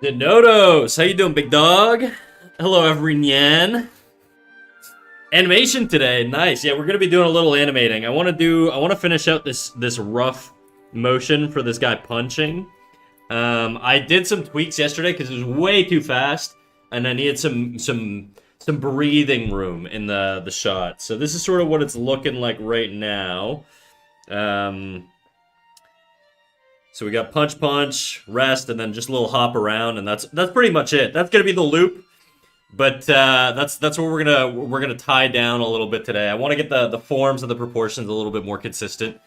Denotos, how you doing, big dog? Hello, everyone. Animation today, nice. Yeah, we're gonna be doing a little animating. I want to finish out this rough motion for this guy punching. I did some tweaks yesterday because it was way too fast, and I needed some breathing room in the shot. So this is sort of what it's looking like right now. So we got punch, punch, rest, and then just a little hop around, and that's pretty much it. That's gonna be the loop, but that's what we're gonna tie down a little bit today. I want to get the forms and the proportions a little bit more consistent,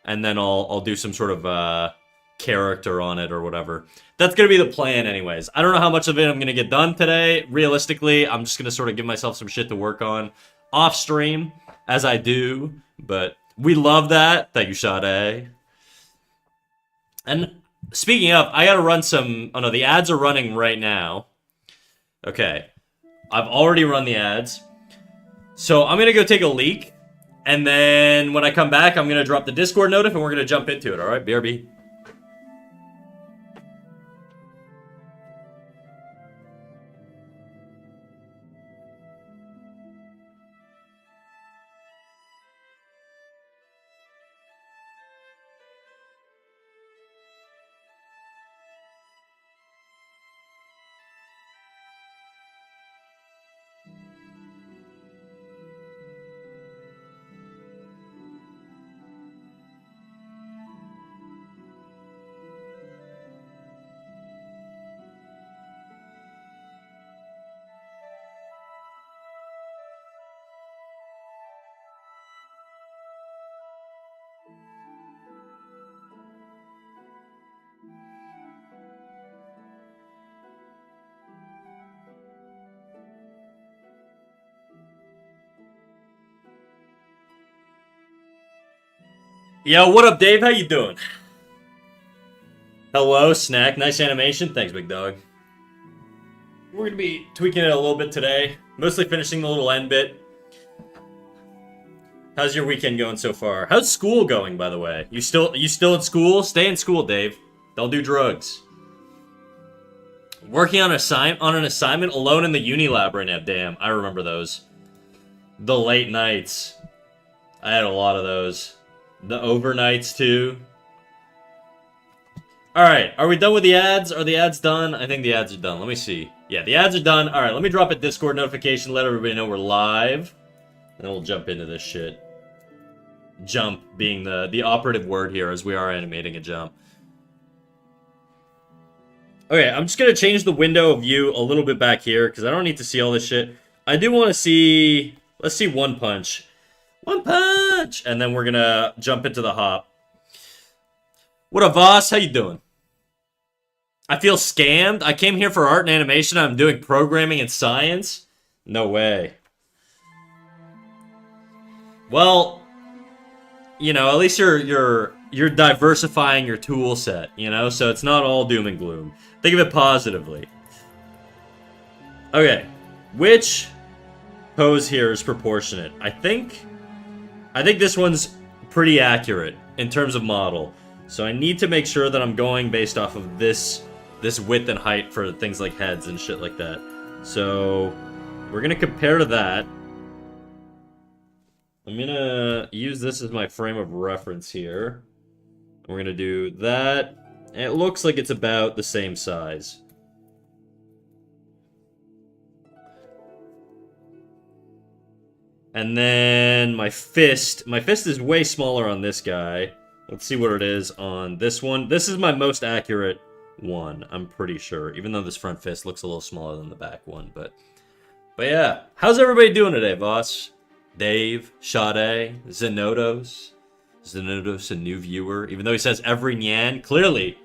and then I'll do some sort of character on it or whatever. That's gonna be the plan, anyways. I don't know how much of it I'm gonna get done today. Realistically, I'm just gonna sort of give myself some shit to work on off stream as I do. But we love that. Thank you, Sade. And speaking of, I gotta run some... Oh no, the ads are running right now. Okay. I've already run the ads. So I'm gonna go take a leak. And then when I come back, I'm gonna drop the Discord notif and we're gonna jump into it, alright? BRB. Yo, what up, Dave? How you doing? Hello, Snack. Nice animation. Thanks, big dog. We're gonna be tweaking it a little bit today. Mostly finishing the little end bit. How's your weekend going so far? How's school going, by the way? You still in school? Stay in school, Dave. Don't do drugs. Working on an assignment alone in the uni lab right now. Damn, I remember those. The late nights. I had a lot of those. The overnights, too. Alright, are we done with the ads? Are the ads done? I think the ads are done. Let me see. Yeah, the ads are done. Alright, let me drop a Discord notification, let everybody know we're live. And then we'll jump into this shit. Jump being the operative word here, as we are animating a jump. Okay, I'm just gonna change the window of view a little bit back here, because I don't need to see all this shit. I do want to see... Let's see one punch. One punch! And then we're gonna jump into the hop. What up, Voss? How you doing? I feel scammed. I came here for art and animation. I'm doing programming and science. No way. Well, you know, at least you're diversifying your tool set, you know? So it's not all doom and gloom. Think of it positively. Okay. Which pose here is proportionate? I think this one's pretty accurate in terms of model. So I need to make sure that I'm going based off of this width and height for things like heads and shit like that. So we're gonna compare to that. I'm gonna use this as my frame of reference here. We're gonna do that. And it looks like it's about the same size. And then my fist is way smaller on this guy. Let's see what it is on this one. This is my most accurate one, I'm pretty sure. Even though this front fist looks a little smaller than the back one, but yeah. How's everybody doing today, boss? Dave, Sade, Zenotos. Zenotos, a new viewer. Even though he says every nyan, clearly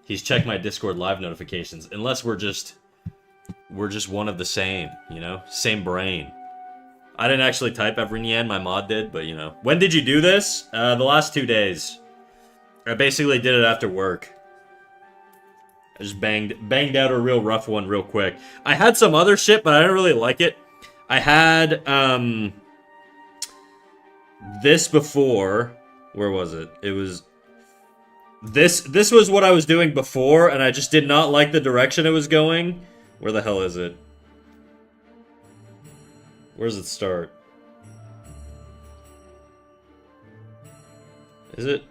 he's checked my Discord live notifications. Unless we're just one of the same, you know? Same brain. I didn't actually type every nyan, my mod did, but you know. When did you do this? The last 2 days. I basically did it after work. I just banged out a real rough one real quick. I had some other shit, but I didn't really like it. I had, this before. Where was it? It was This was what I was doing before, and I just did not like the direction it was going. Where the hell is it? Where does it start? Is it?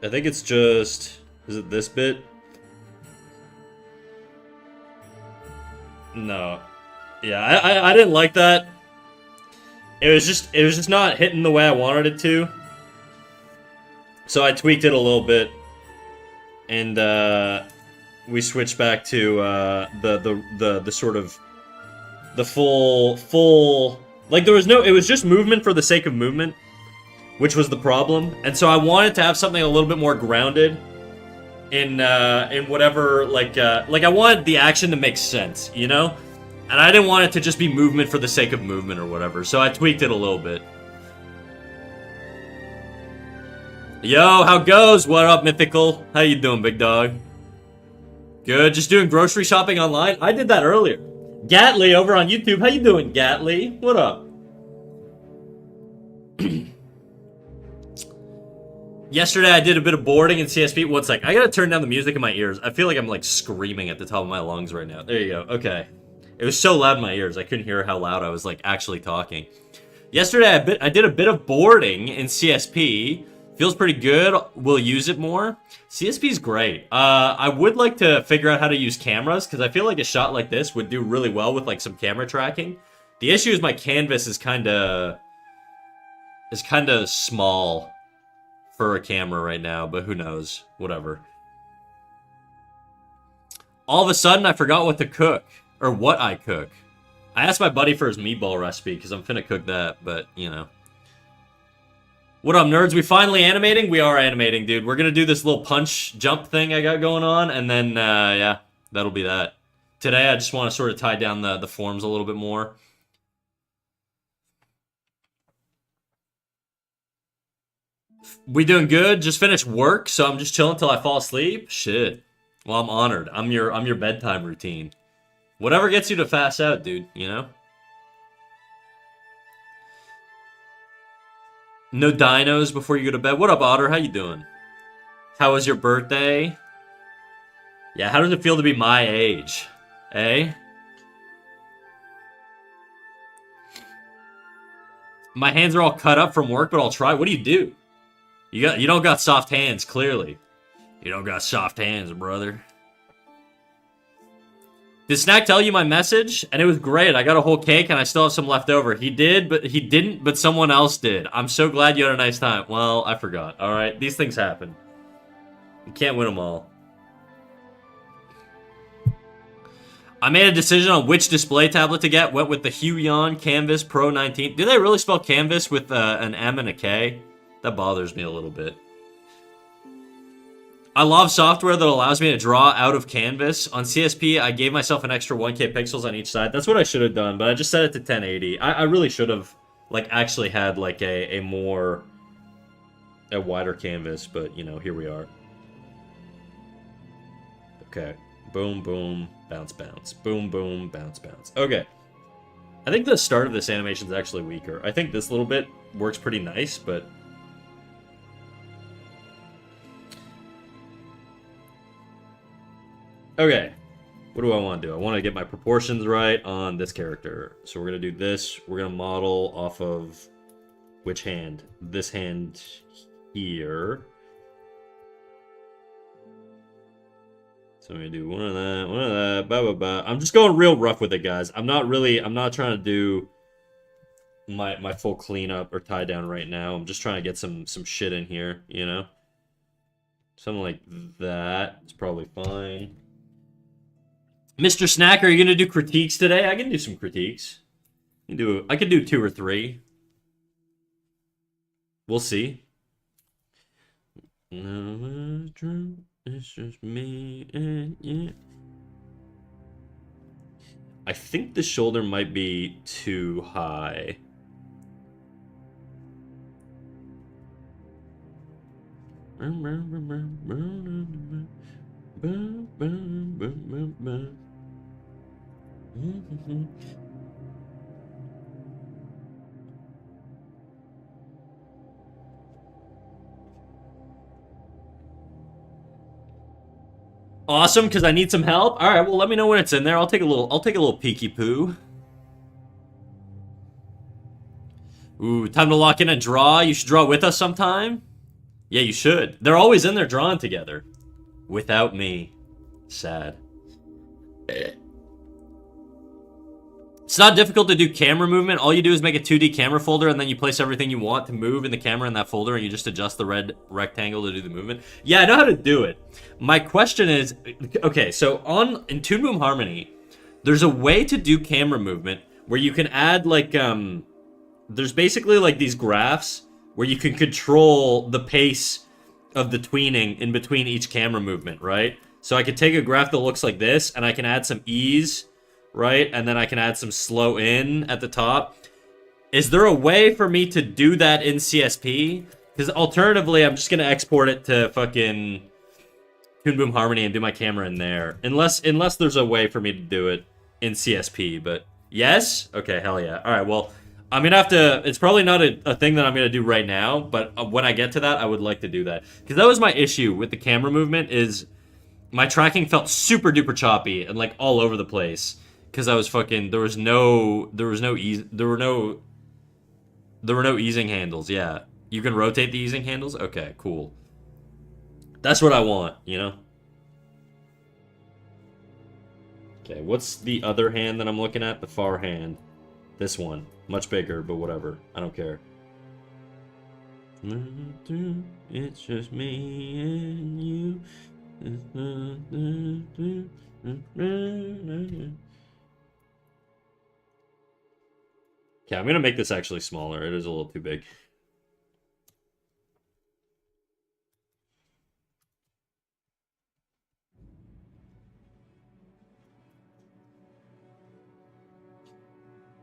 I think it's just... Is it this bit? No. Yeah, I didn't like that. It was just not hitting the way I wanted it to. So I tweaked it a little bit. And we switched back to the sort of the full like there was no, it was just movement for the sake of movement, which was the problem. And so I wanted to have something a little bit more grounded in whatever, like I wanted the action to make sense, you know? And I didn't want it to just be movement for the sake of movement or whatever. So I tweaked it a little bit. Yo, how goes? What up, Mythical? How you doing, big dog? Good, just doing grocery shopping online? I did that earlier. Gatly over on YouTube. How you doing, Gatly? What up? Yesterday I did a bit of boarding in CSP. One sec, I gotta turn down the music in my ears. I feel like I'm like screaming at the top of my lungs right now. There you go, okay. It was so loud in my ears, I couldn't hear how loud I was like actually talking. Yesterday I did a bit of boarding in CSP. Feels pretty good. We'll use it more. CSP's great. I would like to figure out how to use cameras, because I feel like a shot like this would do really well with like some camera tracking. The issue is my canvas is kind of small for a camera right now, but who knows? Whatever. All of a sudden, I forgot what to cook, or what I cook. I asked my buddy for his meatball recipe, because I'm finna cook that, but, you know. What up, nerds? We finally animating? We are animating, dude. We're gonna do this little punch jump thing I got going on, and then, yeah, that'll be that. Today, I just want to sort of tie down the forms a little bit more. We doing good? Just finished work, so I'm just chilling till I fall asleep? Shit. Well, I'm honored. I'm your bedtime routine. Whatever gets you to fast out, dude, you know? No dinos before you go to bed. What up, Otter? How you doing? How was your birthday? Yeah, how does it feel to be my age? Eh? My hands are all cut up from work, but I'll try. What do you do? You don't got soft hands, clearly. You don't got soft hands, brother. Did Snack tell you my message? And it was great. I got a whole cake and I still have some left over. He did, but he didn't, but someone else did. I'm so glad you had a nice time. Well, I forgot. All right, these things happen. You can't win them all. I made a decision on which display tablet to get. Went with the Huion Canvas Pro 19. Do they really spell Canvas with an M and a K? That bothers me a little bit. I love software that allows me to draw out of canvas. On CSP, I gave myself an extra 1K pixels on each side. That's what I should have done, but I just set it to 1080. I really should have, like, actually had, like, a wider canvas, but, you know, here we are. Okay. Boom, boom, bounce, bounce. Boom, boom, bounce, bounce. Okay. I think the start of this animation is actually weaker. I think this little bit works pretty nice, but... Okay, what do I want to do? I want to get my proportions right on this character. So we're going to do this. We're going to model off of which hand? This hand here. So I'm going to do one of that, blah, blah, blah. I'm just going real rough with it, guys. I'm not trying to do my full cleanup or tie down right now. I'm just trying to get some shit in here, you know? Something like that is probably fine. Mr. Snack, are you gonna do critiques today? I can do some critiques. I can do 2 or 3. We'll see. It's just me and you. I think the shoulder might be too high. Awesome, because I need some help. All right, well, let me know when it's in there. I'll take a little peeky poo. Ooh, time to lock in a draw. You should draw with us sometime. Yeah, you should. They're always in there drawing together. Without me. Sad. It's not difficult to do camera movement. All you do is make a 2D camera folder, and then you place everything you want to move in the camera in that folder, and you just adjust the red rectangle to do the movement. Yeah, I know how to do it. My question is, okay, so in Toon Boom Harmony, there's a way to do camera movement where you can add, like, there's basically, like, these graphs where you can control the pace of the tweening in between each camera movement, right? So I could take a graph that looks like this, and I can add some ease, right? And then I can add some slow in at the top. Is there a way for me to do that in CSP? Because alternatively, I'm just going to export it to fucking Toon Boom Harmony and do my camera in there. Unless there's a way for me to do it in CSP, but yes? Okay, hell yeah. All right, well, I'm going to have to... It's probably not a thing that I'm going to do right now, but when I get to that, I would like to do that. Because that was my issue with the camera movement is my tracking felt super duper choppy and like all over the place. Because I was fucking... There were no easing handles, yeah. You can rotate the easing handles? Okay, cool. That's what I want, you know? Okay, what's the other hand that I'm looking at? The far hand. This one. Much bigger, but whatever. I don't care. It's just me and you. Okay, I'm gonna make this actually smaller. It is a little too big.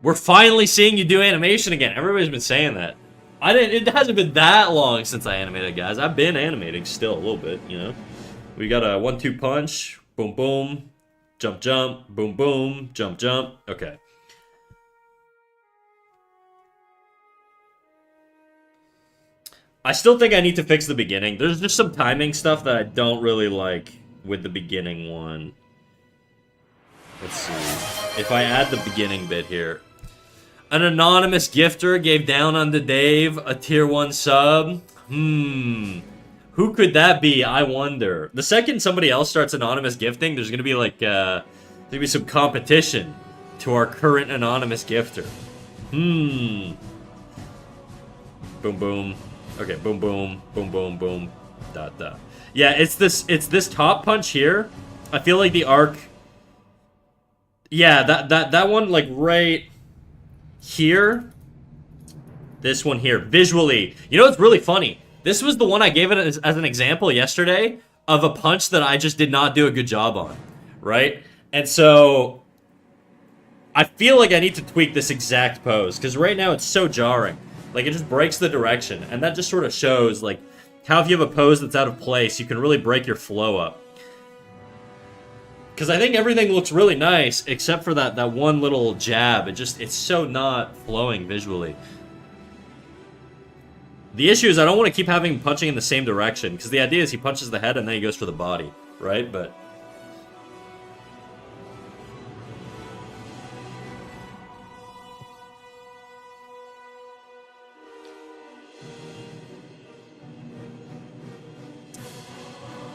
We're finally seeing you do animation again. Everybody's been saying that. It hasn't been that long since I animated, guys. I've been animating still a little bit, you know. We got a 1-2 punch, boom boom, jump jump, boom boom, jump jump. Okay. I still think I need to fix the beginning. There's just some timing stuff that I don't really like with the beginning one. Let's see. If I add the beginning bit here. An anonymous gifter gave Down Under Dave a tier 1 sub. Who could that be? I wonder. The second somebody else starts anonymous gifting, there's gonna be like there's gonna be some competition to our current anonymous gifter. Boom boom. Okay, boom boom, boom boom boom. Dot dot. Yeah, it's this top punch here. I feel like the arc. Yeah, that one like right here. This one here, visually. You know what's really funny? This was the one I gave it as an example yesterday of a punch that I just did not do a good job on, right? And so I feel like I need to tweak this exact pose because right now it's so jarring. Like it just breaks the direction, and that just sort of shows like how if you have a pose that's out of place, you can really break your flow up. Because I think everything looks really nice, except for that one little jab. It's so not flowing visually. The issue is I don't want to keep having him punching in the same direction, because the idea is he punches the head and then he goes for the body, right? But...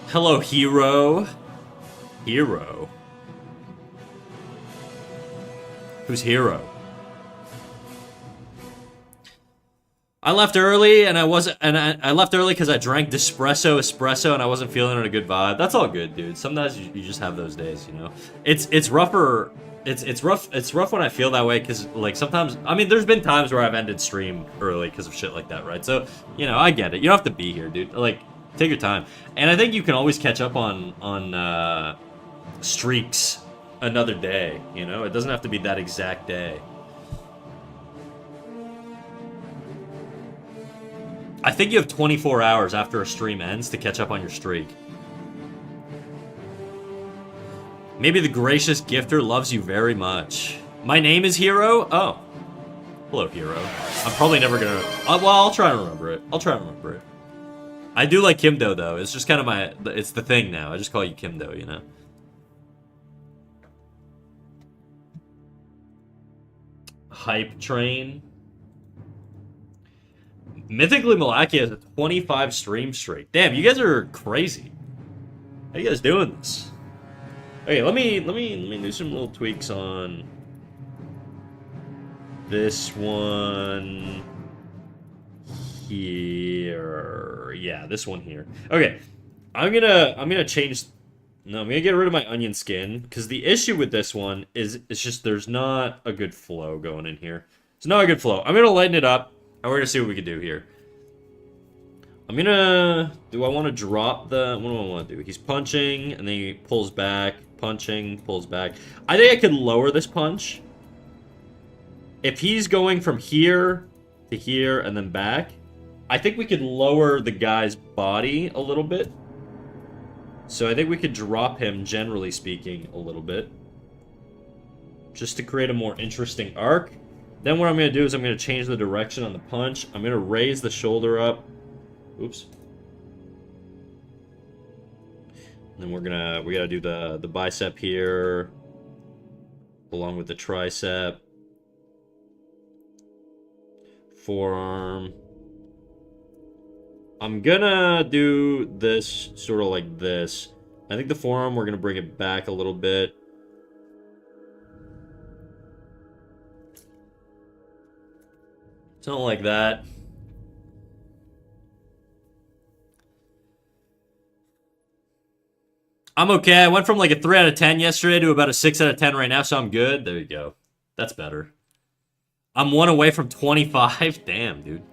Hello, Hero. Hero? Who's Hero? I left early and I left early because I drank espresso and I wasn't feeling in a good vibe. That's all good, dude. Sometimes you just have those days, you know. It's rougher. It's rough when I feel that way because like sometimes I mean there's been times where I've ended stream early because of shit like that, right? So you know I get it. You don't have to be here, dude. Like take your time. And I think you can always catch up on streaks another day, you know? It doesn't have to be that exact day. I think you have 24 hours after a stream ends to catch up on your streak. Maybe the gracious gifter loves you very much. My name is Hero? Oh. Hello, Hero. I'm probably never gonna... well, I'll try and remember it. I do like Kimdo, though. It's just kind of my... It's the thing now. I just call you Kimdo, you know? Hype Train. Mythically Malaki has a 25 stream streak. Damn, you guys are crazy. How you guys doing this? Okay, let me do some little tweaks on this one here. Yeah, this one here. Okay, I'm gonna change. No, I'm gonna get rid of my onion skin because the issue with this one is it's just there's not a good flow going in here. It's not a good flow. I'm gonna lighten it up and we're gonna see what we can do here. I'm gonna... Do I want to drop the... What do I want to do? He's punching, and then he pulls back. Punching, pulls back. I think I could lower this punch. If he's going from here to here and then back, I think we could lower the guy's body a little bit. So I think we could drop him, generally speaking, a little bit. Just to create a more interesting arc. Then what I'm going to do is I'm going to change the direction on the punch. I'm going to raise the shoulder up. Oops. And then we gotta do the bicep here, along with the tricep, forearm. I'm gonna do this sort of like this. I think the forearm, we're gonna bring it back a little bit. Something like that. I'm okay. I went from like a 3 out of 10 yesterday to about a 6 out of 10 right now, so I'm good. There you go. That's better. I'm 1 away from 25. Damn, dude.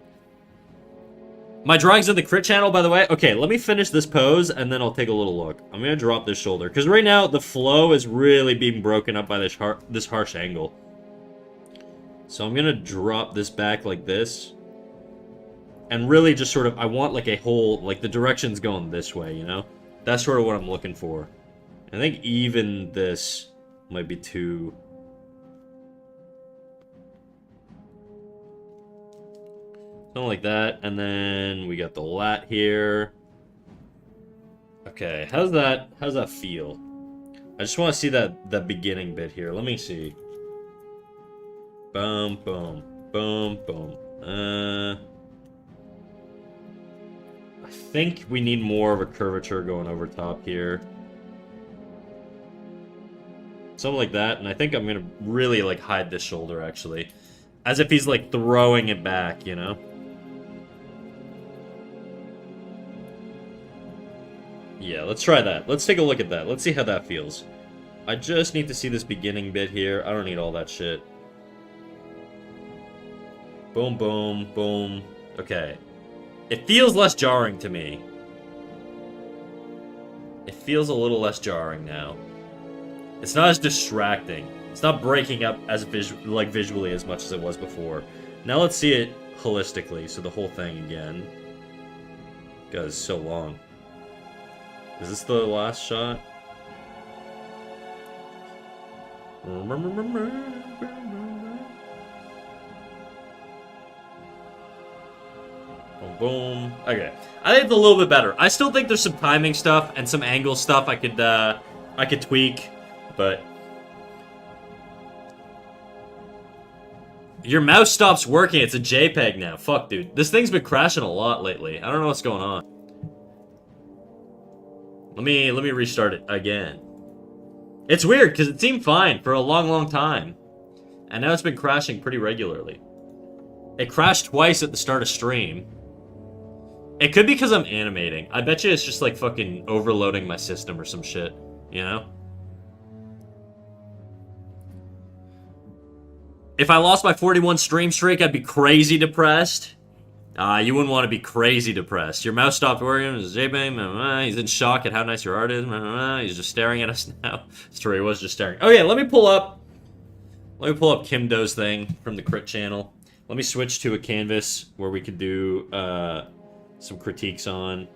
My drawing's in the crit channel, by the way. Okay, let me finish this pose, and then I'll take a little look. I'm going to drop this shoulder, because right now the flow is really being broken up by this harsh angle. So I'm going to drop this back like this. And really just sort of, I want like a whole, like the direction's going this way, you know? That's sort of what I'm looking for. I think even this might be too... Something like that. And then we got the lat here. Okay, how's that feel? I just want to see that beginning bit here. Let me see. Boom, boom, boom, boom. I think we need more of a curvature going over top here. Something like that, and I think I'm gonna really like hide this shoulder actually. As if he's like throwing it back, you know? Yeah, let's try that. Let's take a look at that. Let's see how that feels. I just need to see this beginning bit here. I don't need all that shit. Boom, boom, boom. Okay. It feels less jarring to me. It feels a little less jarring now. It's not as distracting. It's not breaking up as visually as much as it was before. Now let's see it holistically, so the whole thing again. God, it's so long. Is this the last shot? Boom, boom. Okay, I think it's a little bit better. I still think there's some timing stuff and some angle stuff I could tweak, but your mouse stops working. It's a JPEG now. Fuck, dude. This thing's been crashing a lot lately. I don't know what's going on. Let me restart it again. It's weird because it seemed fine for a long time, and now it's been crashing pretty regularly. It crashed twice at the start of stream. It could be because I'm animating. I bet you it's just like fucking overloading my system or some shit, you know? If I lost my 41 stream streak, I'd be crazy depressed. You wouldn't want to be crazy depressed. Your mouse stopped working. He's in shock at how nice your art is. He's just staring at us now. Story was just staring. Okay, let me pull up Kimdo's thing from the crit channel. Let me switch to a canvas where we could do some critiques on.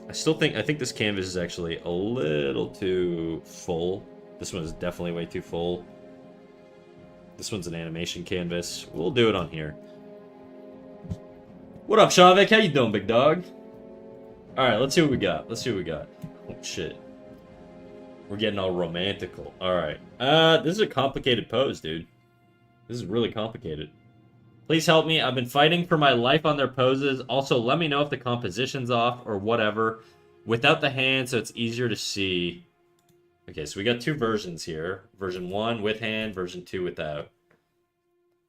I think this canvas is actually a little too full. This one is definitely way too full. This one's an animation canvas. We'll do it on here. What up, Shavik? How you doing, big dog? Alright, let's see what we got. Let's see what we got. Oh, shit. We're getting all romantical. Alright. This is a complicated pose, dude. This is really complicated. Please help me. I've been fighting for my life on their poses. Also, let me know if the composition's off or whatever. Without the hand, so it's easier to see. Okay, so we got two versions here. Version 1 with hand, version 2 without. I'm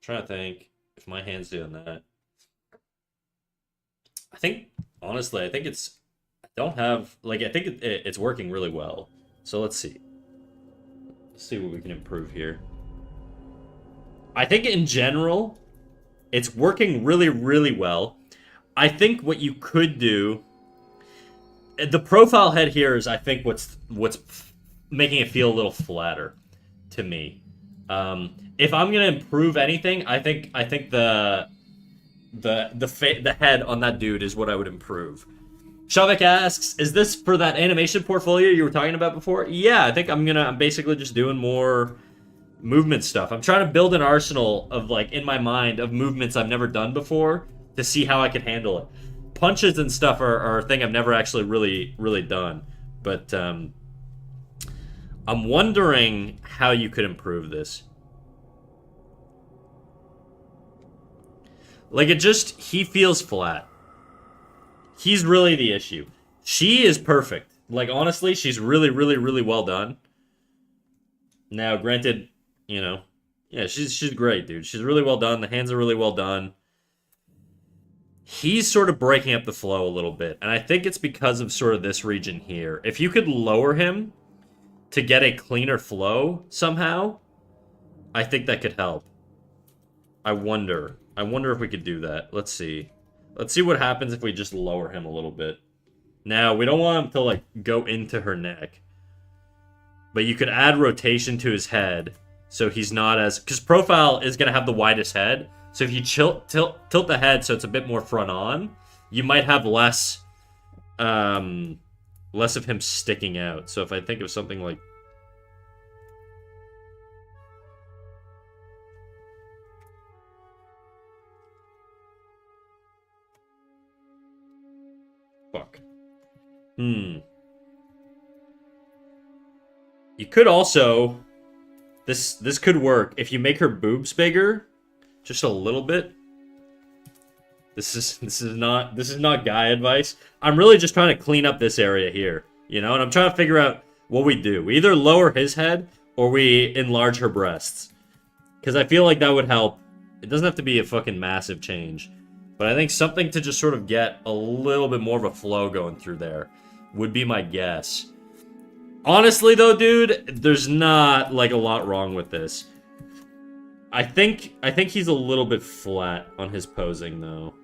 trying to think if my hand's doing that. I think, honestly, I think it's... I don't have... Like, I think it's working really well. So let's see. Let's see what we can improve here. I think in general, it's working really, really well. I think what you could do... The profile head here is, I think, what's making it feel a little flatter to me. If I'm gonna improve anything, I think the head on that dude is what I would improve. Shavik asks, "Is this for that animation portfolio you were talking about before?" Yeah, I think I'm basically just doing more movement stuff. I'm trying to build an arsenal of, like, in my mind, of movements I've never done before to see how I could handle it. Punches and stuff are a thing I've never actually really done, but I'm wondering how you could improve this. Like, he feels flat. He's really the issue. She is perfect. Like, honestly, she's really well done. Now, granted, you know, yeah, she's great, dude. She's really well done. The hands are really well done. He's sort of breaking up the flow a little bit, and I think it's because of sort of this region here. If you could lower him to get a cleaner flow somehow, I think that could help. I wonder if we could do that. Let's see. Let's see what happens if we just lower him a little bit. Now, we don't want him to, like, go into her neck. But you could add rotation to his head, so he's not as... Because profile is going to have the widest head, so if you tilt the head so it's a bit more front on, you might have less of him sticking out. So if I think of something like... Fuck. You could also... This could work. If you make her boobs bigger, just a little bit. This is not guy advice. I'm really just trying to clean up this area here, you know, and I'm trying to figure out what we do. We either lower his head or we enlarge her breasts, because I feel like that would help. It doesn't have to be a fucking massive change, but I think something to just sort of get a little bit more of a flow going through there would be my guess. Honestly, though, dude, there's not, like, a lot wrong with this. I think he's a little bit flat on his posing, though.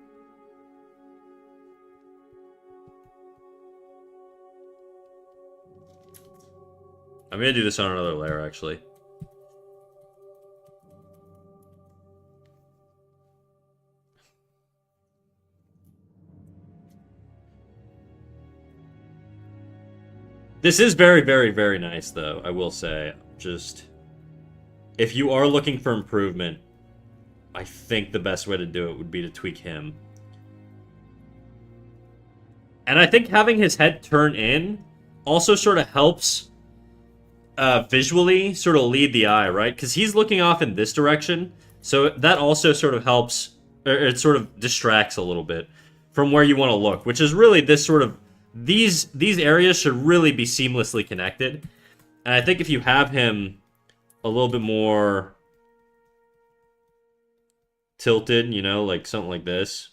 I'm gonna do this on another layer, actually. This is very, very, very nice, though, I will say. Just... If you are looking for improvement, I think the best way to do it would be to tweak him. And I think having his head turn in also sort of helps visually sort of lead the eye, right? Because he's looking off in this direction, so that also sort of helps, or it sort of distracts a little bit from where you want to look, which is really this sort of, these areas should really be seamlessly connected. And I think if you have him a little bit more tilted, you know, like something like this,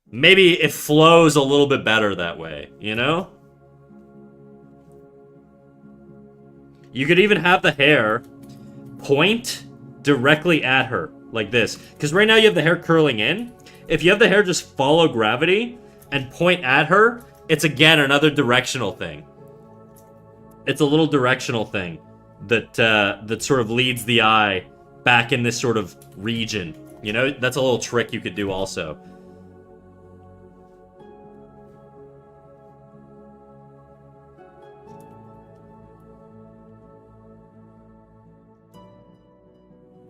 maybe it flows a little bit better that way, you know? You could even have the hair point directly at her, like this. Because right now you have the hair curling in. If you have the hair just follow gravity and point at her, it's again another directional thing. It's a little directional thing that sort of leads the eye back in this sort of region. You know, that's a little trick you could do also.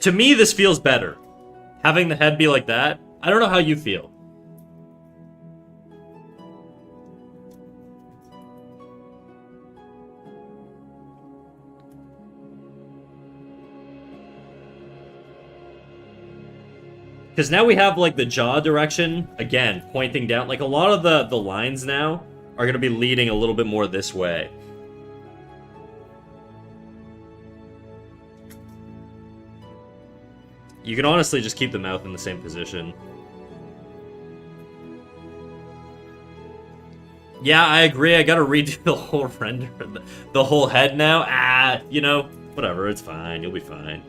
To me, this feels better. Having the head be like that. I don't know how you feel. Because now we have, like, the jaw direction, again, pointing down. Like, a lot of the lines now are going to be leading a little bit more this way. You can honestly just keep the mouth in the same position. Yeah, I agree. I gotta redo the whole render, the whole head now. You know, whatever, it's fine. You'll be fine.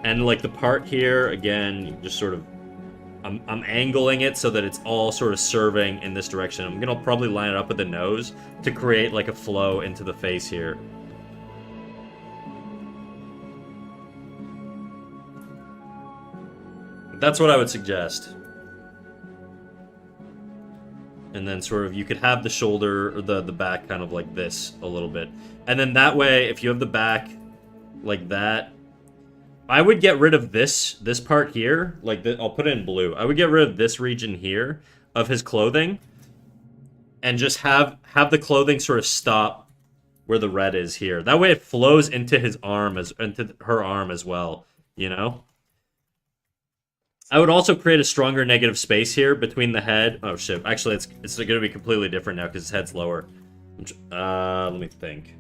And like the part here, again, just sort of, I'm angling it so that it's all sort of serving in this direction. I'm gonna probably line it up with the nose to create like a flow into the face here. That's what I would suggest. And then sort of, you could have the shoulder, or the back kind of like this a little bit. And then that way, if you have the back like that, I would get rid of this part here. Like, I'll put it in blue. I would get rid of this region here of his clothing. And just have the clothing sort of stop where the red is here. That way it flows into his arm, into her arm as well, you know? I would also create a stronger negative space here between the head. Oh shit! Actually, it's going to be completely different now because his head's lower. Let me think.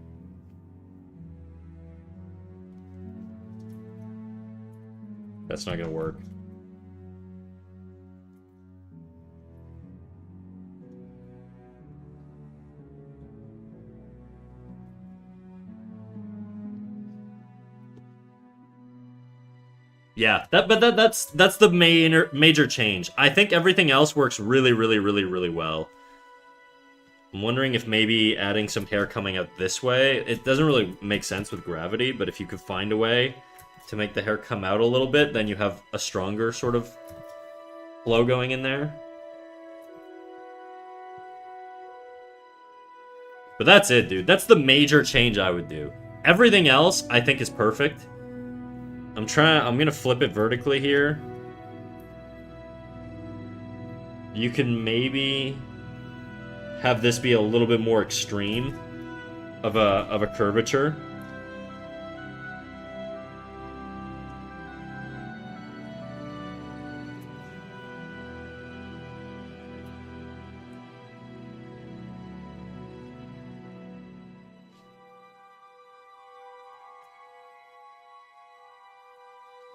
That's not going to work. Yeah, that's the major change. I think everything else works really, really, really, really well. I'm wondering if maybe adding some hair coming out this way, it doesn't really make sense with gravity, but if you could find a way to make the hair come out a little bit, then you have a stronger sort of flow going in there. But that's it, dude. That's the major change I would do. Everything else, I think, is perfect. I'm gonna flip it vertically here. You can maybe have this be a little bit more extreme of a curvature.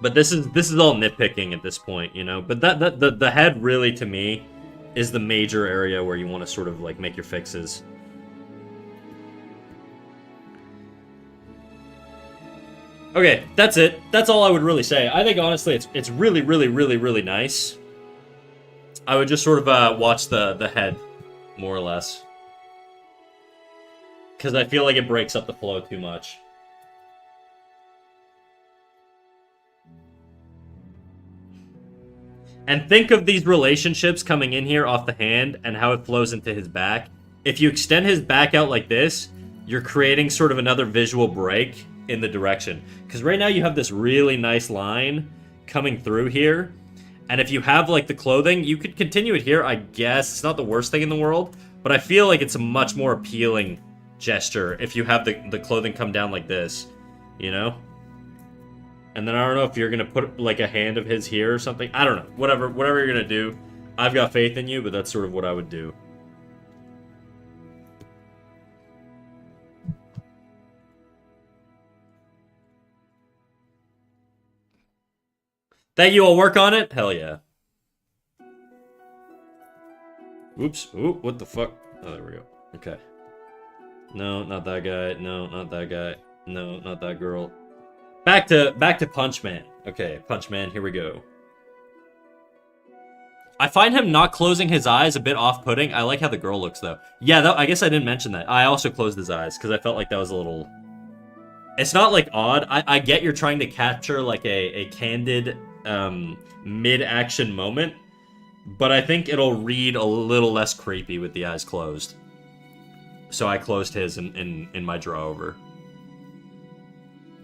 But this is all nitpicking at this point, you know. But the head really, to me, is the major area where you want to sort of like make your fixes. Okay, that's it. That's all I would really say. I think honestly, it's really, really, really, really nice. I would just sort of watch the head, more or less, because I feel like it breaks up the flow too much. And think of these relationships coming in here off the hand and how it flows into his back. If you extend his back out like this, you're creating sort of another visual break in the direction. Because right now you have this really nice line coming through here. And if you have like the clothing, you could continue it here, I guess. It's not the worst thing in the world, but I feel like it's a much more appealing gesture if you have the clothing come down like this, you know? And then I don't know if you're going to put, like, a hand of his here or something. I don't know. Whatever you're going to do. I've got faith in you, but that's sort of what I would do. Thank you. I'll work on it. Hell yeah. Oops. Ooh, what the fuck? Oh, there we go. Okay. No, not that guy. No, not that guy. No, not that girl. Back to Punch Man. Okay, Punch Man, here we go. I find him not closing his eyes a bit off-putting. I like how the girl looks, though. Yeah, I guess I didn't mention that. I also closed his eyes, because I felt like that was a little... It's not, like, odd. I get you're trying to capture, like, a candid, mid-action moment, but I think it'll read a little less creepy with the eyes closed. So I closed his in my draw over.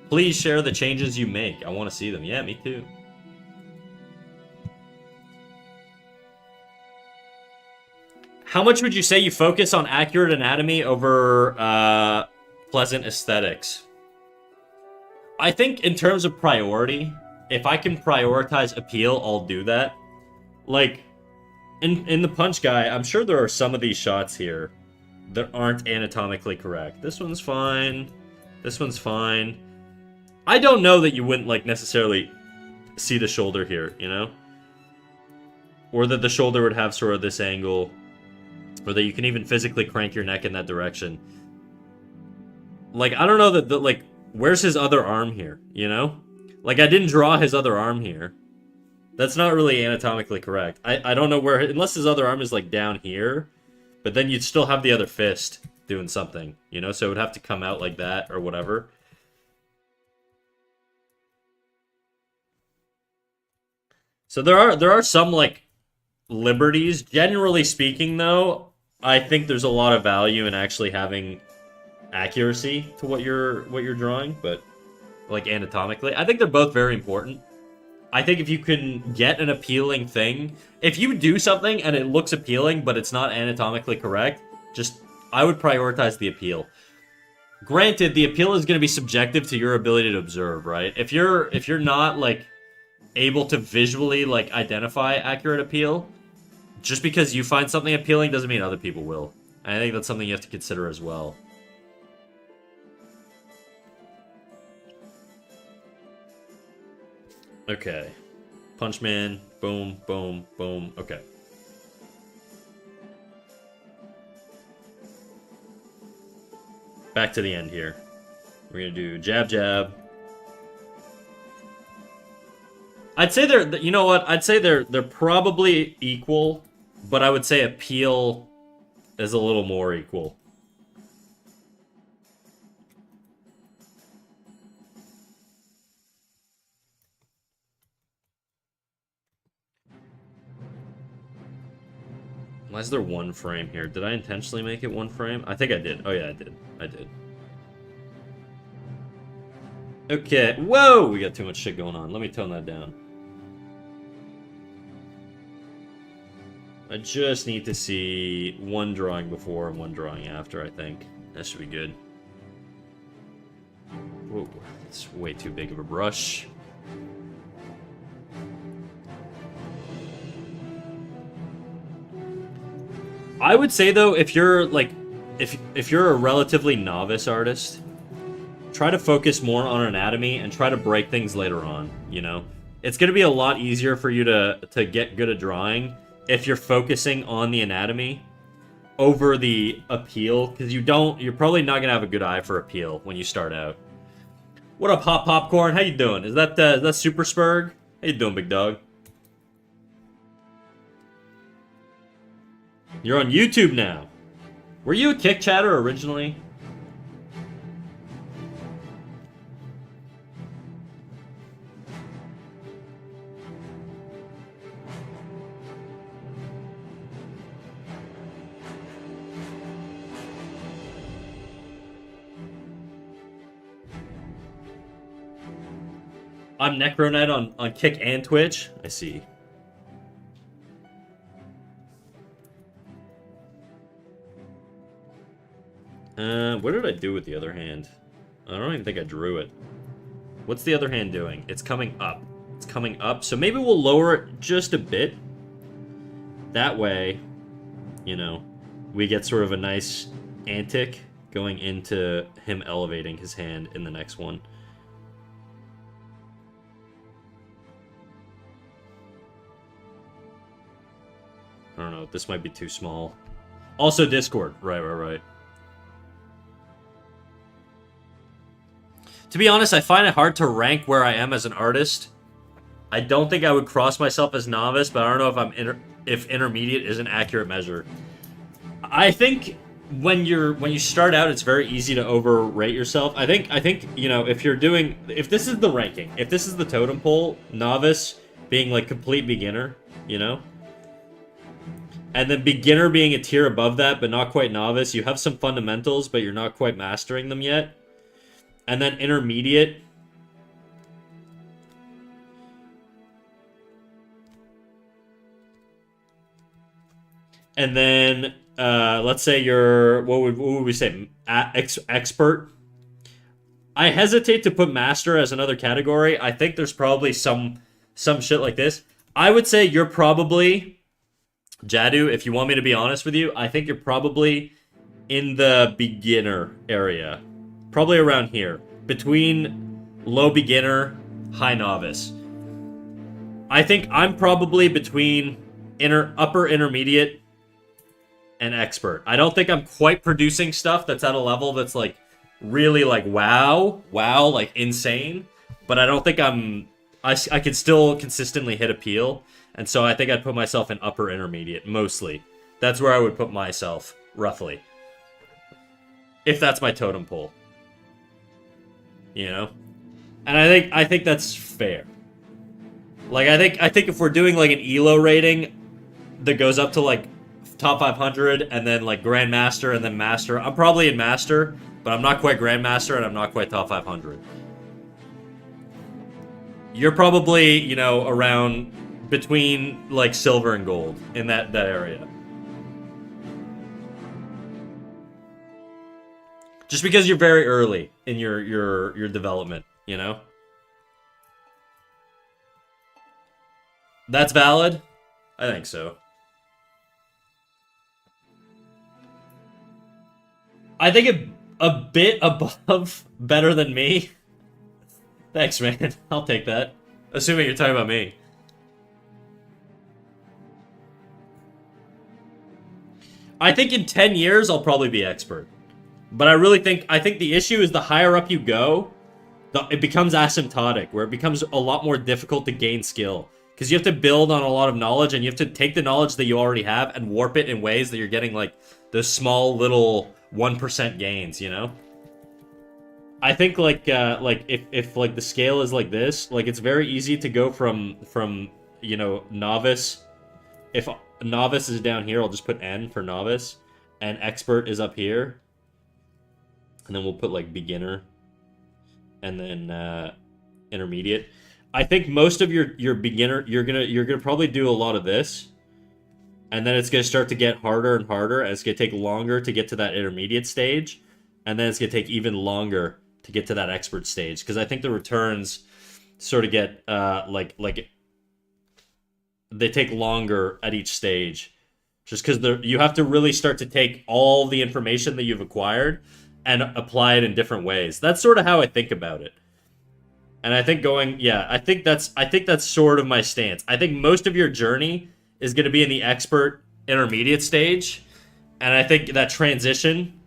Please share the changes you make. I want to see them. Yeah, me too. How much would you say you focus on accurate anatomy over pleasant aesthetics? I think in terms of priority, if I can prioritize appeal, I'll do that. Like, in the punch guy, I'm sure there are some of these shots here that aren't anatomically correct. This one's fine. This one's fine. I don't know that you wouldn't, like, necessarily see the shoulder here, you know? Or that the shoulder would have sort of this angle. Or that you can even physically crank your neck in that direction. Like, I don't know that, like, where's his other arm here, you know? Like, I didn't draw his other arm here. That's not really anatomically correct. I don't know where, unless his other arm is, like, down here. But then you'd still have the other fist doing something, you know? So it would have to come out like that or whatever. So there are some, like, liberties. Generally speaking, though, I think there's a lot of value in actually having accuracy to what you're drawing, but like anatomically, I think they're both very important. I think if you can get an appealing thing, if you do something and it looks appealing but it's not anatomically correct, just I would prioritize the appeal. Granted, the appeal is going to be subjective to your ability to observe, right? If you're not like able to visually like identify accurate appeal, just because you find something appealing doesn't mean other people will. And I think that's something you have to consider as well. Okay. Punchman. Boom, boom, boom. Okay. Back to the end here. We're gonna do jab, jab. I'd say they're, you know what? I'd say they're probably equal, but I would say appeal is a little more equal. Why is there one frame here? Did I intentionally make it one frame? I think I did. Oh yeah, I did. I did. Okay. Whoa! We got too much shit going on. Let me tone that down. I just need to see one drawing before and one drawing after, I think. That should be good. Whoa, it's way too big of a brush. I would say though, if you're like, if you're a relatively novice artist, try to focus more on anatomy and try to break things later on, you know? It's going to be a lot easier for you to get good at drawing if you're focusing on the anatomy over the appeal, because you're probably not going to have a good eye for appeal when you start out. What up, Hot Popcorn? How you doing? Is that Super Spurg? How you doing, big dog? You're on YouTube now. Were you a Kick Chatter originally? I'm Necronet on Kick and Twitch. I see. What did I do with the other hand? I don't even think I drew it. What's the other hand doing? It's coming up. It's coming up. So maybe we'll lower it just a bit. That way, you know, we get sort of a nice antic going into him elevating his hand in the next one. I don't know. This might be too small. Also Discord. Right. To be honest, I find it hard to rank where I am as an artist. I don't think I would cross myself as novice, but I don't know if if intermediate is an accurate measure. I think when you start out, it's very easy to overrate yourself. I think you know, if this is the ranking, if this is the totem pole, novice being like complete beginner, you know, and then beginner being a tier above that, but not quite novice. You have some fundamentals, but you're not quite mastering them yet. And then intermediate. And then, let's say you're, what would we say? Expert. I hesitate to put master as another category. I think there's probably some shit like this. I would say you're probably, Jadu, if you want me to be honest with you, I think you're probably in the beginner area. Probably around here. Between low beginner, high novice. I think I'm probably between upper intermediate and expert. I don't think I'm quite producing stuff that's at a level that's like really like wow, like insane. But I don't think I can still consistently hit appeal. And so I think I'd put myself in upper intermediate, mostly. That's where I would put myself, roughly. If that's my totem pole. You know? And I think that's fair. Like, I think if we're doing, like, an ELO rating that goes up to, like, top 500, and then, like, Grandmaster, and then Master, I'm probably in Master, but I'm not quite Grandmaster, and I'm not quite top 500. You're probably, you know, around between, like, Silver and Gold in that area. Just because you're very early in your development, you know? That's valid? I think so. I think a bit above better than me. Thanks, man. I'll take that. Assuming you're talking about me. I think in 10 years, I'll probably be expert. But I think the issue is the higher up you go, it becomes asymptotic, where it becomes a lot more difficult to gain skill. Because you have to build on a lot of knowledge, and you have to take the knowledge that you already have and warp it in ways that you're getting, like, those small little 1% gains, you know? I think, like if like, the scale is like this, like, it's very easy to go from you know, novice. If novice is down here, I'll just put N for novice, and expert is up here. And then we'll put, like, beginner, and then intermediate. I think most of your beginner, you're gonna probably do a lot of this, and then it's gonna start to get harder and harder, and it's gonna take longer to get to that intermediate stage, and then it's gonna take even longer to get to that expert stage, because I think the returns sort of get like they take longer at each stage, just because you have to really start to take all the information that you've acquired and apply it in different ways. That's sort of how I think about it. And I think I think that's sort of my stance. I think most of your journey is going to be in the expert intermediate stage, and I think that transition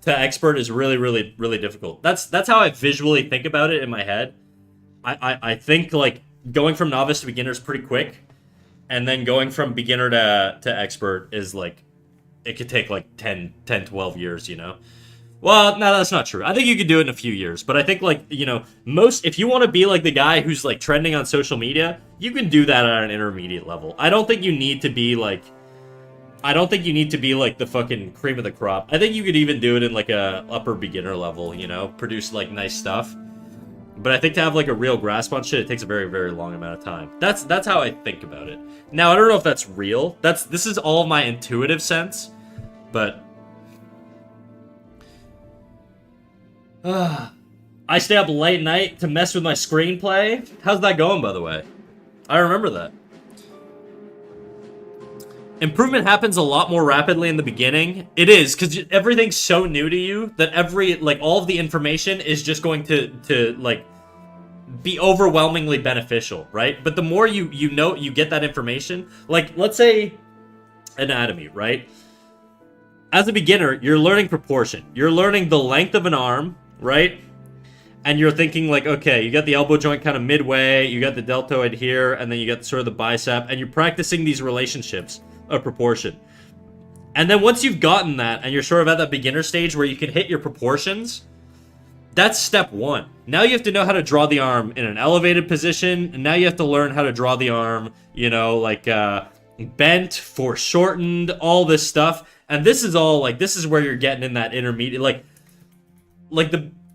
to expert is really, really, really difficult. That's how I visually think about it in my head. I think, like, going from novice to beginner is pretty quick, and then going from beginner to expert is, like, it could take, like, 10, 12 years, you know? Well, no, that's not true. I think you could do it in a few years, but I think, like, you know, if you want to be, like, the guy who's, like, trending on social media, you can do that at an intermediate level. I don't think you need to be, like, the fucking cream of the crop. I think you could even do it in, like, a upper beginner level, you know, produce, like, nice stuff. But I think to have, like, a real grasp on shit, it takes a very, very long amount of time. That's how I think about it. Now, I don't know if that's real. This is all my intuitive sense, but I stay up late night to mess with my screenplay. How's that going, by the way? I remember that. Improvement happens a lot more rapidly in the beginning. It is, because everything's so new to you that all of the information is just going to like, be overwhelmingly beneficial, right? But the more you get that information, like, let's say anatomy, right? As a beginner, you're learning proportion. You're learning the length of an arm, right? And you're thinking, like, okay, you got the elbow joint kind of midway, you got the deltoid here, and then you got sort of the bicep, and you're practicing these relationships of proportion. And then once you've gotten that, and you're sort of at that beginner stage where you can hit your proportions, that's step one. Now you have to know how to draw the arm in an elevated position, and now you have to learn how to draw the arm, you know, like, bent, foreshortened, all this stuff. And this is all, like, this is where you're getting in that intermediate,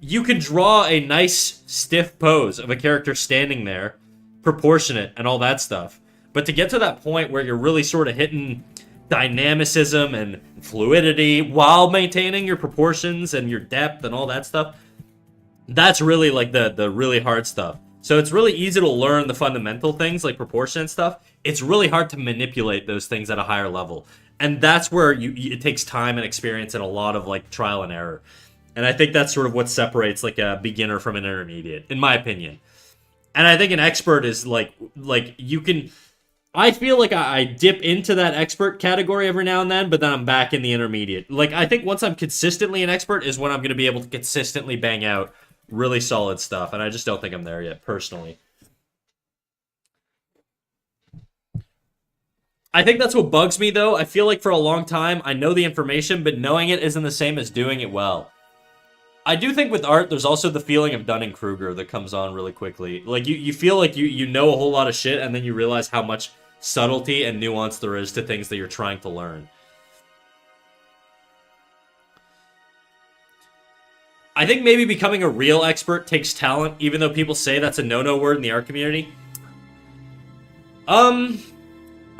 you can draw a nice stiff pose of a character standing there, proportionate, and all that stuff. But to get to that point where you're really sort of hitting dynamicism and fluidity while maintaining your proportions and your depth and all that stuff, That's really like the really hard stuff. So it's really easy to learn the fundamental things like proportion and stuff. It's really hard to manipulate those things at a higher level. And that's where it takes time and experience and a lot of like trial and error. And I think that's sort of what separates like a beginner from an intermediate, in my opinion. And I think an expert is like you can. I feel like I dip into that expert category every now and then, but then I'm back in the intermediate. Like I think once I'm consistently an expert is when I'm going to be able to consistently bang out really solid stuff, and I just don't think I'm there yet personally. I think that's what bugs me though. I feel like for a long time I know the information, but knowing it isn't the same as doing it well. I do think with art, there's also the feeling of Dunning-Kruger that comes on really quickly. Like, you feel like you know a whole lot of shit, and then you realize how much subtlety and nuance there is to things that you're trying to learn. I think maybe becoming a real expert takes talent, even though people say that's a no-no word in the art community.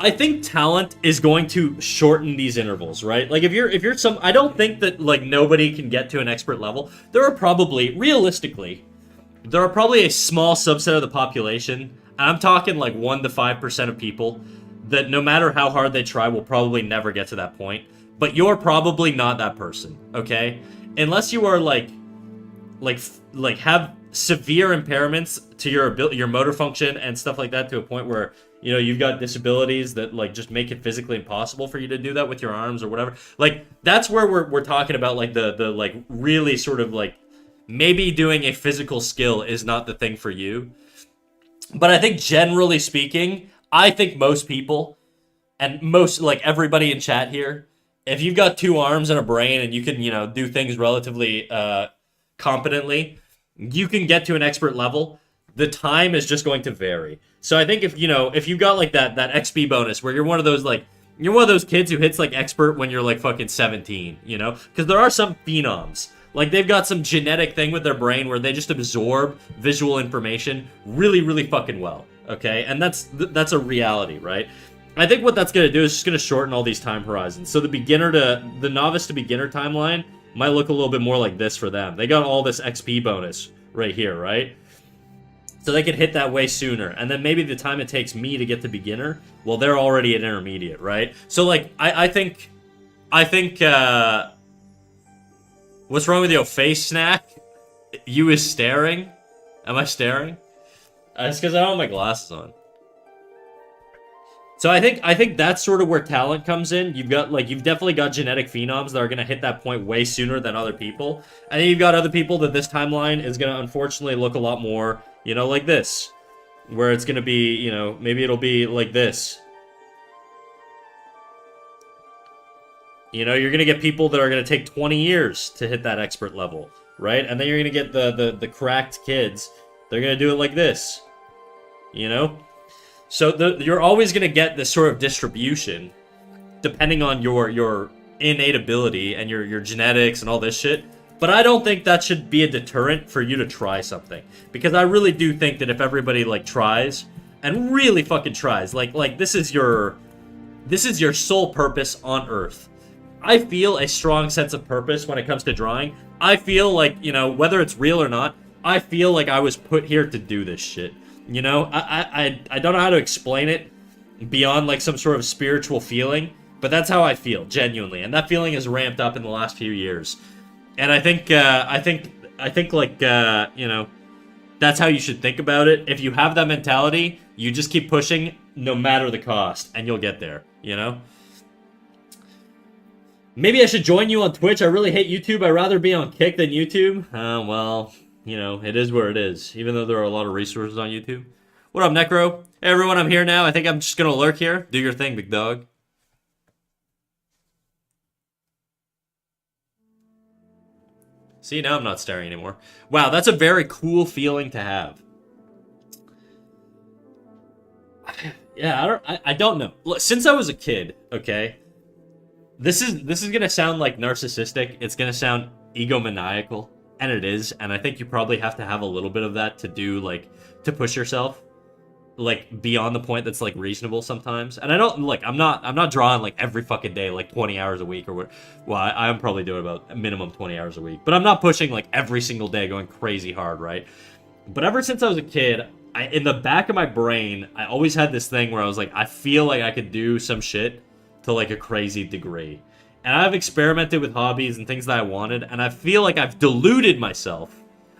I think talent is going to shorten these intervals, right? Like if you're some, I don't think that like nobody can get to an expert level. There are probably, realistically, there are probably a small subset of the population, and I'm talking like 1 to 5% of people, that no matter how hard they try will probably never get to that point. But you're probably not that person, okay? Unless you are like have severe impairments to your ability, your motor function and stuff like that, to a point where you know you've got disabilities that like just make it physically impossible for you to do that with your arms or whatever. Like that's where we're talking about like the like really sort of like maybe doing a physical skill is not the thing for you. But I think generally speaking, I think most people and most like everybody in chat here, if you've got 2 arms and a brain and you can, you know, do things relatively competently, you can get to an expert level. The time is just going to vary. So I think if you know if you got like that XP bonus where you're one of those kids who hits like expert when you're like fucking 17, you know, because there are some phenoms. Like they've got some genetic thing with their brain where they just absorb visual information really, really fucking well. Okay, and that's a reality, right? I think what that's gonna do is just gonna shorten all these time horizons. So the novice to beginner timeline might look a little bit more like this for them. They got all this XP bonus right here, right? So they could hit that way sooner. And then maybe the time it takes me to get to beginner, well, they're already at intermediate, right? So, like, I think, what's wrong with your face, Snack? You is staring? Am I staring? It's because I don't have my glasses on. So I think that's sort of where talent comes in. You've definitely got genetic phenoms that are gonna hit that point way sooner than other people. And then you've got other people that this timeline is gonna unfortunately look a lot more, you know, like this. Where it's gonna be, you know, maybe it'll be like this. You know, you're gonna get people that are gonna take 20 years to hit that expert level, right? And then you're gonna get the cracked kids. They're gonna do it like this. You know? So you're always going to get this sort of distribution, depending on your innate ability and your genetics and all this shit. But I don't think that should be a deterrent for you to try something, because I really do think that if everybody like tries and really fucking tries, like this is your sole purpose on Earth. I feel a strong sense of purpose when it comes to drawing. I feel like, you know, whether it's real or not, I feel like I was put here to do this shit. You know, I don't know how to explain it beyond like some sort of spiritual feeling, but that's how I feel, genuinely, and that feeling is ramped up in the last few years. And I think like you know, that's how you should think about it. If you have that mentality, you just keep pushing no matter the cost, and you'll get there. You know. Maybe I should join you on Twitch. I really hate YouTube. I'd rather be on Kick than YouTube. Well. You know, it is where it is, even though there are a lot of resources on YouTube. What up, Necro? Hey, everyone, I'm here now. I think I'm just going to lurk here. Do your thing, big dog. See, now I'm not staring anymore. Wow, that's a very cool feeling to have. Yeah, I don't know. Look, since I was a kid, okay, this is going to sound like narcissistic. It's going to sound egomaniacal. And it is, and I think you probably have to have a little bit of that to do, like, to push yourself. like beyond the point that's like reasonable sometimes. And I don't like I'm not drawing like every fucking day like 20 hours a week or what. Well, I'm probably doing about a minimum 20 hours a week, but I'm not pushing like every single day going crazy hard, right? But ever since I was a kid, in the back of my brain, I always had this thing where I was like, I feel like I could do some shit to like a crazy degree. And I've experimented with hobbies and things that I wanted, and I feel like I've deluded myself,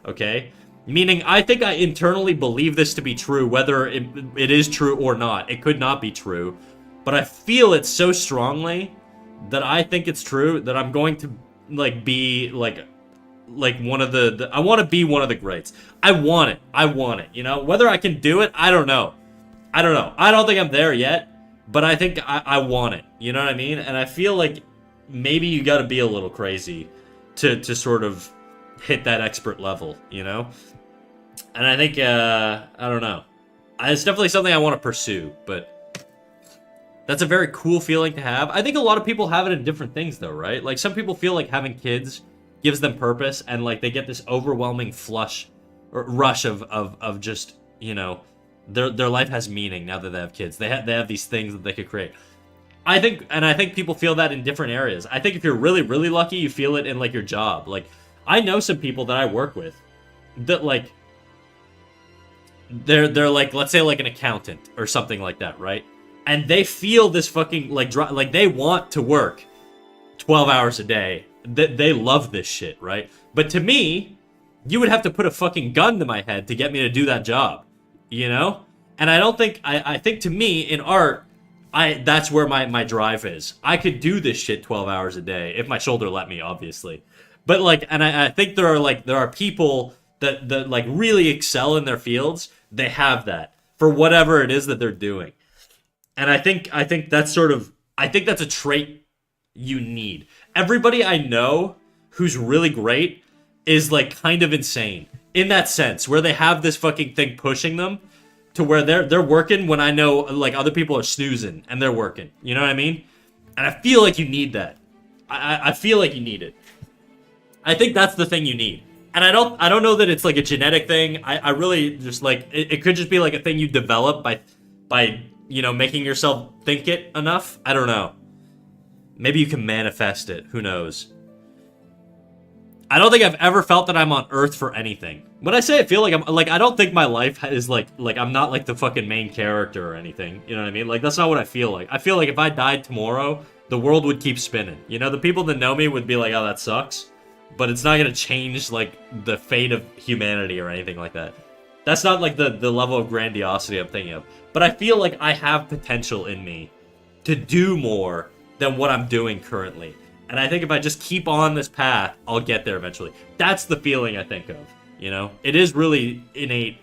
okay? Meaning, I think I internally believe this to be true, whether it is true or not. It could not be true. But I feel it so strongly that I think it's true that I'm going to, like, be, like one of the I want to be one of the greats. I want it, you know? Whether I can do it, I don't know. I don't think I'm there yet, but I think I want it, you know what I mean? And I feel like maybe you gotta be a little crazy to sort of hit that expert level, you know? And I think, I don't know. It's definitely something I want to pursue, but that's a very cool feeling to have. I think a lot of people have it in different things, though, right? Like, some people feel like having kids gives them purpose, and, like, they get this overwhelming rush of just, you know, their life has meaning now that they have kids. They have these things that they could create. I think people feel that in different areas. I think if you're really, really lucky, you feel it in, like, your job. Like, I know some people that I work with that, like, they're like, let's say, like, an accountant or something like that, right? And they feel this fucking, like, they want to work 12 hours a day. They love this shit, right? But to me, you would have to put a fucking gun to my head to get me to do that job, you know? And I don't think, I think to me, in art, that's where my drive is. I could do this shit 12 hours a day, if my shoulder let me, obviously. But, like, and I think there are people that like really excel in their fields. They have that for whatever it is that they're doing. And I think that's a trait you need. Everybody I know who's really great is, like, kind of insane in that sense, where they have this fucking thing pushing them to where they're working when I know, like, other people are snoozing and they're working. You know what I mean? And I feel like you need that. I feel like you need it. I think that's the thing you need. And I don't know that it's, like, a genetic thing. I really just, like, it could just be, like, a thing you develop by you know, making yourself think it enough. I don't know. Maybe you can manifest it. Who knows? I don't think I've ever felt that I'm on Earth for anything. When I say I feel like I'm, like, I don't think my life is, like I'm not, like, the fucking main character or anything. You know what I mean? Like, that's not what I feel like. I feel like if I died tomorrow, the world would keep spinning. You know, the people that know me would be like, oh, that sucks. But it's not gonna change, like, the fate of humanity or anything like that. That's not, like, the level of grandiosity I'm thinking of. But I feel like I have potential in me to do more than what I'm doing currently. And I think if I just keep on this path, I'll get there eventually. That's the feeling I think of, you know? It is really innate,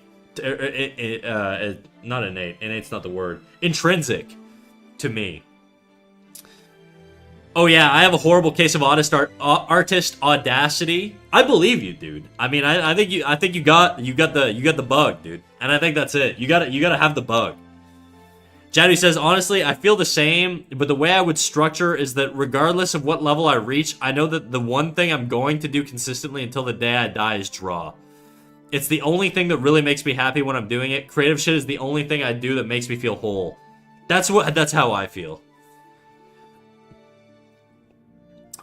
not innate, innate's not the word, intrinsic to me. Oh yeah, I have a horrible case of artist audacity. I believe you, dude. I mean, I think you got the bug, dude. And I think that's it. You gotta have the bug. Jaddy says, honestly, I feel the same, but the way I would structure is that regardless of what level I reach, I know that the one thing I'm going to do consistently until the day I die is draw. It's the only thing that really makes me happy when I'm doing it. Creative shit is the only thing I do that makes me feel whole. That's how I feel.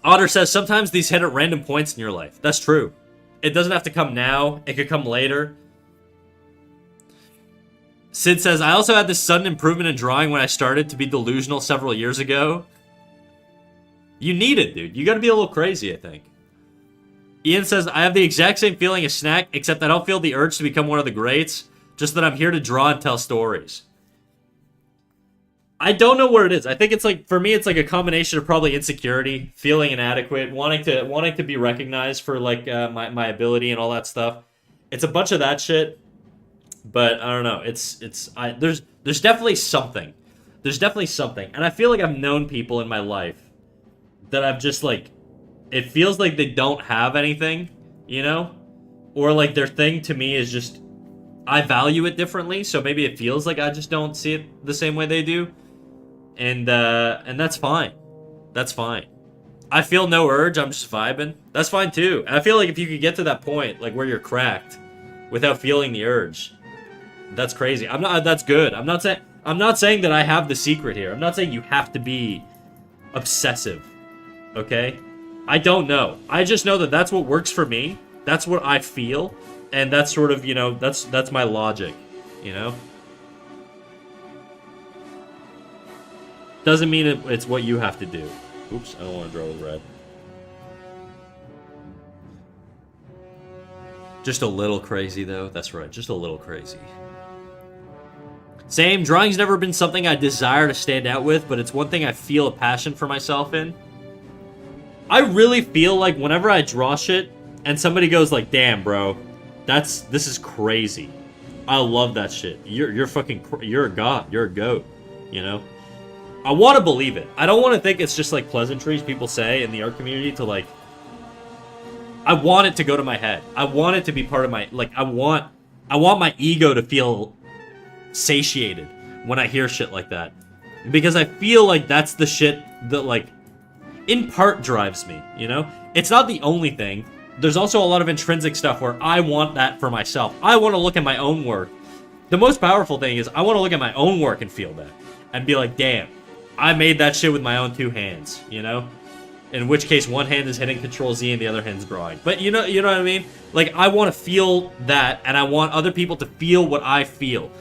Otter says, sometimes these hit at random points in your life. That's true. It doesn't have to come now. It could come later. Sid says, I also had this sudden improvement in drawing when I started to be delusional several years ago. You need it, dude. You gotta be a little crazy, I think. Ian says, I have the exact same feeling as Snack, except I don't feel the urge to become one of the greats, just that I'm here to draw and tell stories. I don't know what it is. I think it's like, for me, it's like a combination of probably insecurity, feeling inadequate, wanting to be recognized for, like, my ability and all that stuff. It's a bunch of that shit. But I don't know. There's definitely something. There's definitely something. And I feel like I've known people in my life that I've just, like, it feels like they don't have anything, you know? Or, like, their thing to me is just, I value it differently, so maybe it feels like I just don't see it the same way they do. And that's fine. That's fine. I feel no urge, I'm just vibing. That's fine too. And I feel like if you could get to that point, like, where you're cracked without feeling the urge, That's crazy. I'm not. That's good. I'm not saying that I have the secret here. I'm not saying you have to be obsessive. Okay? I don't know. I just know that that's what works for me. That's what I feel, and that's sort of, you know, that's my logic, you know? Doesn't mean it's what you have to do. Oops, I don't want to draw with red. Just a little crazy, though. That's right, just a little crazy. Same, drawing's never been something I desire to stand out with, but it's one thing I feel a passion for myself in. I really feel like whenever I draw shit, and somebody goes like, damn, bro, this is crazy. I love that shit. You're a god. You're a goat, you know? I want to believe it. I don't want to think it's just like pleasantries people say in the art community to like... I want it to go to my head. I want it to be part of my... Like, I want my ego to feel satiated when I hear shit like that. Because I feel like that's the shit that, like, in part drives me, you know? It's not the only thing. There's also a lot of intrinsic stuff where I want that for myself. I want to look at my own work. The most powerful thing is I want to look at my own work and feel that. And be like, damn, I made that shit with my own two hands, you know? In which case, one hand is hitting Control Z and the other hand's drawing. But you know what I mean? Like, I want to feel that, and I want other people to feel what I feel.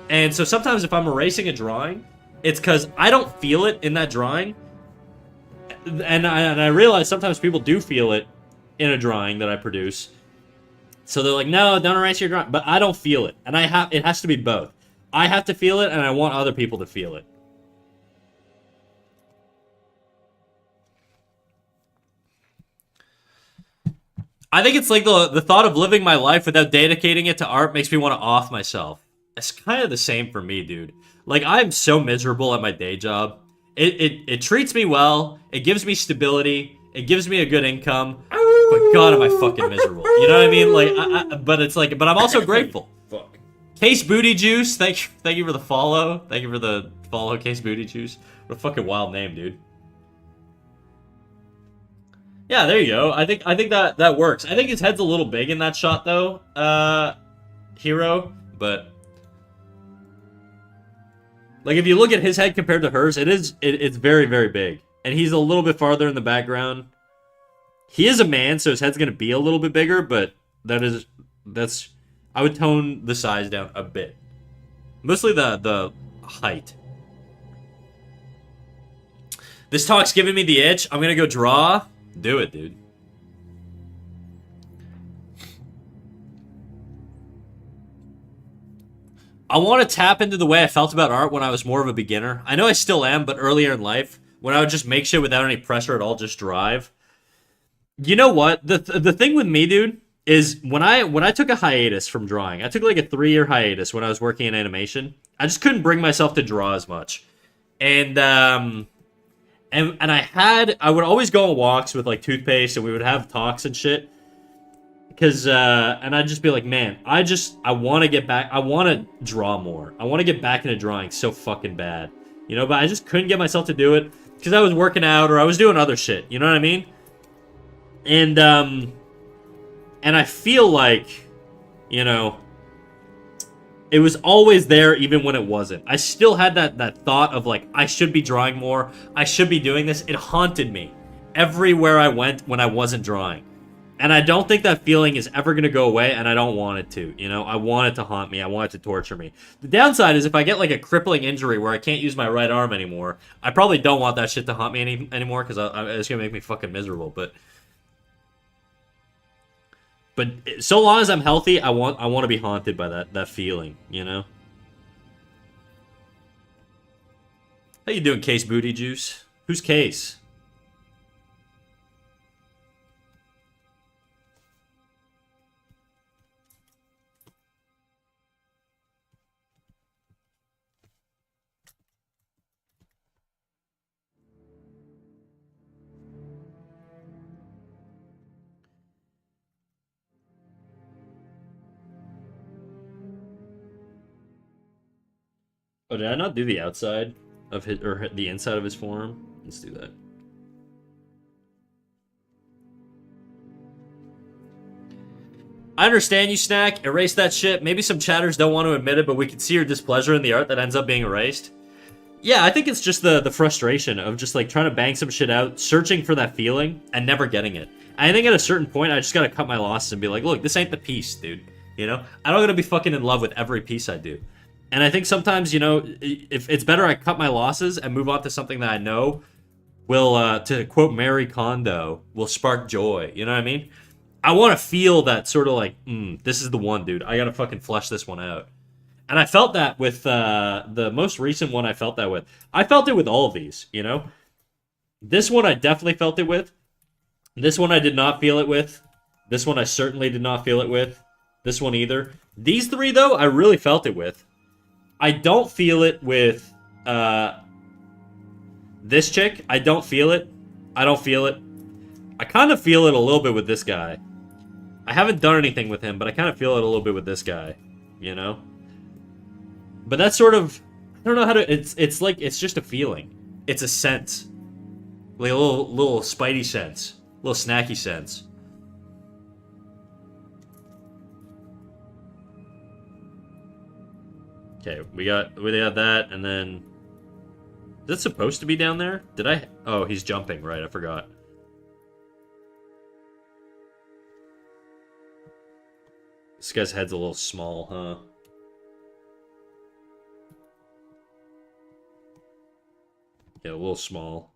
And so sometimes if I'm erasing a drawing, it's because I don't feel it in that drawing. And I realize sometimes people do feel it in a drawing that I produce. So they're like, no, don't erase your drawing. But I don't feel it. And it has to be both. I have to feel it, and I want other people to feel it. I think it's like the thought of living my life without dedicating it to art makes me want to off myself. It's kind of the same for me, dude. Like, I'm so miserable at my day job. It treats me well. It gives me stability. It gives me a good income. But God, am I fucking miserable. You know what I mean? Like, but it's like, but I'm also grateful. Fuck. Case Booty Juice, thank you for the follow. Thank you for the follow, Case Booty Juice. What a fucking wild name, dude. Yeah, there you go. I think that works. I think his head's a little big in that shot, though, Hero. But like, if you look at his head compared to hers, it's very, very big, and he's a little bit farther in the background. He is a man, so his head's gonna be a little bit bigger, but that's I would tone the size down a bit, mostly the height. This talk's giving me the itch. I'm gonna go draw. Do it, dude. I want to tap into the way I felt about art when I was more of a beginner. I know I still am, but earlier in life, when I would just make shit without any pressure at all, just drive. You know what? The thing with me, dude, is when I took a hiatus from drawing, I took like a 3-year hiatus when I was working in animation. I just couldn't bring myself to draw as much. And I would always go on walks with like toothpaste, and we would have talks and shit. Cause and I'd just be like, man, I want to get back. I want to draw more. I want to get back into drawing so fucking bad, you know. But I just couldn't get myself to do it because I was working out or I was doing other shit. You know what I mean? And I feel like, you know, it was always there even when it wasn't. I still had that thought of like, I should be drawing more. I should be doing this. It haunted me everywhere I went when I wasn't drawing. And I don't think that feeling is ever going to go away, and I don't want it to, you know? I want it to haunt me. I want it to torture me. The downside is if I get like a crippling injury where I can't use my right arm anymore, I probably don't want that shit to haunt me anymore because it's going to make me fucking miserable. But so long as I'm healthy, I want to be haunted by that feeling, you know? How you doing, Case Booty Juice? Who's Case? Oh, did I not do the outside of his, or the inside of his forearm? Let's do that. I understand you, Snack. Erase that shit. Maybe some chatters don't want to admit it, but we can see your displeasure in the art that ends up being erased. Yeah, I think it's just the frustration of just like trying to bang some shit out, searching for that feeling, and never getting it. I think at a certain point, I just gotta cut my losses and be like, look, this ain't the piece, dude. You know? I don't gotta be fucking in love with every piece I do. And I think sometimes, you know, if it's better I cut my losses and move on to something that I know will, to quote Mary Kondo, will spark joy. You know what I mean? I want to feel that sort of like, this is the one, dude. I gotta fucking flesh this one out. And I felt that with the most recent one I felt that with. I felt it with all of these, you know? This one I definitely felt it with. This one I did not feel it with. This one I certainly did not feel it with. This one either. These three, though, I really felt it with. I don't feel it with this chick. I don't feel it. I don't feel it. I kind of feel it a little bit with this guy. I haven't done anything with him, but I kind of feel it a little bit with this guy, you know? But that's sort of, I don't know how to, it's like, it's just a feeling. It's a sense. Like a little spidey sense. A little snacky sense. Okay, we got that, and then, is it supposed to be down there? Did I, oh, he's jumping, right, I forgot. This guy's head's a little small, huh? Yeah, a little small.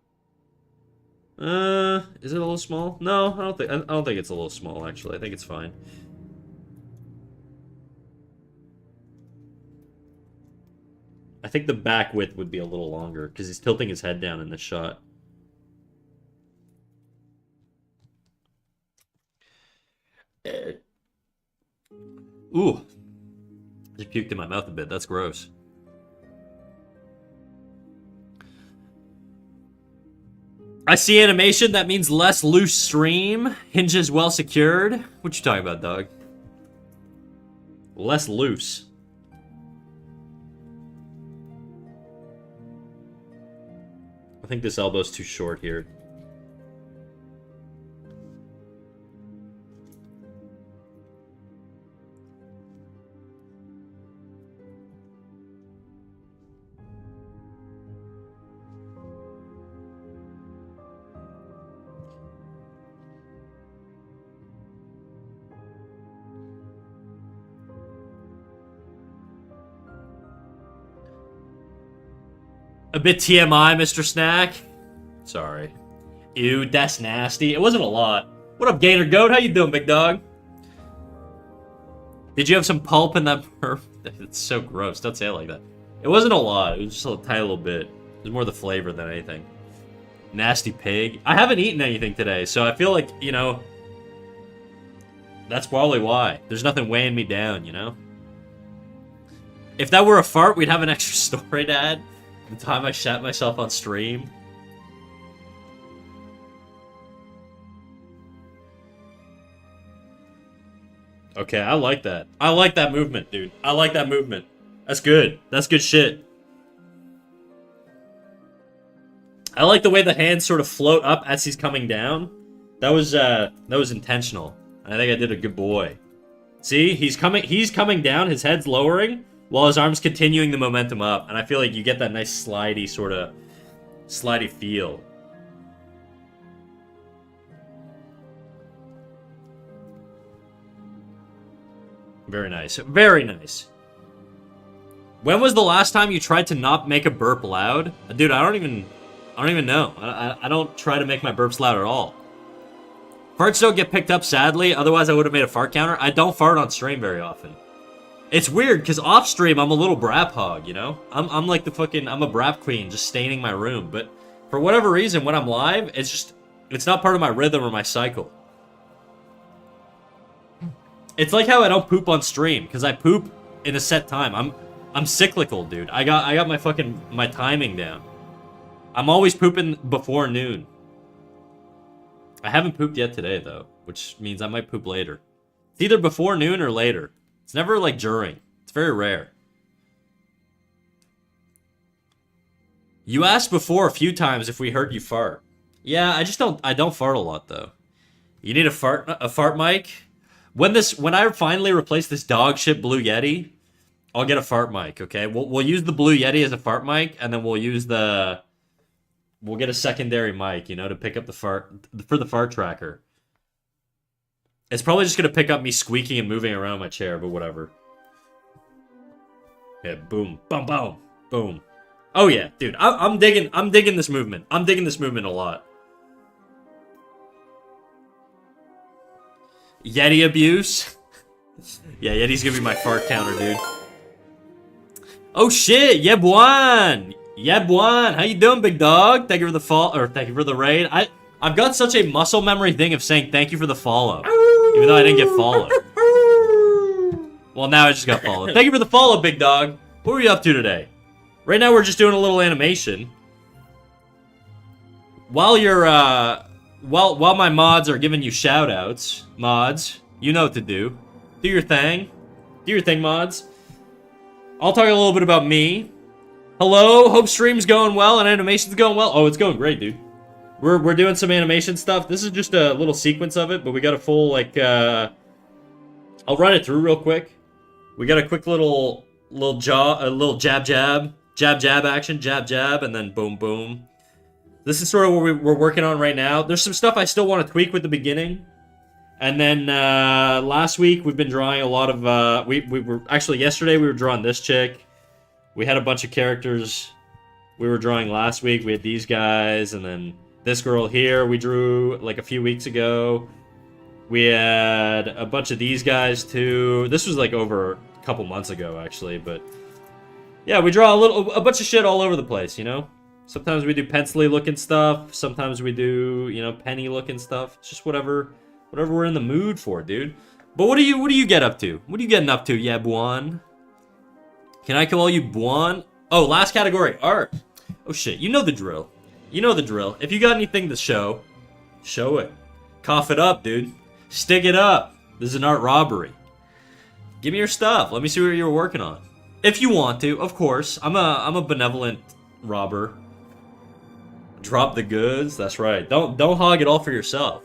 Is it a little small? No, I don't think it's a little small, actually. I think it's fine. I think the back width would be a little longer, because he's tilting his head down in this shot. Ooh. I just puked in my mouth a bit. That's gross. I see animation. That means less loose stream. Hinges well secured. What you talking about, dog? Less loose. I think this elbow's too short here. A bit TMI, Mr. Snack. Sorry. Ew, that's nasty. It wasn't a lot. What up, Gator Goat? How you doing, big dog? Did you have some pulp in that burp? It's so gross. Don't say it like that. It wasn't a lot. It was just a tiny little bit. It was more the flavor than anything. Nasty pig. I haven't eaten anything today, so I feel like, you know, that's probably why. There's nothing weighing me down, you know? If that were a fart, we'd have an extra story to add. The time I shat myself on stream. Okay, I like that. I like that movement, dude. I like that movement. That's good. That's good shit. I like the way the hands sort of float up as he's coming down. That was intentional. I think I did a good boy. See, he's coming down, his head's lowering, while his arm's continuing the momentum up. And I feel like you get that nice slidey sort of slidey feel. Very nice. Very nice. When was the last time you tried to not make a burp loud? Dude, I don't even know. I don't try to make my burps loud at all. Farts don't get picked up, sadly. Otherwise, I would have made a fart counter. I don't fart on stream very often. It's weird, because off stream, I'm a little brap hog, you know? I'm like the fucking, I'm a brap queen, just staining my room. But for whatever reason, when I'm live, it's not part of my rhythm or my cycle. It's like how I don't poop on stream, because I poop in a set time. I'm cyclical, dude. I got my timing down. I'm always pooping before noon. I haven't pooped yet today, though, which means I might poop later. It's either before noon or later. It's never, like, during. It's very rare. You asked before a few times if we heard you fart. Yeah, I don't fart a lot, though. You need a fart mic? When I finally replace this dog shit Blue Yeti, I'll get a fart mic, okay? We'll use the Blue Yeti as a fart mic, and then we'll get a secondary mic, you know, to pick up the fart for the fart tracker. It's probably just gonna pick up me squeaking and moving around my chair, but whatever. Yeah, boom, boom, boom, boom. Oh yeah, dude, I'm digging this movement. I'm digging this movement a lot. Yeti abuse. Yeah, Yeti's gonna be my fart counter, dude. Oh shit, Yebwan! Yebwan, how you doing, big dog? Thank you for the thank you for the raid. I've got such a muscle memory thing of saying thank you for the follow. Even though I didn't get followed. Well, now I just got followed. Thank you for the follow, big dog. What were you up to today? Right now we're just doing a little animation. While you're, while my mods are giving you shoutouts, mods, you know what to do. Do your thing. Do your thing, mods. I'll talk a little bit about me. Hello, hope stream's going well and animation's going well. Oh, it's going great, dude. We're doing some animation stuff. This is just a little sequence of it, but we got a full, like, I'll run it through real quick. We got a quick little jab action, jab, and then boom, boom. This is sort of what we're working on right now. There's some stuff I still want to tweak with the beginning. And then, last week, we've been drawing a lot of, yesterday we were drawing this chick. We had a bunch of characters we were drawing last week. We had these guys, and then this girl here we drew, like, a few weeks ago. We had a bunch of these guys, too. This was, like, over a couple months ago, actually, but... yeah, we draw a bunch of shit all over the place, you know? Sometimes we do pencil-y-looking stuff. Sometimes we do, you know, penny-looking stuff. It's just whatever we're in the mood for, dude. But what do you get up to? What are you getting up to, yeah, Buon? Can I call you Buon? Oh, last category, art. Oh shit, you know the drill. You know the drill. If you got anything to show it. Cough it up, dude. Stick it up. This is an art robbery. Give me your stuff. Let me see what you're working on. If you want to, of course. I'm a benevolent robber. Drop the goods. That's right. Don't hog it all for yourself.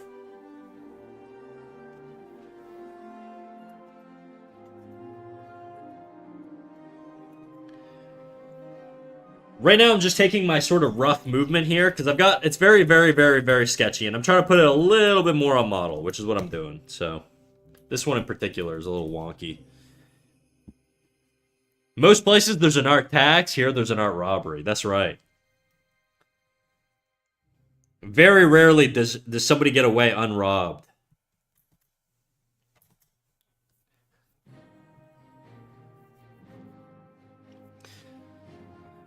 Right now, I'm just taking my sort of rough movement here, because it's very, very, very, very sketchy, and I'm trying to put it a little bit more on model, which is what I'm doing, so. This one in particular is a little wonky. Most places, there's an art tax. Here, there's an art robbery. That's right. Very rarely does somebody get away unrobbed.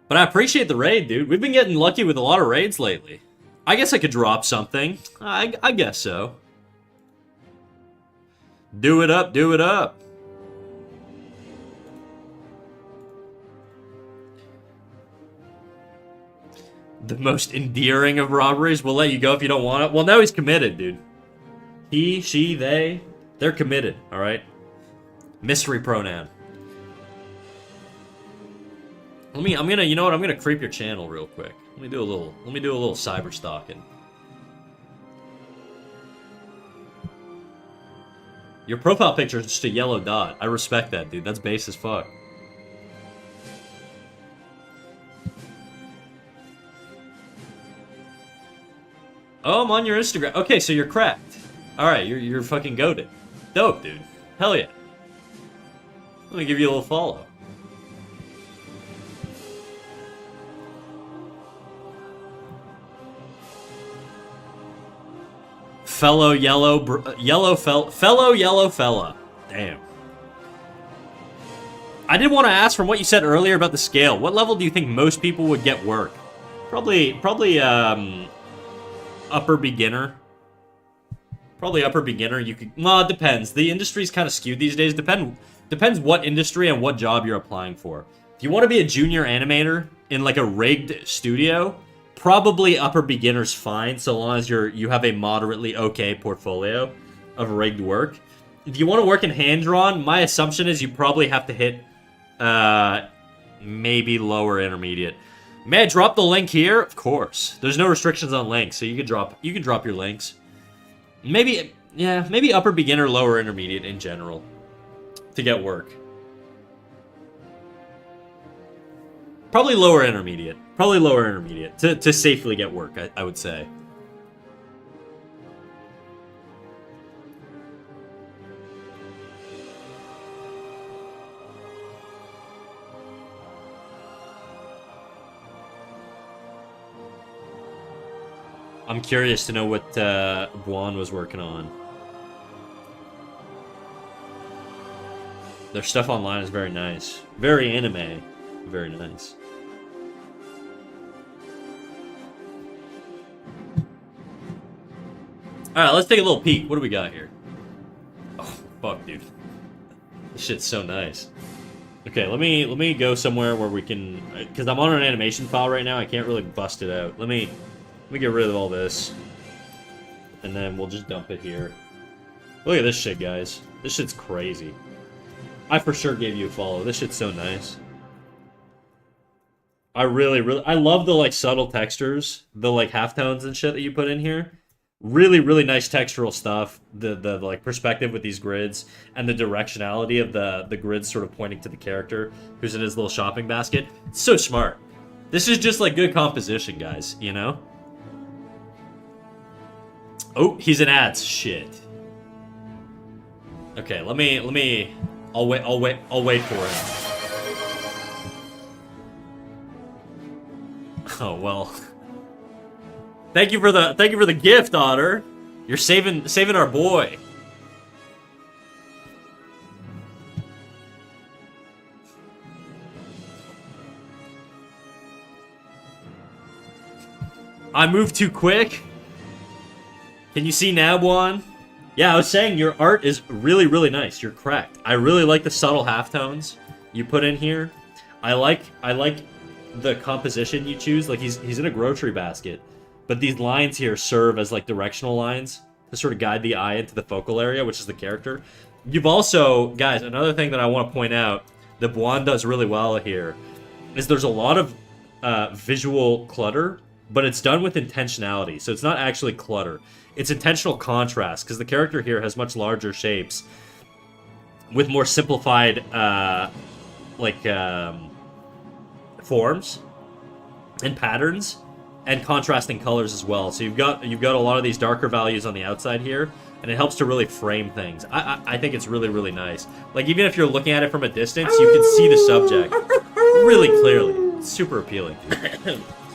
But I appreciate the raid, dude. We've been getting lucky with a lot of raids lately. I guess I could drop something. I guess so. Do it up, do it up. The most endearing of robberies. We'll let you go if you don't want it. Well, now he's committed, dude. He, she, they. They're committed, alright? Mystery pronoun. You know what? I'm gonna creep your channel real quick. Let me do a little cyber stalking. Your profile picture is just a yellow dot. I respect that, dude. That's base as fuck. Oh, I'm on your Instagram. Okay, so you're cracked. Alright, you're fucking goated. Dope, dude. Hell yeah. Let me give you a little follow. Fellow yellow fella. Damn. I did want to ask from what you said earlier about the scale. What level do you think most people would get work? Probably upper beginner. Probably upper beginner. You could. Well, it depends. The industry's kind of skewed these days. Depends what industry and what job you're applying for. If you want to be a junior animator in like a rigged studio, probably upper beginner's fine, so long as you have a moderately okay portfolio of rigged work. If you want to work in hand-drawn, my assumption is you probably have to hit maybe lower intermediate. May I drop the link here? Of course. There's no restrictions on links, so you can drop your links. Maybe Yeah, maybe upper beginner, lower intermediate in general to get work. Probably lower intermediate. Probably lower intermediate to safely get work, I would say. I'm curious to know what Buon was working on. Their stuff online is very nice. Very anime. Very nice. Alright, let's take a little peek. What do we got here? Oh, fuck, dude. This shit's so nice. Okay, let me go somewhere where we can... Because I'm on an animation file right now, I can't really bust it out. Let me get rid of all this. And then we'll just dump it here. Look at this shit, guys. This shit's crazy. I for sure gave you a follow. This shit's so nice. I I love the, like, subtle textures. The, like, halftones and shit that you put in here. Really, really nice textural stuff. The like perspective with these grids and the directionality of the grids sort of pointing to the character who's in his little shopping basket. It's so smart. This is just like good composition, guys, you know? Oh, he's in ads. Shit. Okay, I'll wait for him. Oh, well. Thank you for the gift, Otter. You're saving our boy. I moved too quick. Can you see now, Buon? Yeah, I was saying your art is really, really nice. You're correct. I really like the subtle halftones you put in here. I like the composition you choose. Like he's in a grocery basket. But these lines here serve as, like, directional lines to sort of guide the eye into the focal area, which is the character. You've also, guys, another thing that I want to point out that Buon does really well here is there's a lot of visual clutter, but it's done with intentionality. So it's not actually clutter. It's intentional contrast, because the character here has much larger shapes with more simplified, forms and patterns. And contrasting colors as well. So you've got a lot of these darker values on the outside here, and it helps to really frame things. I think it's really, really nice. Like, even if you're looking at it from a distance, you can see the subject really clearly. It's super appealing.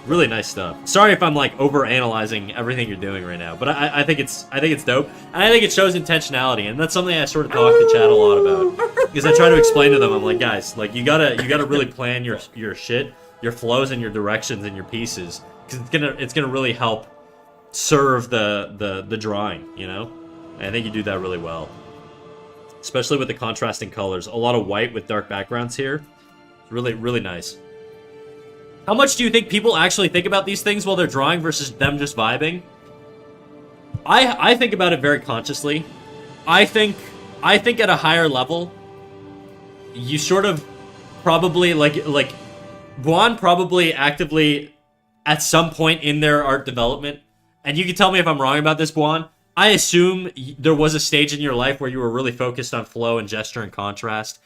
Really nice stuff. Sorry if I'm, like, over-analyzing everything you're doing right now, but I think it's dope. And I think it shows intentionality, and that's something I sort of talk to chat a lot about. Because I try to explain to them, I'm like, guys, like, you gotta really plan your shit, your flows and your directions and your pieces. Because it's gonna really help serve the drawing, you know? And I think you do that really well. Especially with the contrasting colors. A lot of white with dark backgrounds here. Really, really nice. How much do you think people actually think about these things while they're drawing versus them just vibing? I think about it very consciously. I think at a higher level, you sort of probably, like Buon probably actively... at some point in their art development, and you can tell me if I'm wrong about this, Buon, I assume there was a stage in your life where you were really focused on flow and gesture and contrast,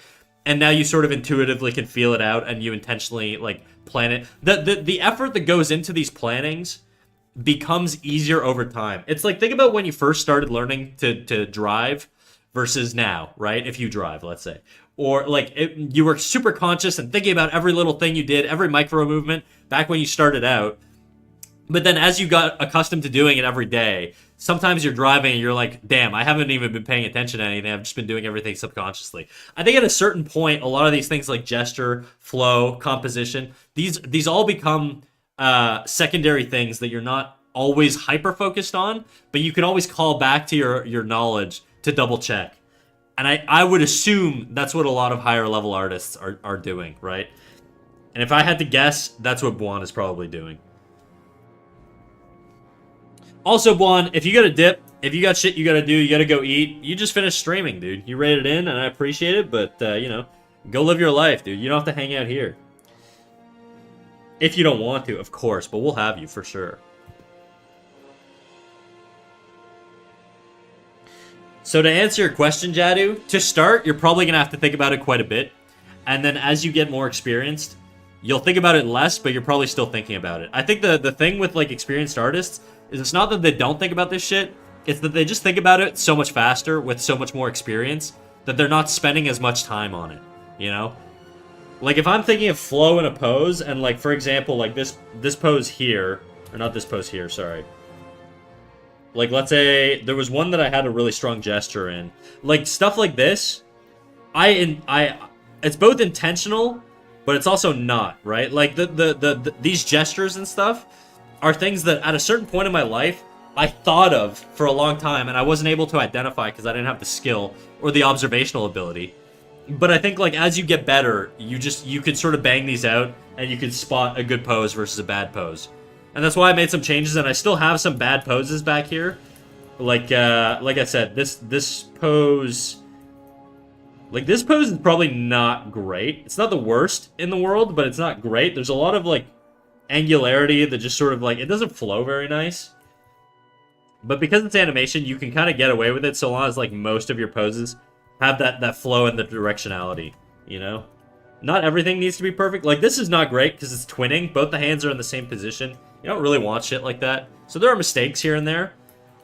and now you sort of intuitively can feel it out, and you intentionally, like, plan it. The effort that goes into these plannings becomes easier over time. It's like, think about when you first started learning to drive versus now, right? If you drive, let's say. Or, like, you were super conscious and thinking about every little thing you did, every micro movement, back when you started out. But then as you got accustomed to doing it every day, sometimes you're driving and you're like, damn, I haven't even been paying attention to anything. I've just been doing everything subconsciously. I think at a certain point, a lot of these things like gesture, flow, composition, these all become secondary things that you're not always hyper-focused on, but you can always call back to your knowledge to double check. And I would assume that's what a lot of higher level artists are doing, right? And if I had to guess, that's what Buon is probably doing. Also, Buon, if you got a dip, if you got shit you gotta do, you gotta go eat, you just finished streaming, dude. You rated in, and I appreciate it, but, you know, go live your life, dude. You don't have to hang out here. If you don't want to, of course, but we'll have you for sure. So to answer your question, Jadu, to start, you're probably going to have to think about it quite a bit. And then as you get more experienced, you'll think about it less, but you're probably still thinking about it. I think the thing with, like, experienced artists is it's not that they don't think about this shit, it's that they just think about it so much faster with so much more experience that they're not spending as much time on it, you know? Like, if I'm thinking of flow in a pose, and, like, for example, like, this pose here, or not this pose here, sorry. Like, let's say there was one that I had a really strong gesture in. Like, stuff like this, it's both intentional, but it's also not, right? Like, these gestures and stuff are things that at a certain point in my life, I thought of for a long time, and I wasn't able to identify because I didn't have the skill or the observational ability. But I think, like, as you get better, you could sort of bang these out, and you could spot a good pose versus a bad pose. And that's why I made some changes, and I still have some bad poses back here. Like I said, this pose... Like, this pose is probably not great. It's not the worst in the world, but it's not great. There's a lot of, like, angularity that just sort of, like, it doesn't flow very nice. But because it's animation, you can kind of get away with it so long as, like, most of your poses have that flow and the directionality, you know? Not everything needs to be perfect. Like, this is not great because it's twinning. Both the hands are in the same position. You don't really want shit like that. So there are mistakes here and there.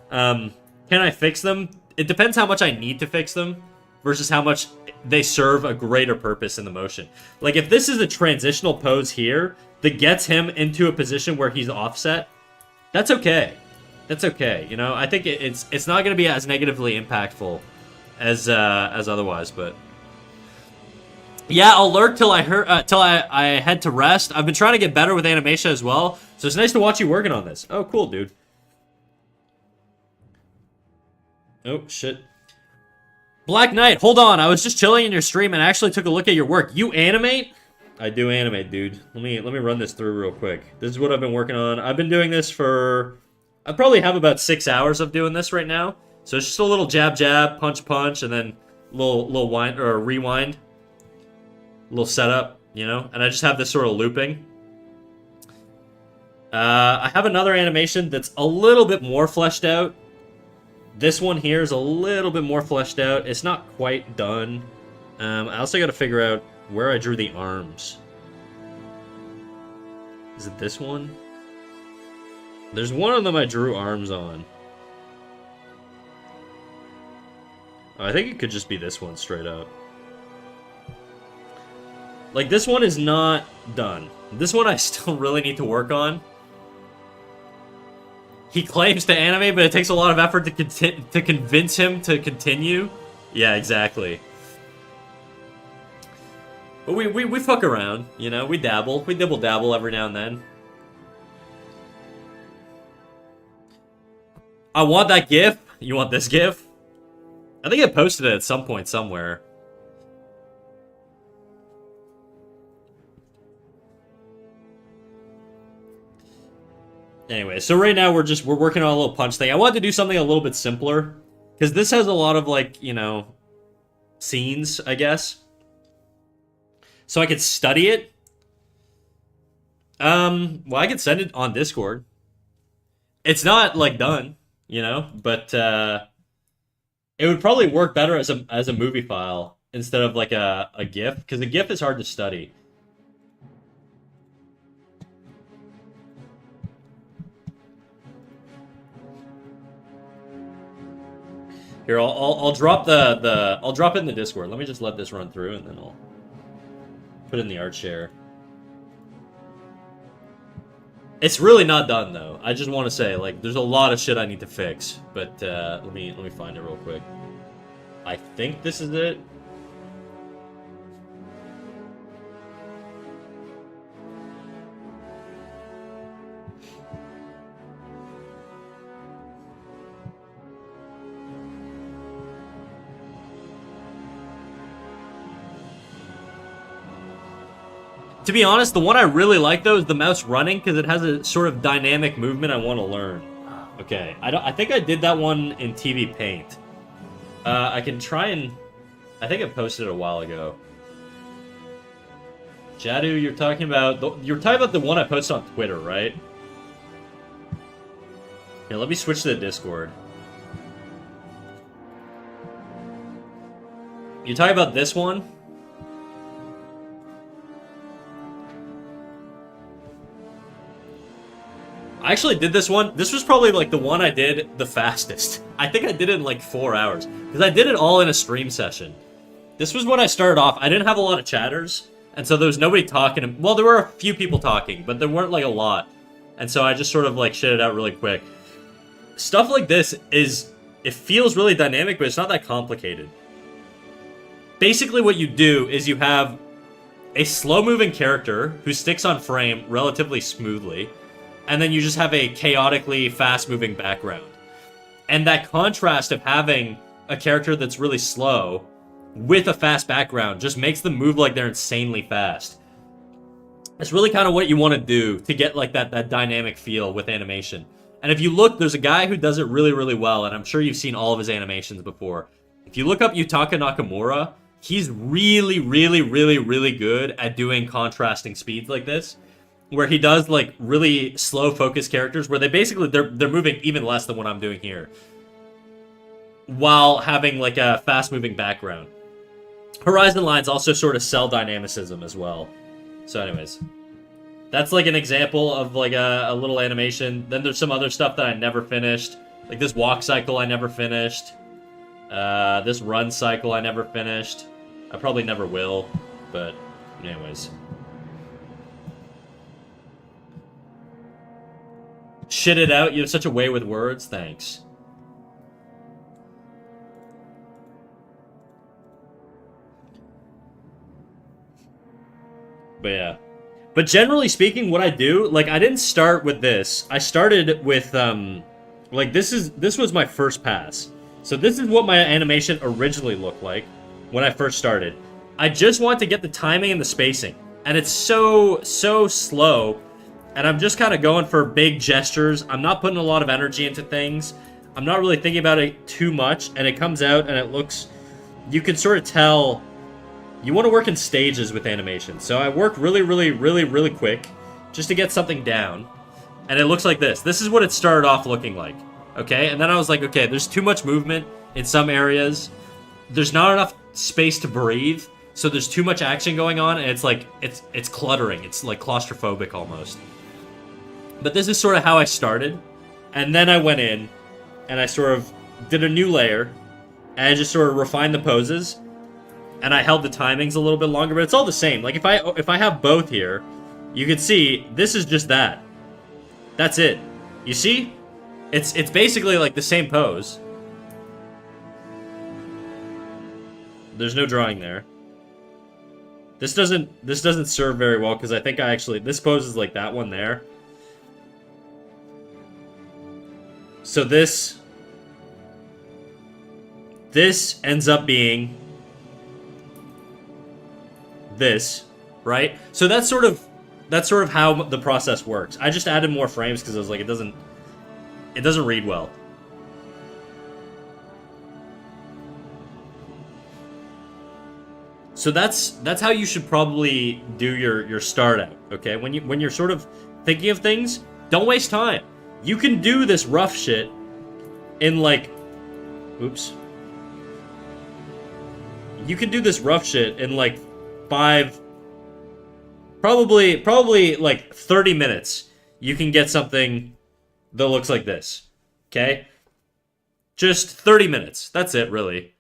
Can I fix them? It depends how much I need to fix them versus how much they serve a greater purpose in the motion. Like, if this is a transitional pose here that gets him into a position where he's offset, that's okay. That's okay, you know? I think it's not going to be as negatively impactful as otherwise, but... Yeah, I'll lurk till I head to rest. I've been trying to get better with animation as well, so it's nice to watch you working on this. Oh, cool, dude. Oh, shit. Black Knight, hold on. I was just chilling in your stream and actually took a look at your work. You animate? I do animate, dude. Let me run this through real quick. This is what I've been working on. I've been doing this for... I probably have about 6 hours of doing this right now. So it's just a little jab, jab, punch, punch, and then a little wind or rewind. A little setup, you know? And I just have this sort of looping. I have another animation that's a little bit more fleshed out. This one here is a little bit more fleshed out. It's not quite done. I also got to figure out where I drew the arms. Is it this one? There's one of them I drew arms on. Oh, I think it could just be this one straight up. Like, this one is not done. This one I still really need to work on. He claims to animate, but it takes a lot of effort to convince him to continue. Yeah, exactly. But we fuck around, you know? We dabble. We dibble-dabble every now and then. I want that GIF. You want this GIF? I think I posted it at some point somewhere. Anyway, so right now we're working on a little punch thing. I wanted to do something a little bit simpler because this has a lot of, like, you know, scenes, I guess. So I could study it. Well, I could send it on Discord. It's not, like, done, you know, but it would probably work better as a movie file instead of, like, a GIF, because a GIF is hard to study. Here, I'll drop I'll drop it in the Discord. Let me just let this run through, and then I'll put it in the art share. It's really not done though. I just want to say, like, there's a lot of shit I need to fix, but let me find it real quick. I think this is it. To be honest, the one I really like, though, is the mouse running, because it has a sort of dynamic movement I want to learn. Okay, I think I did that one in TV Paint. I can try and... I think I posted it a while ago. Jadu, you're talking about the one I posted on Twitter, right? Here, let me switch to the Discord. You talk about this one? I actually did this one. This was probably like the one I did the fastest. I think I did it in like 4 hours. Because I did it all in a stream session. This was when I started off. I didn't have a lot of chatters. And so there was nobody talking. Well, there were a few people talking, but there weren't like a lot. And so I just sort of like shit it out really quick. Stuff like this is... It feels really dynamic, but it's not that complicated. Basically what you do is you have a slow-moving character who sticks on frame relatively smoothly. And then you just have a chaotically fast-moving background. And that contrast of having a character that's really slow with a fast background just makes them move like they're insanely fast. It's really kind of what you want to do to get like that dynamic feel with animation. And if you look, there's a guy who does it really, really well, and I'm sure you've seen all of his animations before. If you look up Yutaka Nakamura, he's really, really, really, really good at doing contrasting speeds like this, where he does like really slow focus characters where they're moving even less than what I'm doing here, while having like a fast moving background. Horizon lines also sort of sell dynamicism as well. So anyways, that's like an example of like a little animation. Then there's some other stuff that I never finished, like this walk cycle I never finished, this run cycle I never finished. I probably never will, but anyways. Shit it out, you have such a way with words, thanks. But yeah. But generally speaking, what I do, like, I didn't start with this. I started with, like, this was my first pass. So this is what my animation originally looked like when I first started. I just want to get the timing and the spacing. And it's so slow. And I'm just kind of going for big gestures. I'm not putting a lot of energy into things. I'm not really thinking about it too much. And it comes out and it looks... You can sort of tell... You want to work in stages with animation. So I work really, really, really, really quick just to get something down. And it looks like this. This is what it started off looking like. Okay? And then I was like, okay, there's too much movement in some areas. There's not enough space to breathe. So there's too much action going on. And it's like, it's cluttering. It's like claustrophobic almost. But this is sort of how I started. And then I went in and I sort of did a new layer. And I just sort of refined the poses. And I held the timings a little bit longer, but it's all the same. Like, if I have both here, you can see, this is just that. That's it. You see? It's basically like the same pose. There's no drawing there. This doesn't serve very well, because I think this pose is like that one there. So this ends up being... this, right? So that's sort of how the process works. I just added more frames because I was like, it doesn't read well. So that's how you should probably do your start out, okay? When you're sort of thinking of things, don't waste time. You can do this rough shit in like, oops. You can do this rough shit in like probably like 30 minutes, you can get something that looks like this. Okay? Just 30 minutes. That's it, really.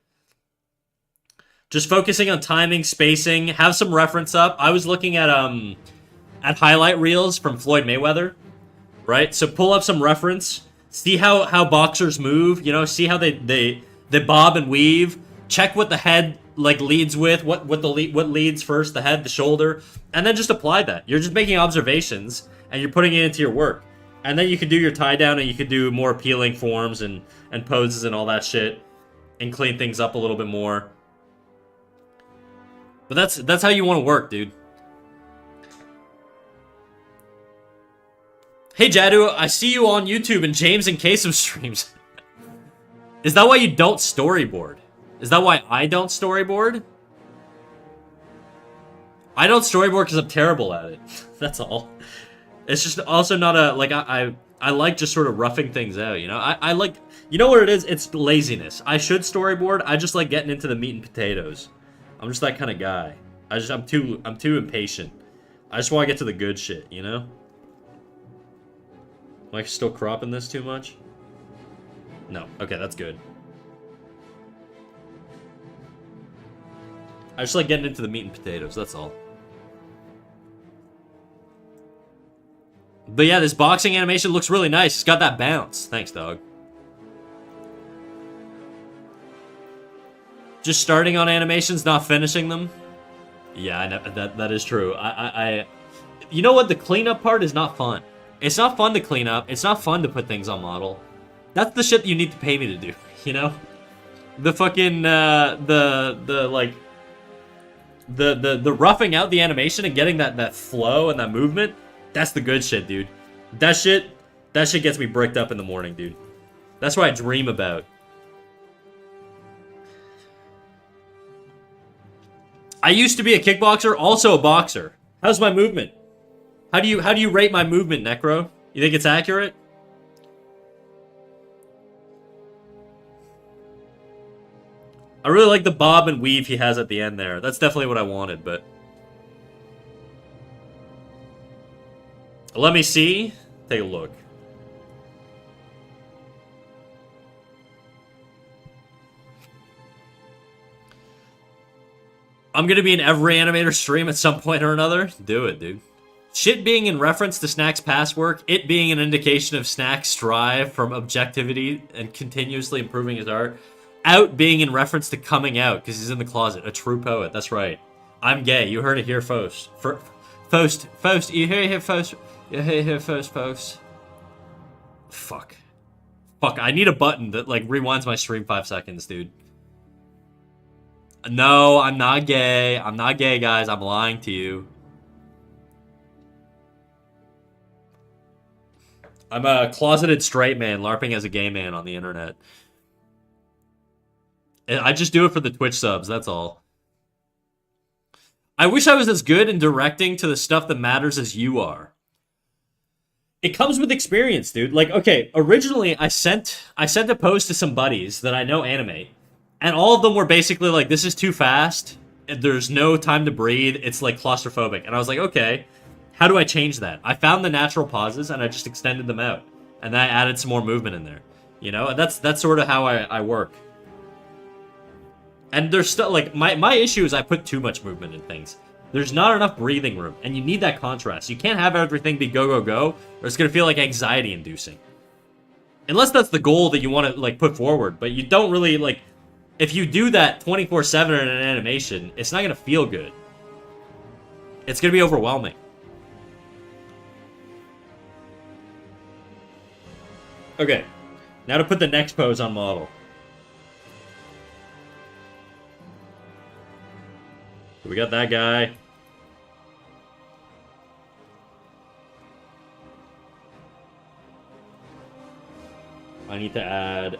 Just focusing on timing, spacing, have some reference up. I was looking at highlight reels from Floyd Mayweather, right? So pull up some reference, see how boxers move, you know, see how they bob and weave, check what the head like leads with, what leads first, the head, the shoulder, and then just apply that. You're just making observations and you're putting it into your work. And then you can do your tie down and you can do more appealing forms and poses and all that shit and clean things up a little bit more. But that's how you want to work, dude. Hey Jadu, I see you on YouTube and James and Kasem streams. Is that why you don't storyboard? Is that why I don't storyboard? I don't storyboard because I'm terrible at it. That's all. It's just also not a, like, I like just sort of roughing things out, you know? I like, you know what it is? It's laziness. I should storyboard. I just like getting into the meat and potatoes. I'm just that kind of guy. I'm too impatient. I just want to get to the good shit, you know? Am I still cropping this too much? No. Okay, that's good. I just like getting into the meat and potatoes, that's all. But yeah, this boxing animation looks really nice. It's got that bounce. Thanks, dog. Just starting on animations, not finishing them? Yeah, I know, that is true. You know what? The cleanup part is not fun. It's not fun to clean up. It's not fun to put things on model. That's the shit that you need to pay me to do, you know? The fucking, the roughing out the animation and getting that flow and that movement, that's the good shit, dude. That shit gets me bricked up in the morning, dude. That's what I dream about. I used to be a kickboxer, also a boxer. How's my movement? How do you rate my movement, Necro? You think it's accurate? I really like the bob and weave he has at the end there. That's definitely what I wanted, but... Let me see. Take a look. I'm gonna be in every animator stream at some point or another. Do it, dude. Shit being in reference to Snack's past work, it being an indication of Snack's strive from objectivity and continuously improving his art. Out being in reference to coming out, because he's in the closet. A true poet, that's right. I'm gay, you heard it here first. First, you heard it here first. You heard it here first, folks. Fuck, I need a button that, like, rewinds my stream 5 seconds, dude. No, I'm not gay. I'm not gay, guys. I'm lying to you. I'm a closeted straight man LARPing as a gay man on the internet. I just do it for the Twitch subs, that's all. I wish I was as good in directing to the stuff that matters as you are. It comes with experience, dude. Like, okay, originally I sent a post to some buddies that I know animate. And all of them were basically like, this is too fast. There's no time to breathe. It's like claustrophobic. And I was like, okay, how do I change that? I found the natural pauses and I just extended them out. And then I added some more movement in there. You know, that's sort of how I work. And there's still, like, my issue is I put too much movement in things. There's not enough breathing room. And you need that contrast. You can't have everything be go, go, go. Or it's going to feel like anxiety inducing. Unless that's the goal that you want to, like, put forward. But you don't really, like... If you do that 24/7 in an animation, it's not going to feel good. It's going to be overwhelming. Okay, now to put the next pose on model. So we got that guy. I need to add...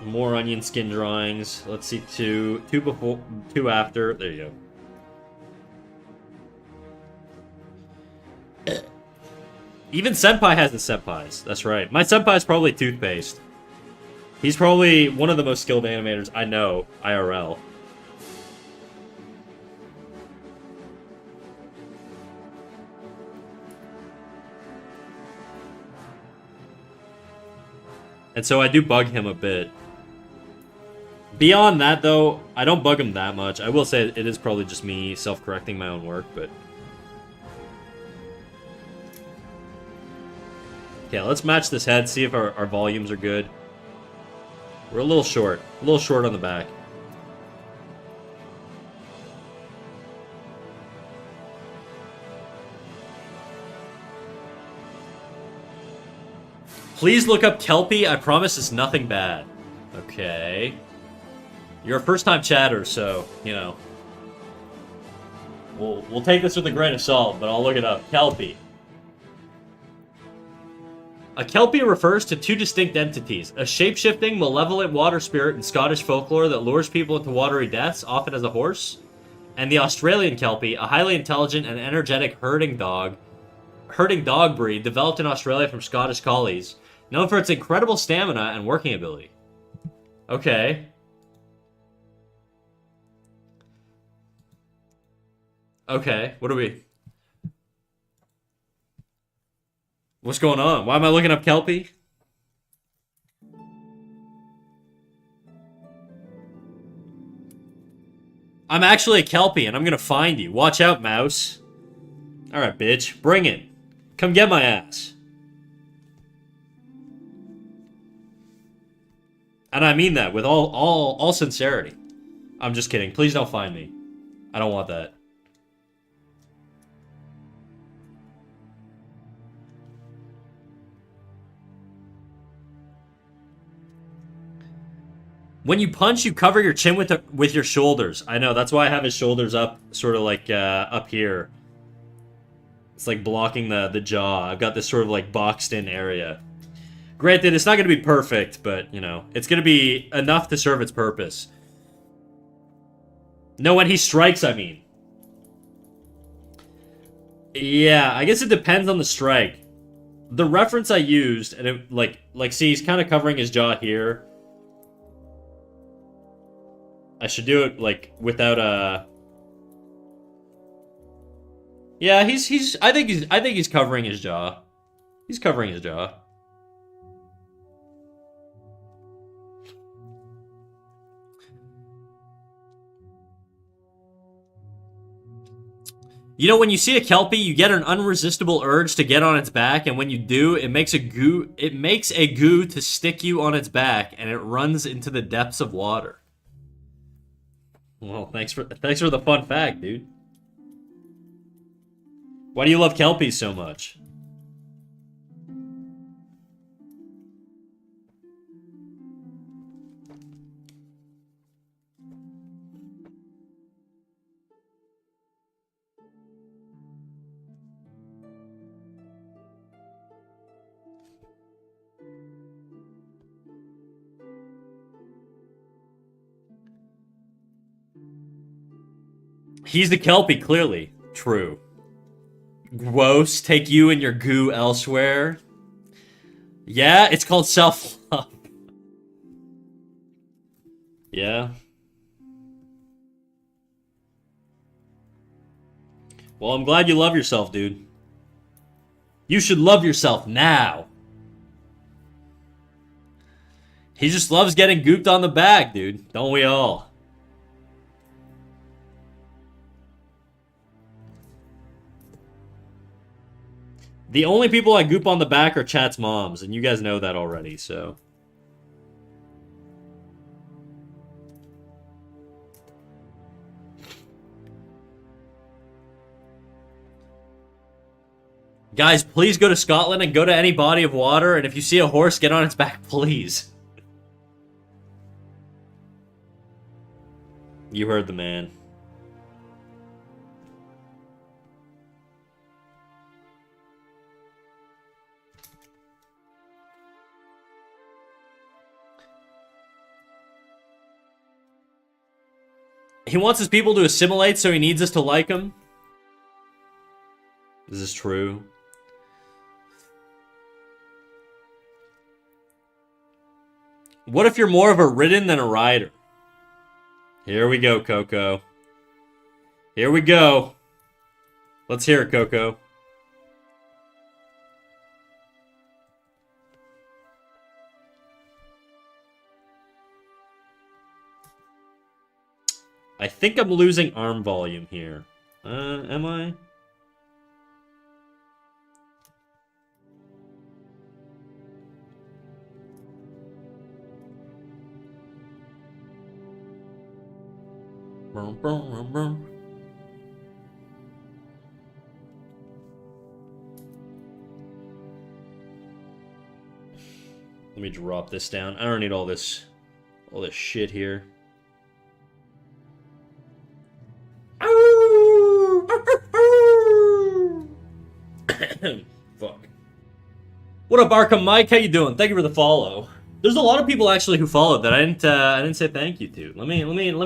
more onion skin drawings. Let's see, two before, two after. There you go. Even Senpai has the Senpais. That's right. My Senpai's probably Toothpaste. He's probably one of the most skilled animators I know, IRL. And so I do bug him a bit. Beyond that, though, I don't bug him that much. I will say it is probably just me self-correcting my own work, but... Okay, let's match this head, see if our volumes are good. We're a little short on the back. Please look up Kelpie, I promise it's nothing bad. Okay. You're a first-time chatter, so, you know. We'll take this with a grain of salt, but I'll look it up. Kelpie. A Kelpie refers to two distinct entities. A shape-shifting, malevolent water spirit in Scottish folklore that lures people into watery deaths, often as a horse. And the Australian Kelpie, a highly intelligent and energetic herding dog breed developed in Australia from Scottish collies, known for its incredible stamina and working ability. Okay. Okay, what are we... What's going on? Why am I looking up Kelpie? I'm actually a Kelpie, and I'm gonna find you. Watch out, mouse. Alright, bitch. Bring it. Come get my ass. And I mean that with all sincerity. I'm just kidding. Please don't find me. I don't want that. When you punch, you cover your chin with your shoulders. I know, that's why I have his shoulders up, sort of like up here. It's like blocking the jaw. I've got this sort of like boxed in area. Granted, it's not going to be perfect, but, you know, it's going to be enough to serve its purpose. No, when he strikes, I mean. Yeah, I guess it depends on the strike. The reference I used, and it, like, see, he's kind of covering his jaw here. I should do it, like, without a... Yeah, I think he's covering his jaw. He's covering his jaw. You know, when you see a Kelpie, you get an unresistible urge to get on its back, and when you do, it makes a goo to stick you on its back, and it runs into the depths of water. Well, thanks for the fun fact, dude. Why do you love Kelpies so much? He's the Kelpie, clearly. True. Gross, take you and your goo elsewhere. Yeah, it's called self-love. Yeah. Well, I'm glad you love yourself, dude. You should love yourself now. He just loves getting gooped on the back, dude. Don't we all? The only people I goop on the back are chat's moms, and you guys know that already, so... Guys, please go to Scotland and go to any body of water, and if you see a horse, get on its back, please. You heard the man. He wants his people to assimilate, so he needs us to like him. Is this true? What if you're more of a ridden than a rider? Here we go, Coco. Here we go. Let's hear it, Coco. I think I'm losing arm volume here. Am I? Let me drop this down. I don't need all this shit here. Fuck. What up, Arkham Mike? How you doing? Thank you for the follow. There's a lot of people actually who followed that I didn't say thank you to. Let me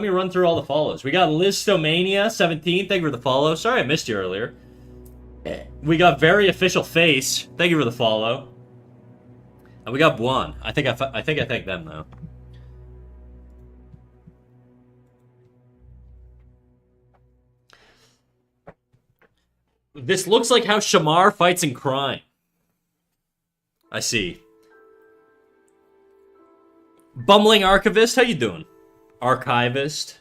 run through all the follows. We got Listomania 17. Thank you for the follow. Sorry I missed you earlier. We got Very Official Face. Thank you for the follow. And we got Buon. I think I thanked them though. This looks like how Shamar fights in crime. I see. Bumbling Archivist, how you doing? Archivist.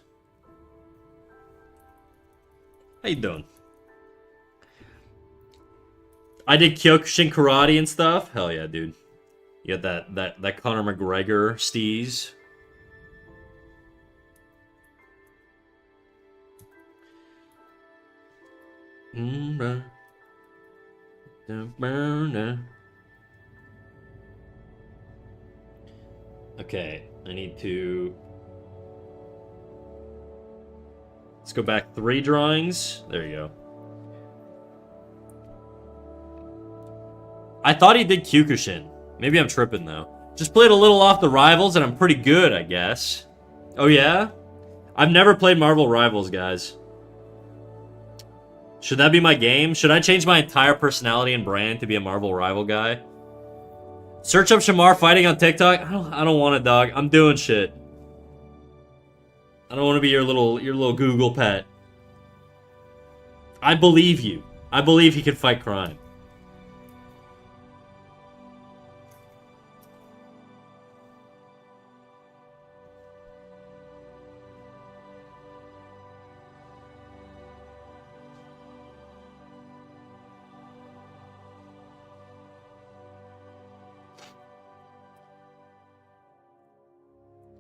How you doing? I did Kyokushin Karate and stuff. Hell yeah, dude. You got that Conor McGregor steez. Okay, I need to... Let's go back 3 drawings. There you go. I thought he did Kyokushin. Maybe I'm tripping, though. Just played a little off the Rivals, and I'm pretty good, I guess. Oh, yeah? I've never played Marvel Rivals, guys. Should that be my game? Should I change my entire personality and brand to be a Marvel Rival guy? Search up Shamar fighting on TikTok? I don't want it, dog. I'm doing shit. I don't want to be your little Google pet. I believe you. I believe he can fight crime.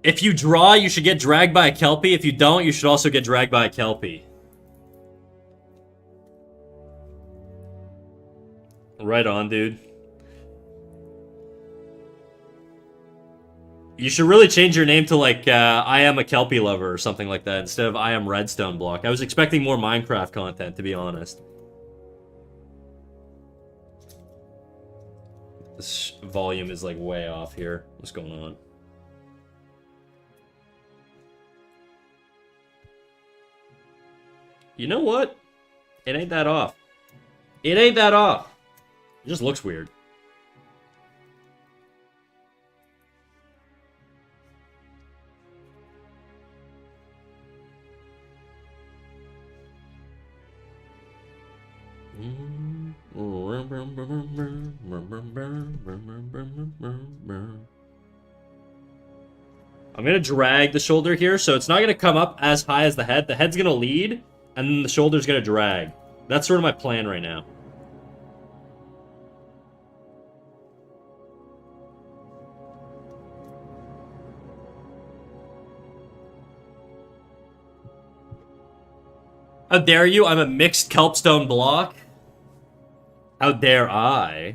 If you draw, you should get dragged by a Kelpie. If you don't, you should also get dragged by a Kelpie. Right on, dude. You should really change your name to, like, I am a Kelpie lover or something like that instead of I am Redstone Block. I was expecting more Minecraft content, to be honest. This volume is, like, way off here. What's going on? You know what? It ain't that off. It ain't that off. It just looks weird. I'm gonna drag the shoulder here, so it's not gonna come up as high as the head. The head's gonna lead, and then the shoulder's gonna drag. That's sort of my plan right now. How dare you? I'm a mixed Kelpstone block. How dare I?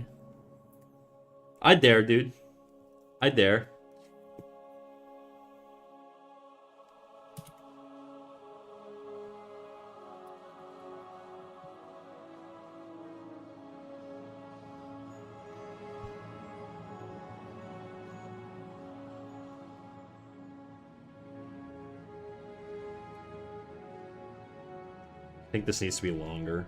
I dare, dude. I dare. I think this needs to be longer.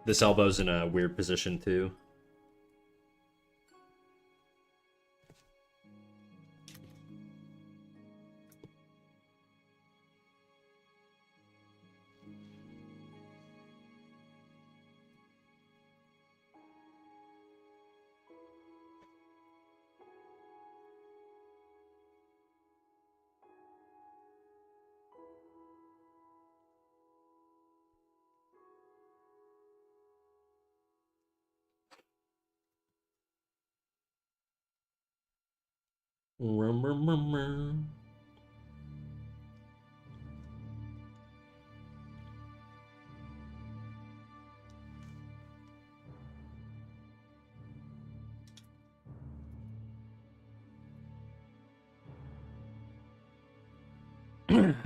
This elbow's in a weird position too.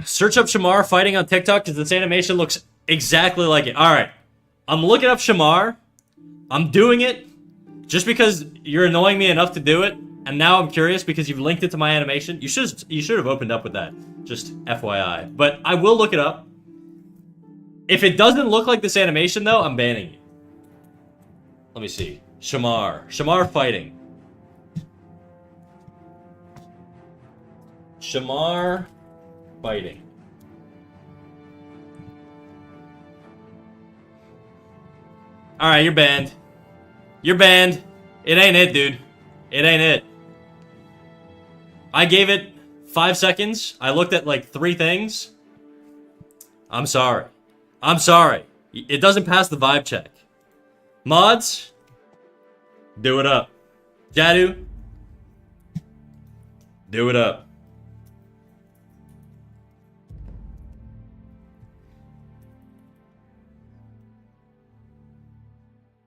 Search up Shamar fighting on TikTok because this animation looks exactly like it. Alright. I'm looking up Shamar. I'm doing it just because you're annoying me enough to do it. And now I'm curious because you've linked it to my animation. You should have opened up with that. Just FYI. But I will look it up. If it doesn't look like this animation, though, I'm banning you. Let me see. Shamar. Shamar fighting. Shamar fighting. Alright, you're banned. You're banned. It ain't it, dude. It ain't it. I gave it 5 seconds. I looked at like 3 things. I'm sorry. I'm sorry. It doesn't pass the vibe check. Mods, do it up. Jadu, do it up.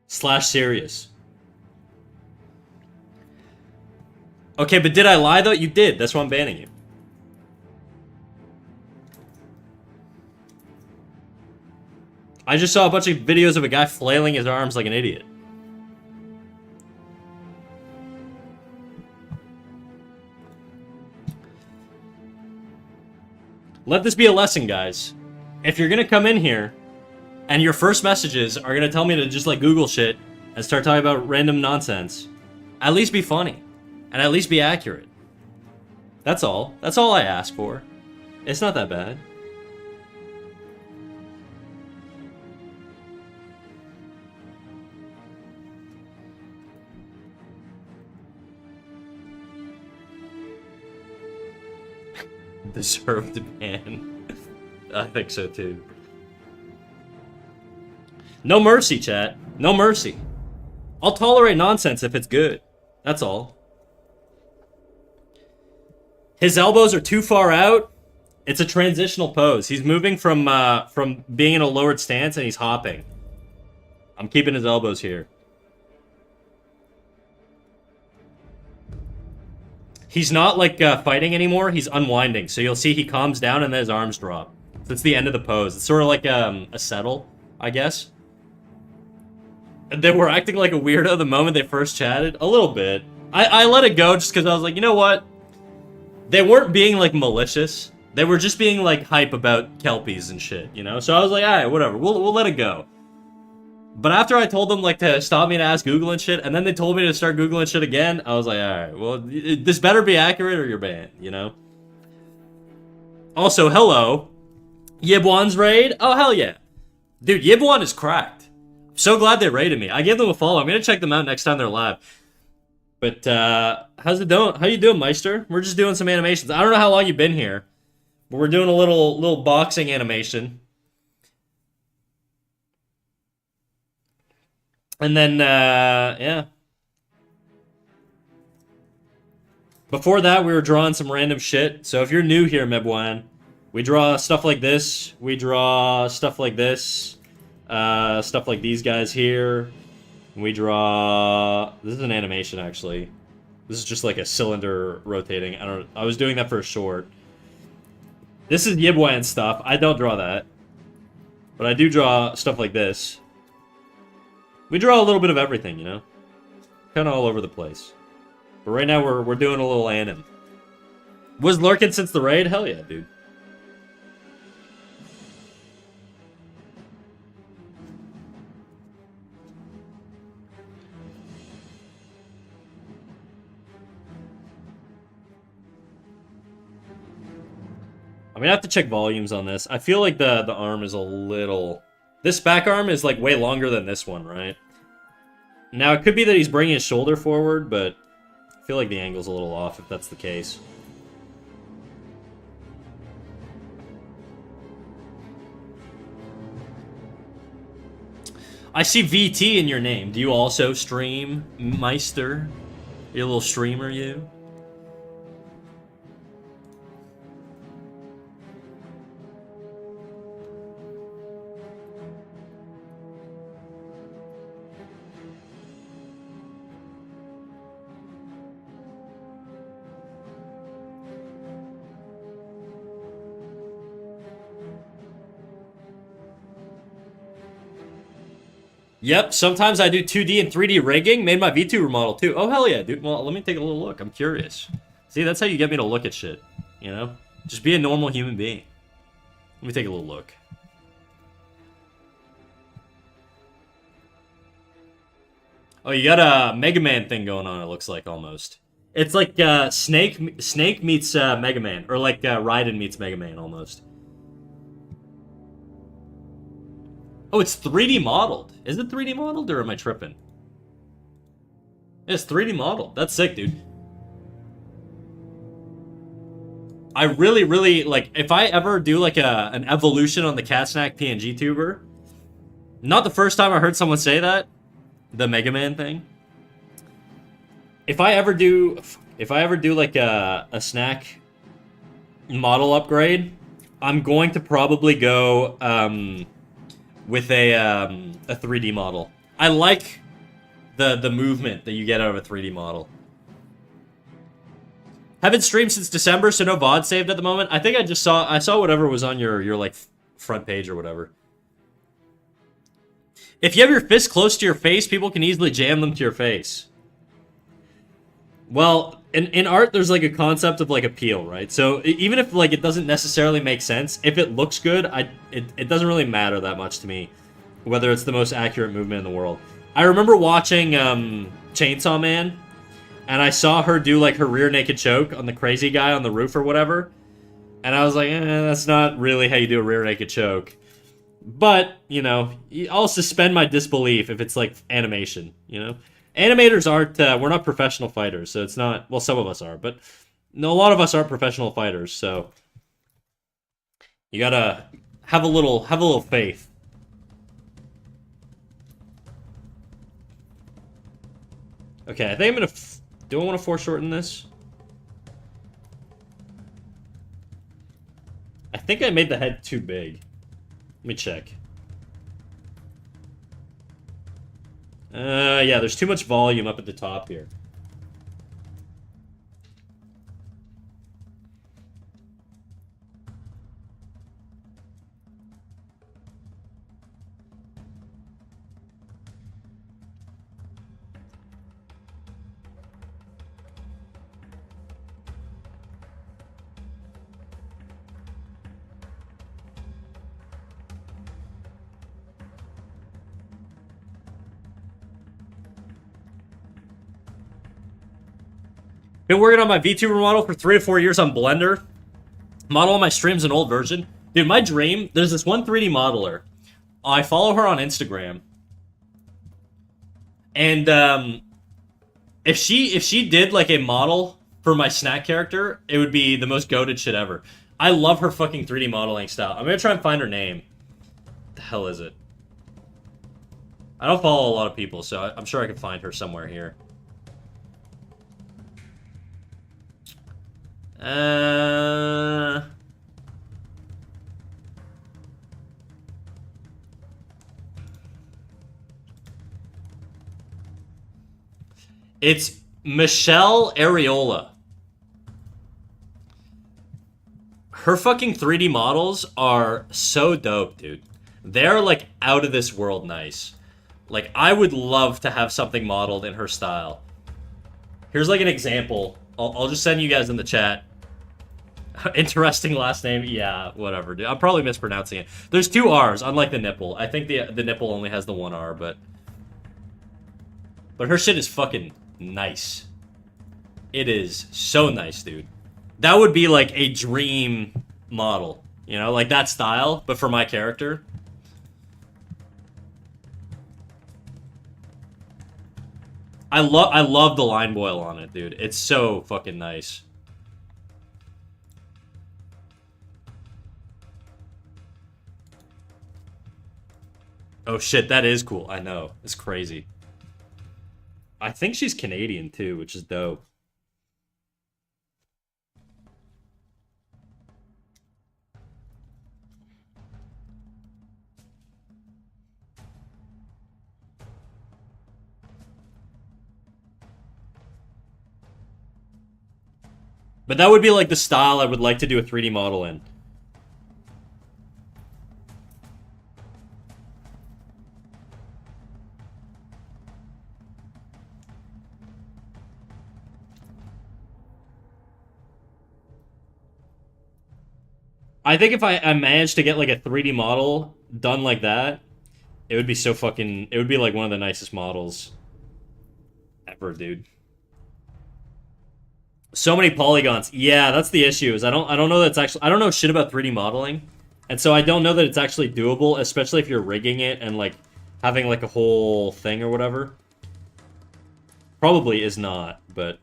Slash serious. Okay, but did I lie though? You did. That's why I'm banning you. I just saw a bunch of videos of a guy flailing his arms like an idiot. Let this be a lesson, guys. If you're gonna come in here, and your first messages are gonna tell me to just like Google shit and start talking about random nonsense, at least be funny. And at least be accurate. That's all. That's all I ask for. It's not that bad. Deserved ban. I think so too. No mercy, chat. No mercy. I'll tolerate nonsense if it's good. That's all. His elbows are too far out. It's a transitional pose. He's moving from being in a lowered stance and he's hopping. I'm keeping his elbows here. He's not like fighting anymore. He's unwinding. So you'll see he calms down and then his arms drop. So it's the end of the pose. It's sort of like a settle, I guess. And they were acting like a weirdo the moment they first chatted. A little bit. I let it go just because I was like, you know what? They weren't being, like, malicious. They were just being, like, hype about Kelpies and shit, you know? So I was like, alright, whatever. We'll let it go. But after I told them, like, to stop me and ask Google and shit, and then they told me to start Googling shit again, I was like, alright, well, this better be accurate or you're banned, you know? Also, hello. Yibwan's raid? Oh, hell yeah. Dude, Yibwan is cracked. I'm so glad they raided me. I gave them a follow. I'm gonna check them out next time they're live. But, how's it doing? How you doing, Meister? We're just doing some animations. I don't know how long you've been here, but we're doing a little boxing animation. And then, yeah. Before that, we were drawing some random shit. So if you're new here, Mebwan, we draw stuff like this. We draw stuff like this. Stuff like these guys here. We draw... This is an animation, actually. This is just like a cylinder rotating. I was doing that for a short. This is Yibwan stuff. I don't draw that. But I do draw stuff like this. We draw a little bit of everything, you know? Kind of all over the place. But right now we're doing a little anim. Was lurking since the raid? Hell yeah, dude. I'm gonna have to check volumes on this. I feel like the arm is a little... This back arm is like way longer than this one, right? Now, it could be that he's bringing his shoulder forward, but I feel like the angle's a little off if that's the case. I see VT in your name. Do you also stream, Meister? You a little streamer, you? Yep, sometimes I do 2D and 3D rigging. Made my VTuber model too. Oh, hell yeah, dude. Well, let me take a little look. I'm curious. See, that's how you get me to look at shit, you know? Just be a normal human being. Let me take a little look. Oh, you got a Mega Man thing going on, it looks like, almost. It's like Snake meets Mega Man. Or like Raiden meets Mega Man, almost. Oh, it's 3D modeled. Is it 3D modeled or am I tripping? It's 3D modeled. That's sick, dude. I really, like, if I ever do, like, an evolution on the Cat Snack PNG tuber, not the first time I heard someone say that, the Mega Man thing. If I ever do, like, a snack model upgrade, I'm going to probably go, with a 3D model. I like the movement that you get out of a 3D model. Haven't streamed since December, so no VOD saved at the moment. I think I saw whatever was on your like front page or whatever. If you have your fist close to your face, people can easily jam them to your face. Well, in art, there's like a concept of like appeal, right? So even if like it doesn't necessarily make sense, if it looks good, it doesn't really matter that much to me, whether it's the most accurate movement in the world. I remember watching Chainsaw Man, and I saw her do like her rear naked choke on the crazy guy on the roof or whatever, and I was like, that's not really how you do a rear naked choke. But, you know, I'll suspend my disbelief if it's like animation, you know? Animators aren't, we're not professional fighters, so it's not, well, some of us are, but no, a lot of us aren't professional fighters, so you gotta have a little faith. Okay, I think I'm gonna, do I want to foreshorten this? I think I made the head too big. Let me check. Yeah, there's too much volume up at the top here. Been working on my VTuber model for 3 to 4 years on Blender. Model on my stream's an old version. Dude, my dream, there's this one 3D modeler. I follow her on Instagram. And if she did like a model for my snack character, it would be the most goated shit ever. I love her fucking 3D modeling style. I'm gonna try and find her name. What the hell is it? I don't follow a lot of people, so I'm sure I can find her somewhere here. It's Michelle Areola. Her fucking 3D models are so dope, dude. They're like out of this world nice. Like, I would love to have something modeled in her style. Here's like an example. I'll just send you guys in the chat. Interesting last name. Yeah, whatever, dude. I'm probably mispronouncing it. There's 2 R's, unlike the nipple. I think the nipple only has the 1 R, but her shit is fucking nice. It is so nice, dude. That would be like a dream model, you know, like that style, but for my character. I love the line boil on it, dude. It's so fucking nice. Oh shit, that is cool. I know. It's crazy. I think she's Canadian too, which is dope. But that would be like the style I would like to do a 3D model in. I think if I managed to get like a 3D model done like that, it would be so fucking... It would be like one of the nicest models ever, dude. So many polygons. Yeah, that's the issue. Is I don't know that's actually... I don't know shit about 3D modeling. And so I don't know that it's actually doable, especially if you're rigging it and like having like a whole thing or whatever. Probably is not, but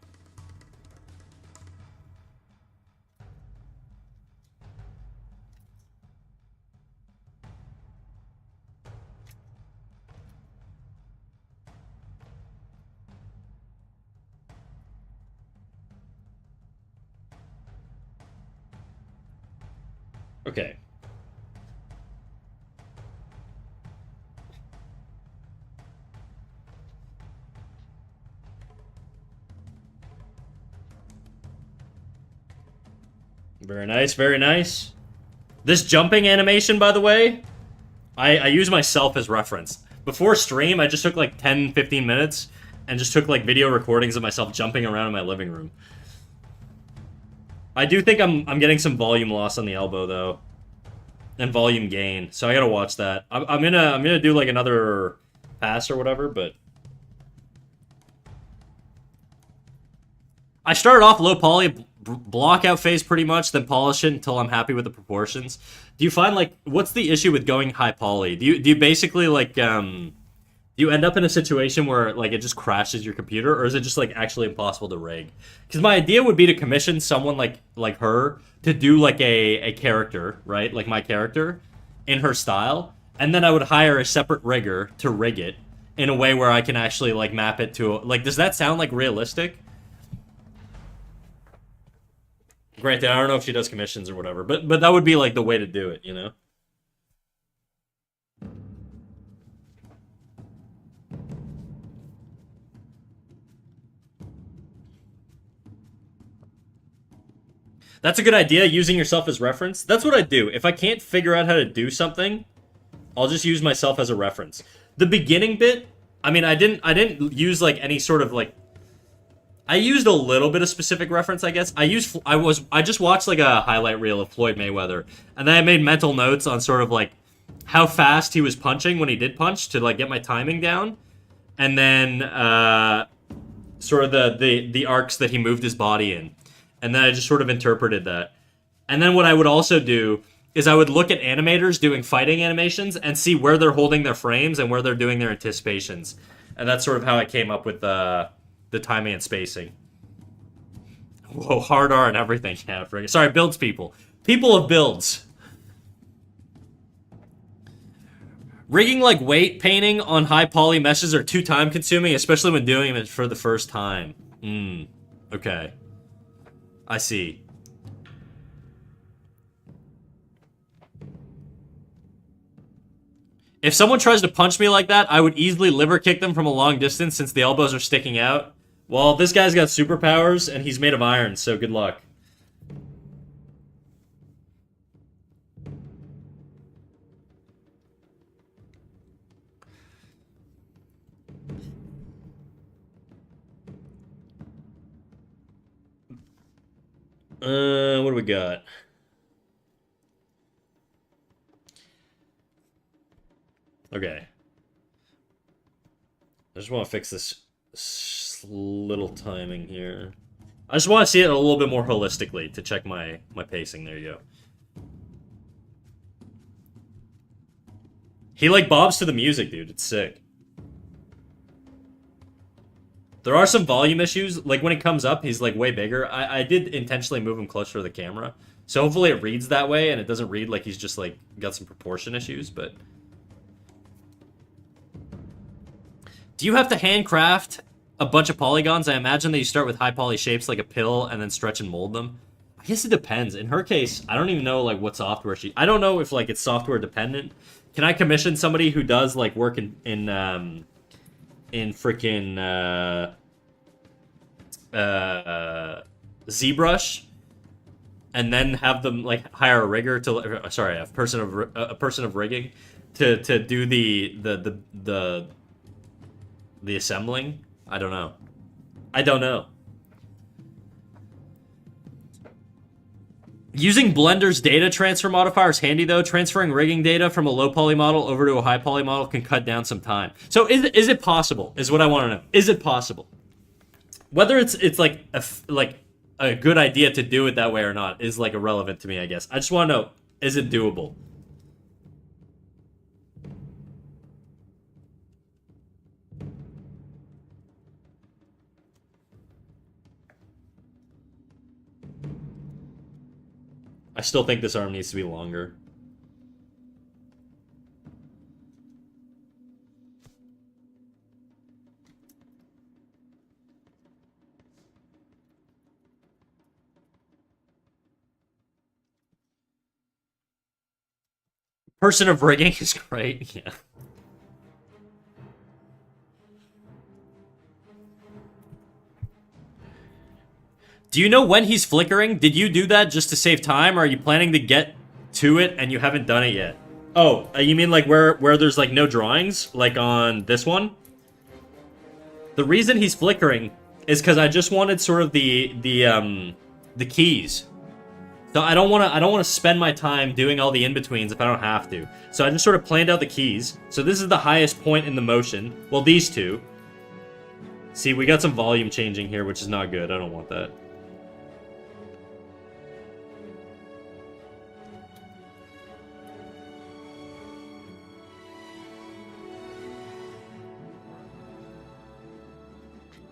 okay. Very nice, very nice. This jumping animation, by the way, I use myself as reference. Before stream, I just took like 10, 15 minutes and just took like video recordings of myself jumping around in my living room. I do think I'm getting some volume loss on the elbow though, and volume gain. So I gotta watch that. I'm gonna do like another pass or whatever, but I started off low poly, block out phase pretty much, then polish it until I'm happy with the proportions. Do you find like what's the issue with going high poly? Do you basically like do you end up in a situation where like it just crashes your computer, or is it just like actually impossible to rig? Because my idea would be to commission someone like her to do like a character, right? Like my character in her style, and then I would hire a separate rigger to rig it in a way where I can actually like map it to like. Does that sound like realistic? Granted, I don't know if she does commissions or whatever, but that would be like the way to do it, you know? That's a good idea, using yourself as reference. That's what I do. If I can't figure out how to do something, I'll just use myself as a reference. The beginning bit, I mean, I didn't use like any sort of like. I used a little bit of specific reference, I guess. I just watched like a highlight reel of Floyd Mayweather, and then I made mental notes on sort of like how fast he was punching when he did punch to like get my timing down, and then sort of the arcs that he moved his body in, and then I just sort of interpreted that. And then what I would also do is I would look at animators doing fighting animations and see where they're holding their frames and where they're doing their anticipations, and that's sort of how I came up with the timing and spacing. Whoa, hard R and everything. Yeah, sorry, builds people. People of builds. Rigging like weight painting on high poly meshes are too time consuming, especially when doing it for the first time. Okay. I see. If someone tries to punch me like that, I would easily liver kick them from a long distance since the elbows are sticking out. Well, this guy's got superpowers, and he's made of iron, so good luck. What do we got? Okay. I just want to fix this little timing here. I just want to see it a little bit more holistically to check my pacing. There you go. He like bobs to the music, dude. It's sick. There are some volume issues. Like when it comes up, he's like way bigger. I did intentionally move him closer to the camera. So hopefully it reads that way and it doesn't read like he's just like got some proportion issues, but... Do you have to handcraft a bunch of polygons? I imagine that you start with high poly shapes like a pill and then stretch and mold them. I guess it depends. In her case, I don't even know like what software she... I don't know if like it's software dependent. Can I commission somebody who does like work in freaking ZBrush and then have them like hire a rigger to... Sorry, a person of rigging to do the assembling? I don't know. I don't know. Using Blender's data transfer modifier is handy though. Transferring rigging data from a low poly model over to a high poly model can cut down some time. So is it possible? Is what I want to know. Is it possible? Whether it's like a good idea to do it that way or not is like irrelevant to me, I guess. I just want to know, is it doable? still think this arm needs to be longer. Person of rigging is great, yeah. Do you know when he's flickering? Did you do that just to save time, or are you planning to get to it and you haven't done it yet? Oh, you mean like where there's like no drawings, like on this one? The reason he's flickering is because I just wanted sort of the keys. So I don't want to spend my time doing all the in-betweens if I don't have to. So I just sort of planned out the keys. So this is the highest point in the motion. Well, these two. See, we got some volume changing here, which is not good. I don't want that.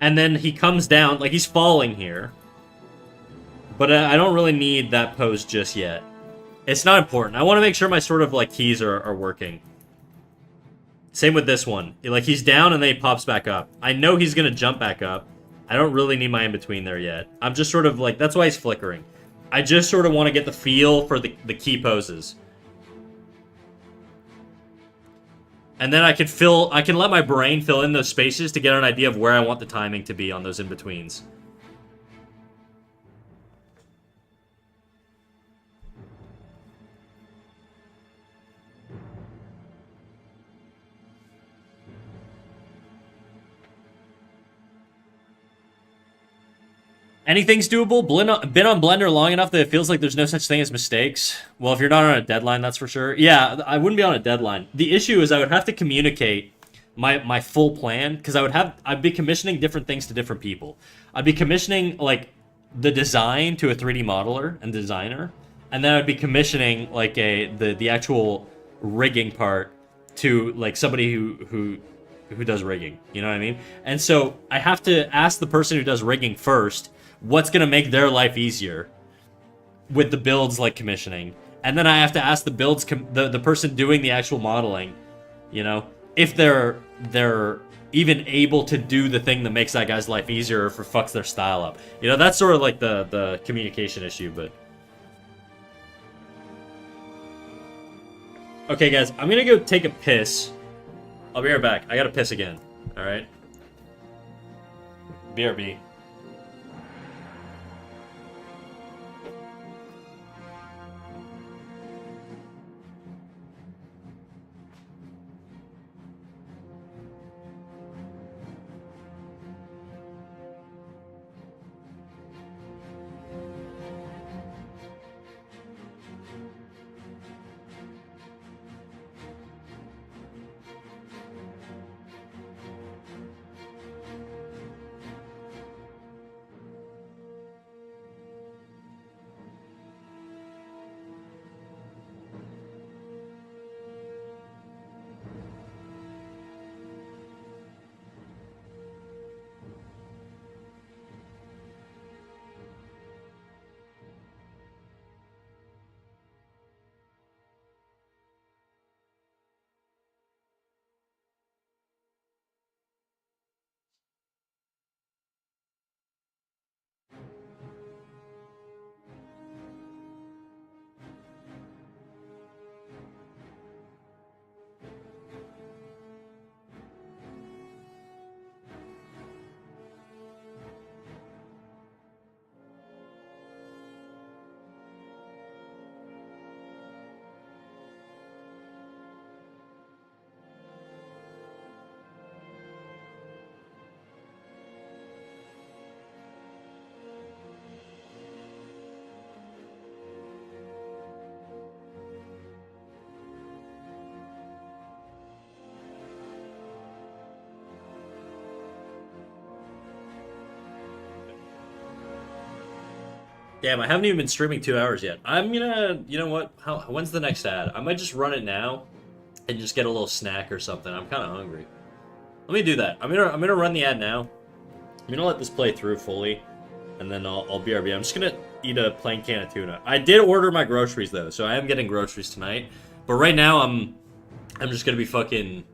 And then he comes down, like he's falling here. But I don't really need that pose just yet. It's not important. I want to make sure my sort of like keys are working. Same with this one. Like he's down and then he pops back up. I know he's going to jump back up. I don't really need my in-between there yet. I'm just sort of like, that's why he's flickering. I just sort of want to get the feel for the key poses. And then I can let my brain fill in those spaces to get an idea of where I want the timing to be on those in-betweens. Anything's doable. Been on Blender long enough that it feels like there's no such thing as mistakes. Well, if you're not on a deadline, that's for sure. Yeah, I wouldn't be on a deadline. The issue is I would have to communicate my full plan, because I'd be commissioning different things to different people. I'd be commissioning like the design to a 3D modeler and designer, and then I'd be commissioning like the actual rigging part to like somebody who does rigging. You know what I mean? And so I have to ask the person who does rigging first what's going to make their life easier with the builds like commissioning. And then I have to ask the builds, the person doing the actual modeling, you know, if they're even able to do the thing that makes that guy's life easier or fucks their style up. You know, that's sort of like the communication issue, but... Okay, guys, I'm going to go take a piss. I'll be right back. I got to piss again. All right? BRB. Damn, I haven't even been streaming 2 hours yet. I'm gonna, you know what? When's the next ad? I might just run it now and just get a little snack or something. I'm kind of hungry. Let me do that. I'm gonna run the ad now. I'm gonna let this play through fully, and then I'll BRB. I'm just gonna eat a plain can of tuna. I did order my groceries though, so I am getting groceries tonight. But right now I'm just gonna be fucking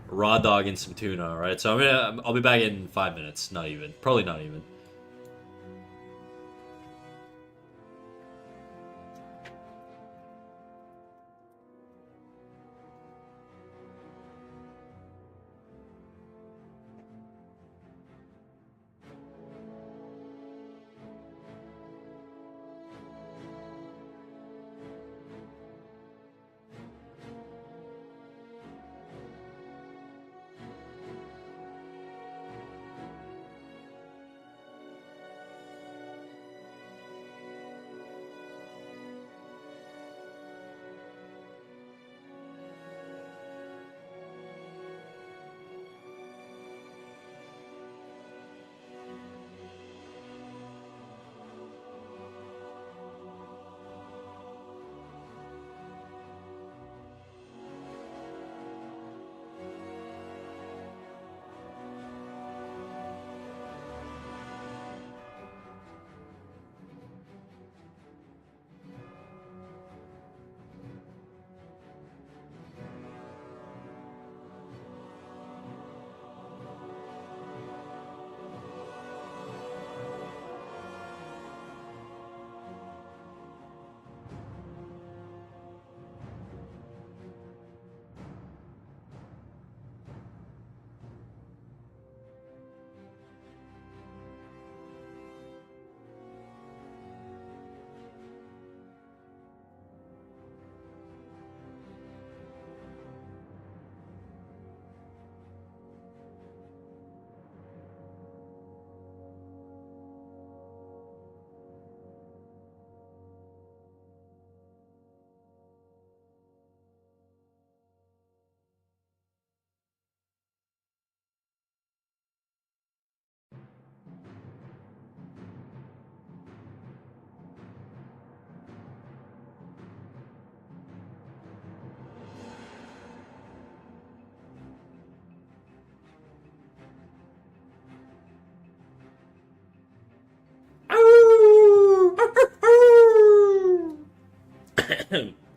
raw dogging some tuna. All right, so I'll be back in 5 minutes. Not even, probably not even.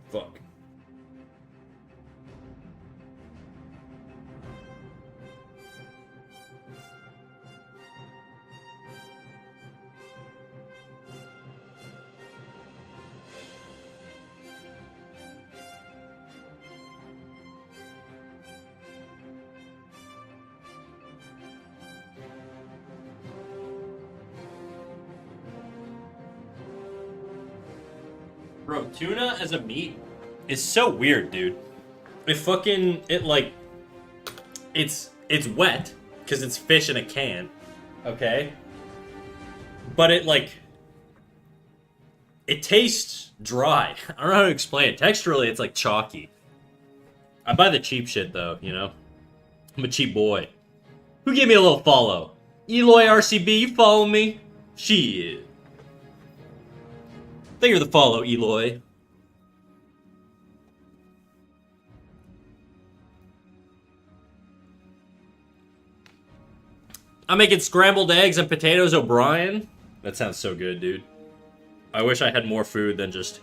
Fuck. Bro, tuna as a meat is so weird, dude. It's wet because it's fish in a can, okay? But it tastes dry. I don't know how to explain it. Texturally, it's like chalky. I buy the cheap shit though, you know. I'm a cheap boy. Who gave me a little follow? Eloy RCB, you follow me? Shit. Thank you for the follow, Eloy. I'm making scrambled eggs and potatoes O'Brien. That sounds so good, dude. I wish I had more food than just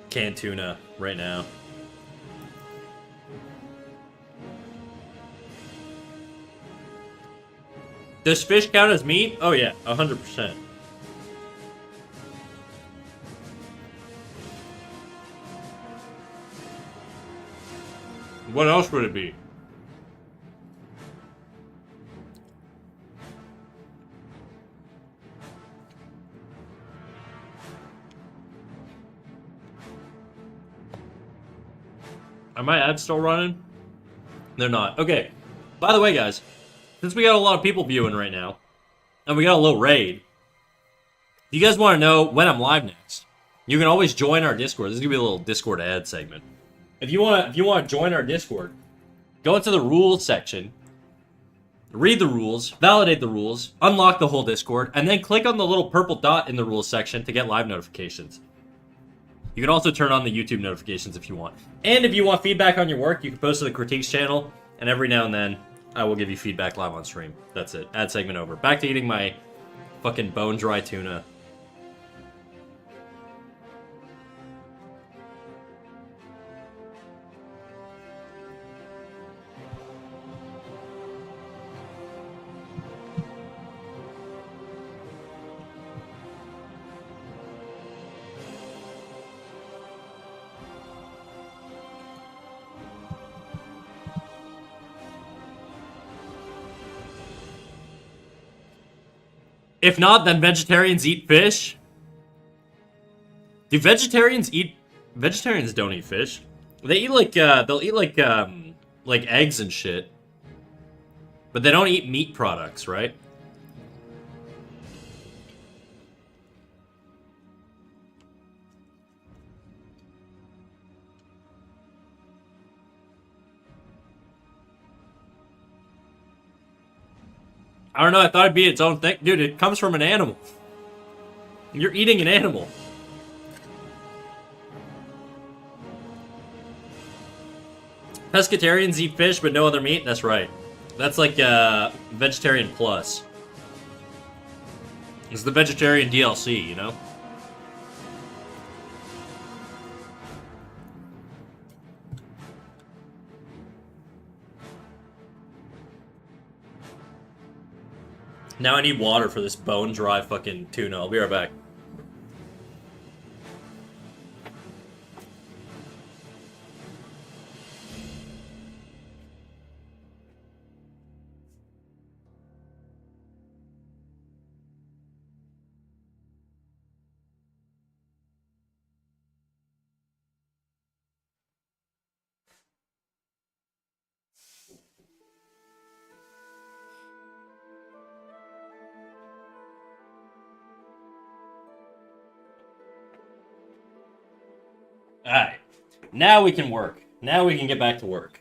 canned tuna right now. Does fish count as meat? Oh yeah, 100%. What else would it be? Are my ads still running? They're not. Okay. By the way, guys, since we got a lot of people viewing right now, and we got a little raid, you guys want to know when I'm live next? You can always join our Discord. This is gonna be a little Discord ad segment. If you want to join our Discord, go into the rules section, read the rules, validate the rules, unlock the whole Discord, and then click on the little purple dot in the rules section to get live notifications. You can also turn on the YouTube notifications if you want. And if you want feedback on your work, you can post to the critiques channel, and every now and then, I will give you feedback live on stream. That's it. Ad segment over. Back to eating my fucking bone-dry tuna. If not, then vegetarians eat fish. Do vegetarians eat... Vegetarians don't eat fish. They eat like, they'll eat like eggs and shit. But they don't eat meat products, right? I don't know, I thought it'd be its own thing. Dude, it comes from an animal. You're eating an animal. Pescatarians eat fish but no other meat? That's right. That's like vegetarian plus. It's the vegetarian DLC, you know? Now I need water for this bone dry fucking tuna. I'll be right back. Alright. Now we can work. Now we can get back to work.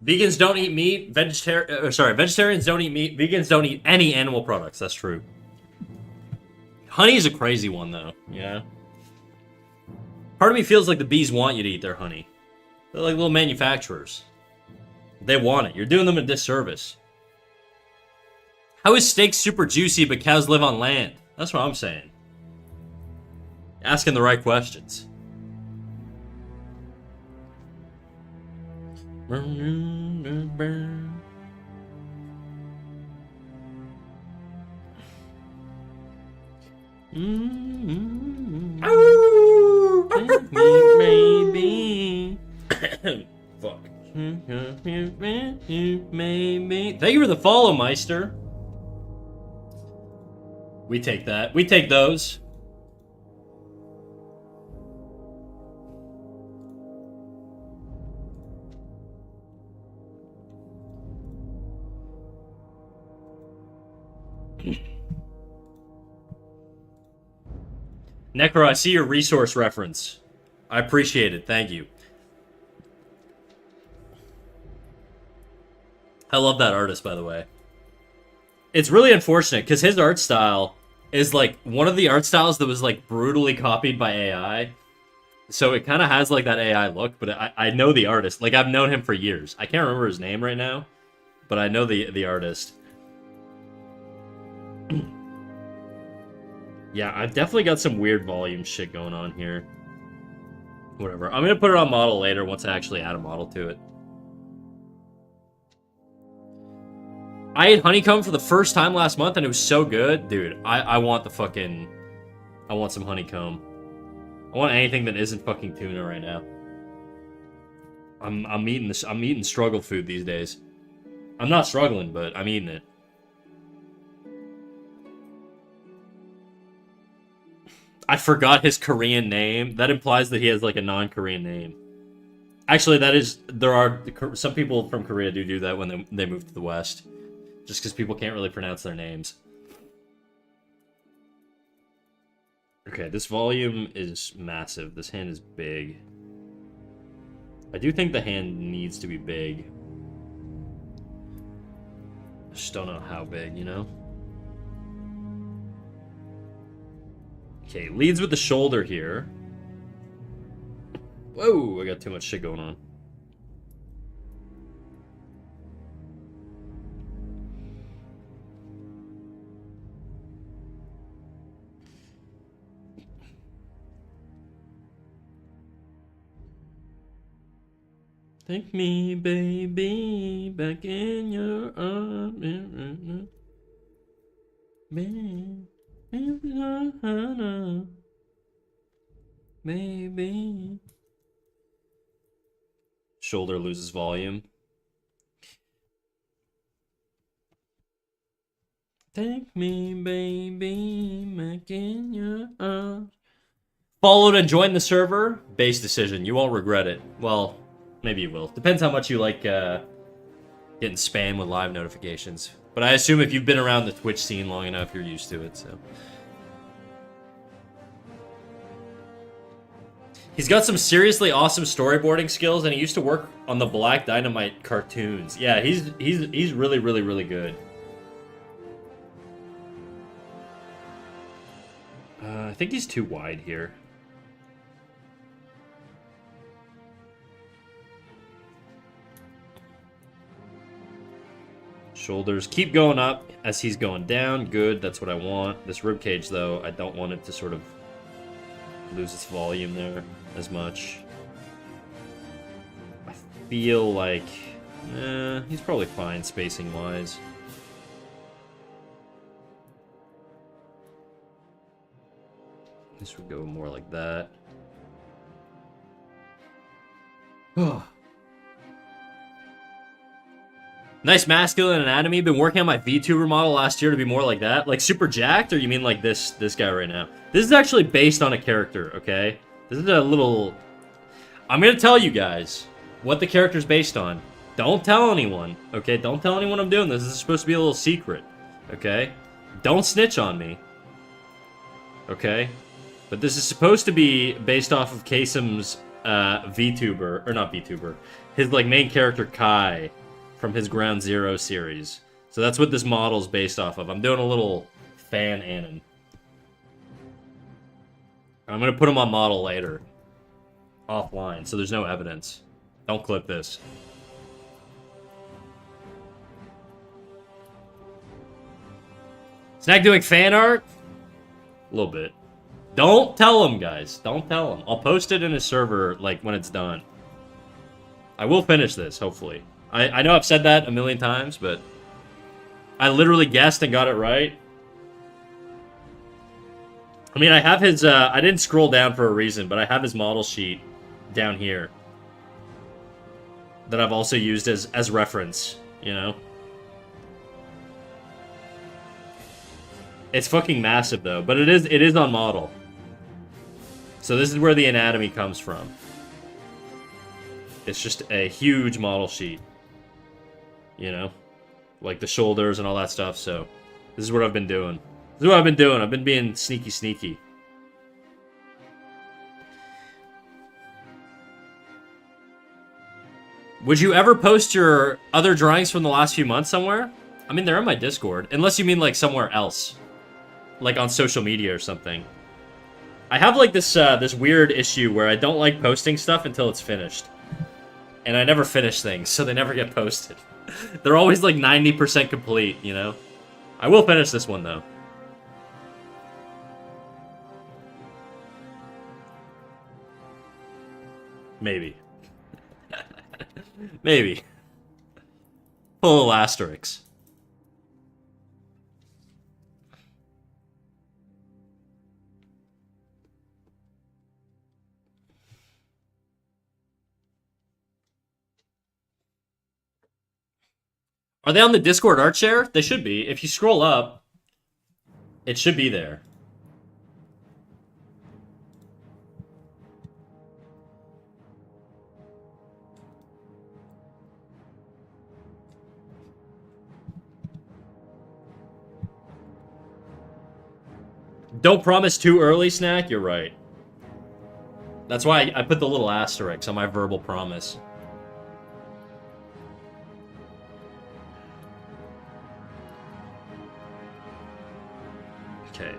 Vegans don't eat meat. Vegetarians don't eat meat. Vegans don't eat any animal products. That's true. Honey is a crazy one, though. Yeah. Part of me feels like the bees want you to eat their honey. They're like little manufacturers. They want it. You're doing them a disservice. How is steak super juicy but cows live on land? That's what I'm saying. Asking the right questions. Maybe. Fuck. Maybe. Thank you for the follow, Meister. We take that. We take those. Necro, I see your resource reference. I appreciate it. Thank you. I love that artist, by the way. It's really unfortunate, because his art style is, like, one of the art styles that was, like, brutally copied by AI. So it kind of has, like, that AI look, but I know the artist. Like, I've known him for years. I can't remember his name right now, but I know the artist. Yeah, I've definitely got some weird volume shit going on here. Whatever. I'm going to put it on model later once I actually add a model to it. I ate honeycomb for the first time last month and it was so good. Dude, I want the fucking... I want some honeycomb. I want anything that isn't fucking tuna right now. I'm eating this. I'm eating struggle food these days. I'm not struggling, but I'm eating it. I forgot his Korean name. That implies that he has like a non-Korean name. Actually, that is... There are... Some people from Korea do that when they move to the West. Just because people can't really pronounce their names. Okay, this volume is massive. This hand is big. I do think the hand needs to be big. I just don't know how big, you know? Okay, leads with the shoulder here. Whoa, I got too much shit going on. Take me, baby, back in your arms. Maybe. Shoulder loses volume. Take me, baby, back in your arms. Followed and joined the server. Base decision. You won't regret it. Well, maybe you will. Depends how much you like getting spam with live notifications. But I assume if you've been around the Twitch scene long enough, you're used to it, so. He's got some seriously awesome storyboarding skills, and he used to work on the Black Dynamite cartoons. Yeah, he's really, really, really good. I think he's too wide here. Shoulders keep going up as he's going down. Good, that's what I want. This ribcage, though, I don't want it to sort of lose its volume there as much. I feel like he's probably fine spacing-wise. This would go more like that. Nice masculine anatomy. Been working on my VTuber model last year to be more like that. Like super jacked, or you mean like this guy right now? This is actually based on a character, okay? This is a little... I'm gonna tell you guys what the character's based on. Don't tell anyone, okay? Don't tell anyone I'm doing this. This is supposed to be a little secret, okay? Don't snitch on me, okay? But this is supposed to be based off of Kasem's VTuber, or not VTuber, his like main character Kai from his Ground Zero series. So that's what this model's based off of. I'm doing a little fan anim. I'm gonna put him on model later. Offline, so there's no evidence. Don't clip this. Snack doing fan art? A little bit. Don't tell him, guys. Don't tell him. I'll post it in his server, like, when it's done. I will finish this, hopefully. I know I've said that a million times, but... I literally guessed and got it right. I mean, I have his, I didn't scroll down for a reason, but I have his model sheet down here. That I've also used as reference, you know? It's fucking massive, though, but it is on model. So this is where the anatomy comes from. It's just a huge model sheet. You know? Like the shoulders and all that stuff, so... This is what I've been doing. This is what I've been doing. I've been being sneaky. Would you ever post your other drawings from the last few months somewhere? I mean, they're in my Discord. Unless you mean, like, somewhere else. Like, on social media or something. I have, like, this weird issue where I don't like posting stuff until it's finished. And I never finish things, so they never get posted. They're always, like, 90% complete, you know? I will finish this one, though. Maybe. Maybe. Put a little asterisk. Are they on the Discord art share? They should be. If you scroll up, it should be there. Don't promise too early, Snack. You're right. That's why I put the little asterisk on my verbal promise. Okay.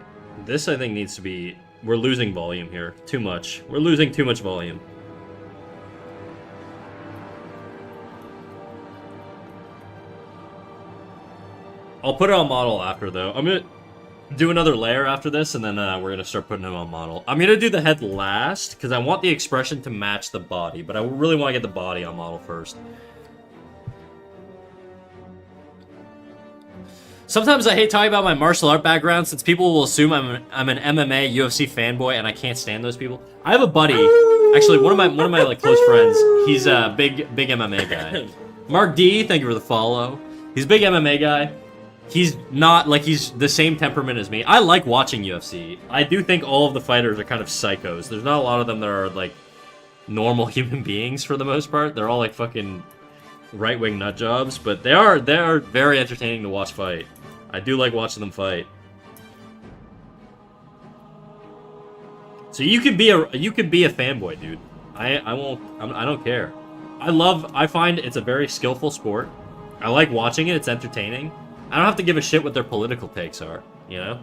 This, I think, needs to be... We're losing volume here. Too much. We're losing too much volume. I'll put it on model after, though. I'm gonna do another layer after this, and then we're gonna start putting it on model. I'm gonna do the head last, because I want the expression to match the body, but I really want to get the body on model first. Sometimes I hate talking about my martial art background since people will assume I'm an MMA UFC fanboy and I can't stand those people. I have a buddy, actually one of my like close friends. He's a big MMA guy. Mark D, thank you for the follow. He's a big MMA guy. He's not like he's the same temperament as me. I like watching UFC. I do think all of the fighters are kind of psychos. There's not a lot of them that are like normal human beings for the most part. They're all like fucking right-wing nut jobs, but they are very entertaining to watch fight. I do like watching them fight. So you could be a fanboy, dude. I don't care. I find it's a very skillful sport. I like watching it. It's entertaining. I don't have to give a shit what their political takes are, you know?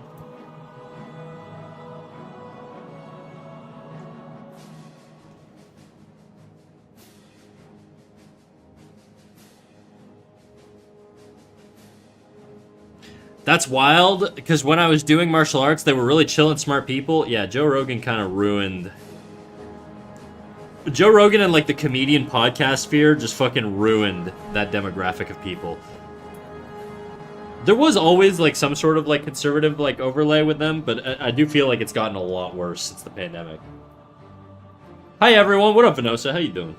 That's wild, because when I was doing martial arts, they were really chill and smart people. Yeah, Joe Rogan kind of ruined... Joe Rogan and, like, the comedian podcast sphere just fucking ruined that demographic of people. There was always, like, some sort of, like, conservative, like, overlay with them, but I do feel like it's gotten a lot worse since the pandemic. Hi, everyone. What up, Venosa? How you doing?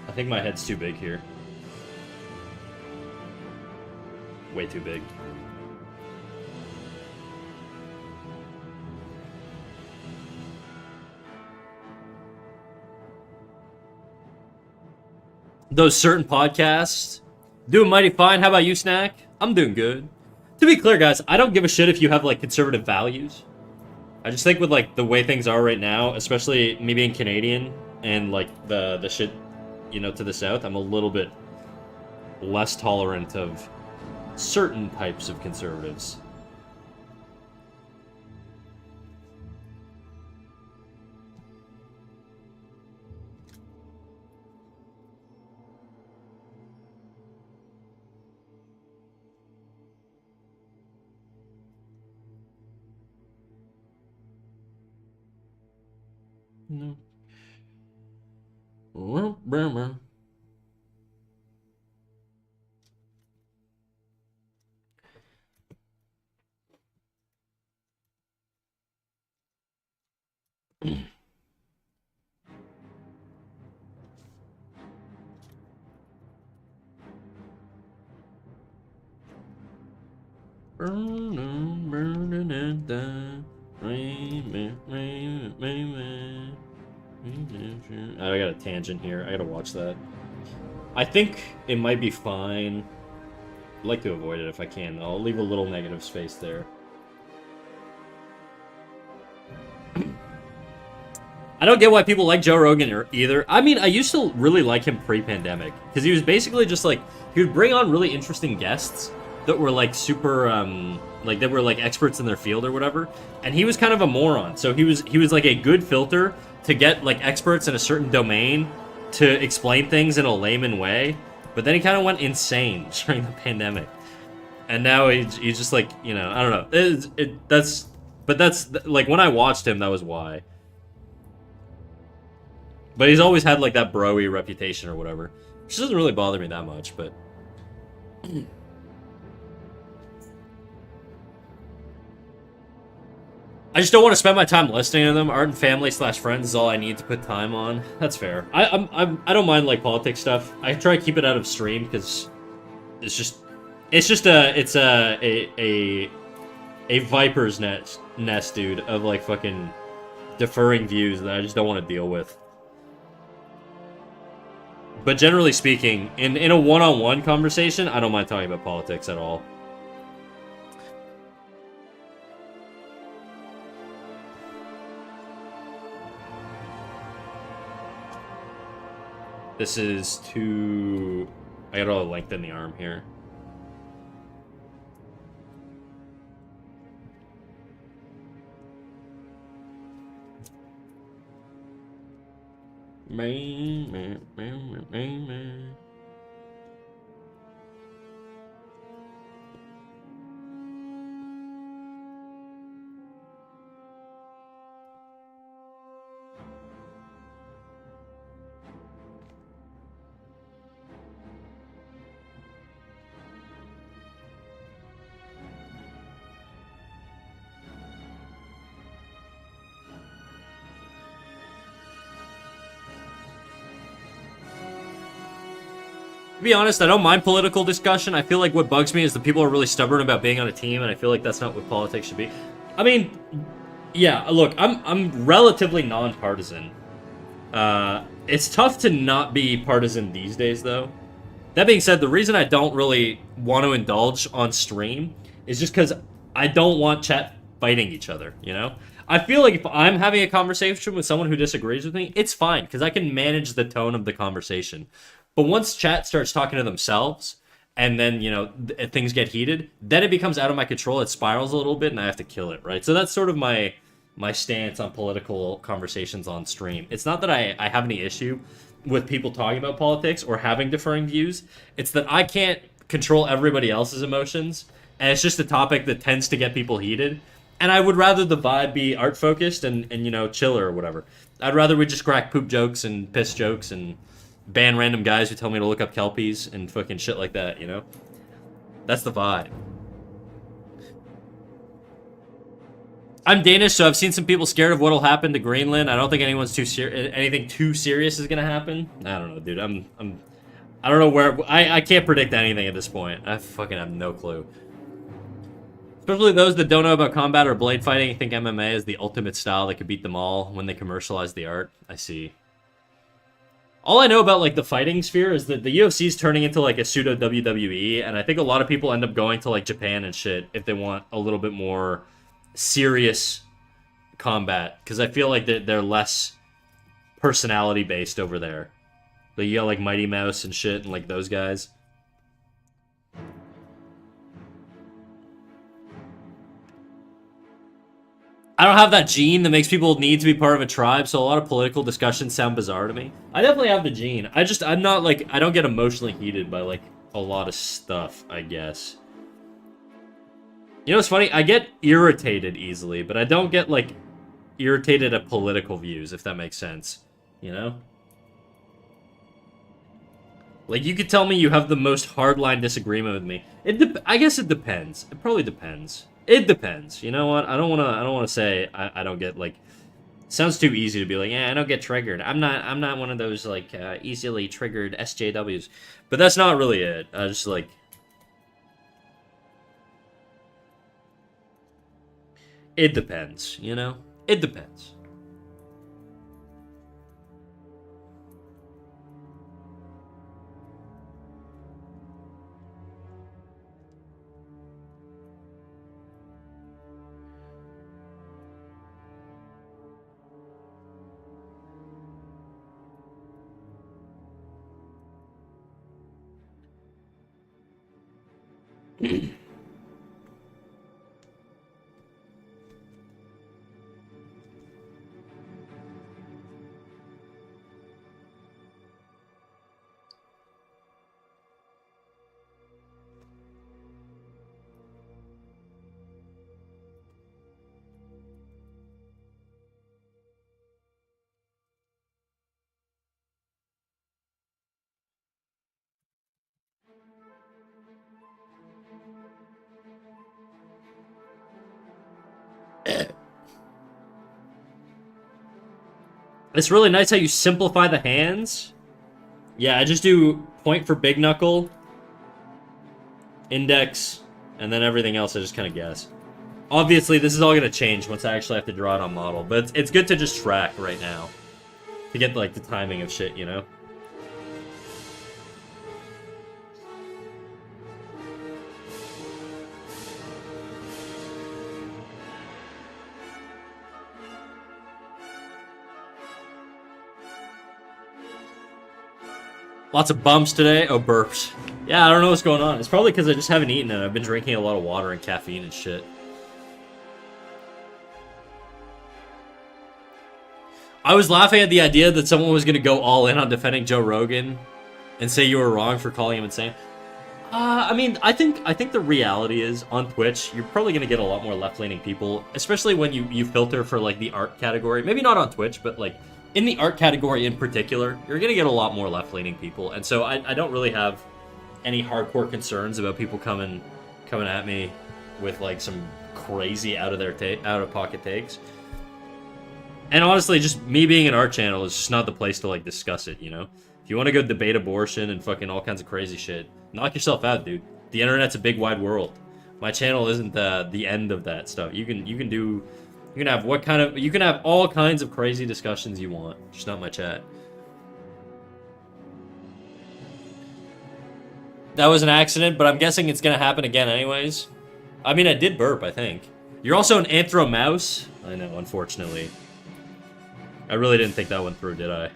I think my head's too big here. Way too big. Those certain podcasts doing mighty fine. How about you, Snack? I'm doing good. To be clear, guys, I don't give a shit if you have like conservative values. I just think with like the way things are right now, especially me being Canadian and like the shit, you know, to the south, I'm a little bit less tolerant of certain types of conservatives. No. I got a tangent here. I gotta watch that. I think it might be fine. I'd like to avoid it if I can. I'll leave a little negative space there. I don't get why people like Joe Rogan either. I mean, I used to really like him pre-pandemic because he was basically just like he would bring on really interesting guests that were like super like they were like experts in their field or whatever, and he was kind of a moron. So he was like a good filter to get like experts in a certain domain to explain things in a layman way. But then he kind of went insane during the pandemic, and now he's just like, you know, I don't know. That's like when I watched him, that was why. But he's always had like that bro-y reputation or whatever, which doesn't really bother me that much, but. I just don't want to spend my time listening to them. Art and family / friends is all I need to put time on. That's fair. I don't mind like politics stuff. I try to keep it out of stream because it's a viper's nest, dude, of like fucking deferring views that I just don't want to deal with. But generally speaking, in a one-on-one conversation, I don't mind talking about politics at all. This is too... I gotta lengthen the arm here. be honest, I don't mind political discussion. I feel like what bugs me is that people are really stubborn about being on a team, and I feel like that's not what politics should be. I mean, yeah, look, I'm relatively non-partisan. It's tough to not be partisan these days, though. That being said, the reason I don't really want to indulge on stream is just because I don't want chat fighting each other, you know? I feel like if I'm having a conversation with someone who disagrees with me, it's fine, because I can manage the tone of the conversation. But once chat starts talking to themselves, and then, you know, things get heated, then it becomes out of my control, it spirals a little bit, and I have to kill it, right? So that's sort of my stance on political conversations on stream. It's not that I have any issue with people talking about politics or having differing views. It's that I can't control everybody else's emotions, and it's just a topic that tends to get people heated. And I would rather the vibe be art focused and you know, chiller or whatever. I'd rather we just crack poop jokes and piss jokes and ban random guys who tell me to look up kelpies and fucking shit like that, you know? That's the vibe. I'm Danish, so I've seen some people scared of what'll happen to Greenland. I don't think anyone's anything too serious is gonna happen. I don't know, dude. I don't know where. I can't predict anything at this point. I fucking have no clue. Especially those that don't know about combat or blade fighting think MMA is the ultimate style that could beat them all when they commercialize the art. I see. All I know about, like, the fighting sphere is that the UFC is turning into, like, a pseudo WWE, and I think a lot of people end up going to, like, Japan and shit if they want a little bit more serious combat, because I feel like they're less personality based over there. Like, you got, like, Mighty Mouse and shit, and, like, those guys. I don't have that gene that makes people need to be part of a tribe, so a lot of political discussions sound bizarre to me. I definitely have the gene. I'm not, like, I don't get emotionally heated by, like, a lot of stuff, I guess. You know what's funny? I get irritated easily, but I don't get, like, irritated at political views, if that makes sense. You know? Like, you could tell me you have the most hardline disagreement with me. I guess it depends. It probably depends. It depends. You know what? I don't wanna say I don't get, like, sounds too easy to be like, yeah, I don't get triggered. I'm not one of those, like, easily triggered SJWs. But that's not really it. I just, like, it depends, you know? It depends. It's really nice how you simplify the hands. Yeah, I just do point for big knuckle, index, and then everything else I just kind of guess. Obviously, this is all going to change once I actually have to draw it on model, but it's good to just track right now to get, like, the timing of shit, you know? Lots of bumps today. Oh, burps. Yeah, I don't know what's going on. It's probably because I just haven't eaten and I've been drinking a lot of water and caffeine and shit. I was laughing at the idea that someone was going to go all in on defending Joe Rogan and say you were wrong for calling him insane. I mean, I think the reality is, on Twitch, you're probably going to get a lot more left-leaning people, especially when you filter for, like, the art category. Maybe not on Twitch, but, like, in the art category in particular, you're going to get a lot more left-leaning people. And so I don't really have any hardcore concerns about people coming at me with, like, some crazy out-of-pocket takes. And honestly, just me being an art channel is just not the place to, like, discuss it, you know? If you want to go debate abortion and fucking all kinds of crazy shit, knock yourself out, dude. The internet's a big wide world. My channel isn't the end of that stuff. You can have all kinds of crazy discussions you want, just not my chat. That was an accident, but I'm guessing it's gonna happen again anyways. I mean, I did burp, I think. You're also an anthro mouse? I know, unfortunately. I really didn't think that one through, did I?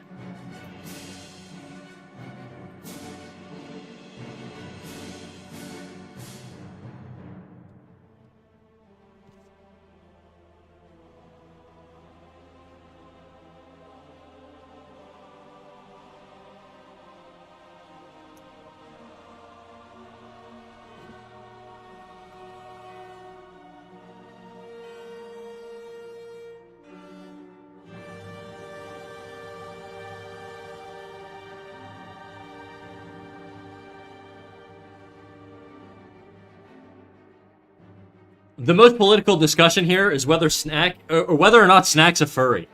The most political discussion here is whether or not Snack's a furry.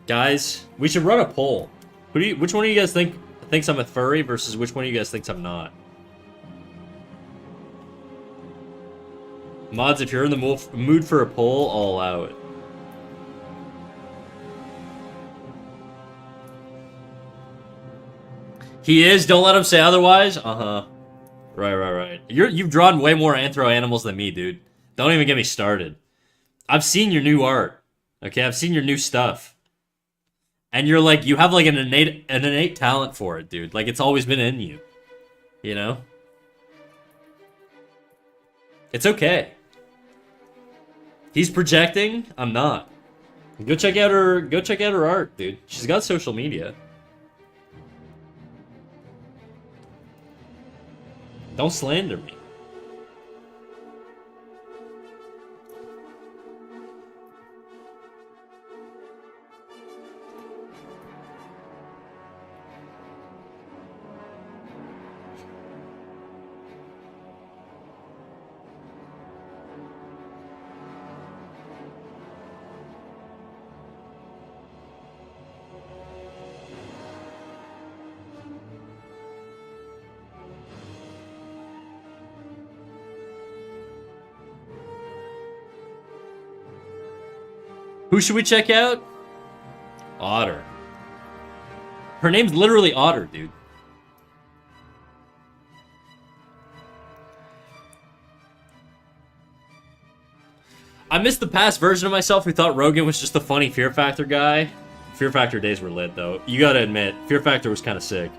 Guys, we should run a poll. Which one of you guys thinks I'm a furry versus which one of you guys thinks I'm not? Mods, if you're in the mood for a poll, I'll allow it. He is. Don't let him say otherwise. Uh-huh. Right. You've drawn way more anthro animals than me, dude. Don't even get me started. I've seen your new art. Okay, I've seen your new stuff. And you're like, you have like an innate talent for it, dude. Like, it's always been in you. You know? It's okay. He's projecting. I'm not. Go check out her art, dude. She's got social media. Don't slander me. Who should we check out? Otter. Her name's literally Otter, dude. I missed the past version of myself who thought Rogan was just a funny Fear Factor guy. Fear Factor days were lit, though. You gotta admit, Fear Factor was kind of sick.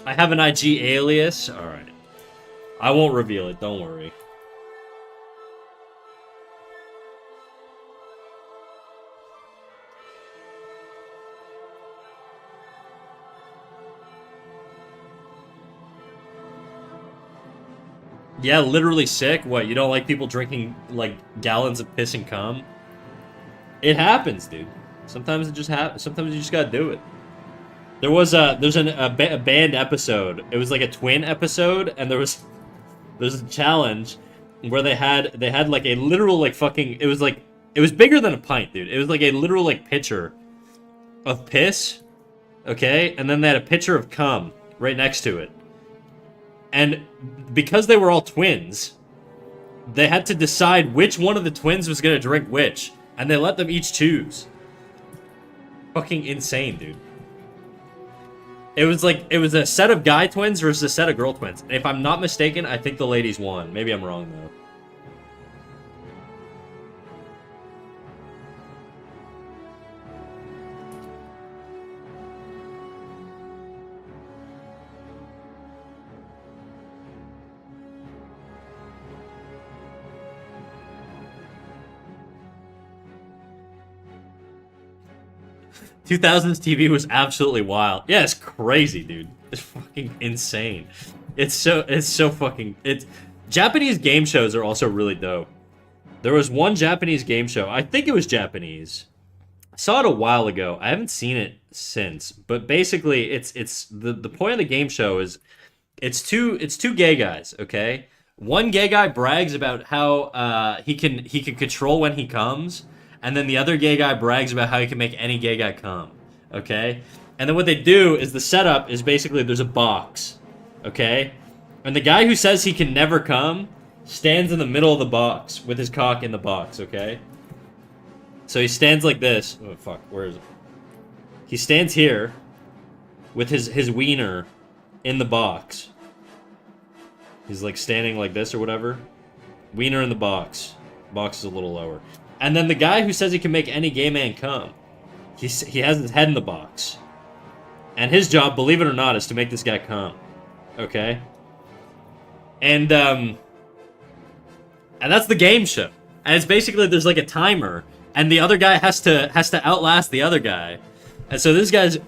I have an IG alias. Alright. I won't reveal it, don't worry. Yeah, literally sick. What, you don't like people drinking, like, gallons of piss and cum? It happens, dude. Sometimes it just happens. Sometimes you just gotta do it. There's a band episode. It was like a twin episode, and there's a challenge where they had like a literal like fucking it was bigger than a pint, dude. It was like a literal like pitcher of piss, okay, and then they had a pitcher of cum right next to it. And because they were all twins, they had to decide which one of the twins was gonna drink which, and they let them each choose. Fucking insane, dude. It was a set of guy twins versus a set of girl twins. And if I'm not mistaken, I think the ladies won. Maybe I'm wrong, though. 2000s TV was absolutely wild. Yeah, it's crazy, dude. It's fucking insane. It's so fucking... Japanese game shows are also really dope. There was one Japanese game show. I think it was Japanese. saw it a while ago. I haven't seen it since, but basically, it's the point of the game show is it's two gay guys. Okay, one gay guy brags about how he can control when he comes, and then the other gay guy brags about how he can make any gay guy come. Okay, and then what they do is the setup is basically there's a box. Okay, and the guy who says he can never come stands in the middle of the box with his cock in the box. Okay. So he stands like this. Oh, fuck. Where is it? He stands here with his wiener in the box. He's like standing like this or whatever. Wiener in the box. Box is a little lower. And then the guy who says he can make any gay man come, he has his head in the box. And his job, believe it or not, is to make this guy come. Okay? And that's the game show. And it's basically there's like a timer. And the other guy has to outlast the other guy. And so this guy's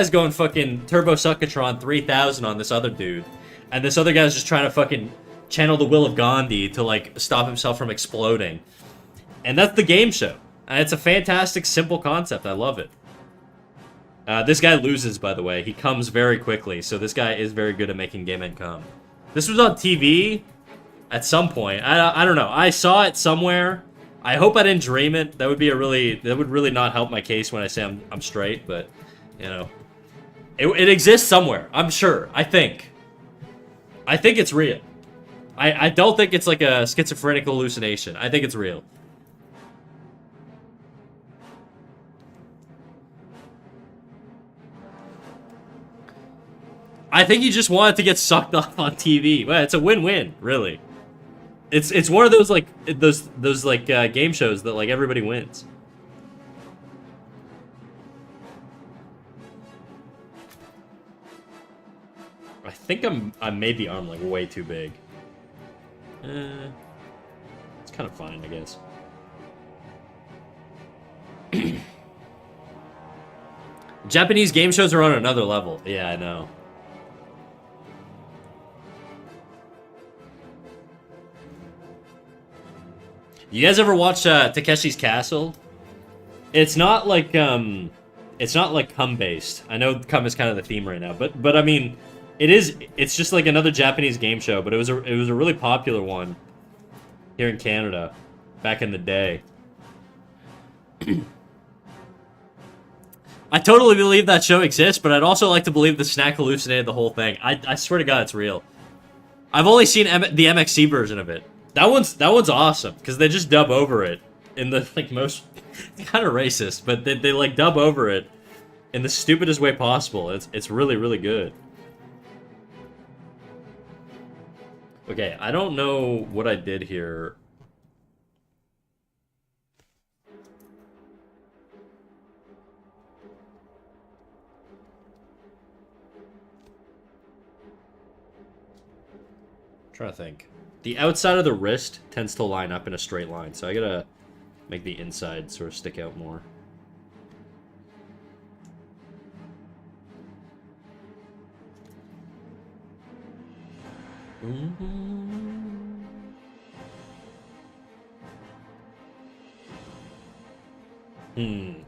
going fucking Turbo Suckatron 3000 on this other dude. And this other guy's just trying to fucking channel the will of Gandhi to like stop himself from exploding. And that's the game show. And it's a fantastic, simple concept. I love it. This guy loses, by the way. He comes very quickly. So this guy is very good at making gay men come. This was on TV at some point. I don't know. I saw it somewhere. I hope I didn't dream it. That would really not help my case when I say I'm straight, but, you know. It exists somewhere, I'm sure. I think it's real. I don't think it's like a schizophrenic hallucination. I think it's real. I think you just wanted to get sucked off on TV. Well, it's a win-win, really. It's one of those like those like game shows that like everybody wins. I think I made the arm like way too big. It's kind of fine, I guess. Japanese game shows are on another level. Yeah, I know. You guys ever watch Takeshi's Castle? It's not like cum based. I know cum is kind of the theme right now, but I mean, it's just like another Japanese game show, but it was a really popular one here in Canada back in the day. I totally believe that show exists, but I'd also like to believe the snack hallucinated the whole thing. I swear to God, it's real. I've only seen the MXC version of it. That one's awesome because they just dub over it in the like most. It's kind of racist, but they like dub over it in the stupidest way possible. It's really really good. Okay, I don't know what I did here. I'm trying to think. The outside of the wrist tends to line up in a straight line, so I gotta make the inside sort of stick out more.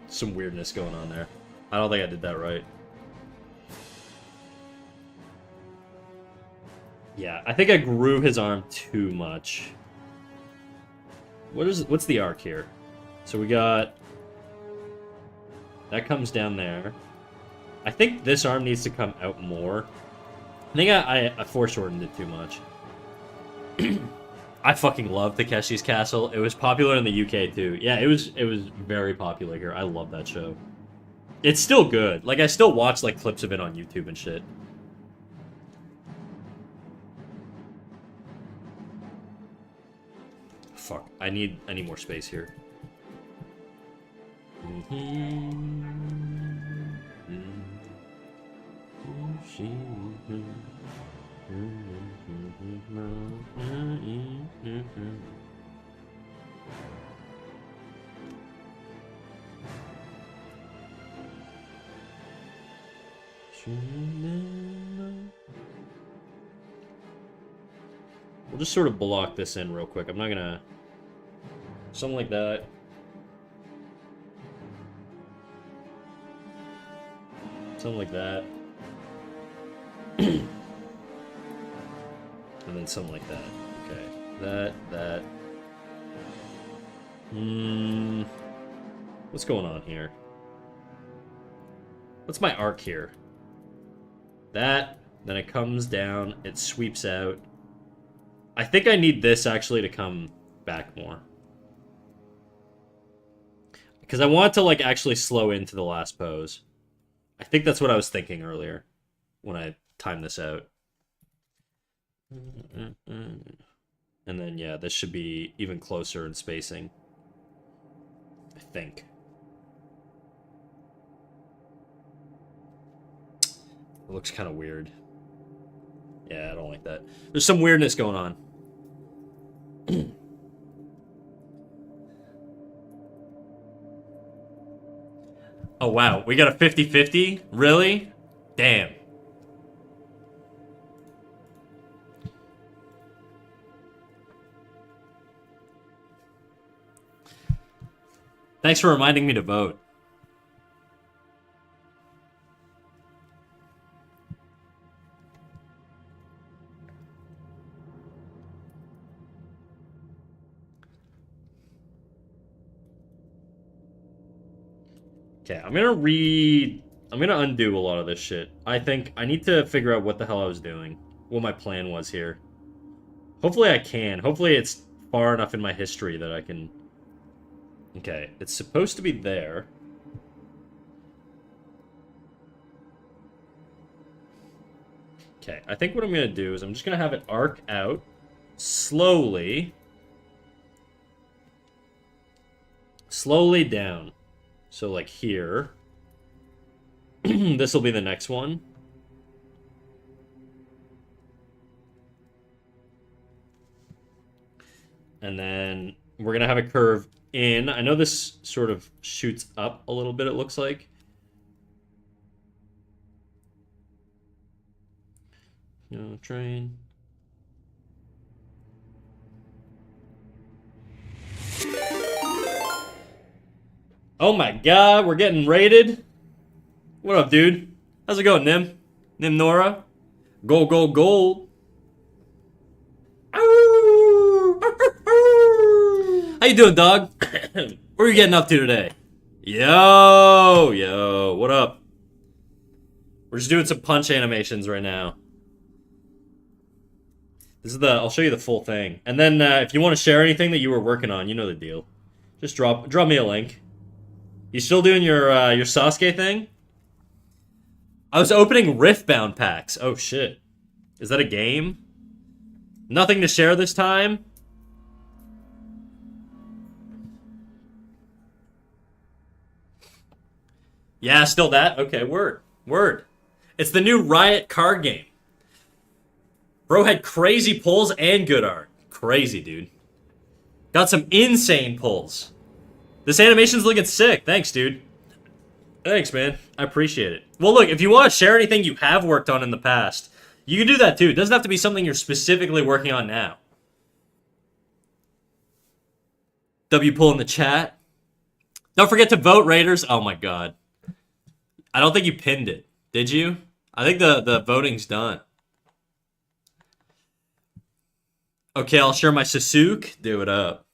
Some weirdness going on there. I don't think I did that right. Yeah, I think I grew his arm too much. What's the arc here? So we got... That comes down there. I think this arm needs to come out more. I think I foreshortened it too much. I fucking love Takeshi's Castle. It was popular in the UK too. Yeah, it was very popular here. I love that show. It's still good. Like, I still watch like clips of it on YouTube and shit. Fuck, I need more space here. We'll just sort of block this in real quick. I'm not gonna... Something like that. Something like that. And then something like that. Okay. That. What's going on here? What's my arc here? That, then it comes down, it sweeps out. I think I need this actually to come back more. Because I want to like actually slow into the last pose. I think that's what I was thinking earlier when I timed this out. And then yeah, this should be even closer in spacing. I think. It looks kind of weird. Yeah, I don't like that. There's some weirdness going on. Oh, wow. We got a 50-50? Really? Damn. Thanks for reminding me to vote. Okay, I'm gonna undo a lot of this shit. I think I need to figure out what the hell I was doing. What my plan was here. Hopefully I can. Hopefully it's far enough in my history that I can... Okay, it's supposed to be there. Okay, I think what I'm gonna do is I'm just gonna have it arc out slowly. Slowly down. So, like, here. This will be the next one. And then we're going to have a curve in. I know this sort of shoots up a little bit, it looks like. No, train. Oh my god, we're getting raided. What up, dude? How's it going, Nim? Nim Nora? Gold, gold, gold. How you doing, dog? What are you getting up to today? Yo, what up? We're just doing some punch animations right now. This is I'll show you the full thing. And then if you want to share anything that you were working on, you know the deal. Just drop me a link. You still doing your Sasuke thing? I was opening Riftbound packs. Oh shit. Is that a game? Nothing to share this time? Yeah, still that? Okay, word. It's the new Riot card game. Bro had crazy pulls and good art. Crazy, dude. Got some insane pulls. This animation's looking sick. Thanks, dude. Thanks, man. I appreciate it. Well, look, if you want to share anything you have worked on in the past, you can do that too. It doesn't have to be something you're specifically working on now. W pull in the chat. Don't forget to vote, Raiders. Oh my god. I don't think you pinned it. Did you? I think the voting's done. Okay, I'll share my Sasuke. Do it up.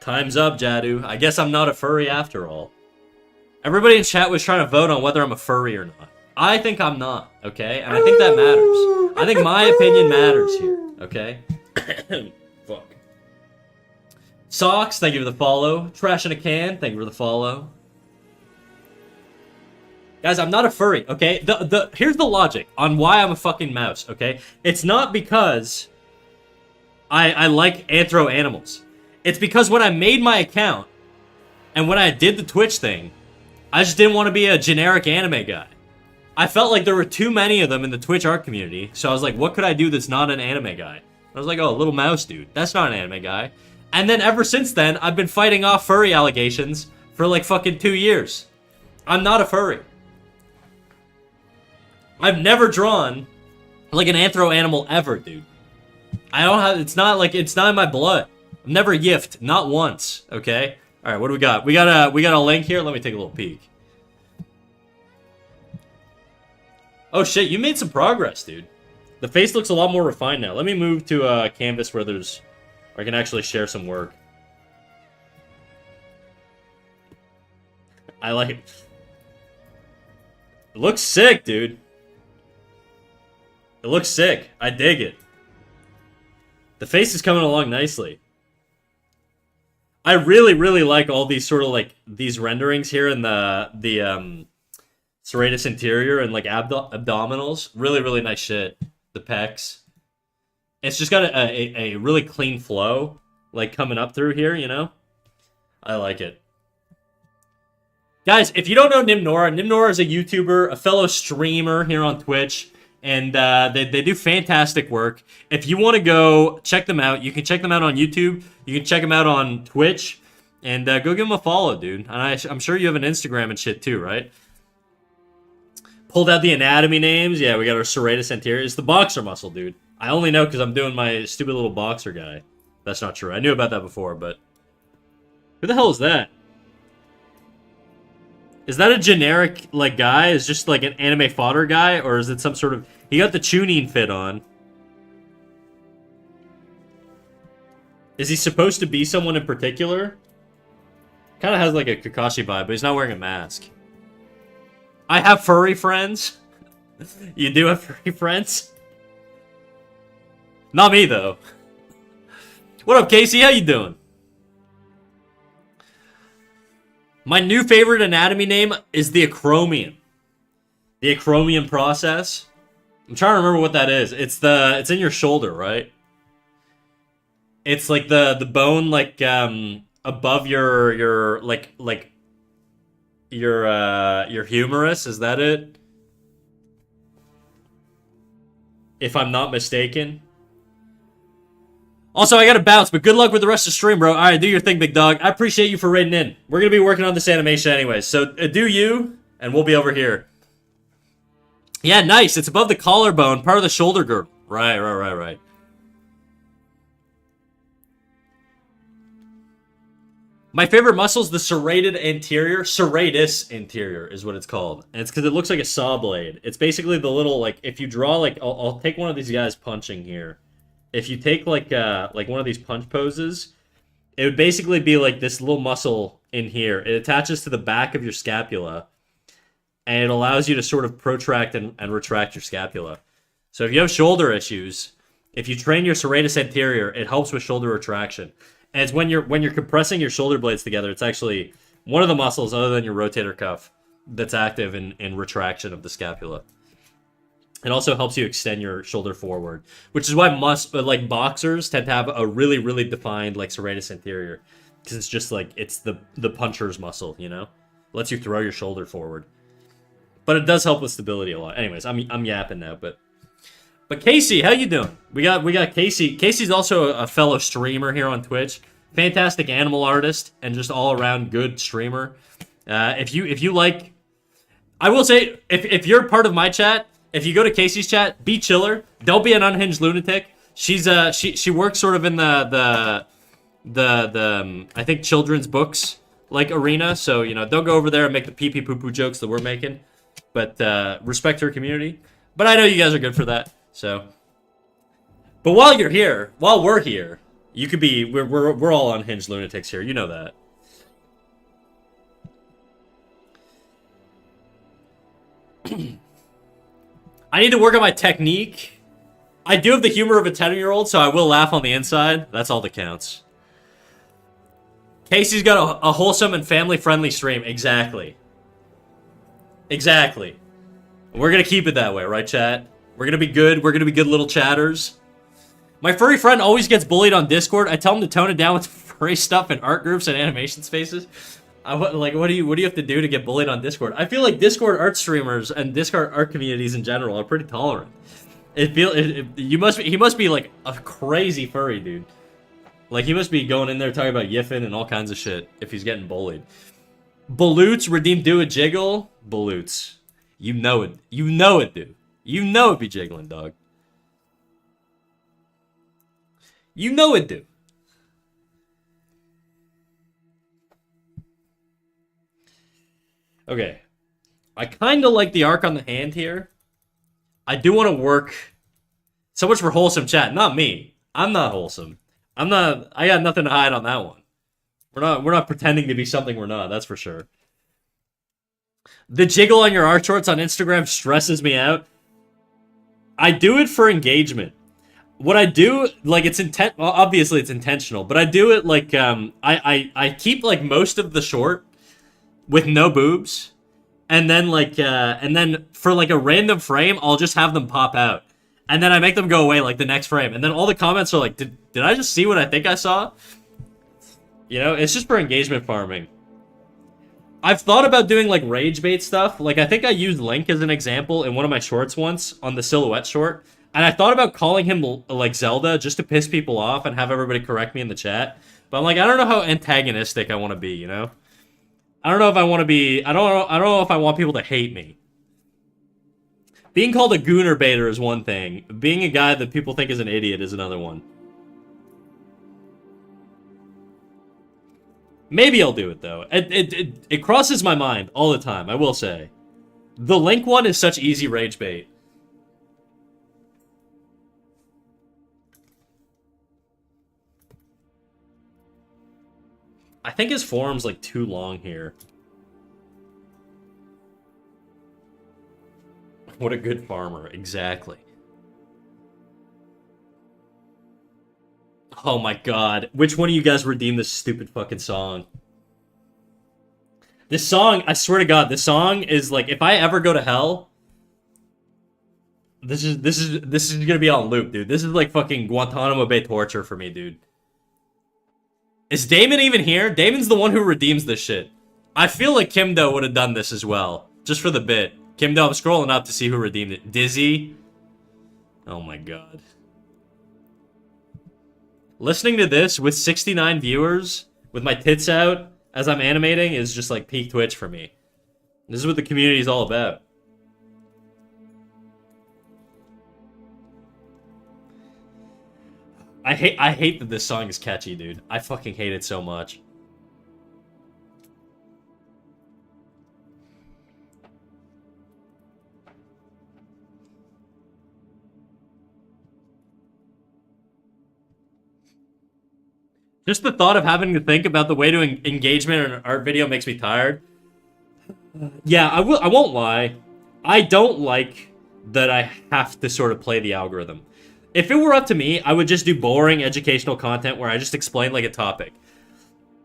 Time's up, Jadu. I guess I'm not a furry after all. Everybody in chat was trying to vote on whether I'm a furry or not. I think I'm not, okay? And I think that matters. I think my opinion matters here, okay? Fuck. Socks, thank you for the follow. Trash in a can, thank you for the follow. Guys, I'm not a furry, okay? Here's the logic on why I'm a fucking mouse, okay? It's not because I like anthro animals. It's because when I made my account, and when I did the Twitch thing, I just didn't want to be a generic anime guy. I felt like there were too many of them in the Twitch art community, so I was like, what could I do that's not an anime guy? I was like, oh, little mouse dude. That's not an anime guy. And then ever since then, I've been fighting off furry allegations for like fucking 2 years. I'm not a furry. I've never drawn like an anthro animal ever, dude. I don't have, it's not in my blood. I've never yiffed, not once. Okay. All right. What do we got? We got a link here. Let me take a little peek. Oh shit! You made some progress, dude. The face looks a lot more refined now. Let me move to a canvas where I can actually share some work. I like it. It looks sick, dude. It looks sick. I dig it. The face is coming along nicely. I really, really like all these sort of like these renderings here in the serratus interior and like abdominals. Really, really nice shit. The pecs. It's just got a really clean flow, like coming up through here, you know? I like it. Guys, if you don't know Nimnora is a YouTuber, a fellow streamer here on Twitch, and they do fantastic work. If you want to go check them out, you can check them out on YouTube. You can check them out on Twitch, and go give them a follow, dude. And I'm sure you have an Instagram and shit too, right? Pulled out the anatomy names. Yeah, we got our serratus anterior. It's the boxer muscle, dude. I only know because I'm doing my stupid little boxer guy. That's not true. I knew about that before, but... Who the hell is that? Is that a generic, like, guy? Is just, like, an anime fodder guy? Or is it some sort of... He got the tuning fit on. Is he supposed to be someone in particular? Kind of has, like, a Kakashi vibe, but he's not wearing a mask. I have furry friends. You do have furry friends? Not me, though. What up, Casey? How you doing? My new favorite anatomy name is the acromion. The acromion process. I'm trying to remember what that is. It's in your shoulder, right? It's like the bone like above your humerus, is that it? If I'm not mistaken. Also, I gotta bounce, but good luck with the rest of the stream, bro. Alright, do your thing, big dog. I appreciate you for raiding in. We're gonna be working on this animation anyways, so do you, and we'll be over here. Yeah, nice. It's above the collarbone, part of the shoulder girdle. Right. My favorite muscle is the serrated anterior. Serratus anterior is what it's called. And it's because it looks like a saw blade. It's basically the little, like, if you draw, like, I'll take one of these guys punching here. If you take, like one of these punch poses, it would basically be like this little muscle in here. It attaches to the back of your scapula, and it allows you to sort of protract and retract your scapula. So if you have shoulder issues, if you train your serratus anterior, it helps with shoulder retraction. And it's when you're compressing your shoulder blades together, it's actually one of the muscles other than your rotator cuff that's active in retraction of the scapula. It also helps you extend your shoulder forward, which is why like boxers tend to have a really, really defined like serratus anterior, because it's just like it's the puncher's muscle, you know, lets you throw your shoulder forward. But it does help with stability a lot. Anyways, I'm yapping now, but Casey, how you doing? We got Casey. Casey's also a fellow streamer here on Twitch. Fantastic animal artist and just all around good streamer. If you like, I will say if you're part of my chat. If you go to Casey's chat, be chiller. Don't be an unhinged lunatic. She's she works sort of in the I think children's books like arena. So you know, don't go over there and make the pee pee poo poo jokes that we're making. But respect her community. But I know you guys are good for that. So, but while we're here, you could be. We're all unhinged lunatics here. You know that. I need to work on my technique. I do have the humor of a 10-year-old, so I will laugh on the inside. That's all that counts. Casey's got a wholesome and family-friendly stream. Exactly. We're gonna keep it that way, right, chat? We're gonna be good. We're gonna be good little chatters. My furry friend always gets bullied on Discord. I tell him to tone it down with furry stuff and art groups and animation spaces. What do you have to do to get bullied on Discord? I feel like Discord art streamers and Discord art communities in general are pretty tolerant. He must be like a crazy furry dude. Like he must be going in there talking about yiffin and all kinds of shit if he's getting bullied. Baloots redeemed do a jiggle. Baloots, you know it, dude. You know it be jiggling, dog. You know it, dude. Okay. I kind of like the arc on the hand here. I do want to work. So much for wholesome chat. Not me. I'm not wholesome. I'm not. I got nothing to hide on that one. We're not pretending to be something we're not. That's for sure. The jiggle on your art shorts on Instagram stresses me out. I do it for engagement. What I do, like, it's intent. Well, obviously it's intentional, but I do it like I keep like most of the short with no boobs, and then for like a random frame, I'll just have them pop out, and then I make them go away like the next frame, and then all the comments are like, did I just see what I think I saw? You know, it's just for engagement farming. I've thought about doing like rage bait stuff. Like I think I used Link as an example in one of my shorts once on the silhouette short. And I thought about calling him like Zelda just to piss people off and have everybody correct me in the chat. But I'm like, I don't know how antagonistic I want to be, you know? I don't know if I want to be I don't know if I want people to hate me. Being called a gooner baiter is one thing. Being a guy that people think is an idiot is another one. Maybe I'll do it, though. It crosses my mind all the time, I will say. The Link one is such easy rage bait. I think his forum's, like, too long here. What a good farmer. Exactly. Oh my god. Which one of you guys redeemed this stupid fucking song? This song, I swear to god, this song is like, if I ever go to hell, this is gonna be on loop, dude. This is like fucking Guantanamo Bay torture for me, dude. Is Damon even here? Damon's the one who redeems this shit. I feel like Kimdo would have done this as well, just for the bit. Kimdo, I'm scrolling up to see who redeemed it. Dizzy? Oh my god. Listening to this with 69 viewers, with my tits out, as I'm animating, is just like peak Twitch for me. This is what the community is all about. I hate that this song is catchy, dude. I fucking hate it so much. Just the thought of having to think about the way to engagement in an art video makes me tired. Yeah, I won't lie. I don't like that I have to sort of play the algorithm. If it were up to me, I would just do boring educational content where I just explain like a topic.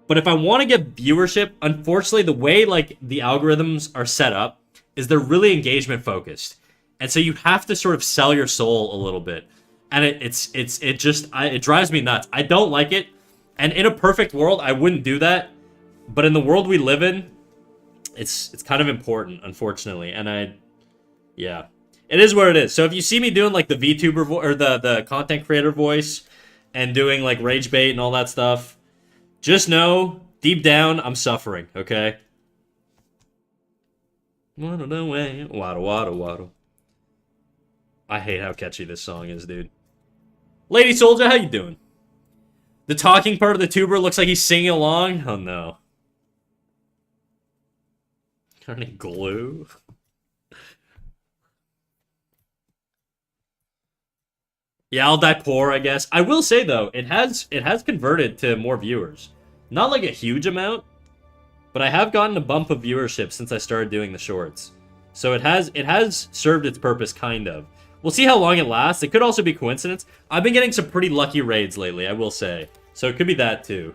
But if I want to get viewership, unfortunately, the way like the algorithms are set up is they're really engagement focused, and so you have to sort of sell your soul a little bit, and it drives me nuts. I don't like it, and in a perfect world, I wouldn't do that. But in the world we live in, it's kind of important, unfortunately, and yeah. It is what it is. So if you see me doing like the VTuber or the content creator voice and doing like rage bait and all that stuff, just know deep down I'm suffering, okay? Waddle away, waddle waddle waddle. I hate how catchy this song is, dude. Lady Soldier, how you doing? The talking part of the tuber looks like he's singing along. Oh no. Got any glue? Yeah, I'll die poor, I guess. I will say though, it has converted to more viewers. Not like a huge amount, but I have gotten a bump of viewership since I started doing the shorts. So it has served its purpose, kind of. We'll see how long it lasts. It could also be coincidence. I've been getting some pretty lucky raids lately, I will say. So it could be that too.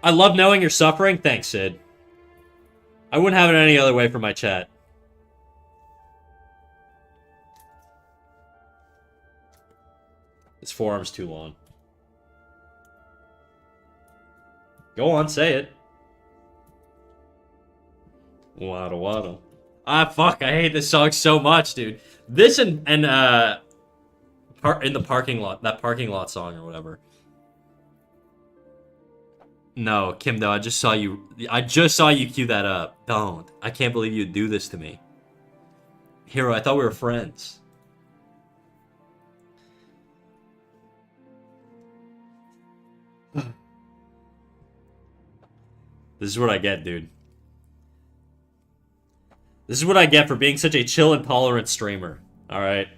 I love knowing you're suffering. Thanks, Sid. I wouldn't have it any other way for my chat. This forearm's too long. Go on, say it. Waddle waddle. Ah, fuck, I hate this song so much, dude. This and in the parking lot, that parking lot song or whatever. No, Kimdo, I just saw you cue that up. Don't. I can't believe you'd do this to me. Hero, I thought we were friends. This is what I get, dude. This is what I get for being such a chill and tolerant streamer. Alright?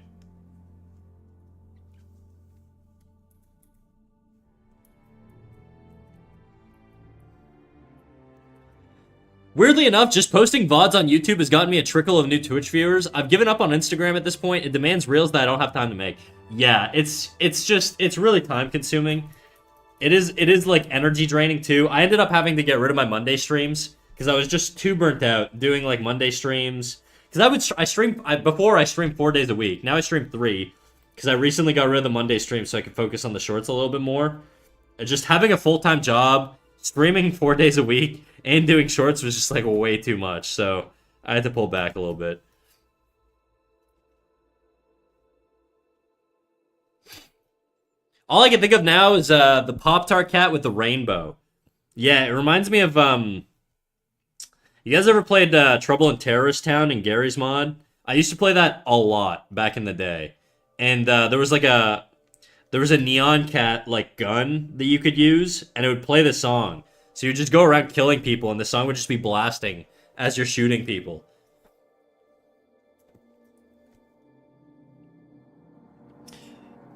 Weirdly enough, just posting VODs on YouTube has gotten me a trickle of new Twitch viewers. I've given up on Instagram at this point. It demands reels that I don't have time to make. Yeah, it's really time consuming. It is like energy draining too. I ended up having to get rid of my Monday streams because I was just too burnt out doing like Monday streams. Because before I streamed 4 days a week. Now I stream 3 because I recently got rid of the Monday stream so I could focus on the shorts a little bit more. And just having a full-time job, streaming 4 days a week, and doing shorts was just like way too much. So I had to pull back a little bit. All I can think of now is the Pop-Tart cat with the rainbow. Yeah, it reminds me of you guys ever played Trouble in Terrorist Town in Garry's Mod? I used to play that a lot back in the day. And there was a neon cat like gun that you could use, and it would play the song. So you just go around killing people, and the song would just be blasting as you're shooting people.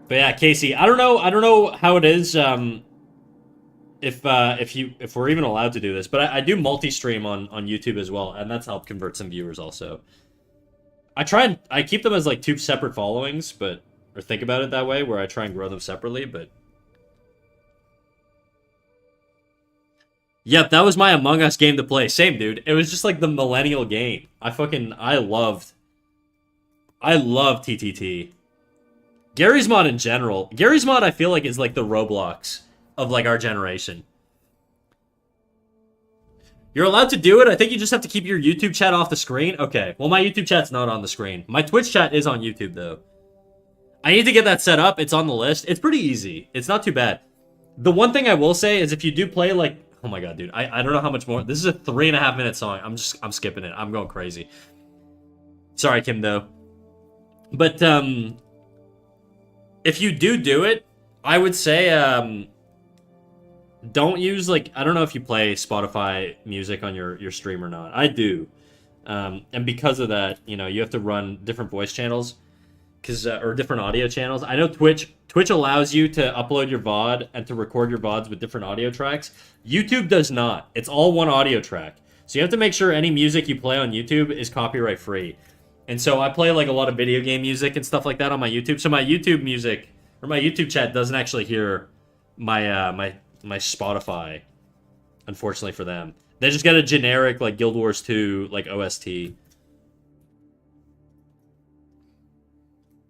But yeah, Casey, I don't know how it is. If we're even allowed to do this, but I do multi-stream on YouTube as well, and that's helped convert some viewers also. I keep them as like 2 separate followings, or think about it that way, where I try and grow them separately, but. Yep, that was my Among Us game to play. Same, dude. It was just like the millennial game. I loved TTT. Garry's Mod in general. Garry's Mod I feel like is like the Roblox of like our generation. You're allowed to do it? I think you just have to keep your YouTube chat off the screen? Okay, well my YouTube chat's not on the screen. My Twitch chat is on YouTube though. I need to get that set up. It's on the list. It's pretty easy. It's not too bad. The one thing I will say is if you do play like... Oh my god, dude. I don't know how much more... This is a 3.5-minute song. I'm skipping it. I'm going crazy. Sorry, Kim, though. But, if you do it, I would say, don't use, like... I don't know if you play Spotify music on your stream or not. I do. And because of that, you know, you have to run different voice channels. Or different audio channels. I know Twitch allows you to upload your VOD and to record your VODs with different audio tracks. YouTube does not. It's all one audio track. So you have to make sure any music you play on YouTube is copyright free. And so I play like a lot of video game music and stuff like that on my YouTube. So my YouTube music or my YouTube chat doesn't actually hear my my Spotify, unfortunately for them. They just get a generic like Guild Wars 2 like OST.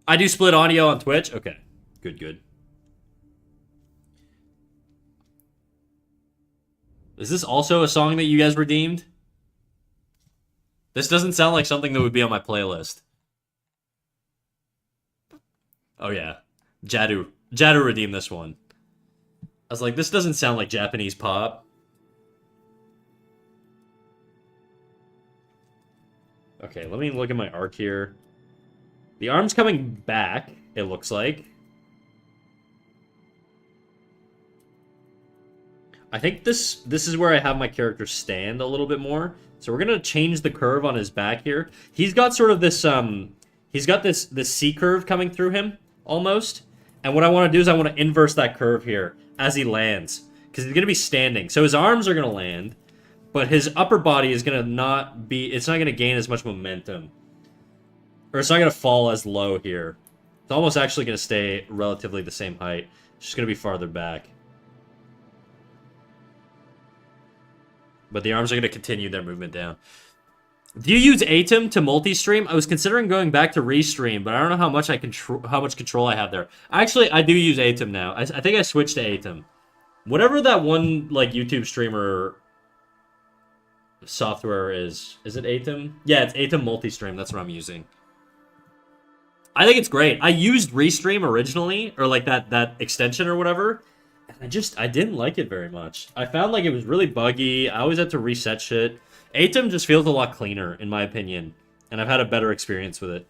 I do split audio on Twitch. Okay. Good. Is this also a song that you guys redeemed? This doesn't sound like something that would be on my playlist. Oh yeah. Jadu redeemed this one. I was like, this doesn't sound like Japanese pop. Okay, let me look at my arc here. The arm's coming back, it looks like. I think this is where I have my character stand a little bit more. So we're gonna change the curve on his back here. He's got sort of this he's got this C curve coming through him almost. And what I want to do is I want to inverse that curve here as he lands, because he's gonna be standing. So his arms are gonna land, but his upper body is gonna not be. It's not gonna gain as much momentum. Or it's not going to fall as low here. It's almost actually going to stay relatively the same height. It's just going to be farther back. But the arms are going to continue their movement down. Do you use Atom to multi-stream? I was considering going back to Restream, but I don't know how much control I have there. Actually, I do use Atom now. I think I switched to Atom. Whatever that one like YouTube streamer software is it Atom? Yeah, it's Atom Multi-Stream. That's what I'm using. I think it's great. I used Restream originally, or like that extension or whatever, and I didn't like it very much. I found like it was really buggy. I always had to reset shit. Atom just feels a lot cleaner, in my opinion, and I've had a better experience with it.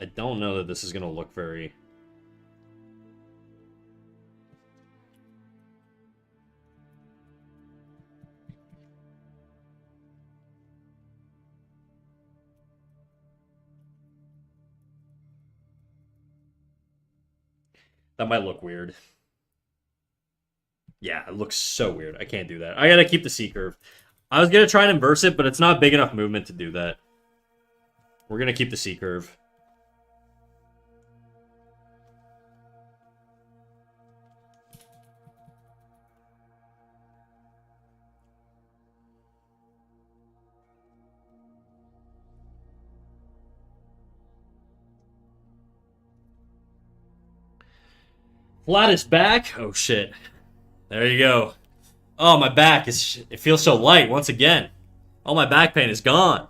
I don't know that this is gonna look very... That might look weird. Yeah, it looks so weird. I can't do that. I gotta keep the C-curve. I was gonna try and inverse it, but it's not big enough movement to do that. We're gonna keep the C-curve. Flattest back. Oh shit. There you go. Oh, my back is... It feels so light once again. All my back pain is gone.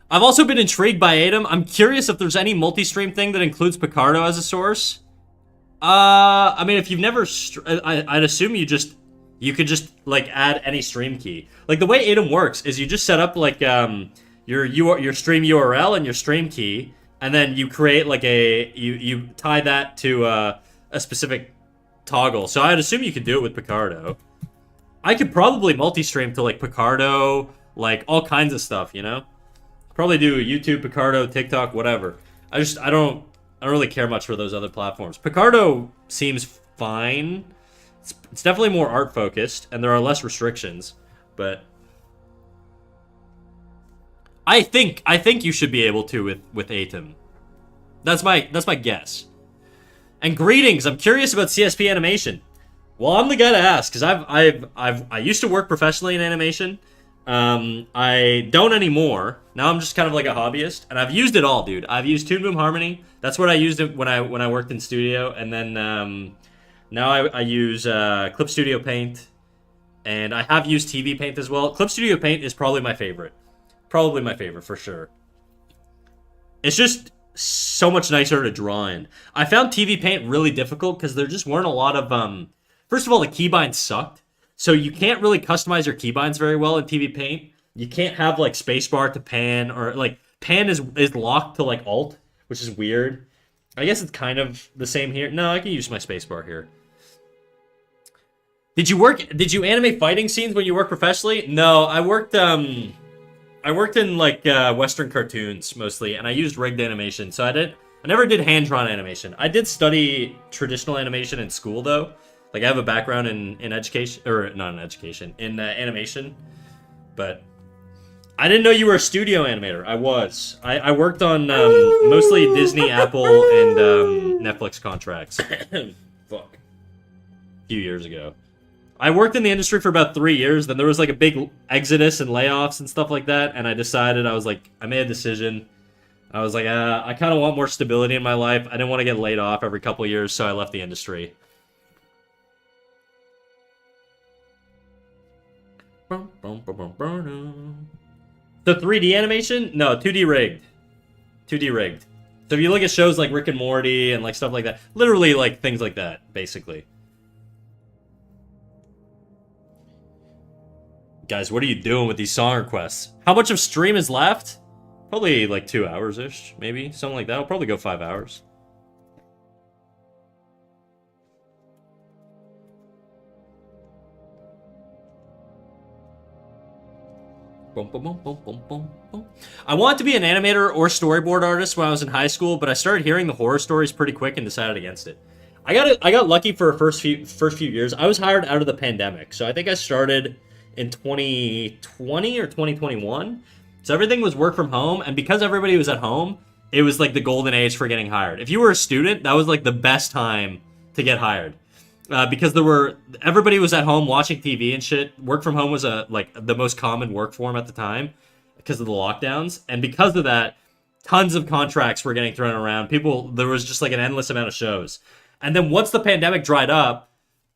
I've also been intrigued by Atom. I'm curious if there's any multi-stream thing that includes Picardo as a source. I mean, if you've never... I'd assume you could just, like, add any stream key. Like, the way Atom works is you just set up, like, your stream URL and your stream key, and then you create, like, you tie that to a specific toggle. So I'd assume you could do it with Picardo. I could probably multi-stream to, like, Picardo, like, all kinds of stuff, you know? Probably do YouTube, Picardo, TikTok, whatever. I don't really care much for those other platforms. Picardo seems fine. It's definitely more art focused, and there are less restrictions. But I think you should be able to with Atom. That's my guess. And greetings. I'm curious about CSP animation. Well, I'm the guy to ask because I used to work professionally in animation. I don't anymore. Now I'm just kind of like a hobbyist, and I've used it all, dude. I've used Toon Boom Harmony. That's what I used it when I worked in studio, and then now I use Clip Studio Paint, and I have used TV Paint as well. Clip Studio Paint is probably my favorite for sure. It's just so much nicer to draw in. I found TV Paint really difficult because there just weren't a lot of first of all, the keybinds sucked. So you can't really customize your keybinds very well in TV Paint. You can't have like spacebar to pan, or like pan is locked to like alt, which is weird. I guess it's kind of the same here. No, I can use my spacebar here. Did you animate fighting scenes when you worked professionally? No, I worked in like Western cartoons mostly, and I used rigged animation. So I never did hand-drawn animation. I did study traditional animation in school though. Like, I have a background in education, or not in education, in animation, but I didn't know you were a studio animator. I was. I worked on mostly Disney, Apple, and Netflix contracts. Fuck. A few years ago. I worked in the industry for about 3 years, then there was like a big exodus and layoffs and stuff like that, and I made a decision. I was like, I kind of want more stability in my life. I didn't want to get laid off every couple years, so I left the industry. So 3D animation? No, 2D rigged. 2D rigged. So if you look at shows like Rick and Morty and like stuff like that, literally like things like that, basically. Guys, what are you doing with these song requests? How much of stream is left? Probably like 2 hours-ish, maybe. Something like that. I'll probably go 5 hours. I wanted to be an animator or storyboard artist when I was in high school, but I started hearing the horror stories pretty quick and decided against it. I got lucky for the first few years. I was hired out of the pandemic, so I think I started in 2020 or 2021. So everything was work from home, and because everybody was at home, it was like the golden age for getting hired. If you were a student, that was like the best time to get hired. Because everybody was at home watching TV and shit. Work from home was the most common work form at the time because of the lockdowns, and because of that, tons of contracts were getting thrown around. There was just like an endless amount of shows. And then once the pandemic dried up,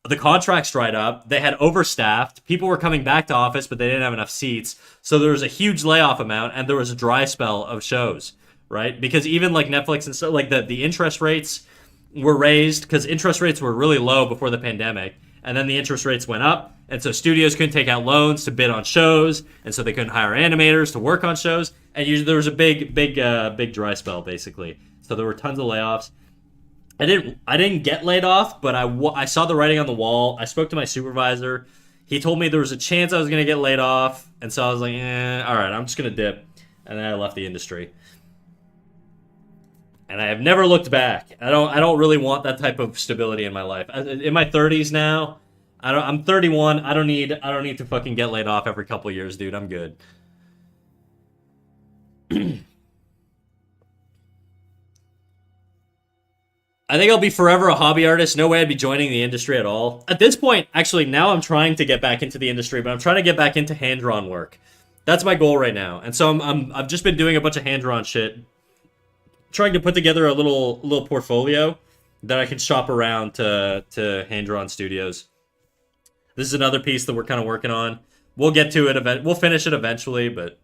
the contracts dried up. They had overstaffed. People were coming back to office, but they didn't have enough seats. So there was a huge layoff amount, and there was a dry spell of shows, right? Because even like Netflix and stuff, like the interest rates were raised because interest rates were really low before the pandemic, and then the interest rates went up, and so studios couldn't take out loans to bid on shows, and so they couldn't hire animators to work on shows, and usually there was a big dry spell basically. So there were tons of layoffs. I didn't get laid off, but I saw the writing on the wall. I spoke to my supervisor. He told me there was a chance I was gonna get laid off, and so I was like, all right, I'm just gonna dip, and then I left the industry. And I have never looked back. I don't really want that type of stability in my life. In my 30s now, I'm 31. I don't need to fucking get laid off every couple years, dude. I'm good. I think I'll be forever a hobby artist. No way I'd be joining the industry at all. At this point, actually, now I'm trying to get back into the industry, but I'm trying to get back into hand-drawn work. That's my goal right now. And so I've just been doing a bunch of hand-drawn shit, trying to put together a little portfolio that I can shop around to hand-drawn studios. This is another piece that we're kind of working on. We'll get to it. We'll finish it eventually, but...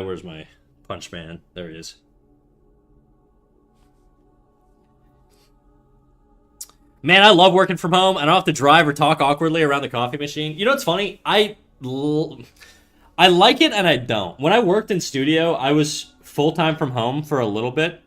where's my punch man? There he is. Man, I love working from home. I don't have to drive or talk awkwardly around the coffee machine. You know what's funny? I like it and I don't. When I worked in studio, I was full-time from home for a little bit.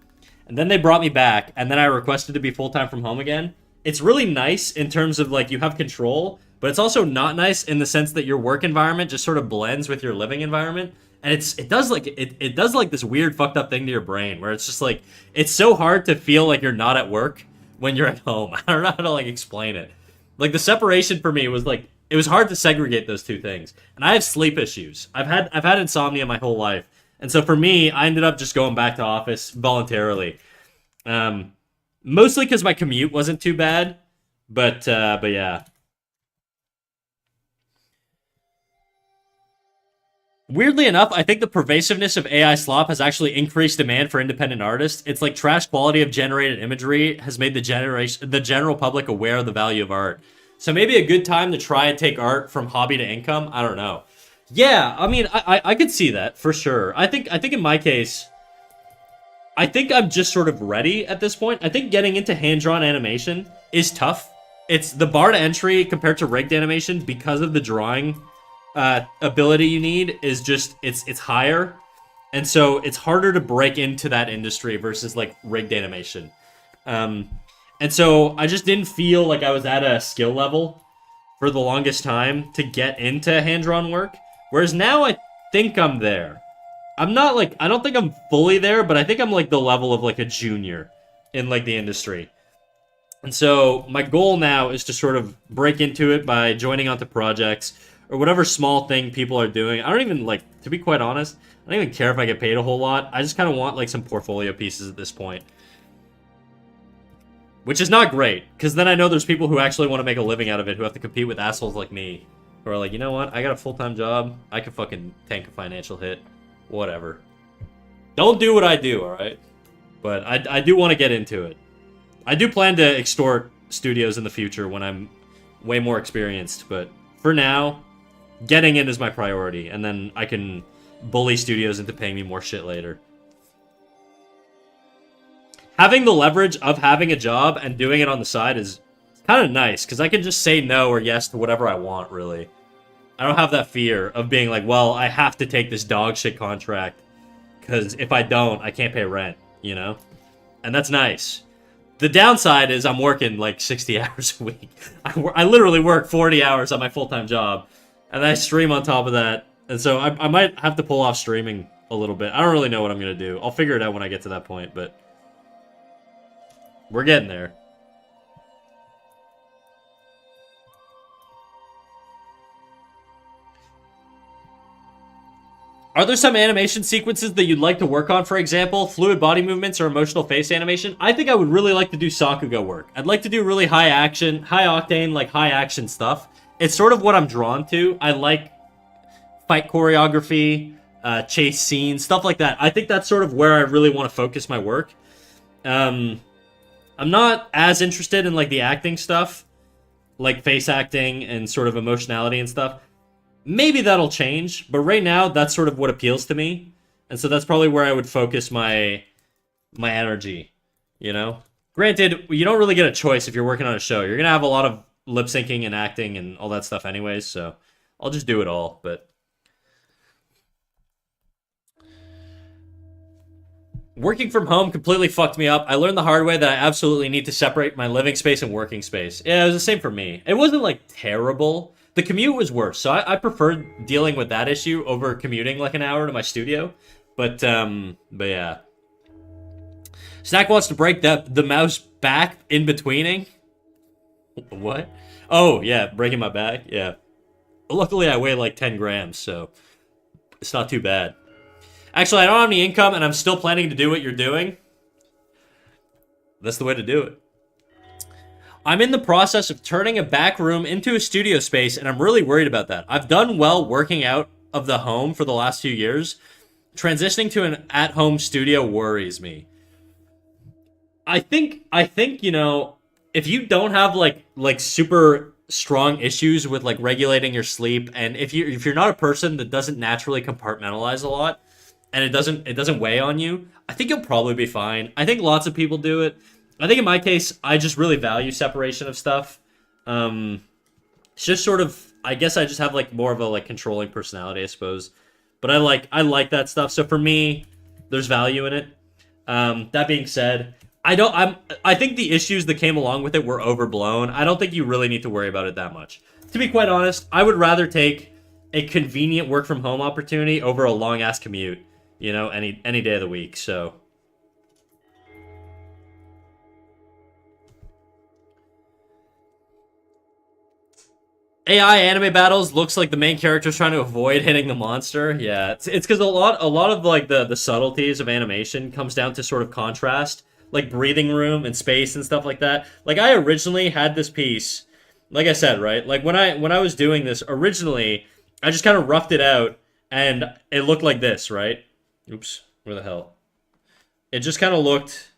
And then they brought me back, and then I requested to be full-time from home again. It's really nice in terms of, like, you have control, but it's also not nice in the sense that your work environment just sort of blends with your living environment. And it does this weird fucked up thing to your brain where it's just like, it's so hard to feel like you're not at work when you're at home. I don't know how to like explain it. Like the separation for me was like, it was hard to segregate those two things. And I have sleep issues. I've had insomnia my whole life. And so for me, I ended up just going back to office voluntarily. Mostly because my commute wasn't too bad, but yeah. Weirdly enough, I think the pervasiveness of AI slop has actually increased demand for independent artists. It's like trash quality of generated imagery has made the general public aware of the value of art. So maybe a good time to try and take art from hobby to income? I don't know. Yeah, I mean, I could see that for sure. I think in my case, I think I'm just sort of ready at this point. I think getting into hand-drawn animation is tough. It's the bar to entry compared to rigged animation because of the drawing ability you need is just it's higher, and so it's harder to break into that industry versus like rigged animation. And so I just didn't feel like I was at a skill level for the longest time to get into hand-drawn work. Whereas now I think I'm there. I'm not like, I don't think I'm fully there, but I think I'm like the level of like a junior in like the industry. And so my goal now is to sort of break into it by joining onto projects or whatever small thing people are doing. I don't even like, to be quite honest, I don't even care if I get paid a whole lot. I just kind of want like some portfolio pieces at this point. Which is not great, because then I know there's people who actually want to make a living out of it who have to compete with assholes like me. Who are like, you know what, I got a full-time job, I can fucking tank a financial hit. Whatever. Don't do what I do, alright? But I do want to get into it. I do plan to extort studios in the future when I'm way more experienced, but for now, getting in is my priority, and then I can bully studios into paying me more shit later. Having the leverage of having a job and doing it on the side is kind of nice, because I can just say no or yes to whatever I want, really. I don't have that fear of being like, well, I have to take this dog shit contract, because if I don't, I can't pay rent, you know? And that's nice. The downside is I'm working like 60 hours a week. I literally work 40 hours on my full-time job, and then I stream on top of that. And so I might have to pull off streaming a little bit. I don't really know what I'm going to do. I'll figure it out when I get to that point, but we're getting there. Are there some animation sequences that you'd like to work on, for example, fluid body movements or emotional face animation? I think I would really like to do Sakuga work. I'd like to do really high action, high octane, like high action stuff. It's sort of what I'm drawn to. I like fight choreography, chase scenes, stuff like that. I think that's sort of where I really want to focus my work. I'm not as interested in like the acting stuff, like face acting and sort of emotionality and stuff. Maybe that'll change, but right now, that's sort of what appeals to me. And so that's probably where I would focus my energy, you know? Granted, you don't really get a choice if you're working on a show. You're going to have a lot of lip syncing and acting and all that stuff anyways, so I'll just do it all, but working from home completely fucked me up. I learned the hard way that I absolutely need to separate my living space and working space. Yeah, it was the same for me. It wasn't like terrible. The commute was worse, so I preferred dealing with that issue over commuting like an hour to my studio. But yeah. Snack wants to break the mouse back in betweening. What? Oh yeah, breaking my back. Yeah. Luckily, I weigh like 10 grams, so it's not too bad. Actually, I don't have any income, and I'm still planning to do what you're doing. That's the way to do it. I'm in the process of turning a back room into a studio space, and I'm really worried about that. I've done well working out of the home for the last few years. Transitioning to an at-home studio worries me. I think, you know, if you don't have like super strong issues with like regulating your sleep, and if you're not a person that doesn't naturally compartmentalize a lot, and it doesn't weigh on you, I think you'll probably be fine. I think lots of people do it. I think in my case, I just really value separation of stuff. It's just sort of, I guess I just have like more of a like controlling personality, I suppose. But I like that stuff. So for me, there's value in it. That being said, I think the issues that came along with it were overblown. I don't think you really need to worry about it that much. To be quite honest, I would rather take a convenient work from home opportunity over a long ass commute, you know, any day of the week. So AI anime battles looks like the main character's trying to avoid hitting the monster. Yeah, it's because a lot of like the subtleties of animation comes down to sort of contrast, like breathing room and space and stuff like that. Like I originally had this piece, like I said, right? Like when I was doing this originally, I just kind of roughed it out and it looked like this, right? Oops, where the hell? It just kind of looked.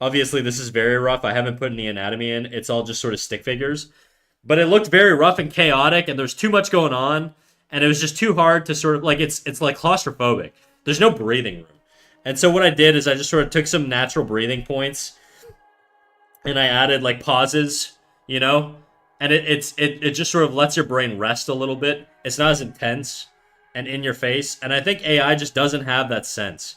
Obviously, this is very rough. I haven't put any anatomy in. It's all just sort of stick figures. But it looked very rough and chaotic, and there's too much going on, and it was just too hard to sort of like it's like claustrophobic. There's no breathing room. And so what I did is I just sort of took some natural breathing points and I added like pauses, you know? And it just sort of lets your brain rest a little bit. It's not as intense and in your face. And I think AI just doesn't have that sense.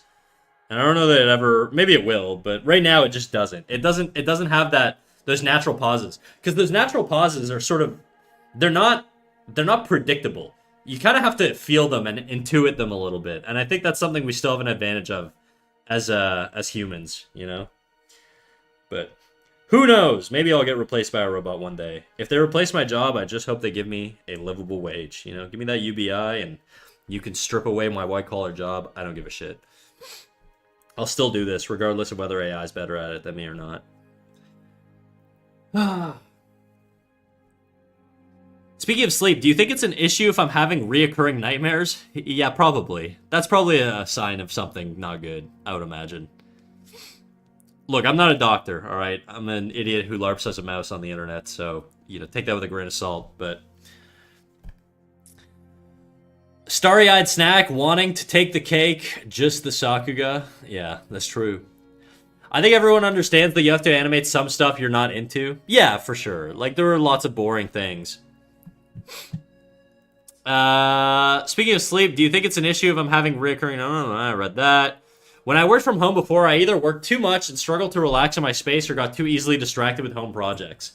And I don't know that it ever, maybe it will, but right now it just doesn't. It doesn't have that those natural pauses. Because those natural pauses are sort of they're not predictable. You kind of have to feel them and intuit them a little bit. And I think that's something we still have an advantage of as humans, you know? But who knows? Maybe I'll get replaced by a robot one day. If they replace my job, I just hope they give me a livable wage, you know? Give me that UBI and you can strip away my white-collar job. I don't give a shit. I'll still do this regardless of whether AI is better at it than me or not. Speaking of sleep, do you think it's an issue if I'm having reoccurring nightmares? Yeah, probably. That's probably a sign of something not good, I would imagine. Look, I'm not a doctor, alright? I'm an idiot who LARPs as a mouse on the internet, so, you know, take that with a grain of salt, but... Starry-eyed Snack wanting to take the cake, just the Sakuga. Yeah, that's true. I think everyone understands that you have to animate some stuff you're not into. Yeah, for sure. Like, there are lots of boring things. Speaking of sleep, do you think it's an issue if I'm having recurring? No, I read that. When I worked from home before, I either worked too much and struggled to relax in my space or got too easily distracted with home projects.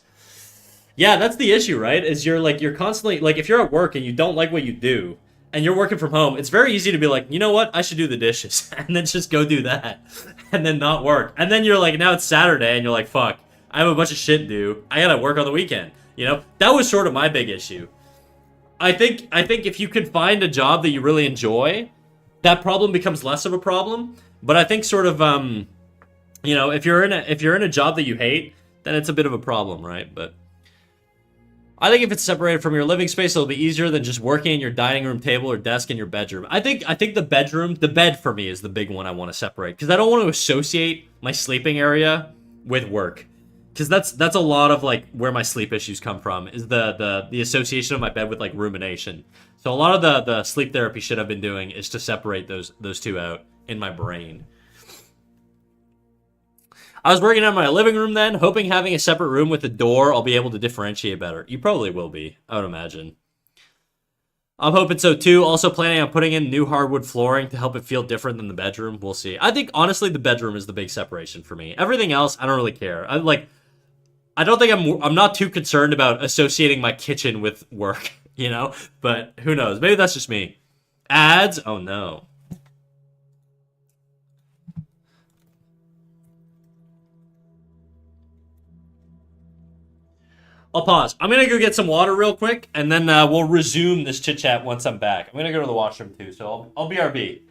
Yeah, that's the issue, right? Is you're constantly, like, if you're at work and you don't like what you do, and you're working from home, it's very easy to be like, you know what? I should do the dishes. And then just go do that. And then not work. And then you're like, now it's Saturday, and you're like, fuck, I have a bunch of shit to do. I gotta work on the weekend. You know? That was sort of my big issue. I think if you can find a job that you really enjoy, that problem becomes less of a problem. But I think sort of, you know, if you're in a job that you hate, then it's a bit of a problem, right? But I think if it's separated from your living space, it'll be easier than just working in your dining room table or desk in your bedroom. I think the bed for me is the big one I want to separate because I don't want to associate my sleeping area with work. because that's a lot of like where my sleep issues come from is the association of my bed with like rumination. So a lot of the sleep therapy shit I've been doing is to separate those two out in my brain. I was working on my living room then, hoping having a separate room with a door, I'll be able to differentiate better. You probably will be, I would imagine. I'm hoping so too. Also planning on putting in new hardwood flooring to help it feel different than the bedroom. We'll see. I think honestly the bedroom is the big separation for me. Everything else, I don't really care. I don't think I'm not too concerned about associating my kitchen with work, you know? But who knows? Maybe that's just me. Ads? Oh no. I'll pause. I'm gonna go get some water real quick, and then we'll resume this chit chat once I'm back. I'm gonna go to the washroom too, so I'll BRB.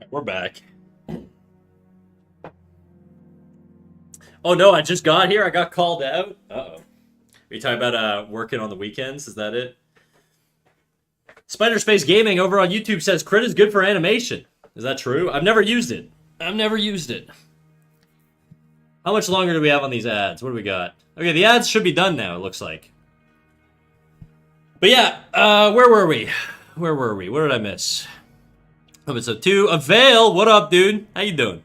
We're back. Oh no, I just got here. I got called out. Uh-oh. Are you talking about working on the weekends? Is that it? Spider Space Gaming over on YouTube says Crit is good for animation. Is that true? I've never used it. I've never used it. How much longer do we have on these ads? What do we got? Okay, the ads should be done now, it looks like. But yeah, where were we? Where were we? What did I miss? Episode 2. Avail, what up, dude? How you doing?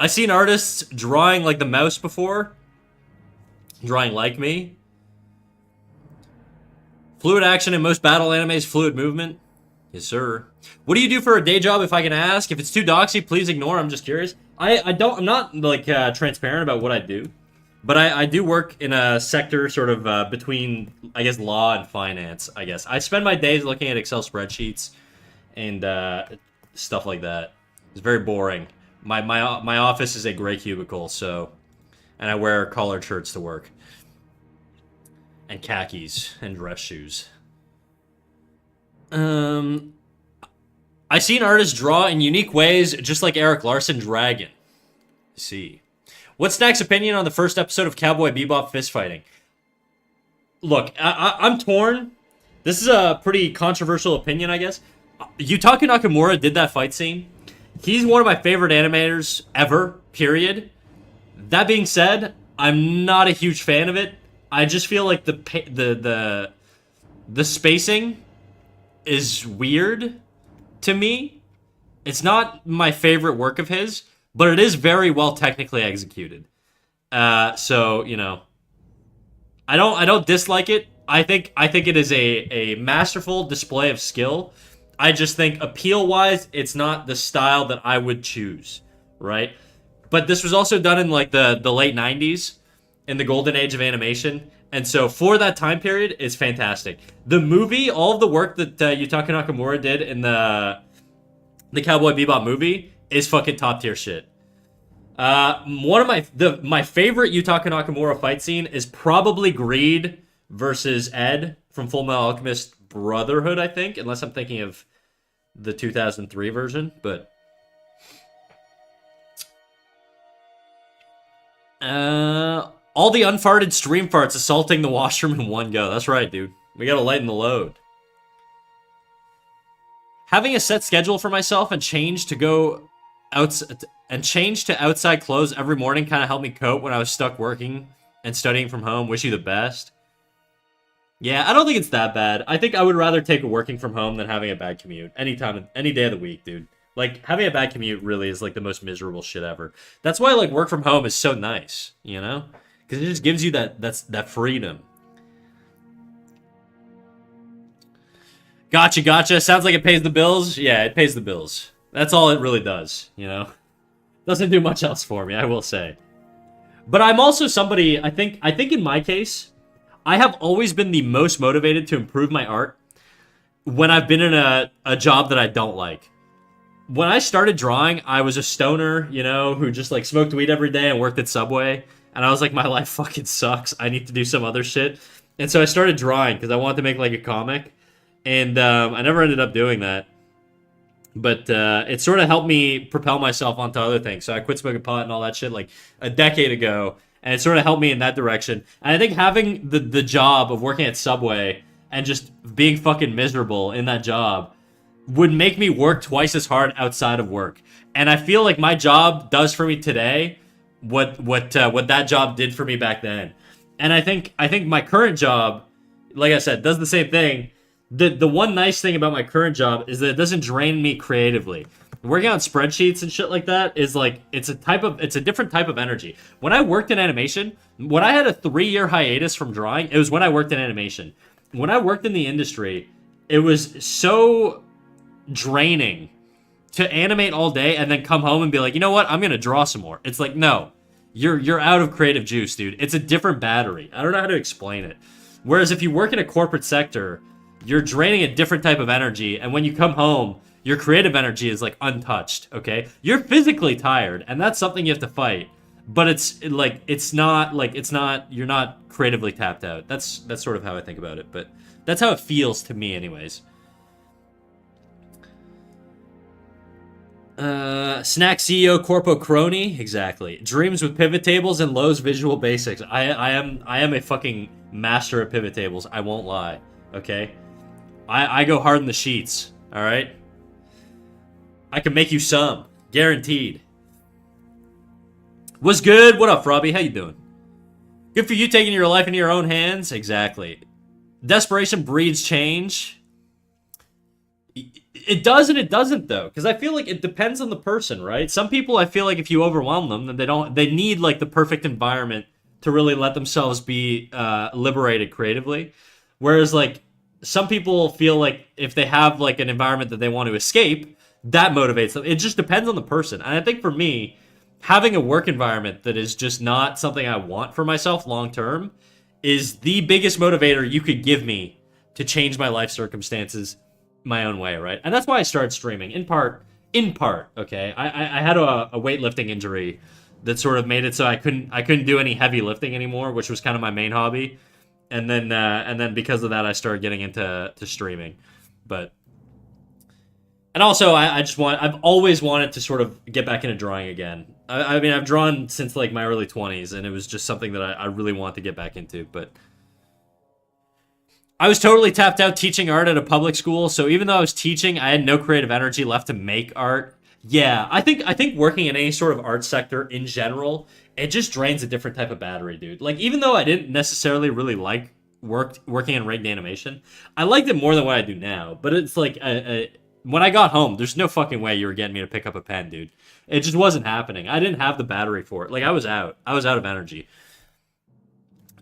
I seen artists drawing like the mouse before. Drawing like me. Fluid action in most battle animes, fluid movement. Yes, sir. What do you do for a day job, if I can ask? If it's too doxy, please ignore. I'm just curious. I'm not like transparent about what I do. But I do work in a sector sort of between, I guess, law and finance, I guess. I spend my days looking at Excel spreadsheets and stuff like that. It's very boring. My office is a gray cubicle, so, and I wear collared shirts to work, and khakis and dress shoes. I seen artists draw in unique ways, just like Eric Larson Dragon. I see. What's Snack's opinion on the first episode of Cowboy Bebop fist fighting? Look, I'm torn. This is a pretty controversial opinion, I guess. Yutaka Nakamura did that fight scene. He's one of my favorite animators ever, period. That being said, I'm not a huge fan of it. I just feel like the spacing is weird to me. It's not my favorite work of his, but it is very well technically executed. So, you know, I don't dislike it. I think it is a masterful display of skill. I just think appeal-wise, it's not the style that I would choose, right? But this was also done in like the late 90s, in the golden age of animation. And so for that time period, it's fantastic. The movie, all of the work that Yutaka Nakamura did in the Cowboy Bebop movie is fucking top tier shit. One of my favorite Yutaka Nakamura fight scene is probably Greed versus Ed from Full Metal Alchemist Brotherhood, I think, unless I'm thinking of the 2003 version, but all the unfarted stream farts assaulting the washroom in one go. That's right, dude. We gotta lighten the load. Having a set schedule for myself and change to outside clothes every morning kind of helped me cope when I was stuck working and studying from home. Wish you the best. Yeah, I don't think it's that bad. I think I would rather take a working from home than having a bad commute. Anytime, any day of the week, dude. Like, having a bad commute really is, like, the most miserable shit ever. That's why, like, work from home is so nice, you know? Because it just gives you that freedom. Gotcha. Sounds like it pays the bills. Yeah, it pays the bills. That's all it really does, you know? Doesn't do much else for me, I will say. But I'm also somebody, I think in my case, I have always been the most motivated to improve my art when I've been in a job that I don't like. When I started drawing, I was a stoner, you know, who just, like, smoked weed every day and worked at Subway. And I was like, my life fucking sucks. I need to do some other shit. And so I started drawing because I wanted to make, like, a comic. And I never ended up doing that. But it sort of helped me propel myself onto other things. So I quit smoking pot and all that shit, like, a decade ago. And it sort of helped me in that direction. And I think having the job of working at Subway and just being fucking miserable in that job would make me work twice as hard outside of work. And I feel like my job does for me today what that job did for me back then. And I think my current job, like I said, does the same thing. The one nice thing about my current job is that it doesn't drain me creatively. Working on spreadsheets and shit like that is like, it's a different type of energy. When I worked in animation, when I had a 3-year hiatus from drawing, it was when I worked in animation. When I worked in the industry, it was so draining to animate all day and then come home and be like, you know what, I'm gonna draw some more. It's like, no, you're out of creative juice, dude. It's a different battery. I don't know how to explain it. Whereas if you work in a corporate sector, you're draining a different type of energy, and when you come home, your creative energy is, like, untouched, okay? You're physically tired, and that's something you have to fight. But it's not, you're not creatively tapped out. That's sort of how I think about it, but that's how it feels to me anyways. Snack CEO Corpo Crony, exactly. Dreams with pivot tables and Lowe's Visual Basics. I am a fucking master at pivot tables, I won't lie, okay? I go hard in the sheets, alright? I can make you some. Guaranteed. What's good? What up, Frobby? How you doing? Good for you taking your life into your own hands. Exactly. Desperation breeds change. It does and it doesn't, though. Because I feel like it depends on the person, right? Some people, I feel like if you overwhelm them, then they need, like, the perfect environment to really let themselves be liberated creatively. Whereas, like, some people feel like if they have, like, an environment that they want to escape, that motivates them. It just depends on the person. And I think for me, having a work environment that is just not something I want for myself long term is the biggest motivator you could give me to change my life circumstances my own way, right? And that's why I started streaming, in part, okay? I had a weightlifting injury that sort of made it so I couldn't do any heavy lifting anymore, which was kind of my main hobby. And then because of that, I started getting into streaming. And also, I've always wanted to sort of get back into drawing again. I mean, I've drawn since, like, my early 20s, and it was just something that I really want to get back into, but I was totally tapped out teaching art at a public school, so even though I was teaching, I had no creative energy left to make art. Yeah, I think working in any sort of art sector in general, it just drains a different type of battery, dude. Like, even though I didn't necessarily really like working in rigged animation, I liked it more than what I do now, but it's like when I got home, there's no fucking way you were getting me to pick up a pen, dude. It just wasn't happening. I didn't have the battery for it. Like, I was out of energy.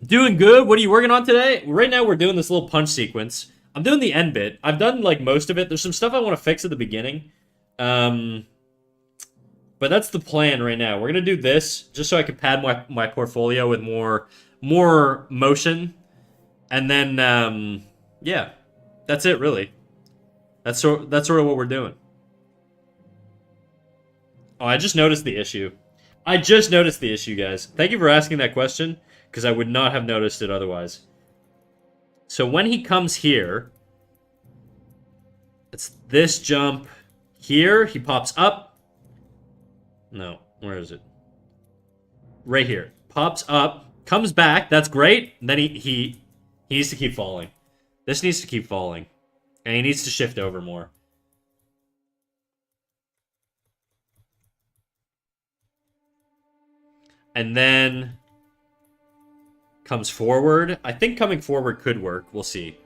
Doing good. What are you working on today? Right now, we're doing this little punch sequence. I'm doing the end bit. I've done like most of it. There's some stuff I want to fix at the beginning. But that's the plan right now. We're gonna do this just so I can pad my portfolio with more motion, and then yeah, that's it really. That's sort of what we're doing. Oh, I just noticed the issue. I just noticed the issue, guys. Thank you for asking that question, because I would not have noticed it otherwise. So when he comes here, it's this jump here. He pops up. No, where is it? Right here. Pops up, comes back. That's great. And then he needs to keep falling. This needs to keep falling. And he needs to shift over more. And then comes forward. I think coming forward could work. We'll see.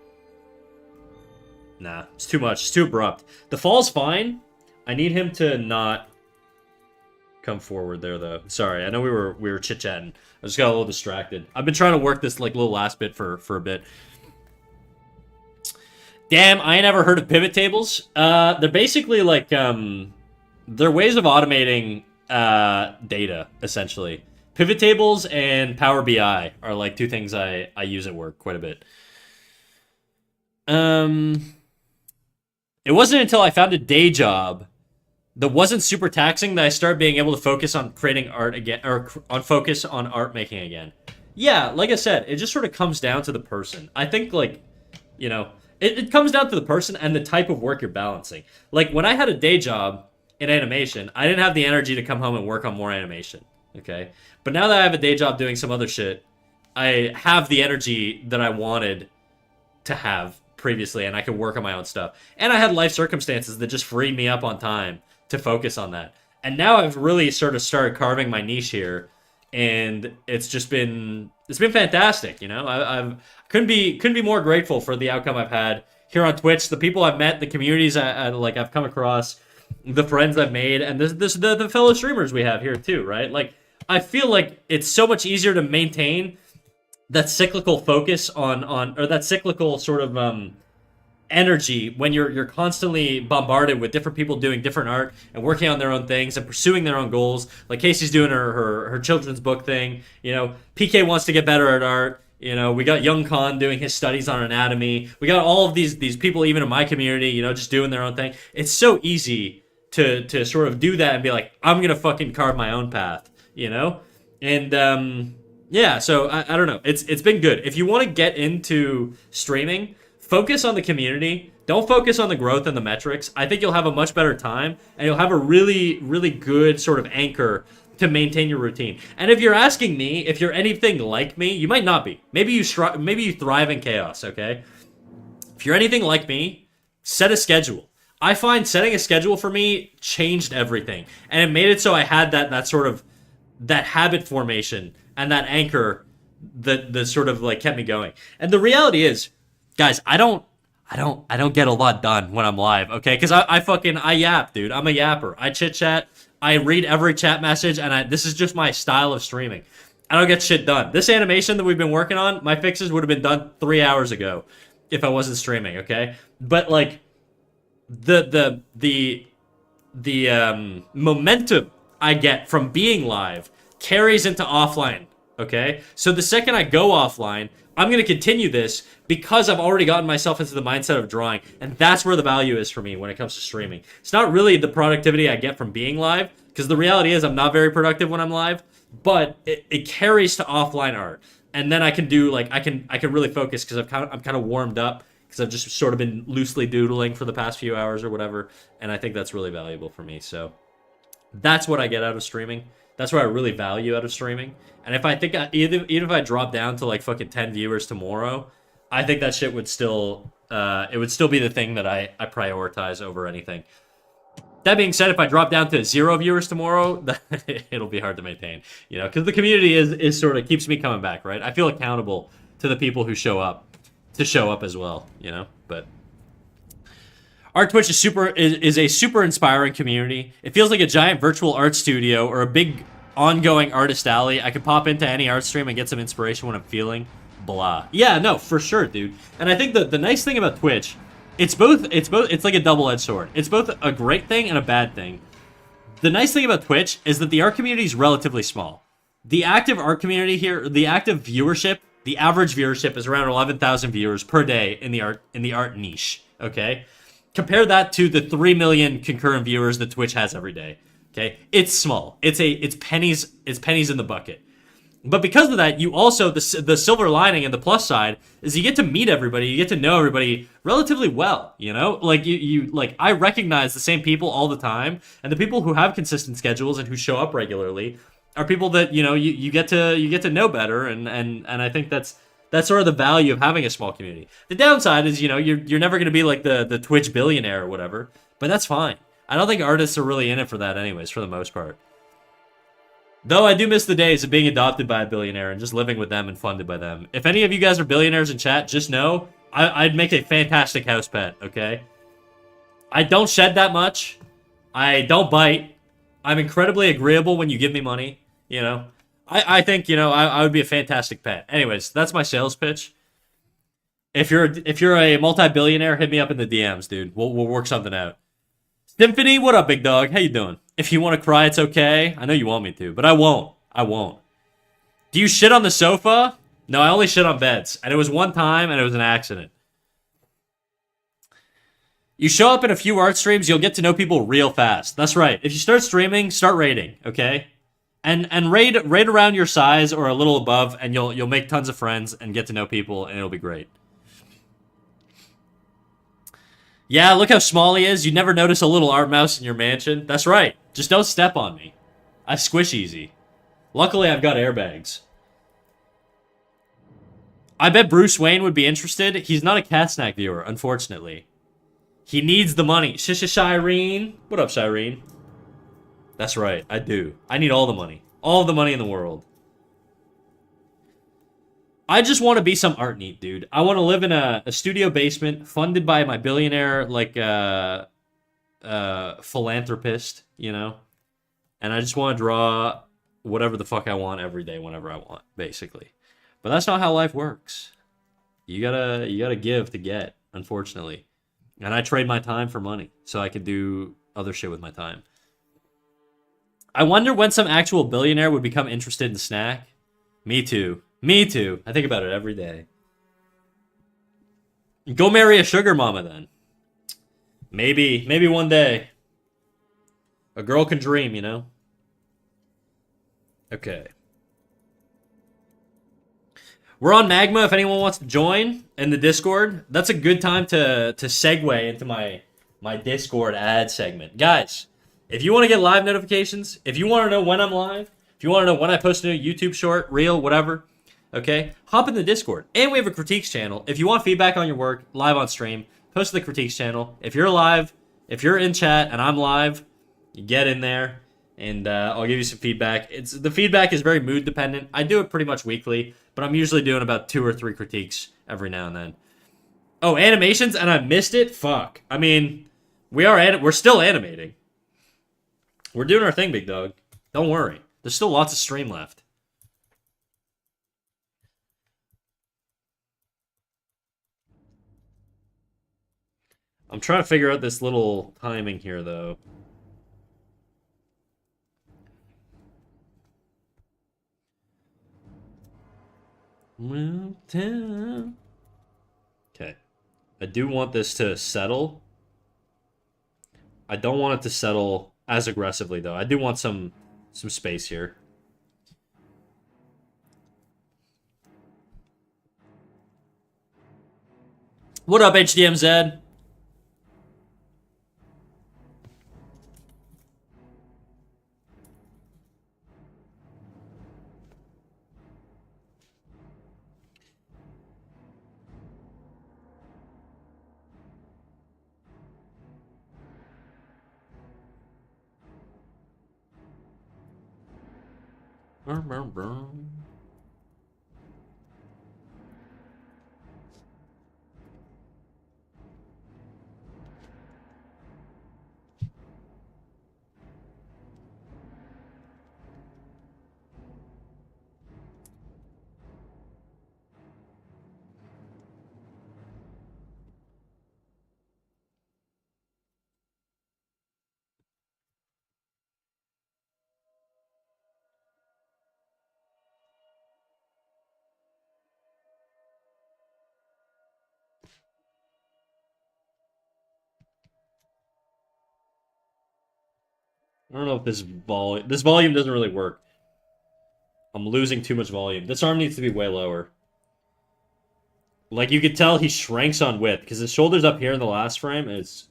Nah, it's too much. It's too abrupt. The fall's fine. I need him to not come forward there, though. Sorry, I know we were chit-chatting. I just got a little distracted. I've been trying to work this like little last bit for a bit. Damn, I ain't ever heard of pivot tables. They're basically like they're ways of automating data, essentially. Pivot tables and Power BI are like two things I use at work quite a bit. It wasn't until I found a day job that wasn't super taxing that I started being able to focus on creating art again, or on focus on art making again. Yeah, like I said, it just sort of comes down to the person. I think, like, you know, it comes down to the person and the type of work you're balancing. Like, when I had a day job in animation, I didn't have the energy to come home and work on more animation, okay? But now that I have a day job doing some other shit, I have the energy that I wanted to have previously, and I could work on my own stuff. And I had life circumstances that just freed me up on time to focus on that. And now I've really sort of started carving my niche here, and it's been fantastic, you know? I couldn't be more grateful for the outcome I've had here on Twitch, the people I've met, the communities I've come across, the friends I've made, and the fellow streamers we have here too, right? Like, I feel like it's so much easier to maintain that cyclical focus on or that cyclical sort of energy when you're constantly bombarded with different people doing different art and working on their own things and pursuing their own goals. Like Casey's doing her children's book thing. You know, PK wants to get better at art. You know, we got Young Khan doing his studies on anatomy. We got all of these people, even in my community, you know, just doing their own thing. It's so easy to sort of do that and be like, I'm gonna fucking carve my own path, you know? And yeah, so I don't know. It's been good. If you want to get into streaming, focus on the community. Don't focus on the growth and the metrics. I think you'll have a much better time, and you'll have a really, really good sort of anchor to maintain your routine. And if you're asking me, if you're anything like me, you might not be. Maybe you thrive in chaos, okay? If you're anything like me, set a schedule. I find setting a schedule for me changed everything. And it made it so I had that sort of, that habit formation and that anchor that sort of like kept me going. And the reality is, guys, I don't get a lot done when I'm live, okay? Because I yap, dude. I'm a yapper. I chit chat. I read every chat message, and this is just my style of streaming. I don't get shit done. This animation that we've been working on, my fixes would have been done 3 hours ago if I wasn't streaming, okay? But like the momentum I get from being live carries into offline, okay? So the second I go offline, I'm going to continue this because I've already gotten myself into the mindset of drawing, and that's where the value is for me when it comes to streaming. It's not really the productivity I get from being live, because the reality is I'm not very productive when I'm live, but it carries to offline art, and then I can do like I can really focus because I'm kind of warmed up because I've just sort of been loosely doodling for the past few hours or whatever, and I think that's really valuable for me. So that's what I get out of streaming. That's what I really value out of streaming. And if I think even if I drop down to like fucking 10 viewers tomorrow, I think that shit would still it would still be the thing that I prioritize over anything. That being said, if I drop down to 0 viewers tomorrow, it'll be hard to maintain, you know, because the community is sort of keeps me coming back, right? I feel accountable to the people who show up as well, you know. But Art Twitch is a super inspiring community. It feels like a giant virtual art studio or a big ongoing artist alley. I could pop into any art stream and get some inspiration when I'm feeling blah. Yeah, no, for sure, dude. And I think the nice thing about Twitch, it's like a double-edged sword. It's both a great thing and a bad thing. The nice thing about Twitch is that the art community is relatively small. The active art community here, the active viewership, the average viewership is around 11,000 viewers per day in the art niche. Okay, compare that to the 3 million concurrent viewers that Twitch has every day. Okay, it's small. It's pennies. It's pennies in the bucket. But because of that, you also the silver lining and the plus side is you get to meet everybody, you get to know everybody relatively well. You know, like you like I recognize the same people all the time, and the people who have consistent schedules and who show up regularly are people that you get to know better, and I think that's sort of the value of having a small community. The downside is you're never going to be like the Twitch billionaire or whatever, but that's fine. I don't think artists are really in it for that anyways, for the most part. Though I do miss the days of being adopted by a billionaire and just living with them and funded by them. If any of you guys are billionaires in chat, just know I'd make a fantastic house pet, okay? I don't shed that much. I don't bite. I'm incredibly agreeable when you give me money, you know? I think, I would be a fantastic pet. Anyways, that's my sales pitch. If you're a multi-billionaire, hit me up in the DMs, dude. We'll work something out. Symphony, what up, big dog? How you doing? If you want to cry, it's okay. I know you want me to, but I won't. I won't. Do you shit on the sofa? No, I only shit on beds. And it was one time, and it was an accident. You show up in a few art streams, you'll get to know people real fast. That's right. If you start streaming, start raiding, okay? And raid around your size or a little above, and you'll make tons of friends and get to know people, and it'll be great. Yeah, look how small he is. You'd never notice a little art mouse in your mansion. That's right. Just don't step on me. I squish easy. Luckily, I've got airbags. I bet Bruce Wayne would be interested. He's not a cat snack viewer, unfortunately. He needs the money. Shireen. What up, Shireen? That's right, I do. I need all the money. All of the money in the world. I just want to be some art neat, dude. I want to live in a studio basement funded by my billionaire, like, philanthropist, you know? And I just want to draw whatever the fuck I want every day, whenever I want, basically. But that's not how life works. You gotta give to get, unfortunately. And I trade my time for money, so I could do other shit with my time. I wonder when some actual billionaire would become interested in snack. Me too. Me too. I think about it every day. Go marry a sugar mama then. Maybe one day. A girl can dream, you know? Okay. We're on Magma if anyone wants to join in the Discord. That's a good time to segue into my Discord ad segment. Guys, if you want to get live notifications, if you want to know when I'm live, if you want to know when I post a new YouTube short, reel, whatever, okay, hop in the Discord. And we have a critiques channel. If you want feedback on your work, live on stream, post to the critiques channel. If you're live, if you're in chat and I'm live, you get in there and I'll give you some feedback. The feedback is very mood dependent. I do it pretty much weekly, but I'm usually doing about 2 or 3 critiques every now and then. Oh, animations, and I missed it? Fuck. I mean, we're still animating. We're doing our thing, big dog. Don't worry. There's still lots of stream left. I'm trying to figure out this little timing here, though. Okay. I do want this to settle. I don't want it to settle as aggressively, though. I do want some space here. What up, HDMZ? I don't know if this volume doesn't really work. I'm losing too much volume. This arm needs to be way lower. Like, you could tell he shrinks on width, because his shoulder's up here in the last frame, and it's...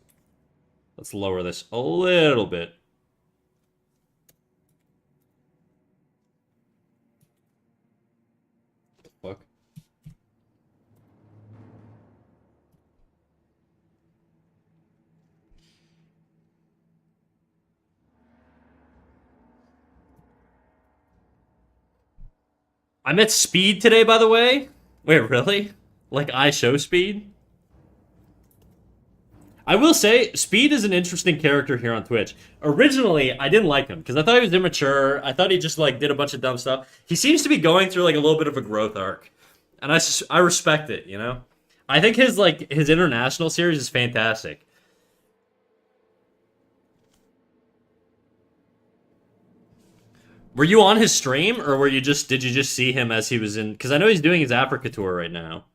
Let's lower this a little bit. Fuck. I'm at speed today, by the way. Wait, really? Like, I show speed? I will say, Speed is an interesting character here on Twitch. Originally, I didn't like him, because I thought he was immature. I thought he just, like, did a bunch of dumb stuff. He seems to be going through, like, a little bit of a growth arc. And I respect it, you know? I think his international series is fantastic. Were you on his stream, or did you just see him as he was in... Because I know he's doing his Africa tour right now.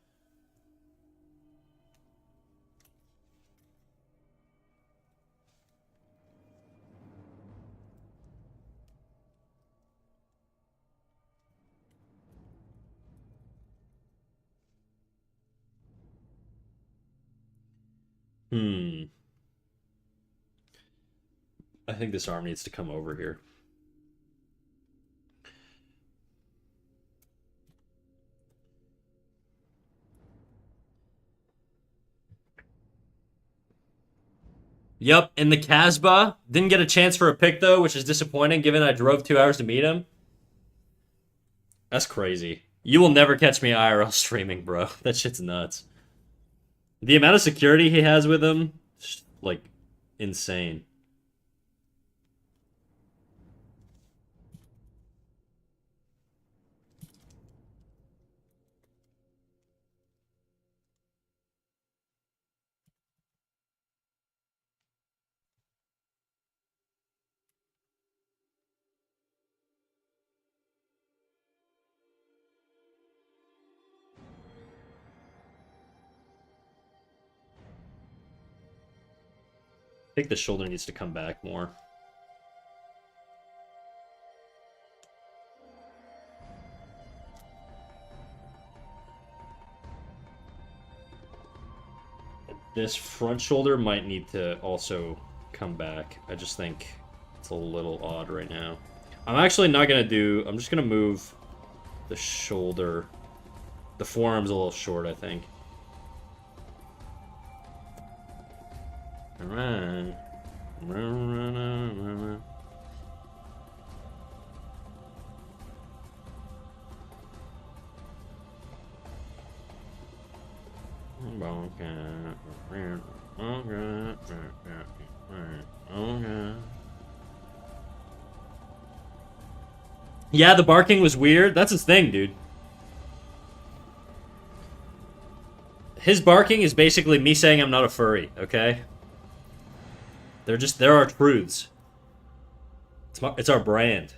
I think this arm needs to come over here. Yep, in the Casbah. Didn't get a chance for a pick, though, which is disappointing, given I drove 2 hours to meet him. That's crazy. You will never catch me IRL streaming, bro. That shit's nuts. The amount of security he has with him, like, insane. I think the shoulder needs to come back more. This front shoulder might need to also come back. I just think it's a little odd right now. I'm actually not going to do... I'm just going to move the shoulder. The forearm's a little short, I think. Alright. Yeah, the barking was weird. That's his thing, dude. His barking is basically me saying I'm not a furry, okay? There are truths. It's our brand.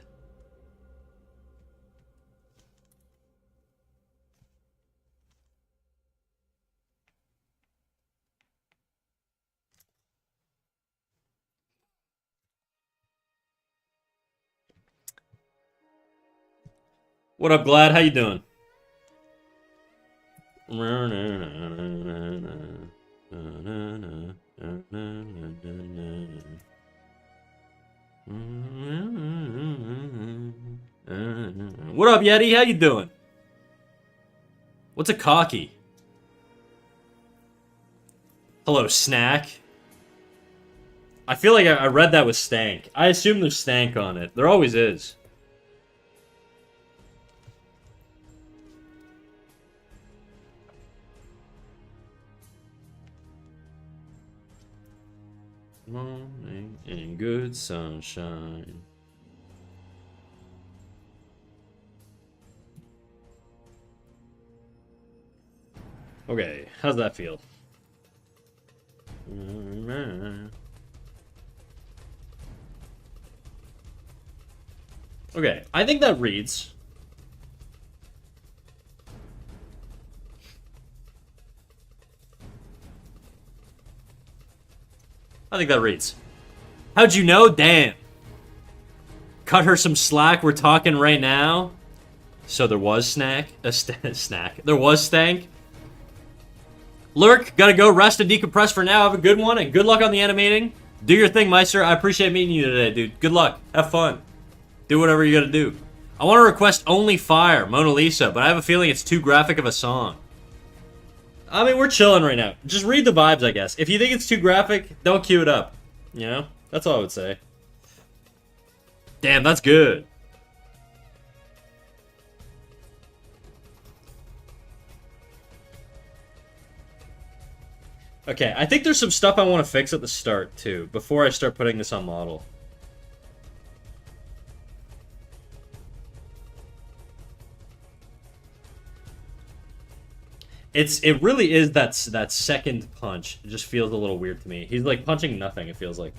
What up, Glad? How you doing? What up, Yeti? How you doing? What's a cocky? Hello, snack. I feel like I read that with stank. I assume there's stank on it. There always is. Morning in good sunshine. Okay, how's that feel? Okay, I think that reads. I think that reads. How'd you know? Damn. Cut her some slack. We're talking right now. So there was snack. Snack. There was stank. Lurk, gotta go rest and decompress for now. Have a good one and good luck on the animating. Do your thing, Meister. I appreciate meeting you today, dude. Good luck. Have fun. Do whatever you gotta do. I want to request Only Fire, Mona Lisa, but I have a feeling it's too graphic of a song. I mean, we're chilling right now. Just read the vibes, I guess. If you think it's too graphic, don't cue it up. You know? That's all I would say. Damn, that's good. Okay, I think there's some stuff I want to fix at the start, too, before I start putting this on model. It really is that second punch. It just feels a little weird to me. He's like punching nothing, it feels like.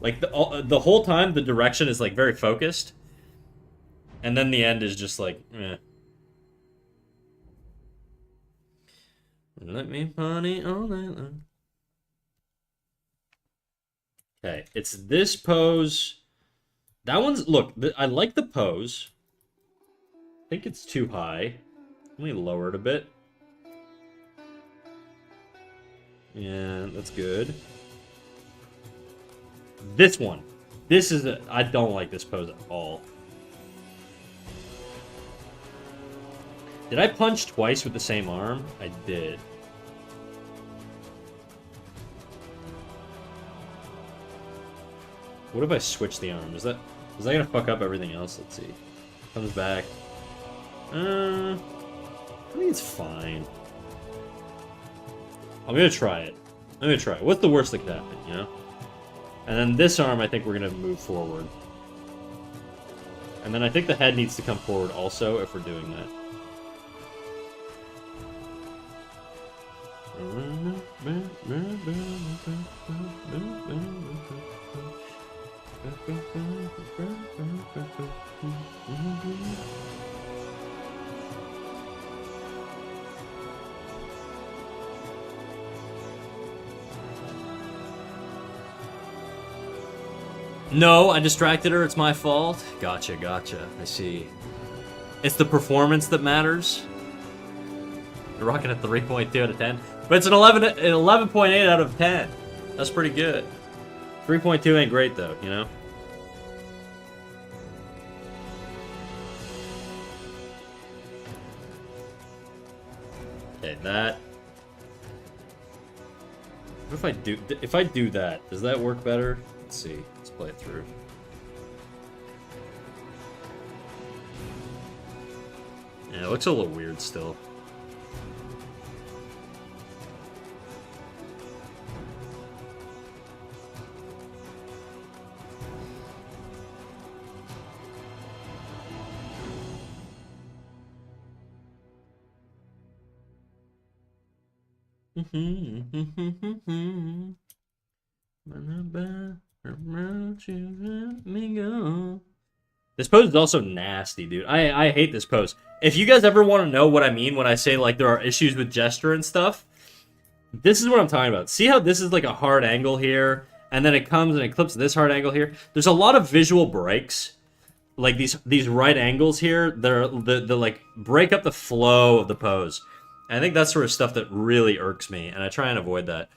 Like the whole time the direction is like very focused. And then the end is just like, eh. Let me party all night long. Okay, it's this pose. That one's, look, I like the pose. I think it's too high. Let me lower it a bit. Yeah, that's good. This one. This is I don't like this pose at all. Did I punch twice with the same arm? I did. What if I switch the arm? Is that gonna fuck up everything else? Let's see. Comes back. I think it's fine. I'm gonna try it. What's the worst that could happen, you know? And then this arm, I think we're gonna move forward. And then I think the head needs to come forward also if we're doing that. No, I distracted her. It's my fault. Gotcha. I see. It's the performance that matters. You're rocking a 3.2 out of 10. But it's an 11.8 out of 10. That's pretty good. 3.2 ain't great, though, you know? Okay, that... What if I do that? Does that work better? Let's see. Let's play it through. Yeah, it looks a little weird still. This pose is also nasty, dude. I hate this pose. If you guys ever want to know what I mean when I say, like, there are issues with gesture and stuff, this is what I'm talking about. See how this is, like, a hard angle here, and then it comes and it clips this hard angle here? There's a lot of visual breaks. Like, these right angles here, they're like, break up the flow of the pose. And I think that's sort of stuff that really irks me, and I try and avoid that.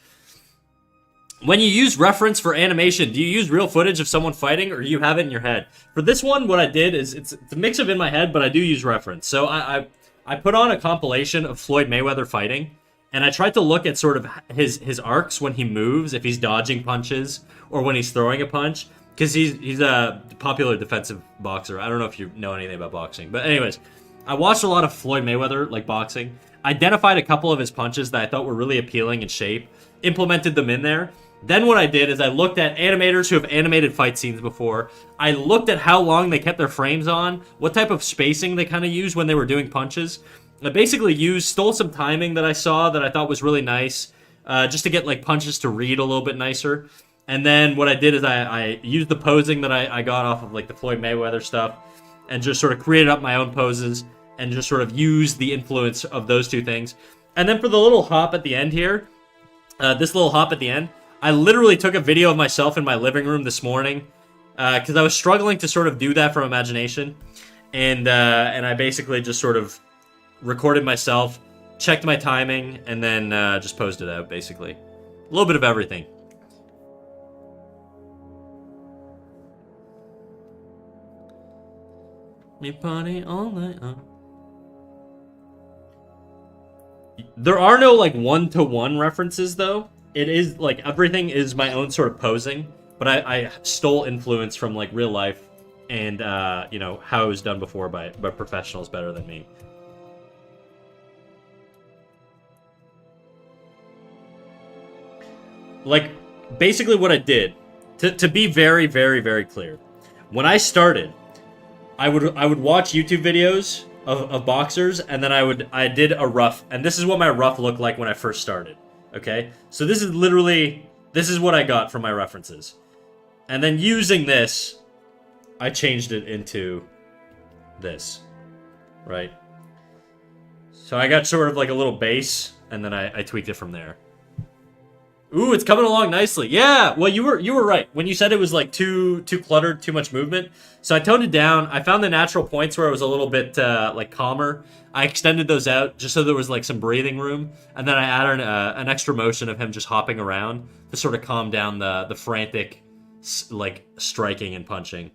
When you use reference for animation, do you use real footage of someone fighting, or do you have it in your head? For this one, what I did is, it's a mix of in my head, but I do use reference. So I put on a compilation of Floyd Mayweather fighting, and I tried to look at sort of his arcs when he moves, if he's dodging punches, or when he's throwing a punch, because he's a popular defensive boxer. I don't know if you know anything about boxing. But anyways, I watched a lot of Floyd Mayweather, like, boxing, identified a couple of his punches that I thought were really appealing in shape, implemented them in there. Then what I did is I looked at animators who have animated fight scenes before. I looked at how long they kept their frames on, what type of spacing they kind of used when they were doing punches. I basically stole some timing that I saw that I thought was really nice, just to get, like, punches to read a little bit nicer. And then what I did is I used the posing that I got off of, like, the Floyd Mayweather stuff, and just sort of created up my own poses, and just sort of used the influence of those two things. And then for the little hop at the end here, this little hop at the end, I literally took a video of myself in my living room this morning, because I was struggling to sort of do that from imagination, and I basically just sort of recorded myself, checked my timing, and then just posed it out, basically. A little bit of everything. Me party all night long. There are no, like, one-to-one references, though. It is, like, everything is my own sort of posing, but I stole influence from, like, real life and, you know, how it was done before by professionals better than me. Like, basically what I did, to be very, very, very clear, when I started, I would watch YouTube videos of boxers, and then I did a rough, and this is what my rough looked like when I first started. Okay, so this is what I got from my references, and then using this, I changed it into this, right? So I got sort of like a little base, and then I tweaked it from there. Ooh, it's coming along nicely. Yeah, well, you were right when you said it was like too cluttered, too much movement. So I toned it down. I found the natural points where it was a little bit like calmer. I extended those out just so there was like some breathing room, and then I added an extra motion of him just hopping around to sort of calm down the frantic like striking and punching.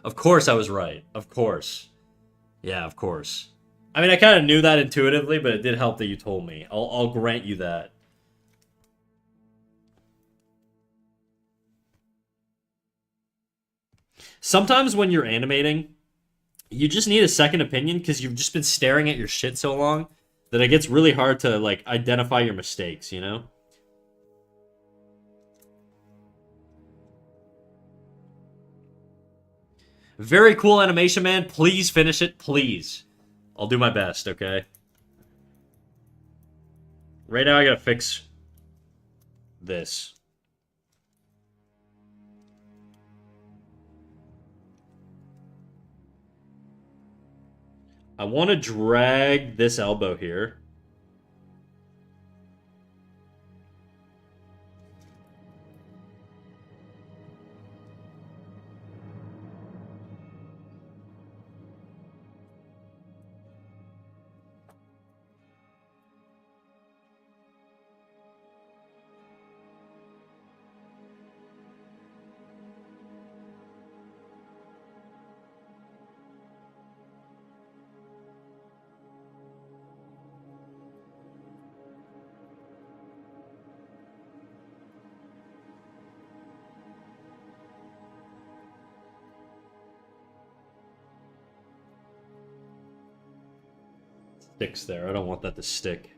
Of course, I was right. Of course, yeah, of course. I mean, I kind of knew that intuitively, but it did help that you told me. I'll grant you that. Sometimes when you're animating, you just need a second opinion because you've just been staring at your shit so long that it gets really hard to like identify your mistakes, you know? Very cool animation, man. Please finish it, please. I'll do my best, okay? Right now I gotta fix this. I want to drag this elbow here. Sticks there. I don't want that to stick.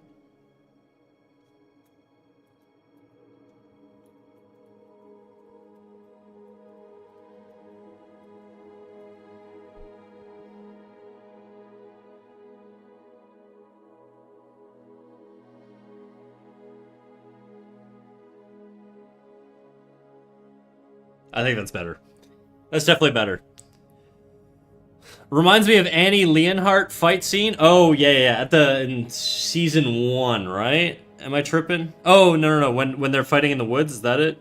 I think that's better. That's definitely better. Reminds me of Annie Leonhardt fight scene. Oh yeah, at the in season 1, right? Am I tripping? Oh no. When they're fighting in the woods, is that it?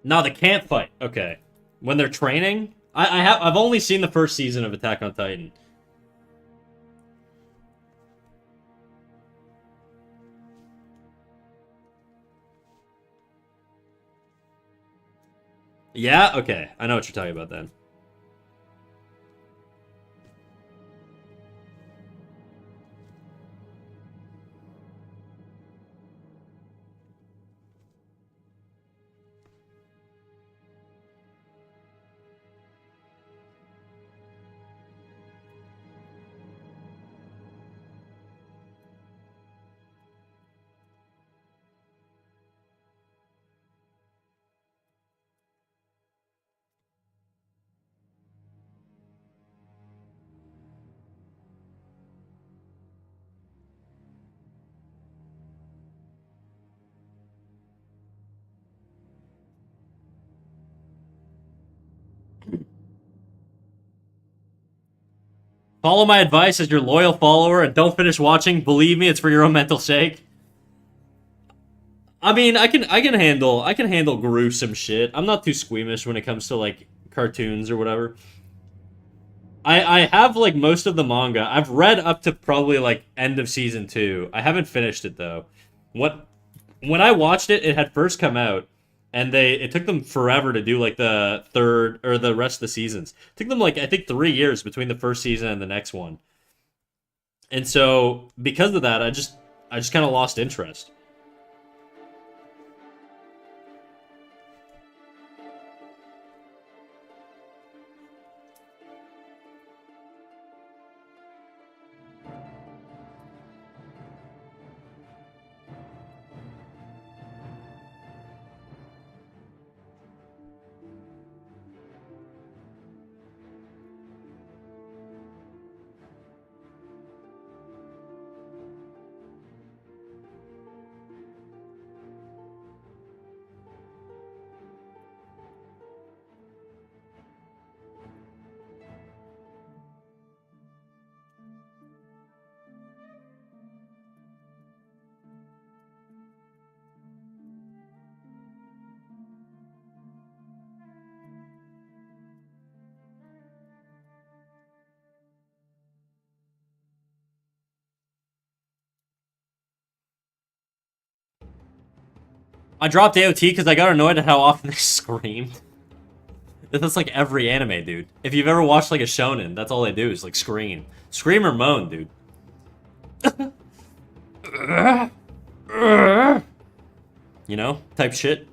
No, they can't fight. Okay. When they're training, I've only seen the first season of Attack on Titan. Yeah, okay. I know what you're talking about then. Follow my advice as your loyal follower and don't finish watching. Believe me, it's for your own mental sake. I mean, I can handle gruesome shit. I'm not too squeamish when it comes to like cartoons or whatever. I have like most of the manga. I've read up to probably like end of season 2. I haven't finished it though. What when I watched it, it had first come out, and it took them forever to do like the third or the rest of the seasons. It took them like I think 3 years between the first season and the next one. And so because of that, I just kind of lost interest. I dropped AOT because I got annoyed at how often they screamed. That's like every anime, dude. If you've ever watched like a shonen, that's all they do is like scream. Scream or moan, dude. You know? Type shit.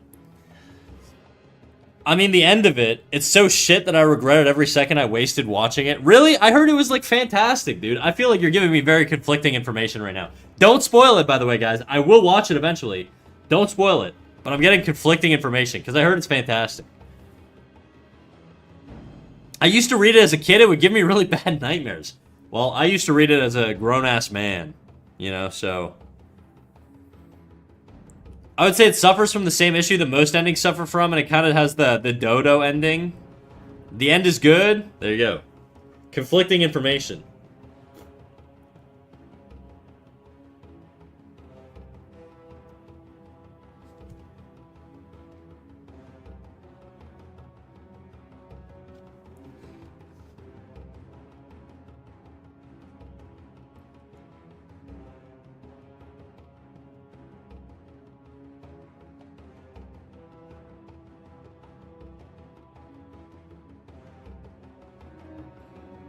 I mean, the end of it, it's so shit that I regretted every second I wasted watching it. Really? I heard it was like fantastic, dude. I feel like you're giving me very conflicting information right now. Don't spoil it, by the way, guys. I will watch it eventually. Don't spoil it. But I'm getting conflicting information because I heard it's fantastic. I used to read it as a kid. It would give me really bad nightmares. Well, I used to read it as a grown-ass man. You know, so... I would say it suffers from the same issue that most endings suffer from, and it kind of has the dodo ending. The end is good. There you go. Conflicting information.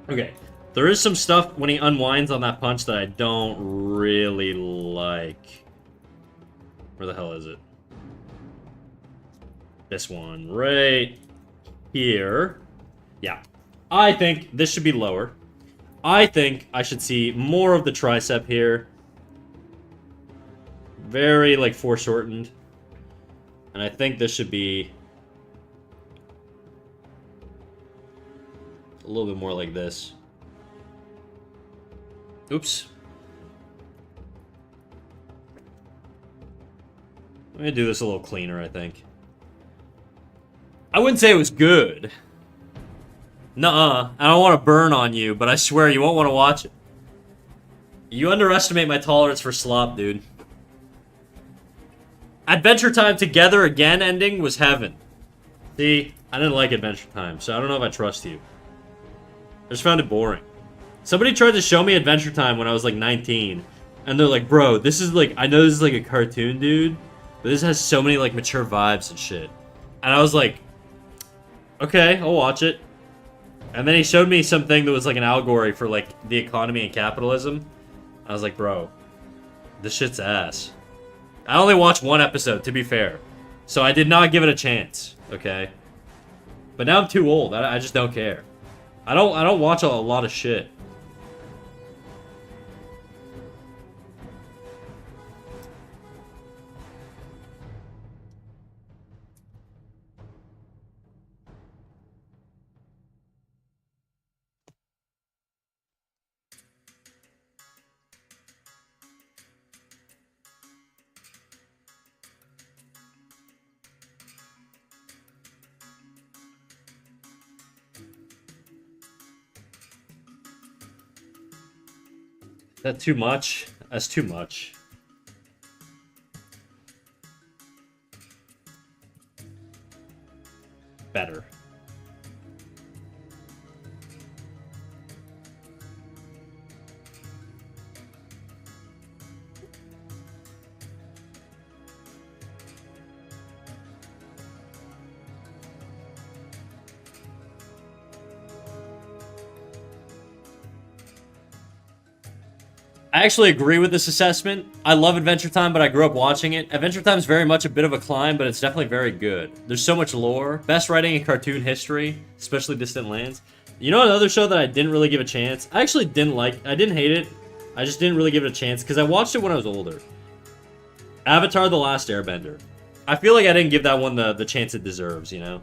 Okay. There is some stuff when he unwinds on that punch that I don't really like. Where the hell is it? This one. Right here. Yeah. I think this should be lower. I think I should see more of the tricep here. Very, like, foreshortened. And I think this should be... a little bit more like this. Oops. I'm gonna do this a little cleaner, I think. I wouldn't say it was good. Nuh-uh. I don't want to burn on you, but I swear you won't want to watch it. You underestimate my tolerance for slop, dude. Adventure Time Together Again ending was heaven. See, I didn't like Adventure Time, so I don't know if I trust you. I just found it boring. Somebody tried to show me Adventure Time when I was like 19. And they're like, bro, this is like, I know this is like a cartoon, dude. But this has so many like mature vibes and shit. And I was like, okay, I'll watch it. And then he showed me something that was like an allegory for like the economy and capitalism. I was like, bro, this shit's ass. I only watched one episode, to be fair. So I did not give it a chance, okay? But now I'm too old. I just don't care. I don't watch a lot of shit. that too much? That's too much. Better. I actually agree with this assessment. I love Adventure Time, but I grew up watching it. Adventure Time is very much a bit of a climb, but it's definitely very good. There's so much lore. Best writing in cartoon history, especially Distant Lands. You know another show that I didn't really give a chance? I actually didn't like... I didn't hate it. I just didn't really give it a chance, because I watched it when I was older. Avatar: The Last Airbender. I feel like I didn't give that one the chance it deserves, you know?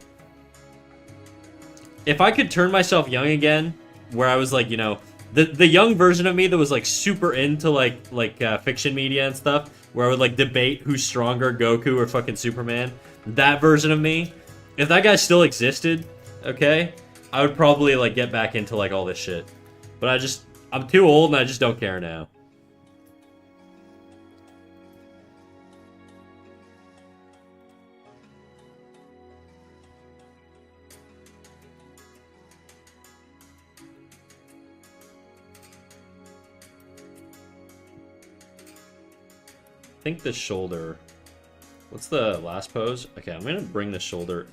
If I could turn myself young again, where I was like, you know... The young version of me that was like super into like fiction media and stuff, where I would like debate who's stronger, Goku or fucking Superman. That version of me, if that guy still existed, okay, I would probably like get back into like all this shit. But I'm too old and I just don't care now. I think the shoulder... What's the last pose? Okay, I'm going to bring the shoulder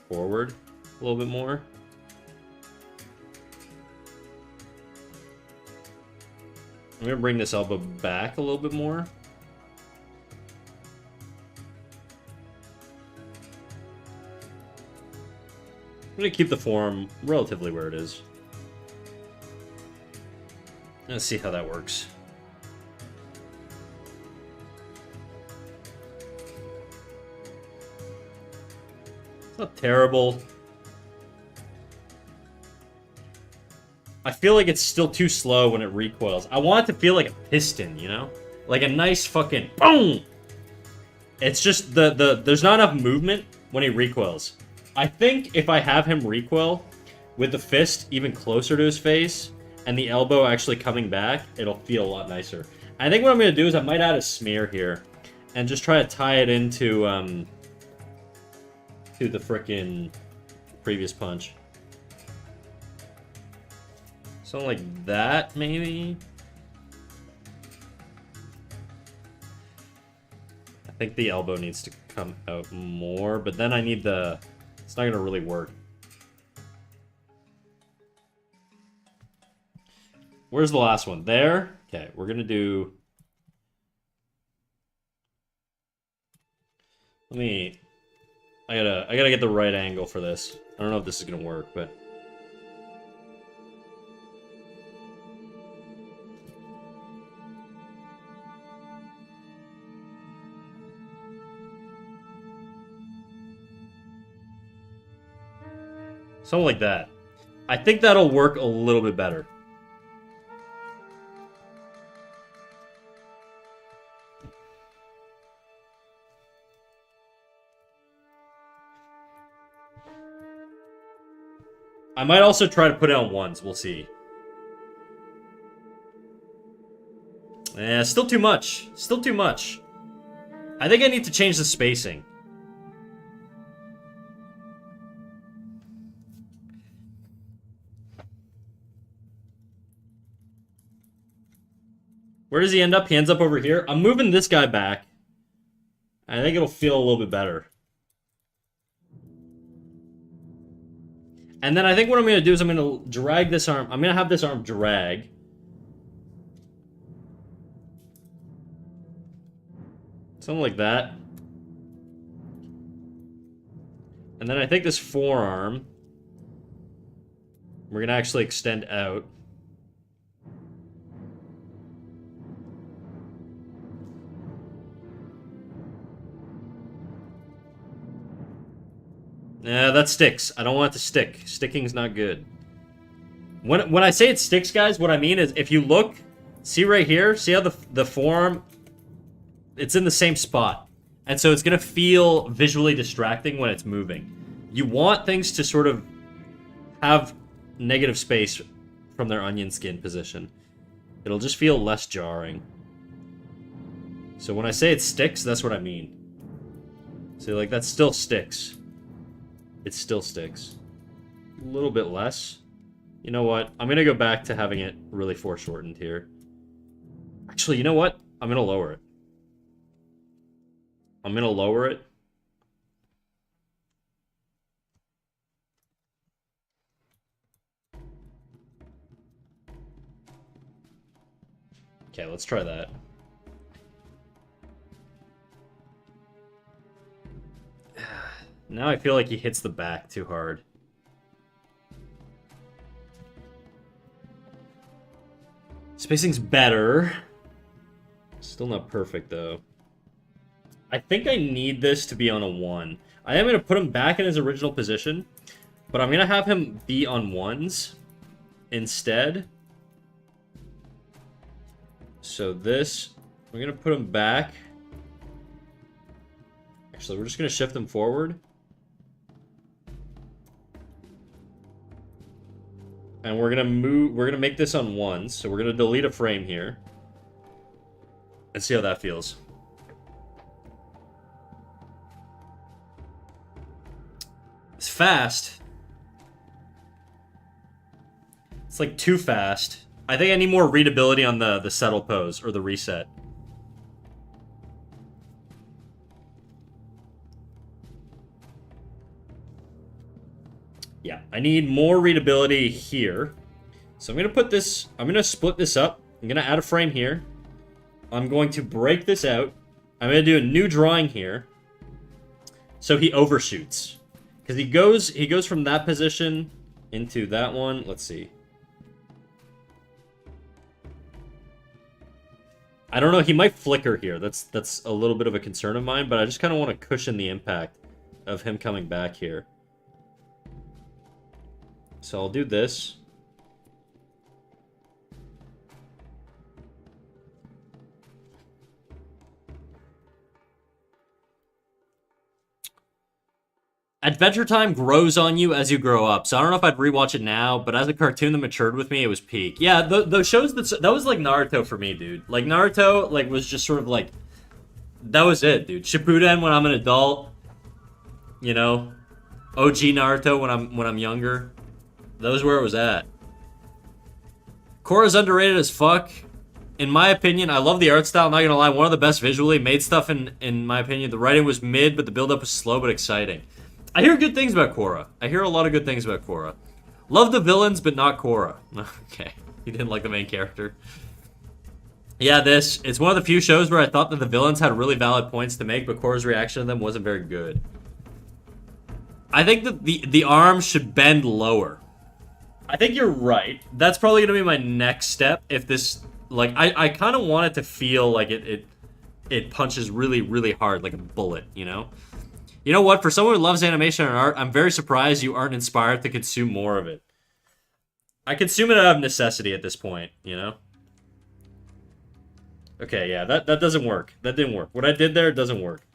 forward a little bit more. I'm going to bring this elbow back a little bit more. I'm going to keep the forearm relatively where it is. Let's see how that works. It's not terrible. I feel like it's still too slow when it recoils. I want it to feel like a piston, you know? Like a nice fucking boom! It's just there's not enough movement when he recoils. I think if I have him recoil with the fist even closer to his face and the elbow actually coming back, it'll feel a lot nicer. I think what I'm going to do is I might add a smear here and just try to tie it into to the frickin' previous punch. Something like that, maybe? I think the elbow needs to come out more, but then I need the... It's not gonna really work. Where's the last one? There? Okay, we're gonna do... I gotta get the right angle for this. I don't know if this is gonna work, but... Something like that. I think that'll work a little bit better. I might also try to put it on ones. We'll see. Still too much. Still too much. I think I need to change the spacing. Where does he end up? He ends up over here. I'm moving this guy back. I think it'll feel a little bit better. And then I think what I'm going to do is I'm going to drag this arm. I'm going to have this arm drag. Something like that. And then I think this forearm, we're going to actually extend out. Nah, that sticks. I don't want it to stick. Sticking's not good. When I say it sticks, guys, what I mean is if you look, see right here, see how the forearm, it's in the same spot. And so it's going to feel visually distracting when it's moving. You want things to sort of have negative space from their onion skin position. It'll just feel less jarring. So when I say it sticks, that's what I mean. See, like, that still sticks. It still sticks. A little bit less. You know what? I'm gonna go back to having it really foreshortened here. Actually, you know what? I'm gonna lower it. I'm gonna lower it. Okay, let's try that. Now I feel like he hits the back too hard. Spacing's better. Still not perfect, though. I think I need this to be on a 1. I am going to put him back in his original position, but I'm going to have him be on 1s instead. So this, we're going to put him back. Actually, we're just going to shift him forward. And we're going to make this on 1s. So we're going to delete a frame here. And see how that feels. It's fast. It's like too fast. I think I need more readability on the settle pose or the reset. Yeah, I need more readability here. So I'm going to put this, I'm going to split this up. I'm going to add a frame here. I'm going to break this out. I'm going to do a new drawing here. So he overshoots. Because he goes from that position into that one. Let's see. I don't know, he might flicker here. That's a little bit of a concern of mine, but I just kind of want to cushion the impact of him coming back here. So I'll do this. Adventure Time grows on you as you grow up, so I don't know if I'd rewatch it now, but as a cartoon that matured with me, it was peak. Yeah, those shows, that was like Naruto for me, dude. Like, Naruto, like, was just sort of like, that was it, dude. Shippuden when I'm an adult, you know, OG Naruto when I'm younger. That was where it was at. Korra's underrated as fuck. In my opinion, I love the art style, not gonna lie, one of the best visually made stuff in my opinion. The writing was mid, but the build-up was slow but exciting. I hear good things about Korra. I hear a lot of good things about Korra. Love the villains, but not Korra. Okay, you didn't like the main character. Yeah, it's one of the few shows where I thought that the villains had really valid points to make, but Korra's reaction to them wasn't very good. I think that the arm should bend lower. I think you're right. That's probably going to be my next step if this... Like, I kind of want it to feel like it punches really, really hard, like a bullet, you know? You know what? For someone who loves animation and art, I'm very surprised you aren't inspired to consume more of it. I consume it out of necessity at this point, you know? Okay, yeah, that doesn't work. That didn't work. What I did there doesn't work.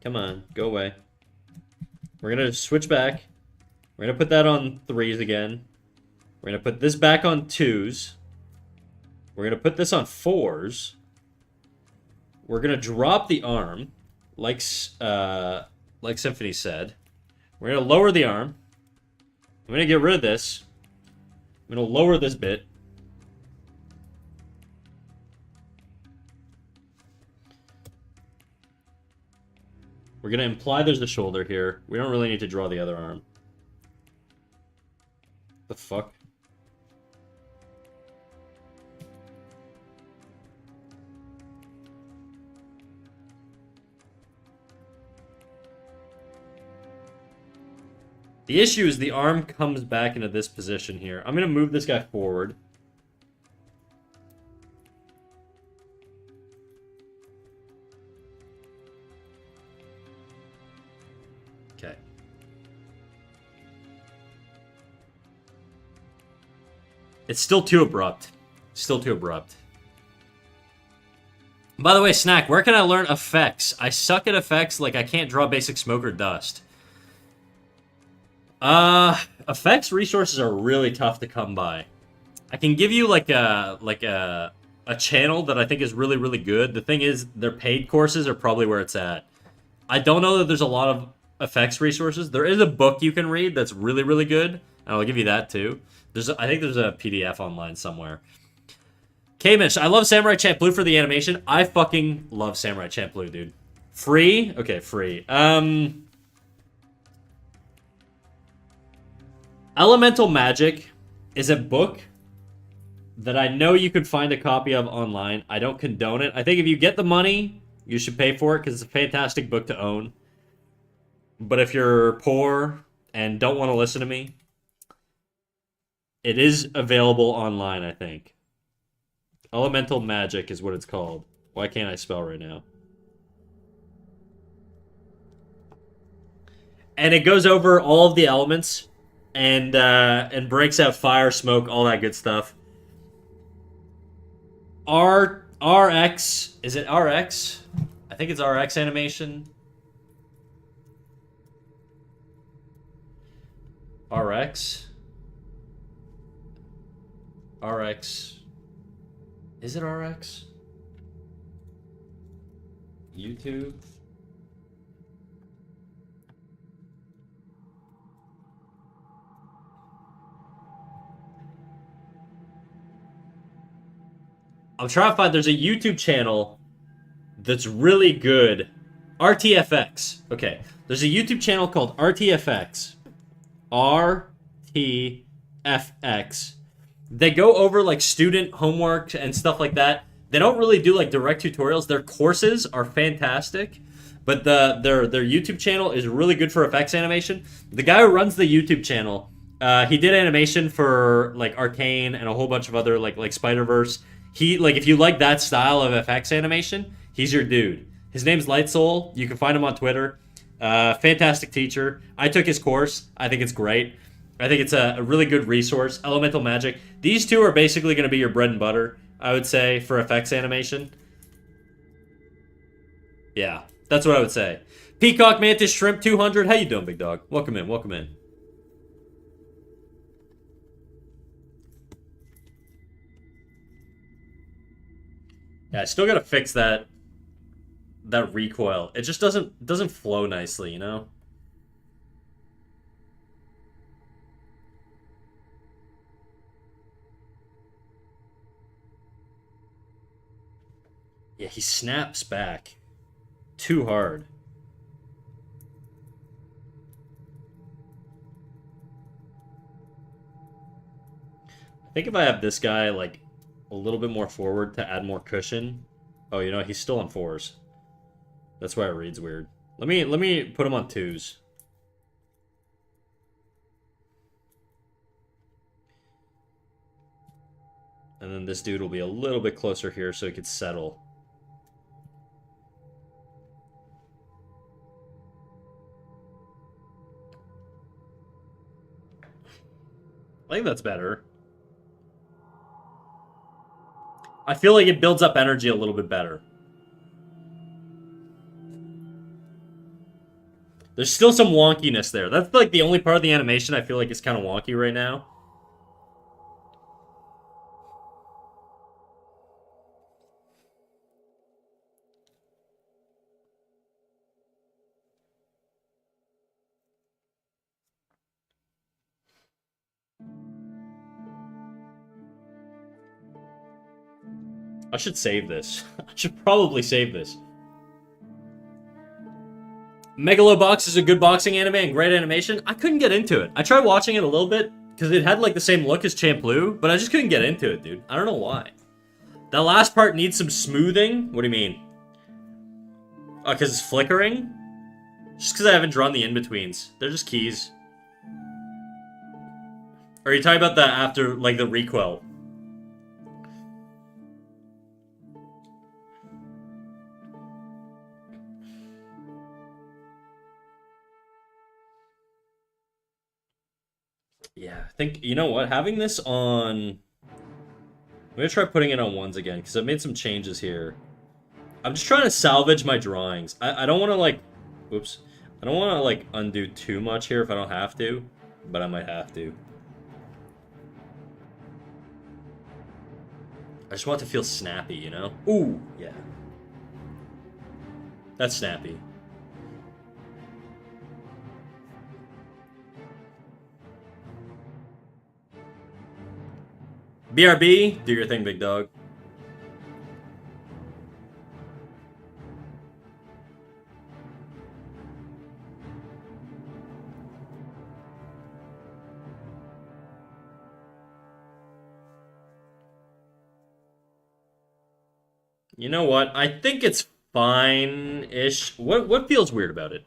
Come on, go away. We're going to switch back. We're going to put that on 3s again. We're going to put this back on 2s. We're going to put this on 4s. We're going to drop the arm, like Symphony said. We're going to lower the arm. I'm going to get rid of this. I'm going to lower this bit. We're going to imply there's a shoulder here. We don't really need to draw the other arm. The fuck? The issue is the arm comes back into this position here. I'm going to move this guy forward. Okay. It's still too abrupt. Still too abrupt. By the way, Snack, where can I learn effects? I suck at effects, like I can't draw basic smoke or dust. effects resources are really tough to come by. I can give you like a channel that I think is really, really good. The thing is, their paid courses are probably where it's at. I don't know that there's a lot of effects resources. There is a book you can read that's really, really good, and I'll give you that too. I think there's a PDF online somewhere. K-Mish, I love Samurai Champloo for the animation. I fucking love Samurai Champloo, dude. Free? Okay, free. Elemental Magic is a book that I know you could find a copy of online. I don't condone it. I think if you get the money, you should pay for it because it's a fantastic book to own. But if you're poor and don't want to listen to me, it is available online, I think. Elemental Magic is what it's called. Why can't I spell right now? And it goes over all of the elements and breaks out fire, smoke, all that good stuff. RX, is it RX? I think it's RX animation. RX. RX. Is it RX? YouTube. I'm trying to find, there's a YouTube channel that's really good. RTFX. Okay. There's a YouTube channel called RTFX. RTFX. They go over like student homework and stuff like that. They don't really do like direct tutorials. Their courses are fantastic, but their YouTube channel is really good for effects animation. The guy who runs the YouTube channel, he did animation for like Arcane and a whole bunch of other like Spider-Verse. He, like, if you like that style of FX animation, he's your dude. His name's Light Soul. You can find him on Twitter. Fantastic teacher. I took his course. I think it's great. I think it's a really good resource. Elemental Magic. These two are basically going to be your bread and butter, I would say, for FX animation. Yeah, that's what I would say. Peacock Mantis Shrimp 200. How you doing, big dog? Welcome in, welcome in. Yeah, I still gotta fix that recoil. It just doesn't flow nicely, you know? Yeah, he snaps back too hard. I think if I have this guy like a little bit more forward to add more cushion. Oh, you know, he's still on 4s. That's why it reads weird. Let me put him on 2s. And then this dude will be a little bit closer here so he could settle. I think that's better. I feel like it builds up energy a little bit better. There's still some wonkiness there. That's like the only part of the animation I feel like is kind of wonky right now. I should save this. I should probably save this. Megalobox is a good boxing anime and great animation. I couldn't get into it. I tried watching it a little bit because it had like the same look as Champloo, but I just couldn't get into it, dude. I don't know why. That last part needs some smoothing. What do you mean? Oh, because it's flickering? Just because I haven't drawn the in-betweens. They're just keys. Or are you talking about the after, like the recoil? Yeah, I think, you know what? Having this on... I'm going to try putting it on 1s again, because I've made some changes here. I'm just trying to salvage my drawings. I don't want to, like... Oops. I don't want to, like, undo too much here if I don't have to. but I might have to. I just want it to feel snappy, you know? Ooh, yeah. That's snappy. BRB, do your thing, big dog. You know what? I think it's fine-ish. What feels weird about it?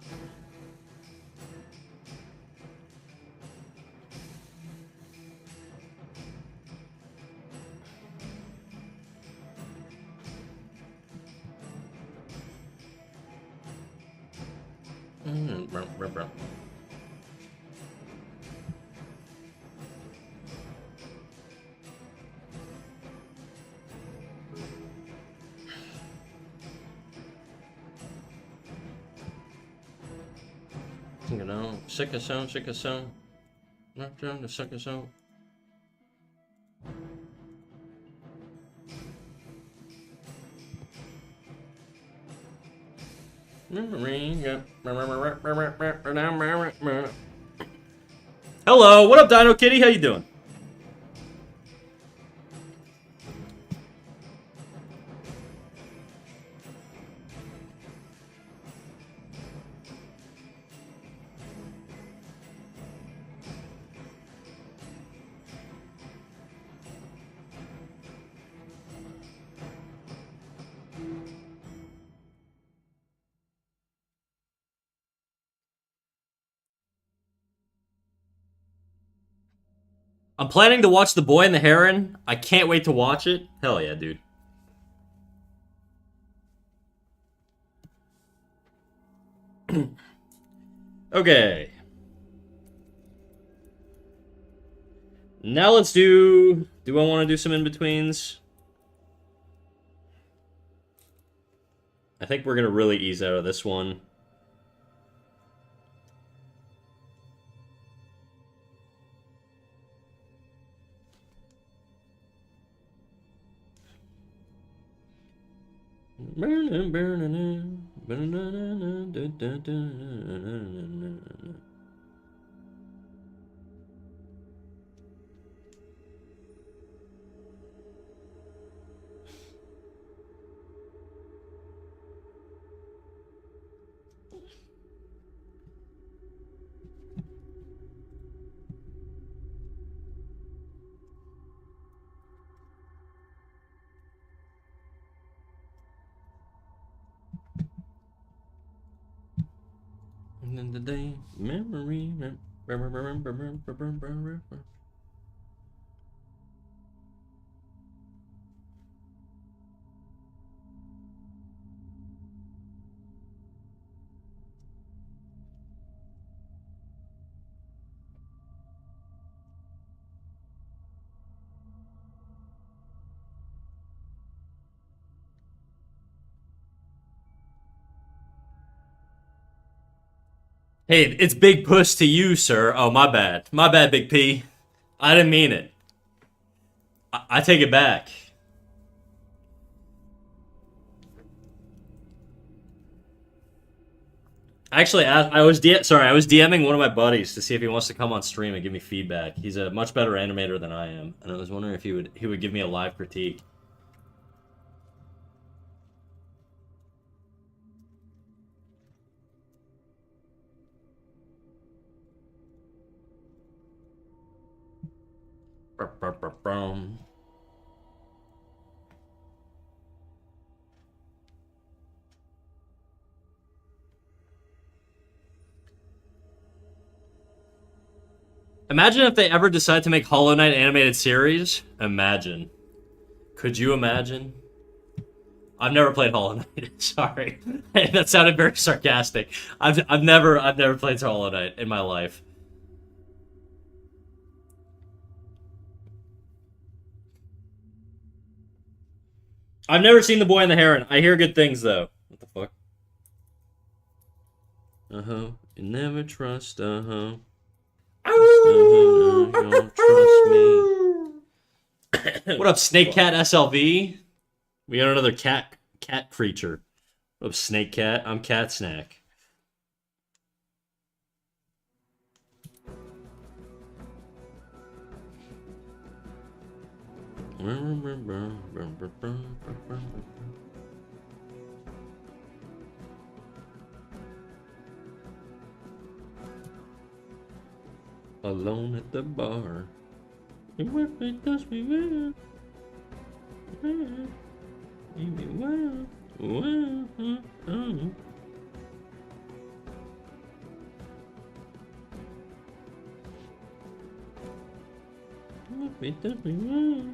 You know, sick a sound, sick a sound. Not trying to suck a sound. Hello, what up, Dino Kitty? How you doing? I'm planning to watch The Boy and the Heron. I can't wait to watch it. Hell yeah, dude. Okay. Now let's do I want to do some in-betweens? I think we're going to really ease out of this one. And then the day memory. Hey, it's Big Puss to you, sir. Oh, my bad. My bad, Big P. I didn't mean it. I take it back. Actually, I was DMing one of my buddies to see if he wants to come on stream and give me feedback. He's a much better animator than I am, and I was wondering if he would give me a live critique. Imagine if they ever decide to make Hollow Knight animated series. Imagine. Could you imagine? I've never played Hollow Knight. Sorry, that sounded very sarcastic. I've never played Hollow Knight in my life. I've never seen The Boy and the Heron. I hear good things though. What the fuck? You never trust. Don't trust me. What up, Snake Cat SLV? We got another cat creature. What up, Snake Cat? I'm Cat Snack. Alone at the bar. It does me well. It does me well.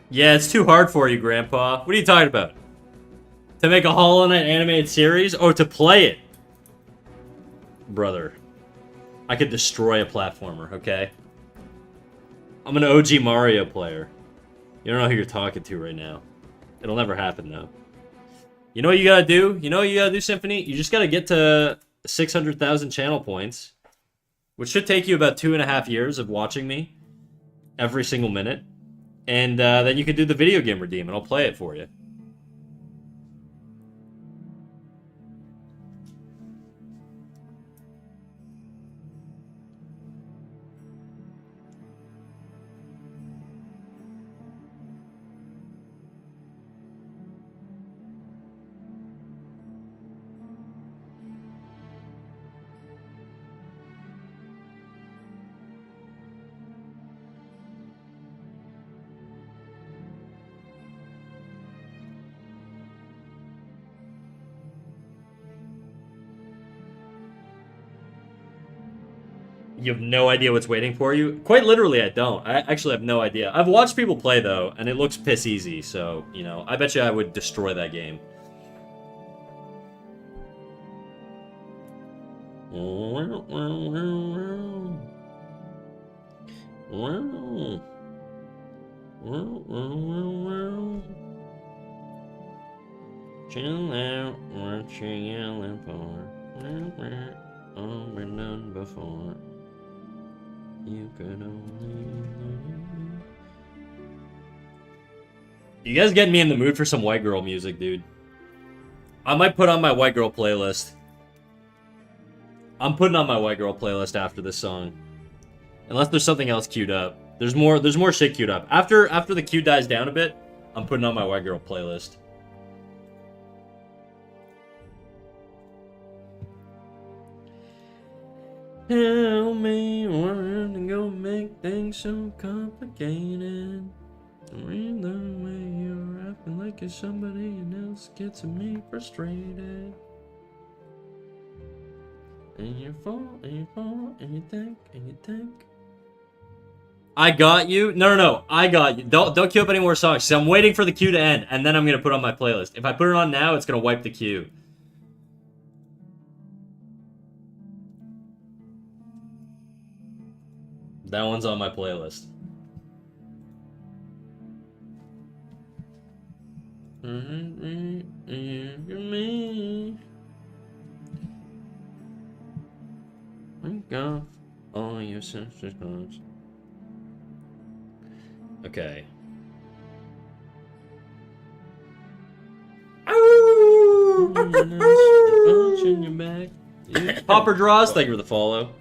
Yeah, it's too hard for you, Grandpa. What are you talking about? To make a Hollow Knight animated series? Or to play it? Brother. I could destroy a platformer, okay? I'm an OG Mario player. You don't know who you're talking to right now. It'll never happen, though. You know what you gotta do? You know what you gotta do, Symphony? You just gotta get to 600,000 channel points. Which should take you about 2.5 years of watching me. Every single minute. And then you can do the video game redeem, and I'll play it for you. You have no idea what's waiting for you? Quite literally, I don't. I actually have no idea. I've watched people play, though, and it looks piss easy, so, you know, I bet you I would destroy that game. Chill out, what you yelling for? All been done before. You could only. You guys getting me in the mood for some white girl music, dude. I might put on my white girl playlist. I'm putting on my white girl playlist after this song. Unless there's something else queued up. There's more shit queued up. After the queue dies down a bit, I'm putting on my white girl playlist. Tell me where to go make things so complicated. Read the way you're acting like it's somebody else gets me frustrated. And you fall, and you fall, and you think, and you think. I got you? No. I got you. Don't queue up any more songs. So I'm waiting for the queue to end, and then I'm gonna put on my playlist. If I put it on now, it's gonna wipe the queue. That one's on my playlist. Wake off all your senses. Okay. Popper Draws, thank you for the follow.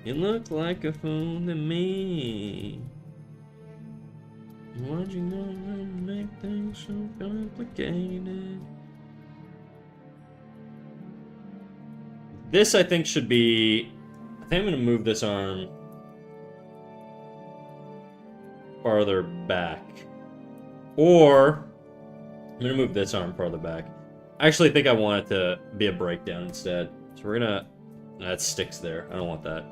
You look like a fool to me. Why'd you gonna make things so complicated? This, I think, should be... I think I'm gonna move this arm farther back. Or... I'm gonna move this arm farther back. I actually think I want it to be a breakdown instead. So we're gonna... That sticks there. I don't want that.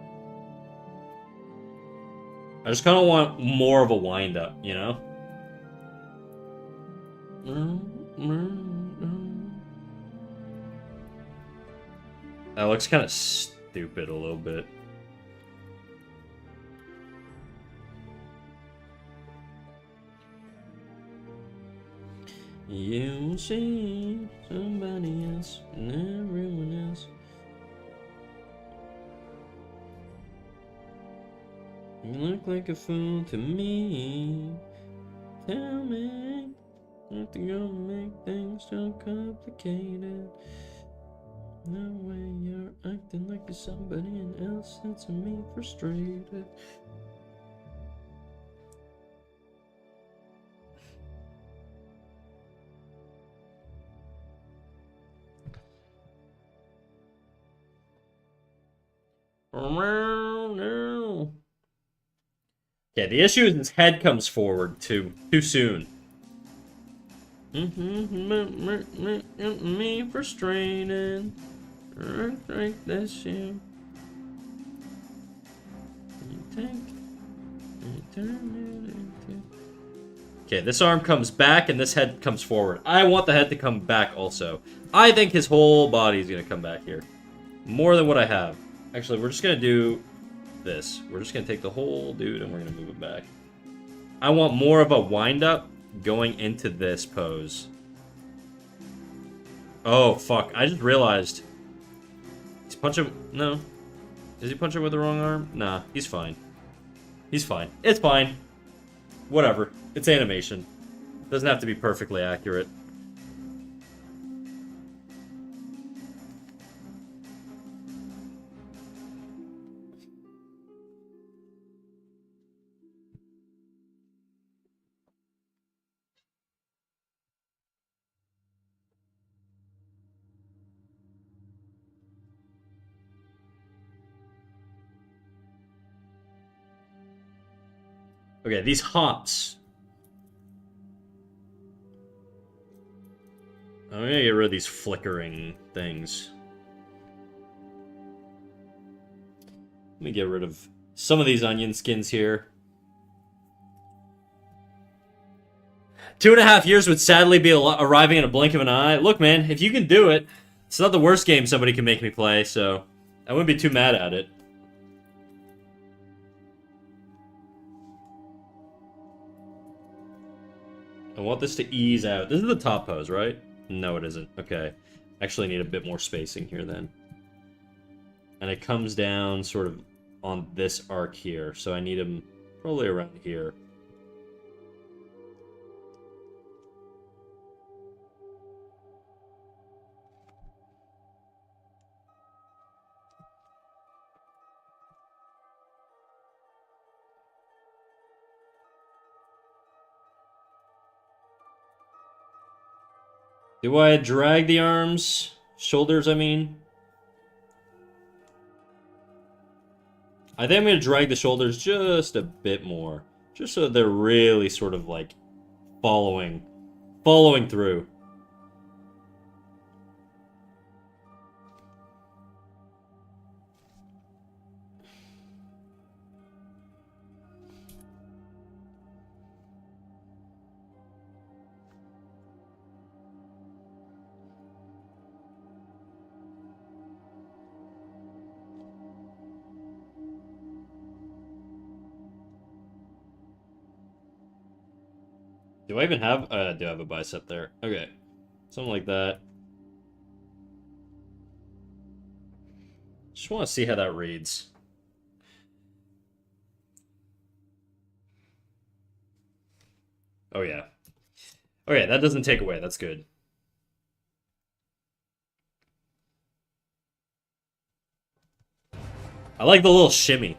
I just kind of want more of a wind-up, you know? That looks kind of stupid a little bit. You see somebody else and everyone else. You look like a fool to me. Tell me, not to go make things so complicated. No way you're acting like you're somebody else. That's me frustrated. No. Yeah, the issue is his head comes forward too soon. Me frustrated. Like this you take. Okay, this arm comes back and this head comes forward. I want the head to come back also. I think his whole body is gonna come back here. More than what I have. Actually, we're just gonna do this. We're just gonna take the whole dude and we're gonna move it back. I want more of a wind-up going into this pose. Oh, fuck. I just realized. He's punching... No. Is he punching with the wrong arm? Nah, he's fine. He's fine. It's fine. Whatever. It's animation. Doesn't have to be perfectly accurate. Okay, these hops. I'm gonna get rid of these flickering things. Let me get rid of some of these onion skins here. 2.5 years would sadly be arriving in a blink of an eye. Look, man, if you can do it, it's not the worst game somebody can make me play, so I wouldn't be too mad at it. I want this to ease out. This is the top pose, right? No, it isn't. Okay. Actually need a bit more spacing here then. And it comes down sort of on this arc here, so I need him probably around here. Do I drag the arms? Shoulders, I mean? I think I'm going to drag the shoulders just a bit more. Just so they're really sort of like following through. Do I even have... I do have a bicep there. Okay. Something like that. Just want to see how that reads. Oh, yeah. Okay, that doesn't take away. That's good. I like the little shimmy.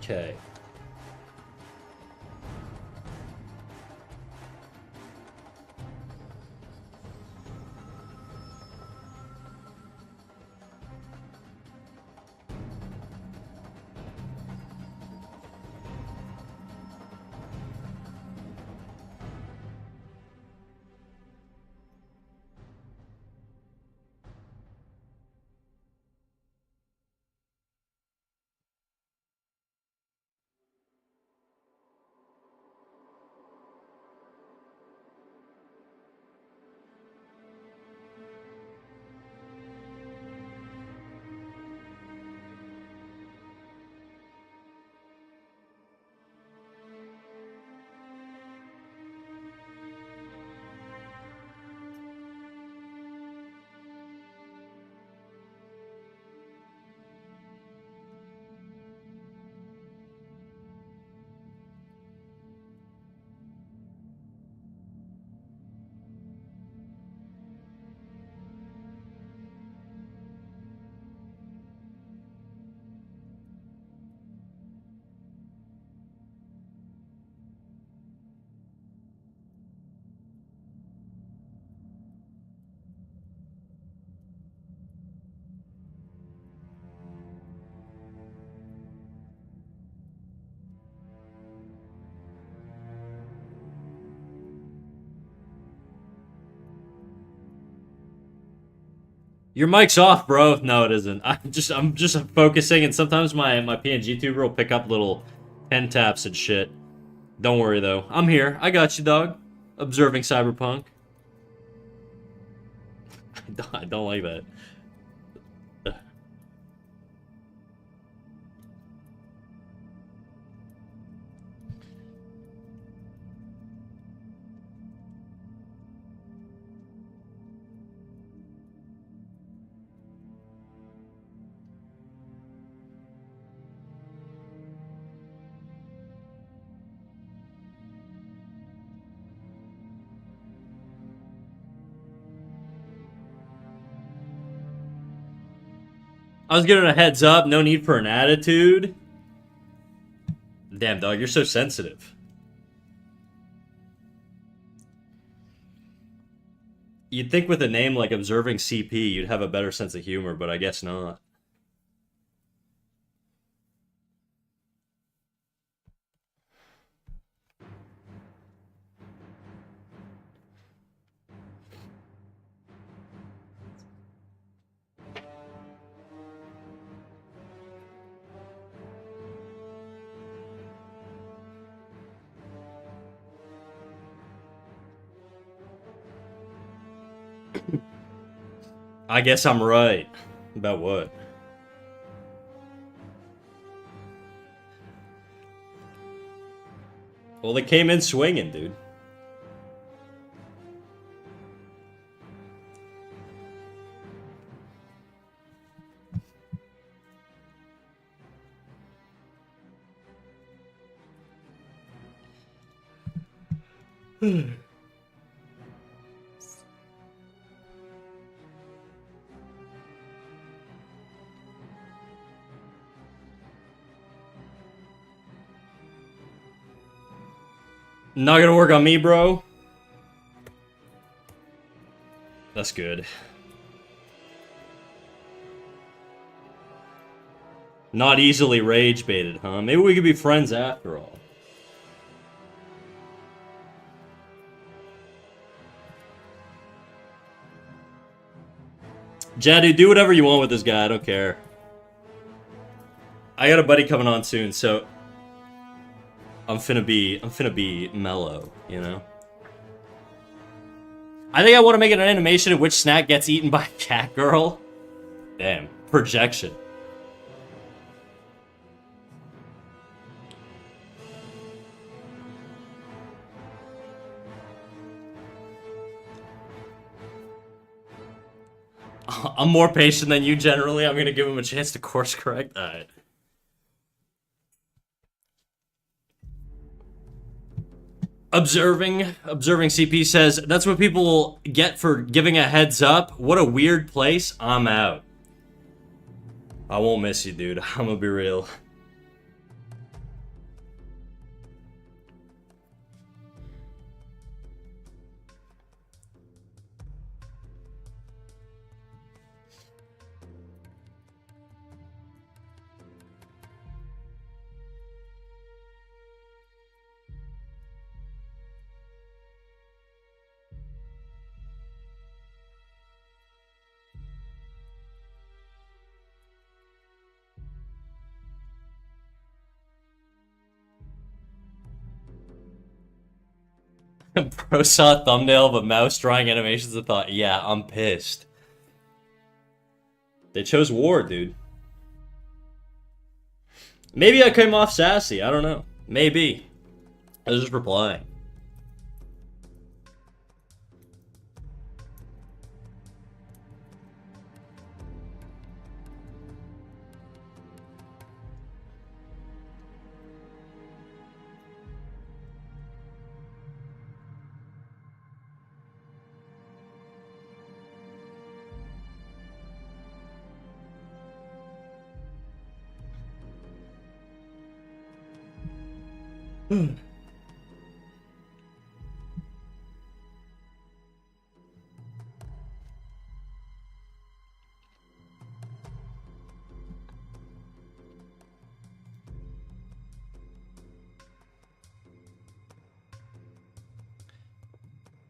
Okay. Your mic's off, bro. No, it isn't. I'm just focusing, and sometimes my PNG tuber will pick up little pen taps and shit. Don't worry though. I'm here. I got you, dog. Observing Cyberpunk. I don't like that. I was giving a heads up. No need for an attitude. Damn, dog, you're so sensitive. You'd think with a name like Observing CP, you'd have a better sense of humor, but I guess not. I guess I'm right. About what? Well, they came in swinging, dude. Not gonna work on me, bro. That's good. Not easily rage baited, huh? Maybe we could be friends after all. Jadu, do whatever you want with this guy. I don't care. I got a buddy coming on soon, so I'm finna be mellow, you know? I think I want to make an animation in which snack gets eaten by a cat girl. Damn. Projection. I'm more patient than you generally. I'm gonna give him a chance to course correct. Alright. Observing CP says, that's what people get for giving a heads up. What a weird place. I'm out. I won't miss you, dude. I'm gonna be real. Bro saw a thumbnail of a mouse drawing animations and thought, yeah, I'm pissed. They chose war, dude. Maybe I came off sassy. I don't know. Maybe. I was just replying.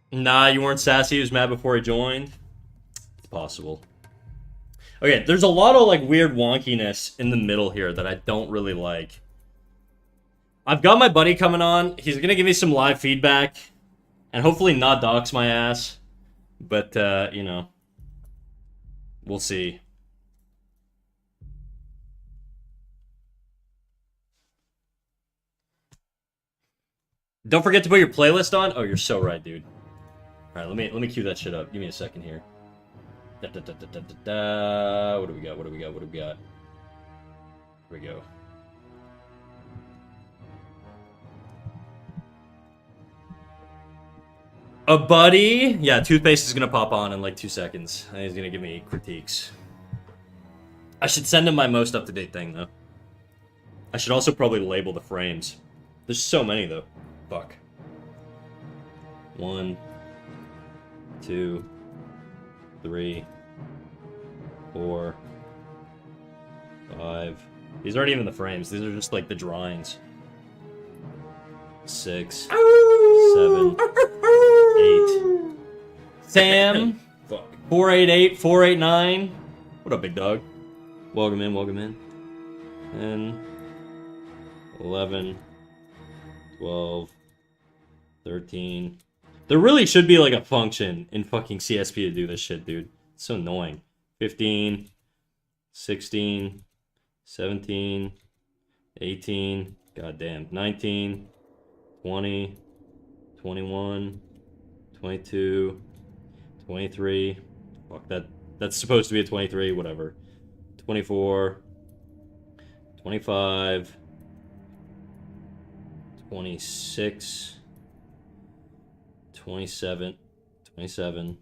Nah, you weren't sassy. He was mad before he joined. It's possible. Okay, there's a lot of like weird wonkiness in the middle here that I don't really like. I've got my buddy coming on. He's gonna give me some live feedback, and hopefully not dox my ass. But you know, we'll see. Don't forget to put your playlist on. Oh, you're so right, dude. All right, let me cue that shit up. Give me a second here. Da, da, da, da, da, da, da. What do we got? What do we got? What do we got? Here we go. A buddy? Yeah, Toothpaste is gonna pop on in like 2 seconds. And he's gonna give me critiques. I should send him my most up-to-date thing, though. I should also probably label the frames. There's so many, though. Fuck. 1, 2, 3, 4, 5. These aren't even the frames. These are just like the drawings. 6, 7, 8. Sam. Fuck. 488, 489. What up, big dog? Welcome in, welcome in. 10, 11, 12, 13. There really should be like a function in fucking CSP to do this shit, dude. It's so annoying. 15, 16, 17, 18, goddamn, 19, 20, 21, 22, 23. Fuck, that's supposed to be a 23, whatever. 24, 25, 26, 27, 27,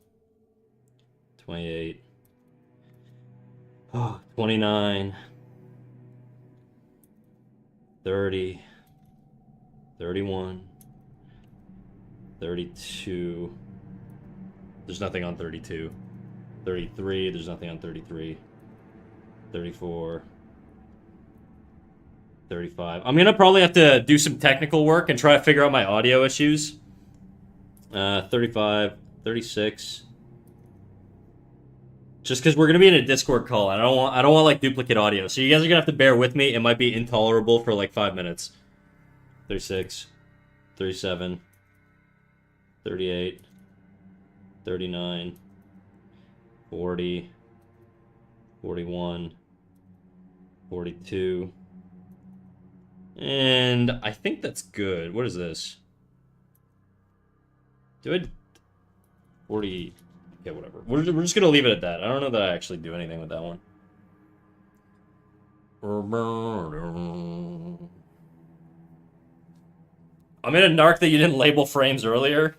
28, 29, 30, 31, 32. There's nothing on 32. 33, there's nothing on 33. 34. 35. I'm gonna probably have to do some technical work and try to figure out my audio issues. 35, 36. Just because we're gonna be in a Discord call, and I don't want like duplicate audio. So you guys are gonna have to bear with me. It might be intolerable for like 5 minutes. 36, 37, 38, 39, 40, 41, 42. And I think that's good. What is this? Do it 40. Okay, whatever. We're just gonna leave it at that. I don't know that I actually do anything with that one. I'm gonna narc that you didn't label frames earlier.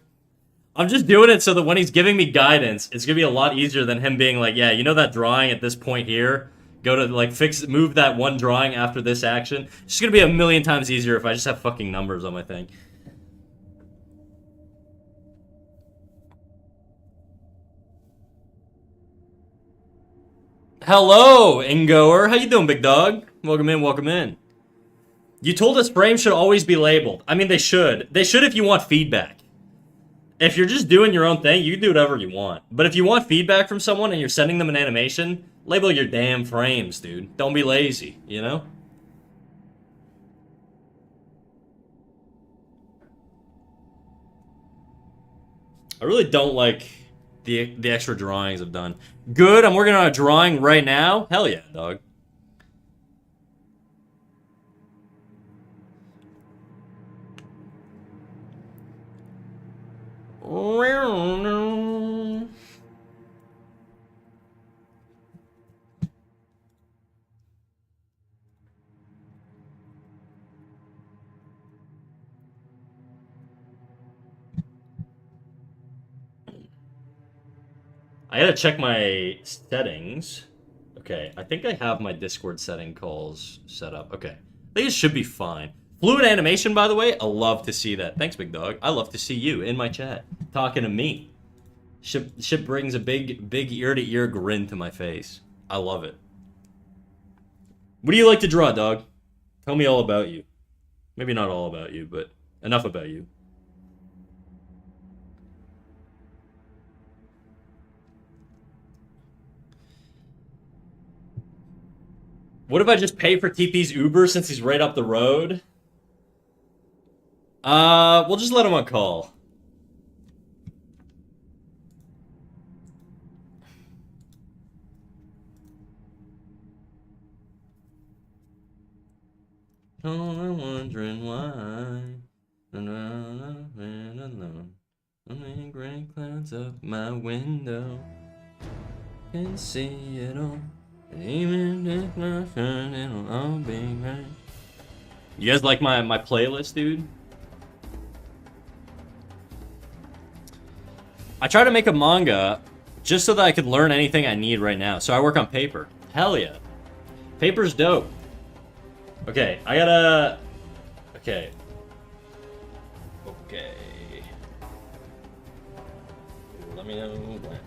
I'm just doing it so that when he's giving me guidance, it's gonna be a lot easier than him being like, yeah, you know that drawing at this point here? Go to, like, move that one drawing after this action. It's just gonna be a million times easier if I just have fucking numbers on my thing. Hello, Ingoer. How you doing, big dog? Welcome in, welcome in. You told us frames should always be labeled. I mean, they should. They should if you want feedback. If you're just doing your own thing, you can do whatever you want. But if you want feedback from someone and you're sending them an animation, label your damn frames, dude. Don't be lazy, you know? I really don't like the extra drawings I've done. Good, I'm working on a drawing right now. Hell yeah, dog. I gotta check my settings. Okay, I think I have my Discord setting calls set up. Okay, I think it should be fine. Fluid animation, by the way, I love to see that. Thanks, big dog. I love to see you in my chat, talking to me. Shit brings a big ear-to-ear grin to my face. I love it. What do you like to draw, dog? Tell me all about you. Maybe not all about you, but enough about you. What if I just pay for TP's Uber since he's right up the road? We'll just let him on call. Oh, I'm wondering why. Alone. Only gray clouds up my window. Can see it all. And even if my sun, it'll all be right. You guys like my playlist, dude? I try to make a manga just so that I could learn anything I need right now. So I work on paper. Hell yeah. Paper's dope. Okay, I gotta... Okay. Okay. Let me know when.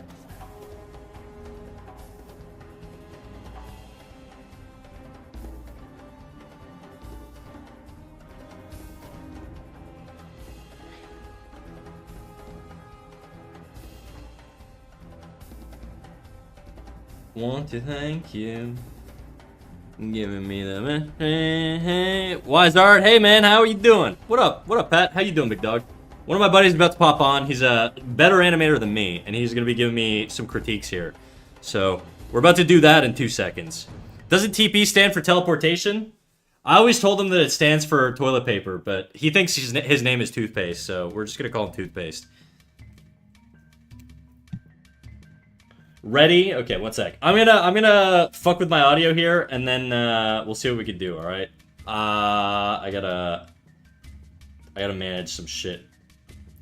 Want to thank you giving me the hey, Wise Art. Hey man, how are you doing? What up, Pat? How you doing, big dog? One of my buddies is about to pop on. He's a better animator than me, and he's gonna be giving me some critiques here. So we're about to do that in 2 seconds. Doesn't TP stand for teleportation? I always told him that it stands for toilet paper, but he thinks his name is toothpaste, so we're just gonna call him toothpaste. Ready? Okay, 1 sec. I'm gonna fuck with my audio here, and then we'll see what we can do. All right. I gotta manage some shit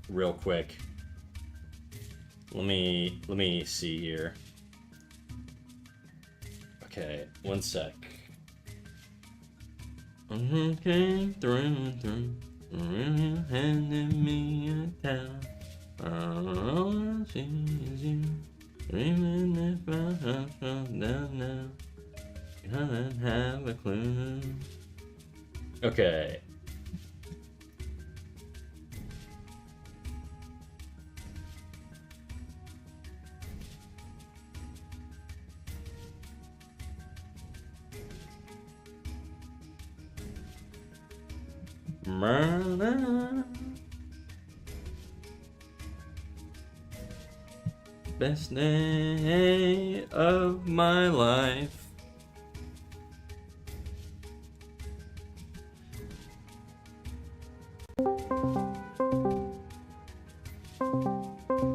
real quick. Let me see here. Okay, 1 sec. Came through and through, handed me a towel. All I see is you. Dreaming if I fall down now, I don't have a clue. Okay. Murder. Best day of my life.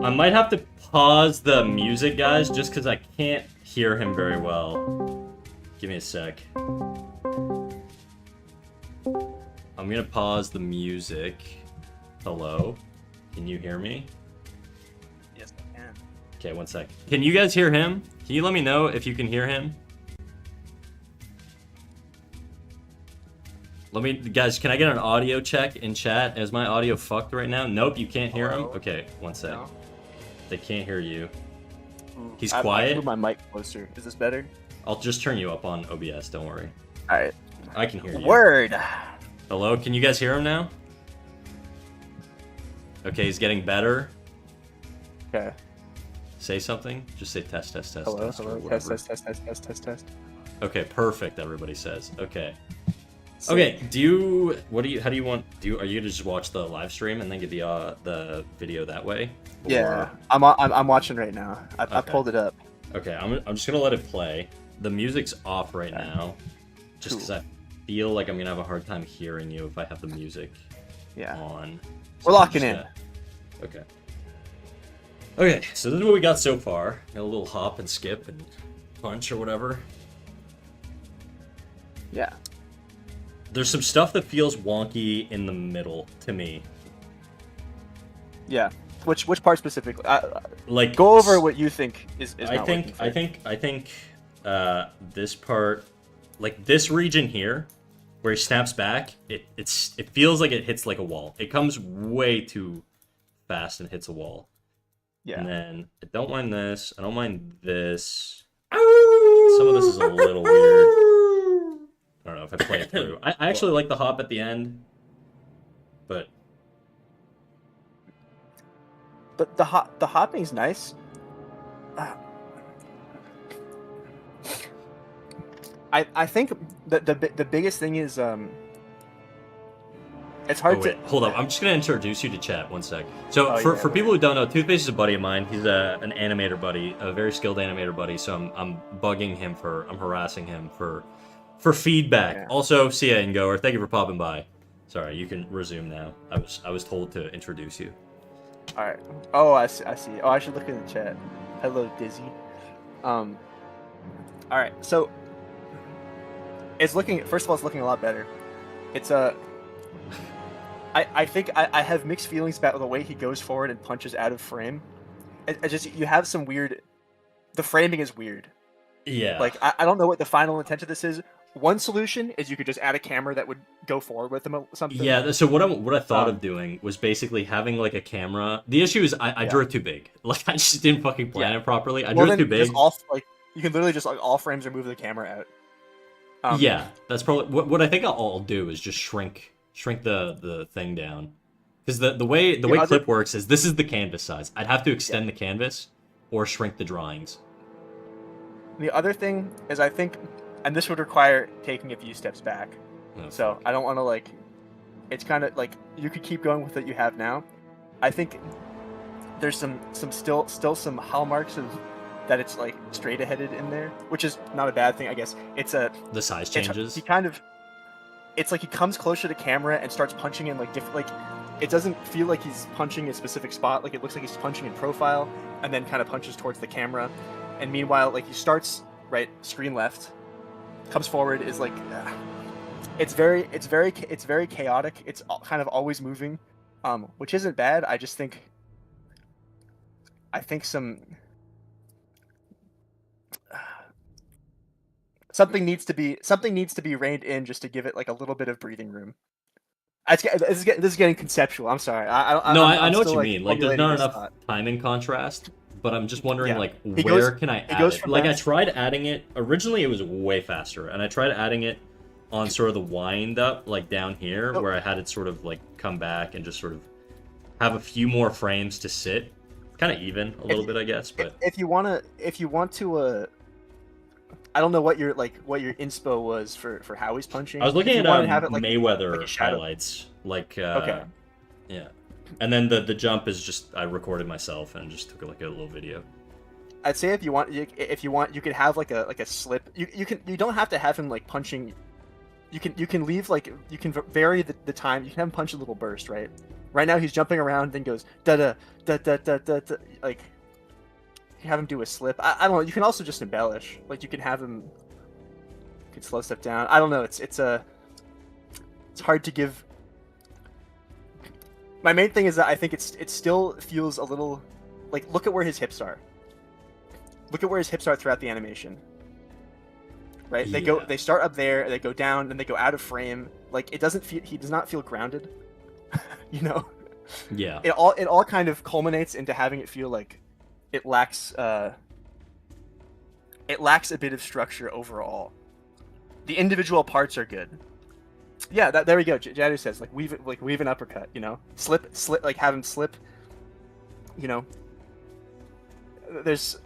I might have to pause the music, guys, just because I can't hear him very well. Give me a sec. I'm gonna pause the music. Hello? Can you hear me? Yes, I can. Okay, 1 sec. Can you guys hear him? Can you let me know if you can hear him? Guys, can I get an audio check in chat? Is my audio fucked right now? Nope, you can't hear him? Okay, 1 sec. No. They can't hear you. He's I quiet? moved my mic closer. Is this better? I'll just turn you up on OBS, don't worry. Alright. I can hear you. Word! Hello, can you guys hear him now? Okay, he's getting better. Okay. Say something. Just say test, test, test, Hello, test. or hello. whatever. Test, test, test, test, test, test. Okay, perfect, everybody says. Okay. Sick. Okay, how do you want, are you gonna just watch the live stream and then get the video that way? Yeah, Or- I'm watching right now. I Okay. pulled it up. Okay, I'm just gonna let it play. The music's off right now, just because I feel like I'm gonna have a hard time hearing you if I have the music Yeah. on. We're locking in. Okay. Okay, so this is what we got so far. Got a little hop and skip and punch or whatever. Yeah. There's some stuff that feels wonky in the middle to me. Yeah. Which part specifically? Like Go over what you think is I not think working for I think this part, like this region here, where he snaps back, it feels like it hits like a wall. It comes way too fast and hits a wall. Yeah. And then I don't mind this. I don't mind this. Some of this is a little weird. I don't know if I play it through. I actually like the hop at the end, but The hopping's nice. I think the biggest thing is it's Oh, hard wait, to hold up. I'm just gonna introduce you to chat. One sec. So Oh, for yeah, for yeah. people who don't know, Toothpaste is a buddy of mine. He's an animator buddy, a very skilled animator buddy. So I'm bugging him I'm harassing him for feedback. Yeah. Also, Sia and Goer, thank you for popping by. Sorry, you can resume now. I was told to introduce you. All right. Oh, I see. Oh, I should look in the chat. Hello, Dizzy. All right. So it's looking. First of all, it's looking a lot better. It's a. I think I have mixed feelings about the way he goes forward and punches out of frame. I just you have some weird. The framing is weird. Yeah. Like I don't know what the final intent of this is. One solution is you could just add a camera that would go forward with him or something. Yeah, so what I thought of doing was basically having like a camera. The issue is I drew it too big. Like I just didn't fucking plan it properly. I drew it too big. Just all, like you can literally just like all frames remove the camera out. Yeah, that's probably what I think I'll do is just shrink the thing down. Because the way Clip works is this is the canvas size. I'd have to extend the canvas or shrink the drawings. The other thing is I think, and this would require taking a few steps back. Oh, So I don't want to like. It's kind of like you could keep going with what you have now. I think there's some still some hallmarks of that it's like straight aheaded in there, which is not a bad thing, I guess. It's a the size changes. He kind of. It's like he comes closer to camera and starts punching in like different. Like it doesn't feel like he's punching a specific spot. Like it looks like he's punching in profile and then kind of punches towards the camera. And meanwhile, like he starts right screen left, comes forward, is like. It's very chaotic. It's kind of always moving, which isn't bad. I think something needs to be reined in just to give it like a little bit of breathing room. This is getting conceptual. I'm sorry. I know what you mean. Like there's not enough thought. time in contrast. But I'm just wondering, like, can I add it? Like, I tried adding it. Originally, it was way faster, and I tried adding it on sort of the wind up, like down here, where I had it sort of like come back and just sort of have a few more frames to sit, kind of even a little bit, I guess. But if you want to, I don't know what your inspo was for how he's punching. I was looking at Mayweather like highlights, like okay, yeah, and then the jump is just I recorded myself and just took like a little video. I'd say if you want, you could have like a slip. You don't have to have him like punching. You can leave like you can vary the time. You can have him punch a little burst, right? Right now he's jumping around, then goes da da da da da da. Like you have him do a slip. I don't know. You can also just embellish. Like you can have him. You can slow step down. I don't know. It's hard to give. My main thing is that I think it still feels a little like look at where his hips are. Look at where his hips are throughout the animation. Right? They start up there, they go down, then they go out of frame. Like he does not feel grounded. You know? Yeah. It all kind of culminates into having it feel like it lacks a bit of structure overall. The individual parts are good. Yeah, there we go. Jadu says weave an uppercut, you know? Slip like have him slip. You know. There's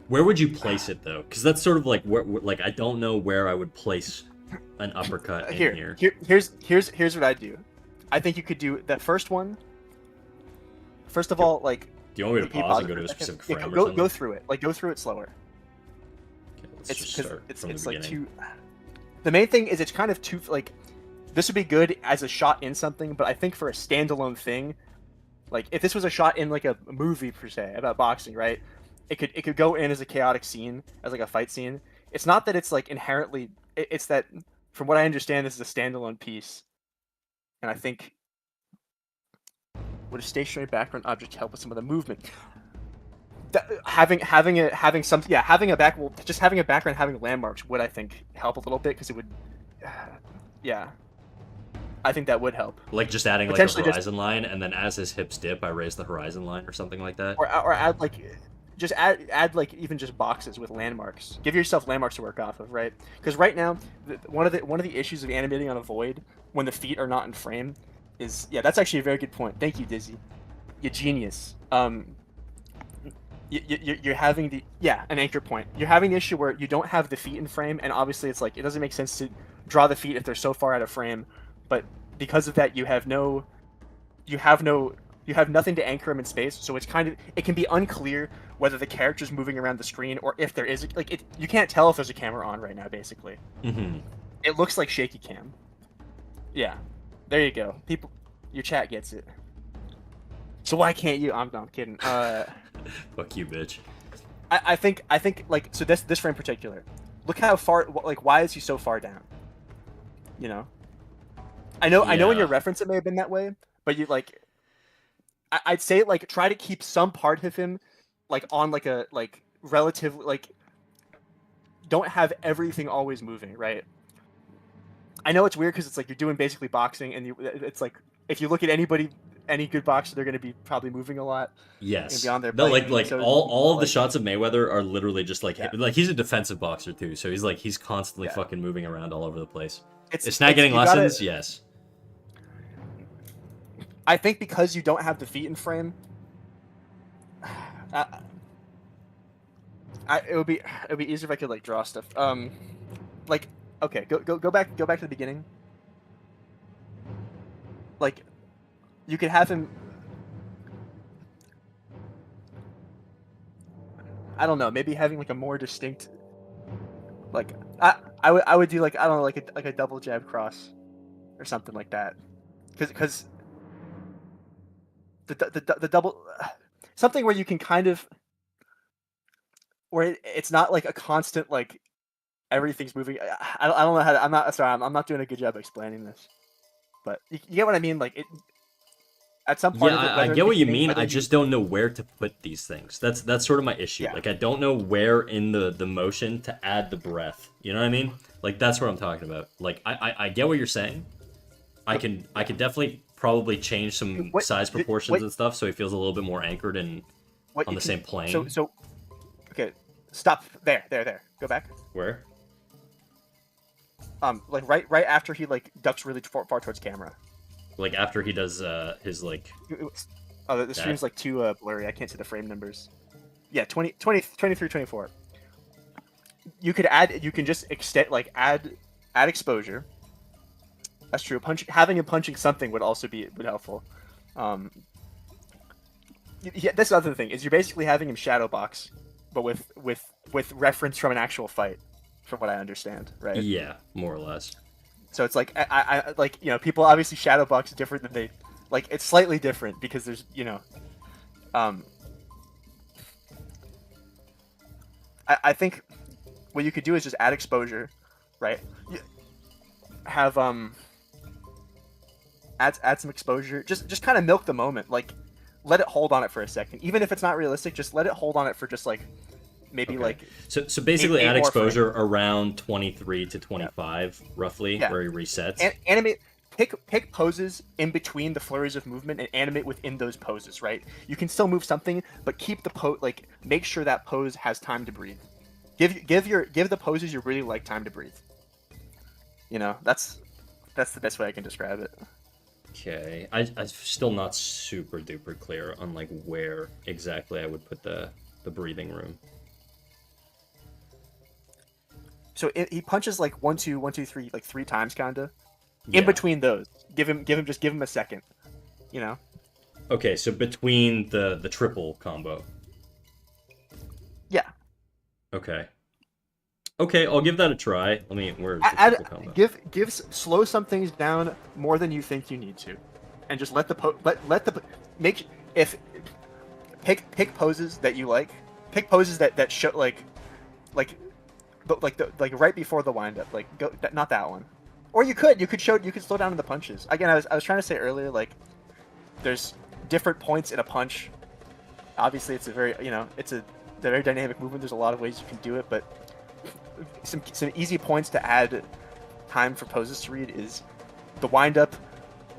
Where would you place it though? Because that's sort of like like I don't know where I would place an uppercut in here. Here's what I do. I think you could do the first one. First of all, like. Do you want me to pause and go to a specific frame? Yeah, go through it. Like go through it slower. Okay, let's just start from the like beginning. The main thing is it's kind of too like. This would be good as a shot in something, but I think for a standalone thing, like if this was a shot in like a movie per se about boxing, right? It could go in as a chaotic scene, as like a fight scene. It's not that it's like inherently. It's that, from what I understand, this is a standalone piece, and I think would a stationary background object help with some of the movement? Having a background having landmarks would I think help a little bit because it would, yeah. I think that would help. Like just adding like a horizon line, and then as his hips dip, I raise the horizon line or something like that. Or add like, just add like even just boxes with landmarks. Give yourself landmarks to work off of, right? Because right now, one of the issues of animating on a void when the feet are not in frame is that's actually a very good point. Thank you, Dizzy. You genius. you're having an anchor point. You're having the issue where you don't have the feet in frame, and obviously it's like it doesn't make sense to draw the feet if they're so far out of frame. But because of that, you have nothing to anchor them in space. So it can be unclear whether the character's moving around the screen or if there is you can't tell if there's a camera on right now. Basically, it looks like shaky cam. Yeah, there you go. Your chat gets it. So why can't you? I'm kidding. Fuck you, bitch. I think like so this frame in particular. Look how far why is he so far down? You know. I know in your reference it may have been that way, but you like. I'd say like try to keep some part of him like on like a relative don't have everything always moving, right? I know it's weird because it's like you're doing basically boxing, and it's like if you look at any good boxer, they're going to be probably moving a lot. Yes. Beyond their no, plate. so all of the shots of Mayweather are literally just like he's a defensive boxer too, so he's constantly fucking moving around all over the place. It's not getting lessons, yes. I think because you don't have the feet in frame, it would be easier if I could like draw stuff. Okay, go back to the beginning. Like, you could have him. I don't know. Maybe having like a more distinct. Like I would do like I don't know like a double jab cross, or something like that, because the double something where you can kind of where it's not like a constant like everything's moving. I don't know how to, I'm not doing a good job explaining this, but you get what I mean. Like it at some point. Yeah, I get what you mean. I just don't know where to put these things. That's sort of my issue. Yeah. Like I don't know where in the motion to add the breath. You know what I mean? Like that's what I'm talking about. Like I get what you're saying. I can definitely probably change some size proportions and stuff so he feels a little bit more anchored and on the same plane. So okay, stop there. Go back. Where? Like right after he like ducks really far towards camera. Like after he does his like. Oh, the stream's like too blurry. I can't see the frame numbers. Yeah, 23, 24. You can just extend like add exposure. That's true. Having him punching something would also be helpful. Yeah, that's the other thing is you're basically having him shadow box, but with reference from an actual fight, from what I understand, right? Yeah, more or less. So it's like I like people obviously shadow box different than they like. It's slightly different because there's I think what you could do is just add exposure, right? Have add some exposure. Just kind of milk the moment. Like let it hold on it for a second, even if it's not realistic. Just let it hold on it for just like maybe like. So basically, add exposure around 23 to 25 roughly, where he resets. Animate. Pick poses in between the flurries of movement and animate within those poses, right? You can still move something, but keep the pose, like make sure that pose has time to breathe. Give the poses you really like time to breathe. That's the best way I can describe it. Okay, I'm still not super duper clear on like where exactly I would put the breathing room. So he punches like 1 2 1 2 3 like 3 times kinda. In between those, give him a second, Okay, so between the triple combo. Yeah. Okay, I'll give that a try. Let me. Where's the triple combo? Slow some things down more than you think you need to, and just pick poses that you like. Pick poses that show like right before the wind up. Like not that one. Or you could slow down in the punches. Again, I was trying to say earlier, like there's different points in a punch. Obviously, it's a very very dynamic movement. There's a lot of ways you can do it, but some easy points to add time for poses to read is the wind up,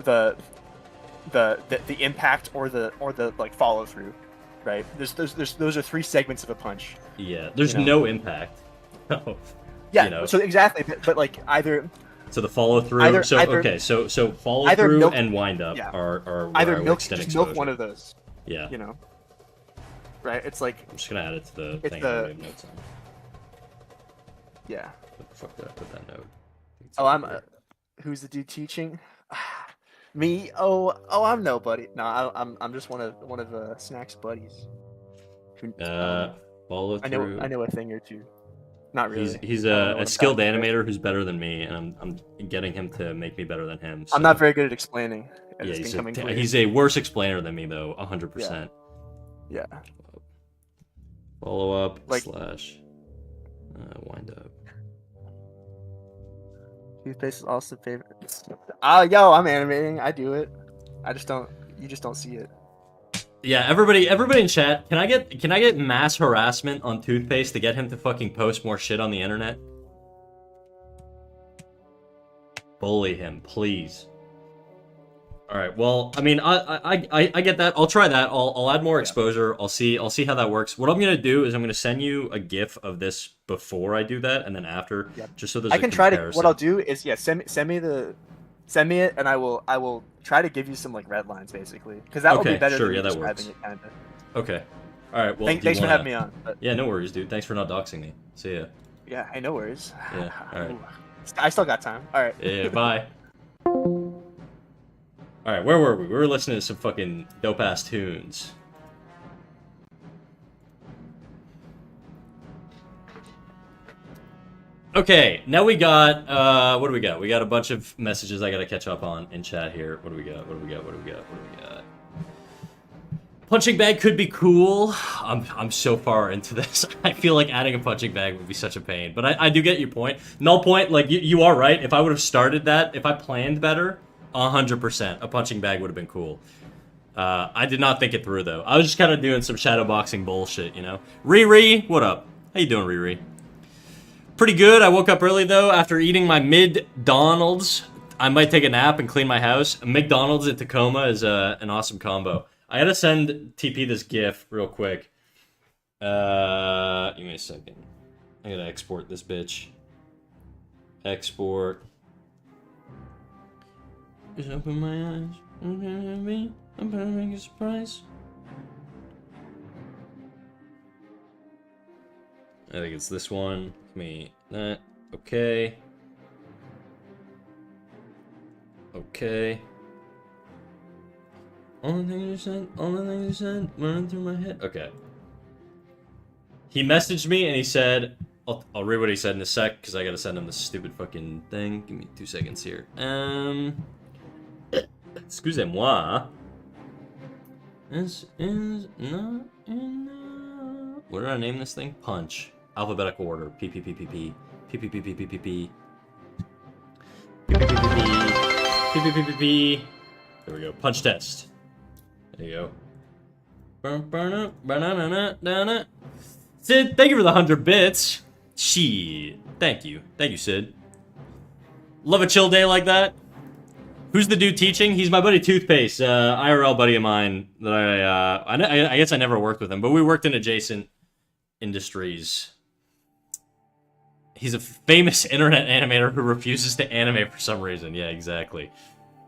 the impact, or the like follow through, right? Those are 3 segments of a punch. Yeah, there's no impact. Yeah, so exactly, but like either. So the follow through. So follow through and wind up are either where milk extend just exposure. milk one of those. Yeah. right? It's like I'm just gonna add it to the It's thing. the- I have notes on. yeah. What the fuck did I put that note? It's Oh, over I'm. here. Who's the dude teaching? Me? I'm nobody. No, I'm just one of Snack's buddies. Who, Follow I through. know a thing or two. Not really. He's I don't know a what I'm skilled talking about. animator who's better than me, and I'm getting him to make me better than him. I'm so- not very good at explaining. And Yeah, it's becoming clear. he's a worse explainer than me though, 100%. Yeah. Follow up Like- slash wind up. Toothpaste is also favorite. Yo, I'm animating. I do it. I just don't. You just don't see it. Yeah, everybody in chat, can I get mass harassment on Toothpaste to get him to fucking post more shit on the internet? Bully him, please. All right. Well, I mean, I get that. I'll try that. I'll add more exposure. I'll see how that works. What I'm gonna do is I'm gonna send you a GIF of this before I do that, and then after, Yep. just so there's. I a can try to. comparison. What I'll do is send me it, and I will try to give you some like red lines basically, because that will Okay, be better sure, than yeah, me that describing works. it kind of. Okay. All right. Well, Thanks do you for wanna- having me on. But, Yeah, no worries, dude. Thanks for not doxing me. See ya. yeah, hey, no worries. Yeah, all right. Ooh. I still got time. All right. Yeah, bye. All right, where were we? We were listening to some fucking dope ass tunes. Okay, now we got what do we got? We got a bunch of messages I gotta catch up on in chat here. What do we got? What do we got? What do we got? What do we got? Punching bag could be cool. I'm so far into this. I feel like adding a punching bag would be such a pain. But I do get your point. Null point, like you are right. If I would have started that, if I planned better, 100%, a punching bag would have been cool. I did not think it through though. I was just kind of doing some shadowboxing bullshit, you know. Riri, what up? How you doing, Riri? Pretty good. I woke up early though after eating my McDonald's. I might take a nap and clean my house. McDonald's in Tacoma is an awesome combo. I gotta send TP this GIF real quick. Give me a second. I gotta export this bitch. Export. Just open my eyes. I'm gonna make a surprise. I think it's this one. Give me that. Okay. Okay. All the things you said, running through my head. Okay. He messaged me and he said, I'll read what he said in a sec, because I gotta send him this stupid fucking thing. Give me 2 seconds here. Excusez-moi. This is not enough. What did I name this thing? Punch. Alphabetical order. P P P P P. P P P P P P P. P P P P P. P P P P P. There we go. Punch test. There you go. Sid, thank you for the 100 bits. Shit. Thank you. Thank you, Sid. Love a chill day like that. Who's the dude teaching? He's my buddy Toothpaste, IRL buddy of mine that I guess I never worked with him, but we worked in adjacent industries. He's a famous internet animator who refuses to animate for some reason. Yeah, exactly.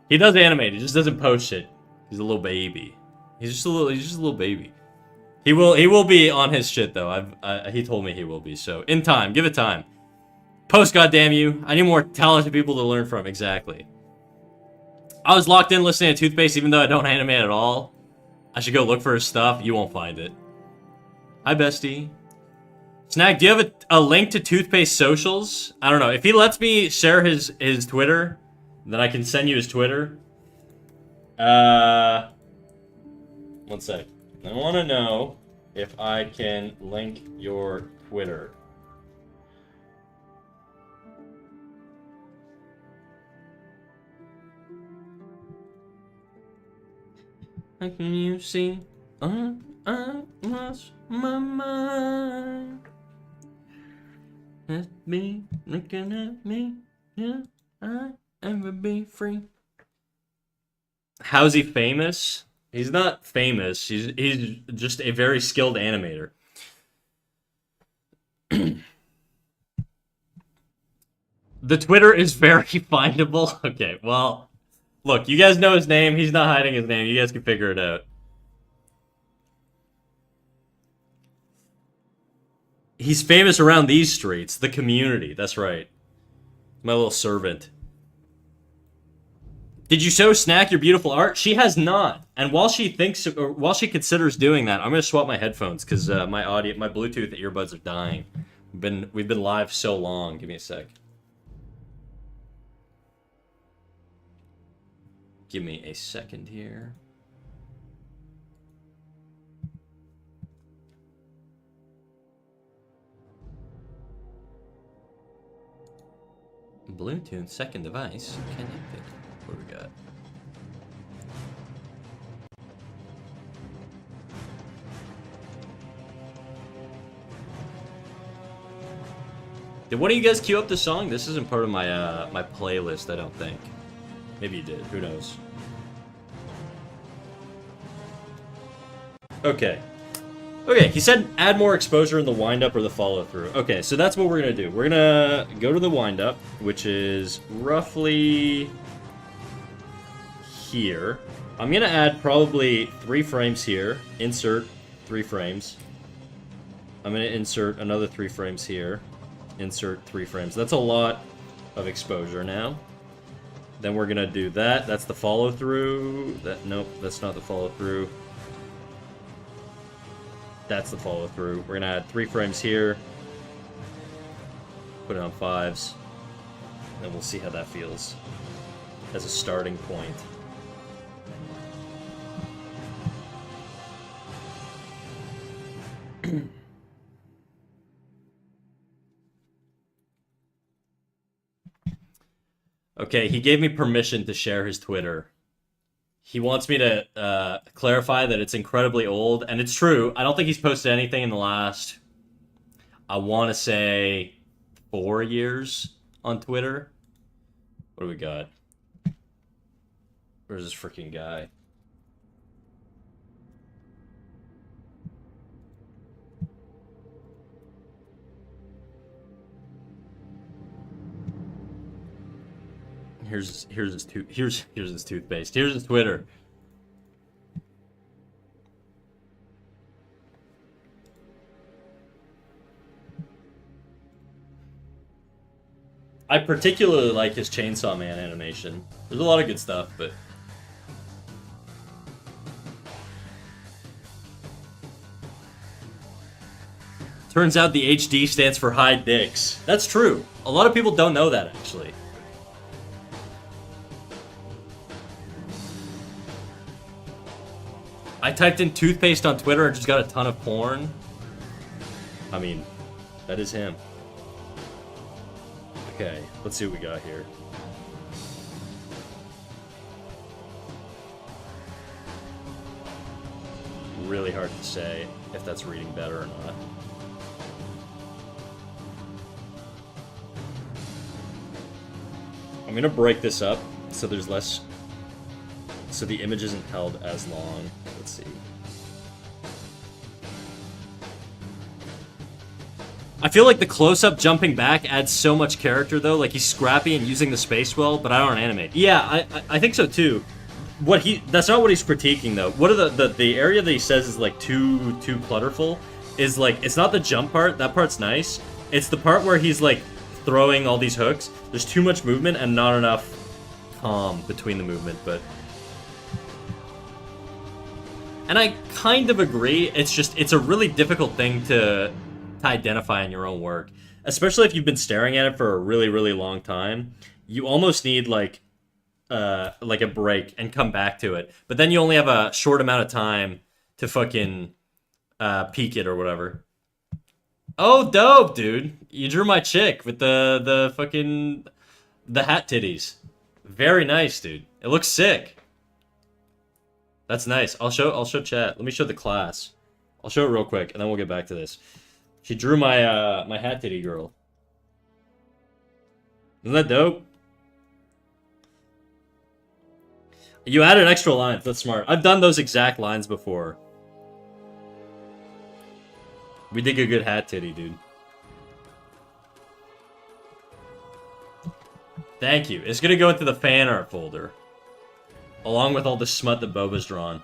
He does animate, he just doesn't post it. He's a little baby. He's just a little baby. He will be on his shit though. He told me he will be. So in time, give it time. Post, goddamn you! I need more talented people to learn from. Exactly. I was locked in listening to Toothpaste even though I don't animate at all. I should go look for his stuff. You won't find it. Hi, bestie. Snack, do you have a link to Toothpaste socials? I don't know. If he lets me share his Twitter, then I can send you his Twitter. One sec. I want to know if I can link your Twitter. How can you see? I lost my mind. Let me looking at me. Yeah, I ever be free. How's he famous? He's not famous. He's just a very skilled animator. The Twitter is very findable. Okay, well, look, you guys know his name. He's not hiding his name. You guys can figure it out. He's famous around these streets. The community. That's right. My little servant. Did you show Snack your beautiful art? She has not. And while she thinks, or while she considers doing that, I'm gonna swap my headphones because my Bluetooth earbuds are dying. We've been live so long. Give me a sec. Give me a second here. Bluetooth second device connected. What do we got? Did one of you guys queue up the song? This isn't part of my my playlist, I don't think. Maybe you did. Who knows? Okay. Okay, he said add more exposure in the wind-up or the follow-through. Okay, so that's what we're going to do. We're going to go to the wind-up, which is roughly here. I'm going to add probably 3 frames here. Insert 3 frames. I'm going to insert another 3 frames here. Insert 3 frames. That's a lot of exposure now. Then we're going to do that. That's the follow-through. Nope, that's not the follow-through. That's the follow-through. We're gonna add 3 frames here. Put it on 5s. And we'll see how that feels as a starting point. Okay, he gave me permission to share his Twitter. He wants me to clarify that it's incredibly old, and it's true. I don't think he's posted anything in the last, I want to say, 4 years on Twitter. What do we got? Where's this freaking guy? Here's his toothpaste. Here's his Twitter. I particularly like his Chainsaw Man animation. There's a lot of good stuff, but turns out the HD stands for high dicks. That's true. A lot of people don't know that, actually. I typed in toothpaste on Twitter and just got a ton of porn. I mean, that is him. Okay, let's see what we got here. Really hard to say if that's reading better or not. I'm gonna break this up so there's less, so the image isn't held as long. Let's see. I feel like the close-up jumping back adds so much character, though. Like, he's scrappy and using the space well, but I don't animate. Yeah, I think so, too. That's not what he's critiquing, though. What are the area that he says is, like, too clutterful is, like, it's not the jump part. That part's nice. It's the part where he's, like, throwing all these hooks. There's too much movement and not enough calm between the movement, but... And I kind of agree. It's a really difficult thing to identify in your own work, especially if you've been staring at it for a really, really long time. You almost need like a break and come back to it. But then you only have a short amount of time to fucking peek it or whatever. Oh, dope, dude! You drew my chick with the fucking hat titties. Very nice, dude. It looks sick. That's nice. I'll show chat. Let me show the class. I'll show it real quick, and then we'll get back to this. She drew my my hat titty girl. Isn't that dope? You added extra lines. That's smart. I've done those exact lines before. We did a good hat titty, dude. Thank you. It's gonna go into the fan art folder. Along with all the smut that Boba's drawn.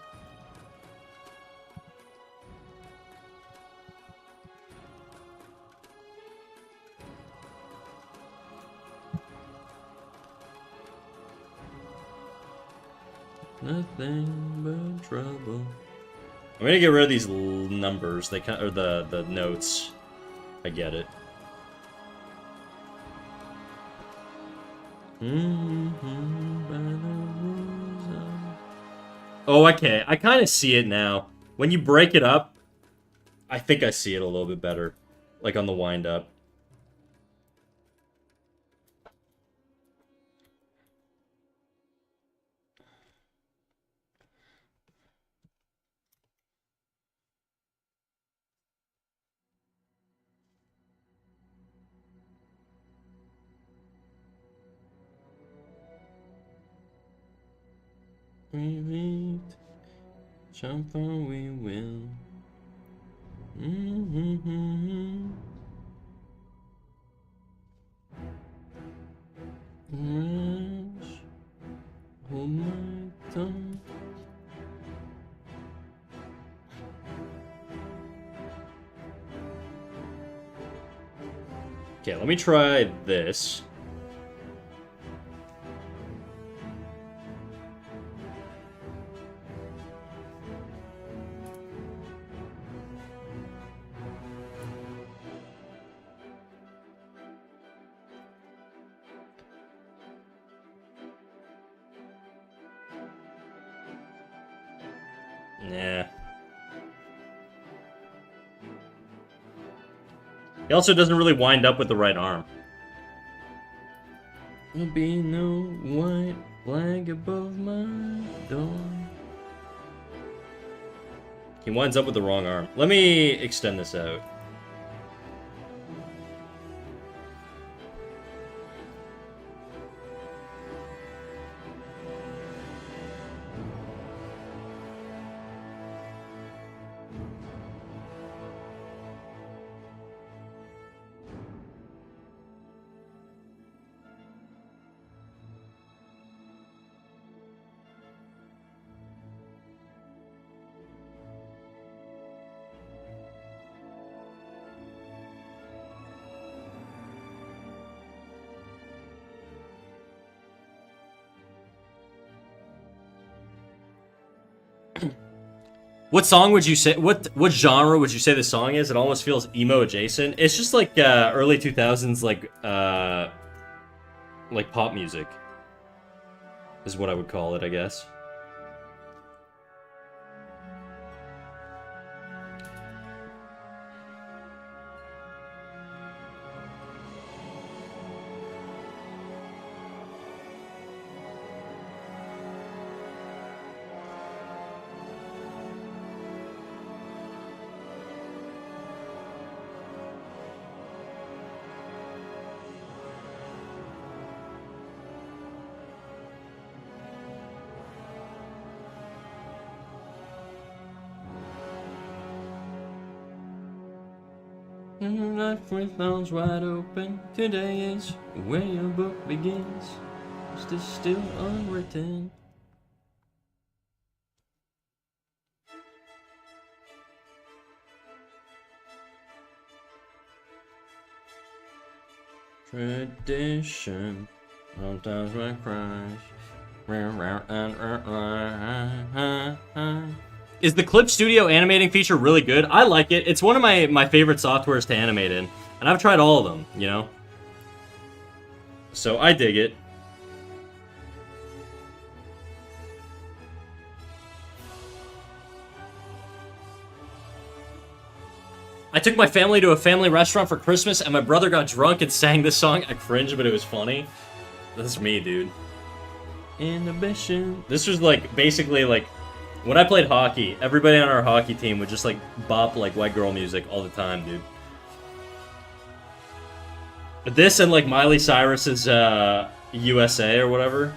Nothing but trouble. I'm gonna get rid of these numbers. They kind or the notes. I get it. Oh, okay. I kind of see it now. When you break it up, I think I see it a little bit better. Like on the wind up. We meet, jump on we will. Hold my tongue. Okay, let me try this. Nah. He also doesn't really wind up with the right arm. There'll be no white flag above my door. He winds up with the wrong arm. Let me extend this out. What song would you say? What genre would you say the song is? It almost feels emo adjacent. It's just like early 2000s, like pop music, is what I would call it, I guess. Life with arms wide open. Today is where your book begins. It's still unwritten. Tradition. Sometimes my cries. Is the Clip Studio animating feature really good? I like it. It's one of my favorite softwares to animate in. And I've tried all of them, you know? So I dig it. I took my family to a family restaurant for Christmas and my brother got drunk and sang this song. I cringed, but it was funny. That's me, dude. Inhibition. This was like, basically like, when I played hockey, everybody on our hockey team would just like bop like white girl music all the time, dude. But this and like Miley Cyrus's USA or whatever.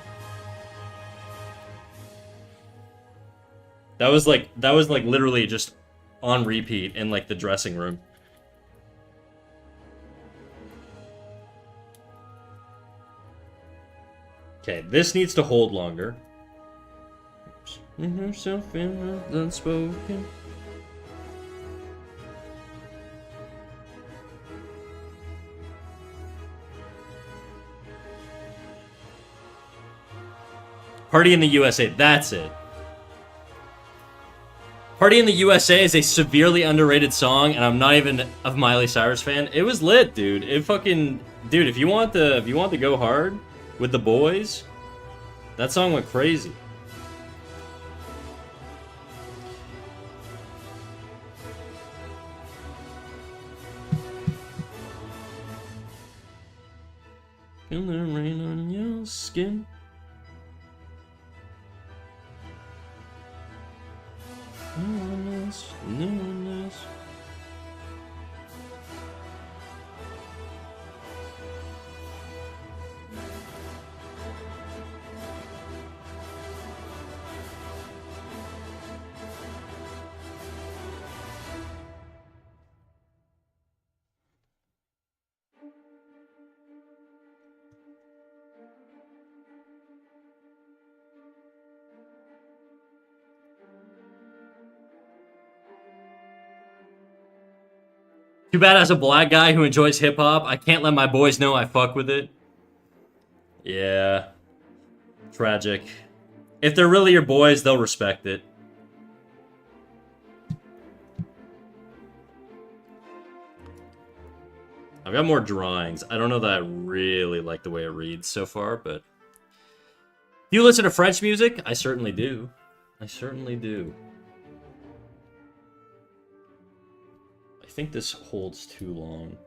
That was like literally just on repeat in like the dressing room. Okay, this needs to hold longer. Herself in unspoken. Party in the USA, that's it. Party in the USA is a severely underrated song, and I'm not even a Miley Cyrus fan. It was lit, dude. It fucking... Dude, if you want to go hard with the boys, that song went crazy. Feel the rain on your skin. Newness. Too bad as a black guy who enjoys hip-hop, I can't let my boys know I fuck with it. Yeah. Tragic. If they're really your boys, they'll respect it. I've got more drawings. I don't know that I really like the way it reads so far, but... Do you listen to French music? I certainly do. I certainly do. I think this holds too long.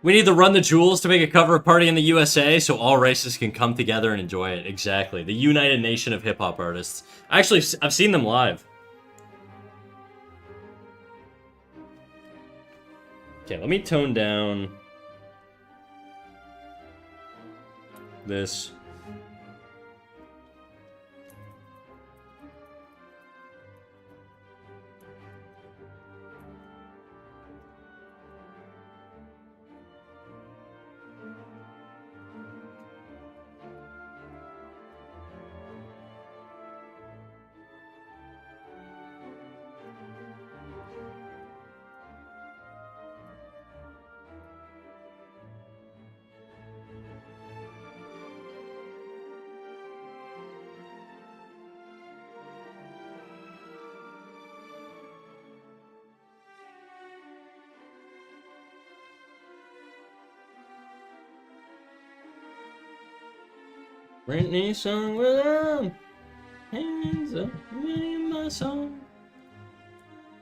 We need to run the jewels to make a cover of Party in the USA so all races can come together and enjoy it. Exactly. The United Nation of hip-hop artists. Actually, I've seen them live. Okay, let me tone down this. Britney song with hands up in my song.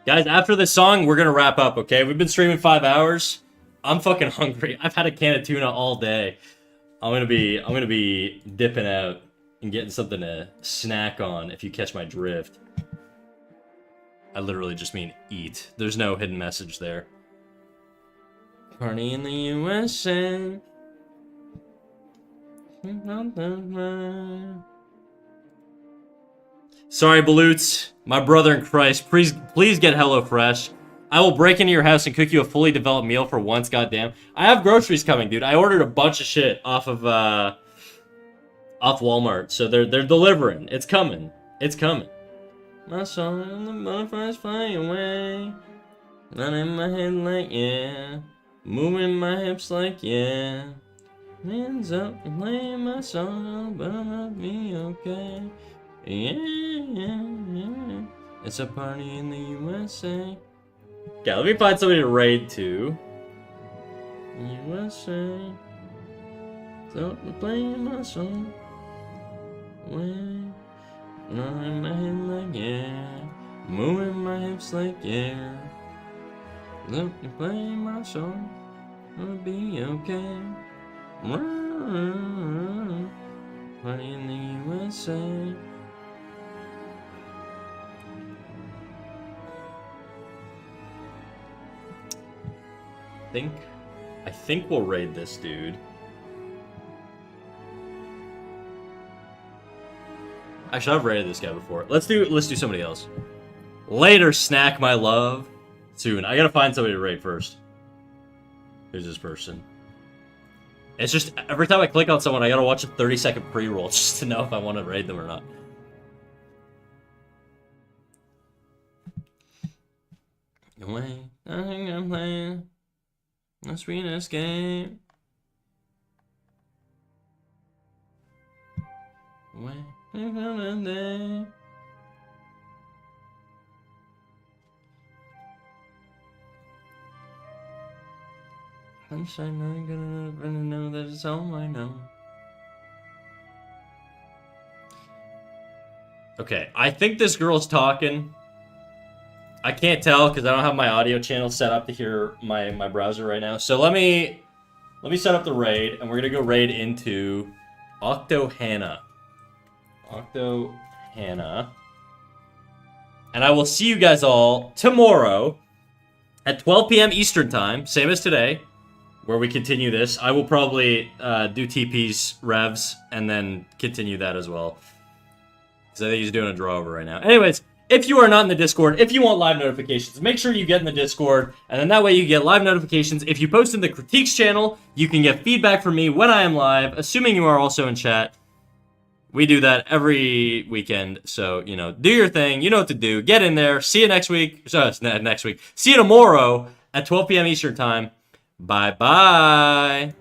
Guys, after this song, we're gonna wrap up, okay? We've been streaming 5 hours. I'm fucking hungry. I've had a can of tuna all day. I'm gonna be dipping out and getting something to snack on, if you catch my drift. I literally just mean eat. There's no hidden message there. Party in the USA. Sorry, Baloots. My brother in Christ. Please get HelloFresh. I will break into your house and cook you a fully developed meal for once, goddamn. I have groceries coming, dude. I ordered a bunch of shit off of Walmart, so they're delivering. It's coming. It's coming. My song and the butterflies fly away. Not in my head like yeah. Moving my hips like yeah. Hands up and play my song, but I'll be okay. Yeah. It's a party in the USA. Okay, let me find somebody to raid to. USA. So I'm playing my song. When not in my head like yeah. Moving my hips like yeah. Let me play my song. I'll be okay. Party in the USA. Think I think we'll raid this dude. Actually, I've raided this guy before. Let's do somebody else. Later, snack my love. Soon. I gotta find somebody to raid first. Who's this person? It's just every time I click on someone, I gotta watch a 30-second pre-roll just to know if I want to raid them or not. Away, nothing I'm playing. The sweetest game. Away, another day. I'm not gonna know that it's all I know. Okay, I think this girl's talking. I can't tell because I don't have my audio channel set up to hear my browser right now. So let me set up the raid, and we're gonna go raid into Octohanna. Octohanna. And I will see you guys all tomorrow at 12 p.m. Eastern Time, same as today, where we continue this. I will probably do TP's revs and then continue that as well. Because I think he's doing a draw over right now. Anyways, if you are not in the Discord, if you want live notifications, make sure you get in the Discord. And then that way you get live notifications. If you post in the critiques channel, you can get feedback from me when I am live, assuming you are also in chat. We do that every weekend. So, you know, do your thing. You know what to do. Get in there. See you next week. So, next week. See you tomorrow at 12 p.m. Eastern Time. Bye-bye.